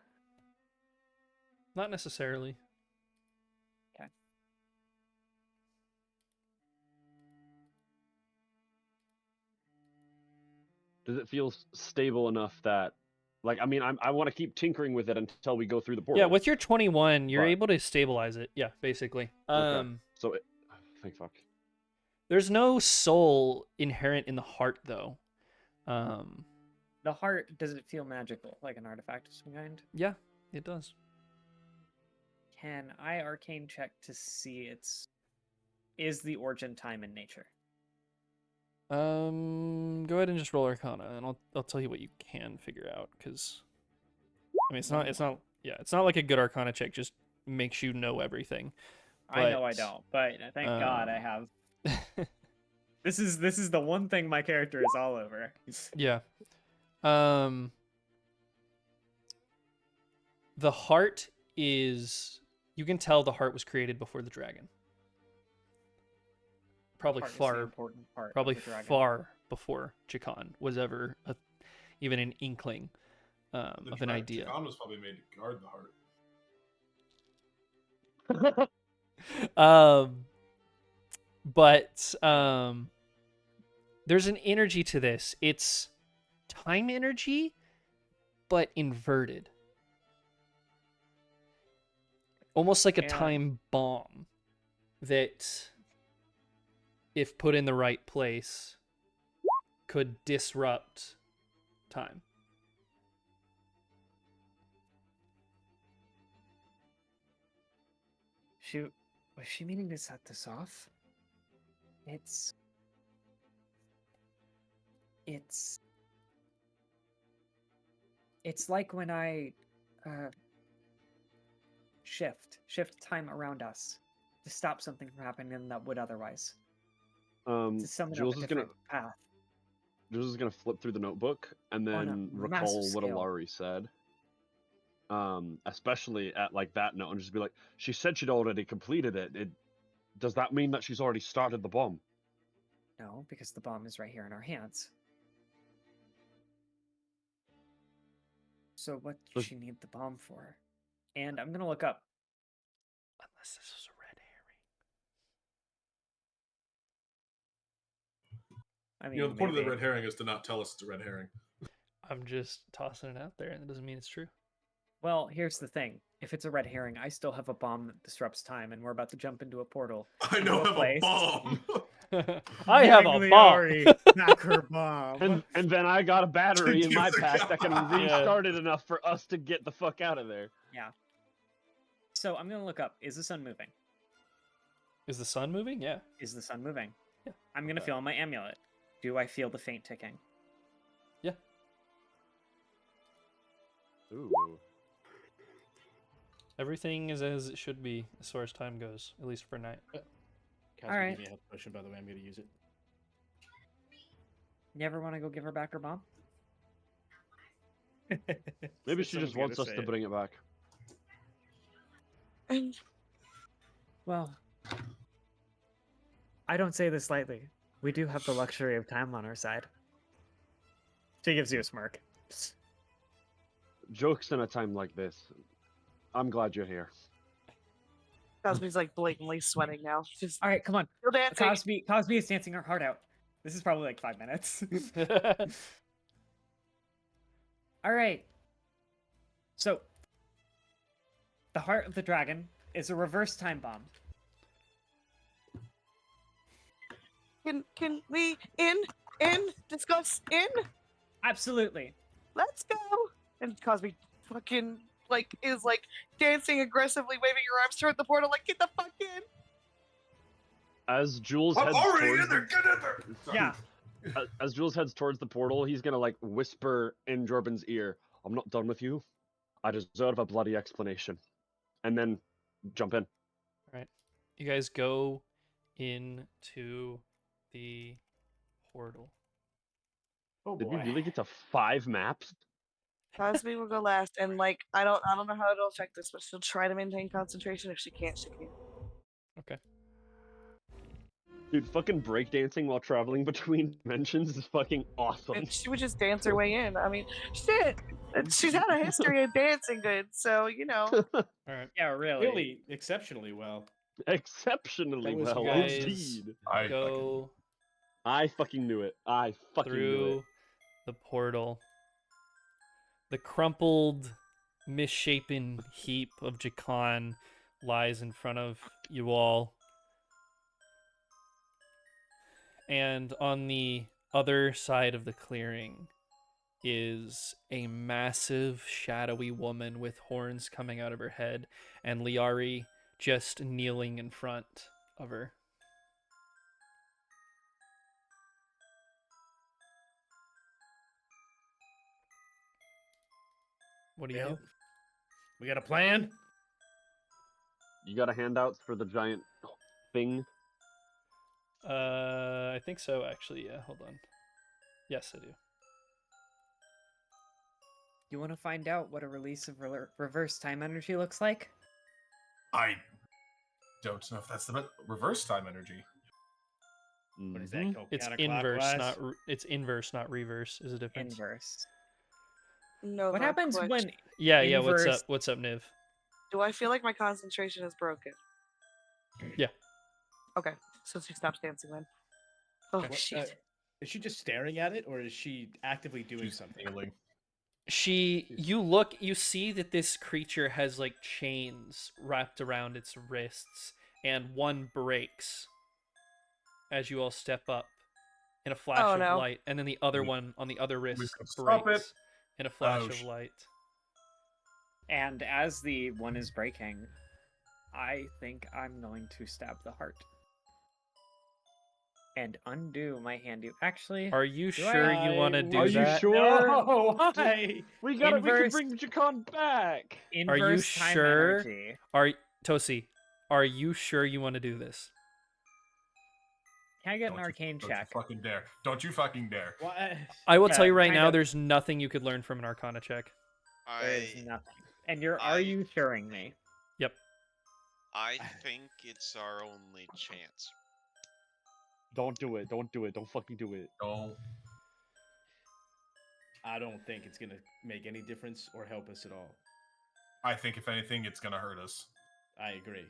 Not necessarily. Okay. Does it feel stable enough that, like, I mean, I want to keep tinkering with it until we go through the portal. Yeah, with your 21, you're But- able to stabilize it. Yeah, basically. Okay. So, thank fuck. There's no soul inherent in the heart, though. The heart, does it feel magical, like an artifact of some kind? Yeah, it does. Can I arcane check to see its... Is the origin time in nature? Go ahead and just roll Arcana, and I'll tell you what you can figure out. Because, I mean, it's not like a good Arcana check. Just makes you know everything. I know I But, don't, but thank God I have. This is the one thing my character is all over. Yeah. The heart is... You can tell the heart was created before the dragon. Probably Heart is the far, important part of probably the dragon. far before Jakan was ever even an inkling of an idea. Tigon was probably made to guard the heart. But there's an energy to this. It's time energy, but inverted. almost like a And- time bomb that, if put in the right place, could disrupt time. Shoot, was she meaning to set this off? It's like when I uh, shift time around us to stop something from happening that would otherwise. To summon Jules up a is gonna different path. Jules is gonna flip through the notebook and On a then massive recall what scale. Alari said. Especially at like that note, and just be like, she said she'd already completed it. Does that mean that she's already started the bomb? No, because the bomb is right here in our hands. So what does Does- she need the bomb for? And I'm gonna look up. Unless this was a red herring. I mean, You know, the point of the maybe. red herring is to not tell us it's a red herring. I'm just tossing it out there, and it doesn't mean it's true. Well, here's the thing. If it's a red herring, I still have a bomb that disrupts time, and we're about to jump into a portal. I know I have a place. bomb. I have a bomb. Back her bomb. And then I got a battery in my Give the pack that can guy. restart it enough for us to get the fuck out of there. Yeah. So I'm gonna look up. Is the sun moving? Is the sun moving? Yeah. Is the sun moving? Yeah. I'm gonna feel on my amulet. Do I feel the faint ticking? Yeah. Ooh. Everything is as it should be as far as time goes, at least for night. Kaz, Alright. give me a health potion, by the way. I'm going to use it. You ever want to go give her back her bomb? Maybe she Someone's just wants gotta us say to it. bring it back. And Well, I don't say this lightly. We do have the luxury of time on our side. She gives you a smirk. Jokes in a time like this. I'm glad you're here. Cosby's like blatantly sweating now. Just All right, come on. still dancing. Cosby is dancing her heart out. This is probably like 5 minutes. All right. So, the heart of the dragon is a reverse time bomb. Can we discuss in? Absolutely. Let's go. And Cosby fucking is dancing aggressively, waving her arms toward the portal, like get the fuck in. As Jules I'm heads already towards in there. Get in there. Sorry. Yeah. as Jules heads towards the portal, he's gonna like whisper in Jorben's ear, "I'm not done with you. I deserve a bloody explanation," and then jump in. Right. You guys go into the portal. Oh Did boy. we really get to 5 maps? Cosby will go last, and I don't know how it'll affect this, but she'll try to maintain concentration. If she can't, she can't. Okay. Dude, fucking breakdancing while traveling between dimensions is fucking awesome. And she would just dance her way in. I mean, shit. She's had a history of dancing good, so you know. All right. Yeah, really. Really exceptionally well. Exceptionally That was well, guys- indeed. I Go I fucking knew it. I fucking knew it. through the portal. The crumpled, misshapen heap of Jakan lies in front of you all. And on the other side of the clearing is a massive, shadowy woman with horns coming out of her head, and Liari just kneeling in front of her. What do you Well, we got a plan? You got a handouts for the giant thing? do? I think so, actually. Yeah, hold on. Yes, I do. You want to find out what a release of reverse time energy looks like? I don't know if that's the reverse time energy. What is Mhm. that? Go It's inverse, counterclockwise? not it's inverse, not reverse. Is a difference. Inverse. No. What happens when Yeah, yeah. What's Inverse- up? What's up, Niv? Do I feel like my concentration is broken? Yeah. Okay, so she stops dancing then. Oh What, shit. is she just staring at it, or is she actively doing She's something? healing. You see that this creature has like chains wrapped around its wrists, and one breaks as you all step up in a flash Oh, of no. light, and then the other We- one on the other wrist gotta stop it. breaks in a flash Oh, of light. And as the one is breaking, I think I'm going to stab the heart. And undo my hand. Actually, Are you Do I- sure you want to do Are you that? sure? No, why? We can Inverse- bring Jakon back. Are you Inverse time sure? energy. Tosi, are you sure you want to do this? Can I get an Don't you- arcane don't check? You fucking dare! Don't you fucking dare! What? I will tell you right kind now, of. there's nothing you could learn from an Arcana check. There is I nothing. And are I- you assuring me? Yep. I think it's our only chance. Don't do it. Don't do it. Don't fucking do it. Don't. I don't think it's gonna make any difference or help us at all. I think if anything, it's gonna hurt us. I agree.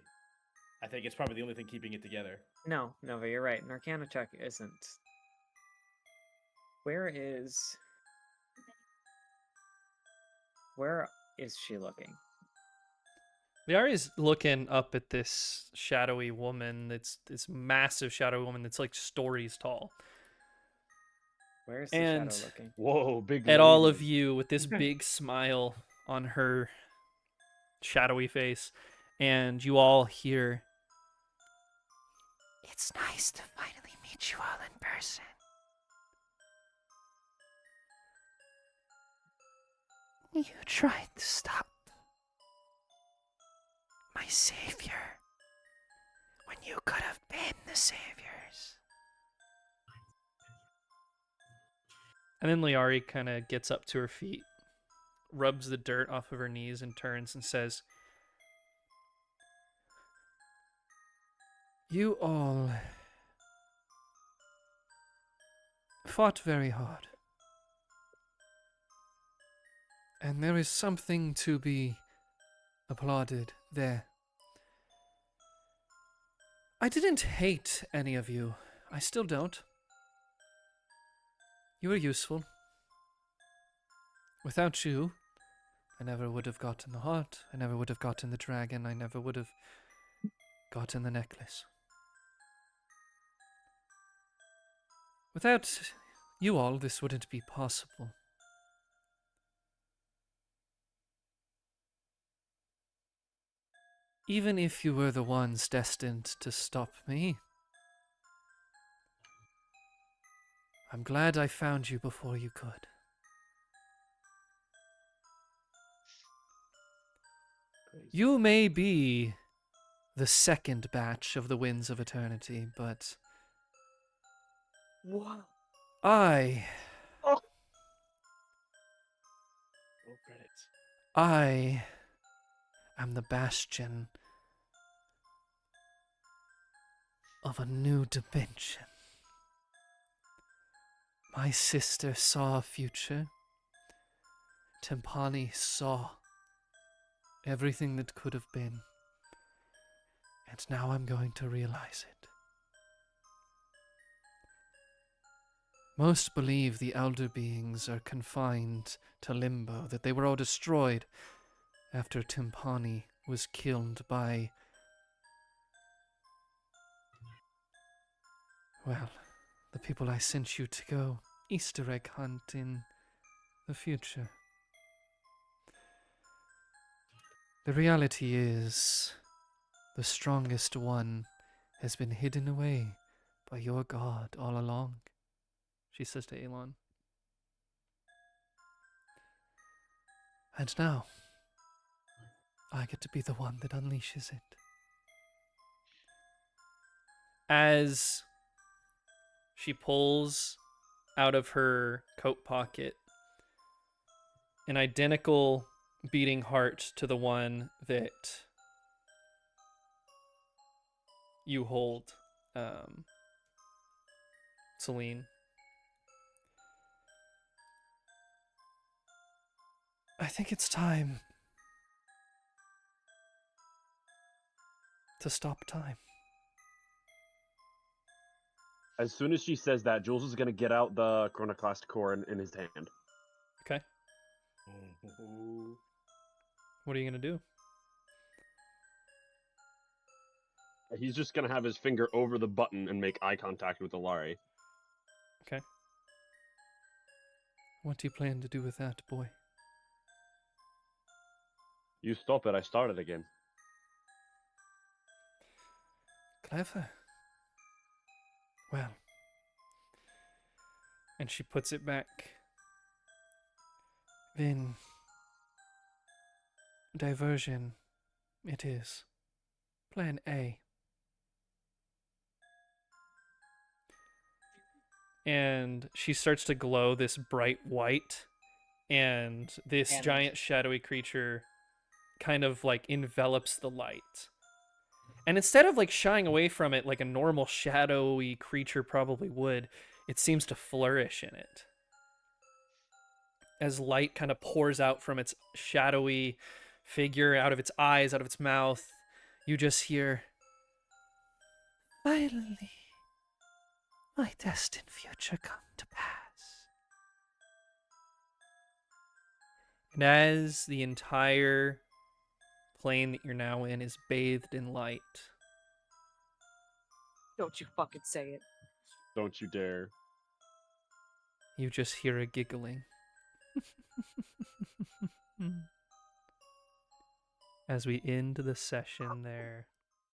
I think it's probably the only thing keeping it together. No, Nova, you're right. An arcana check isn't. Where is she looking? Liari's looking up at this shadowy woman. That's this massive shadowy woman that's like stories tall. Where is the And shadow looking? Whoa, big. At all of lady. you with this big smile on her shadowy face, and you all hear, "It's nice to finally meet you all in person. You tried to stop my savior when you could have been the saviors." And then Liari kind of gets up to her feet, rubs the dirt off of her knees, and turns and says, "You all fought very hard. And there is something to be applauded there. I didn't hate any of you. I still don't. You were useful. Without you, I never would have gotten the heart. I never would have gotten the dragon. I never would have gotten the necklace. Without you all, this wouldn't be possible. Even if you were the ones destined to stop me, I'm glad I found you before you could. You may be the second batch of the Winds of Eternity, but What? I Oh, credits. I am the bastion of a new dimension. My sister saw a future. Timpani saw everything that could have been. And now I'm going to realize it. Most believe the elder beings are confined to limbo, that they were all destroyed after Timpani was killed by, well, the people I sent you to go Easter egg hunt in the future. The reality is, the strongest one has been hidden away by your god all along, she says to Elon. And now, I get to be the one that unleashes it. As she pulls out of her coat pocket an identical beating heart to the one that you hold, Celine. I think it's time to stop time. As soon as she says that, Jules is gonna get out the chronoclast core in his hand. Okay. Oh Ooh. What are you gonna do? He's just gonna have his finger over the button and make eye contact with Alari. Okay. What do you plan to do with that, boy? You stop it, I start it again. Clever. Well. And she puts it back. Then. Diversion. It is. Plan A. And she starts to glow this bright white, and this And- giant shadowy creature kind of like envelops the light. And instead of like shying away from it like a normal shadowy creature probably would, it seems to flourish in it. As light kind of pours out from its shadowy figure, out of its eyes, out of its mouth, you just hear, "Finally, my destined future come to pass." And as the entire plane that you're now in is bathed in light, Don't you fucking say it. Don't you dare. you just hear a giggling. As we end the session there.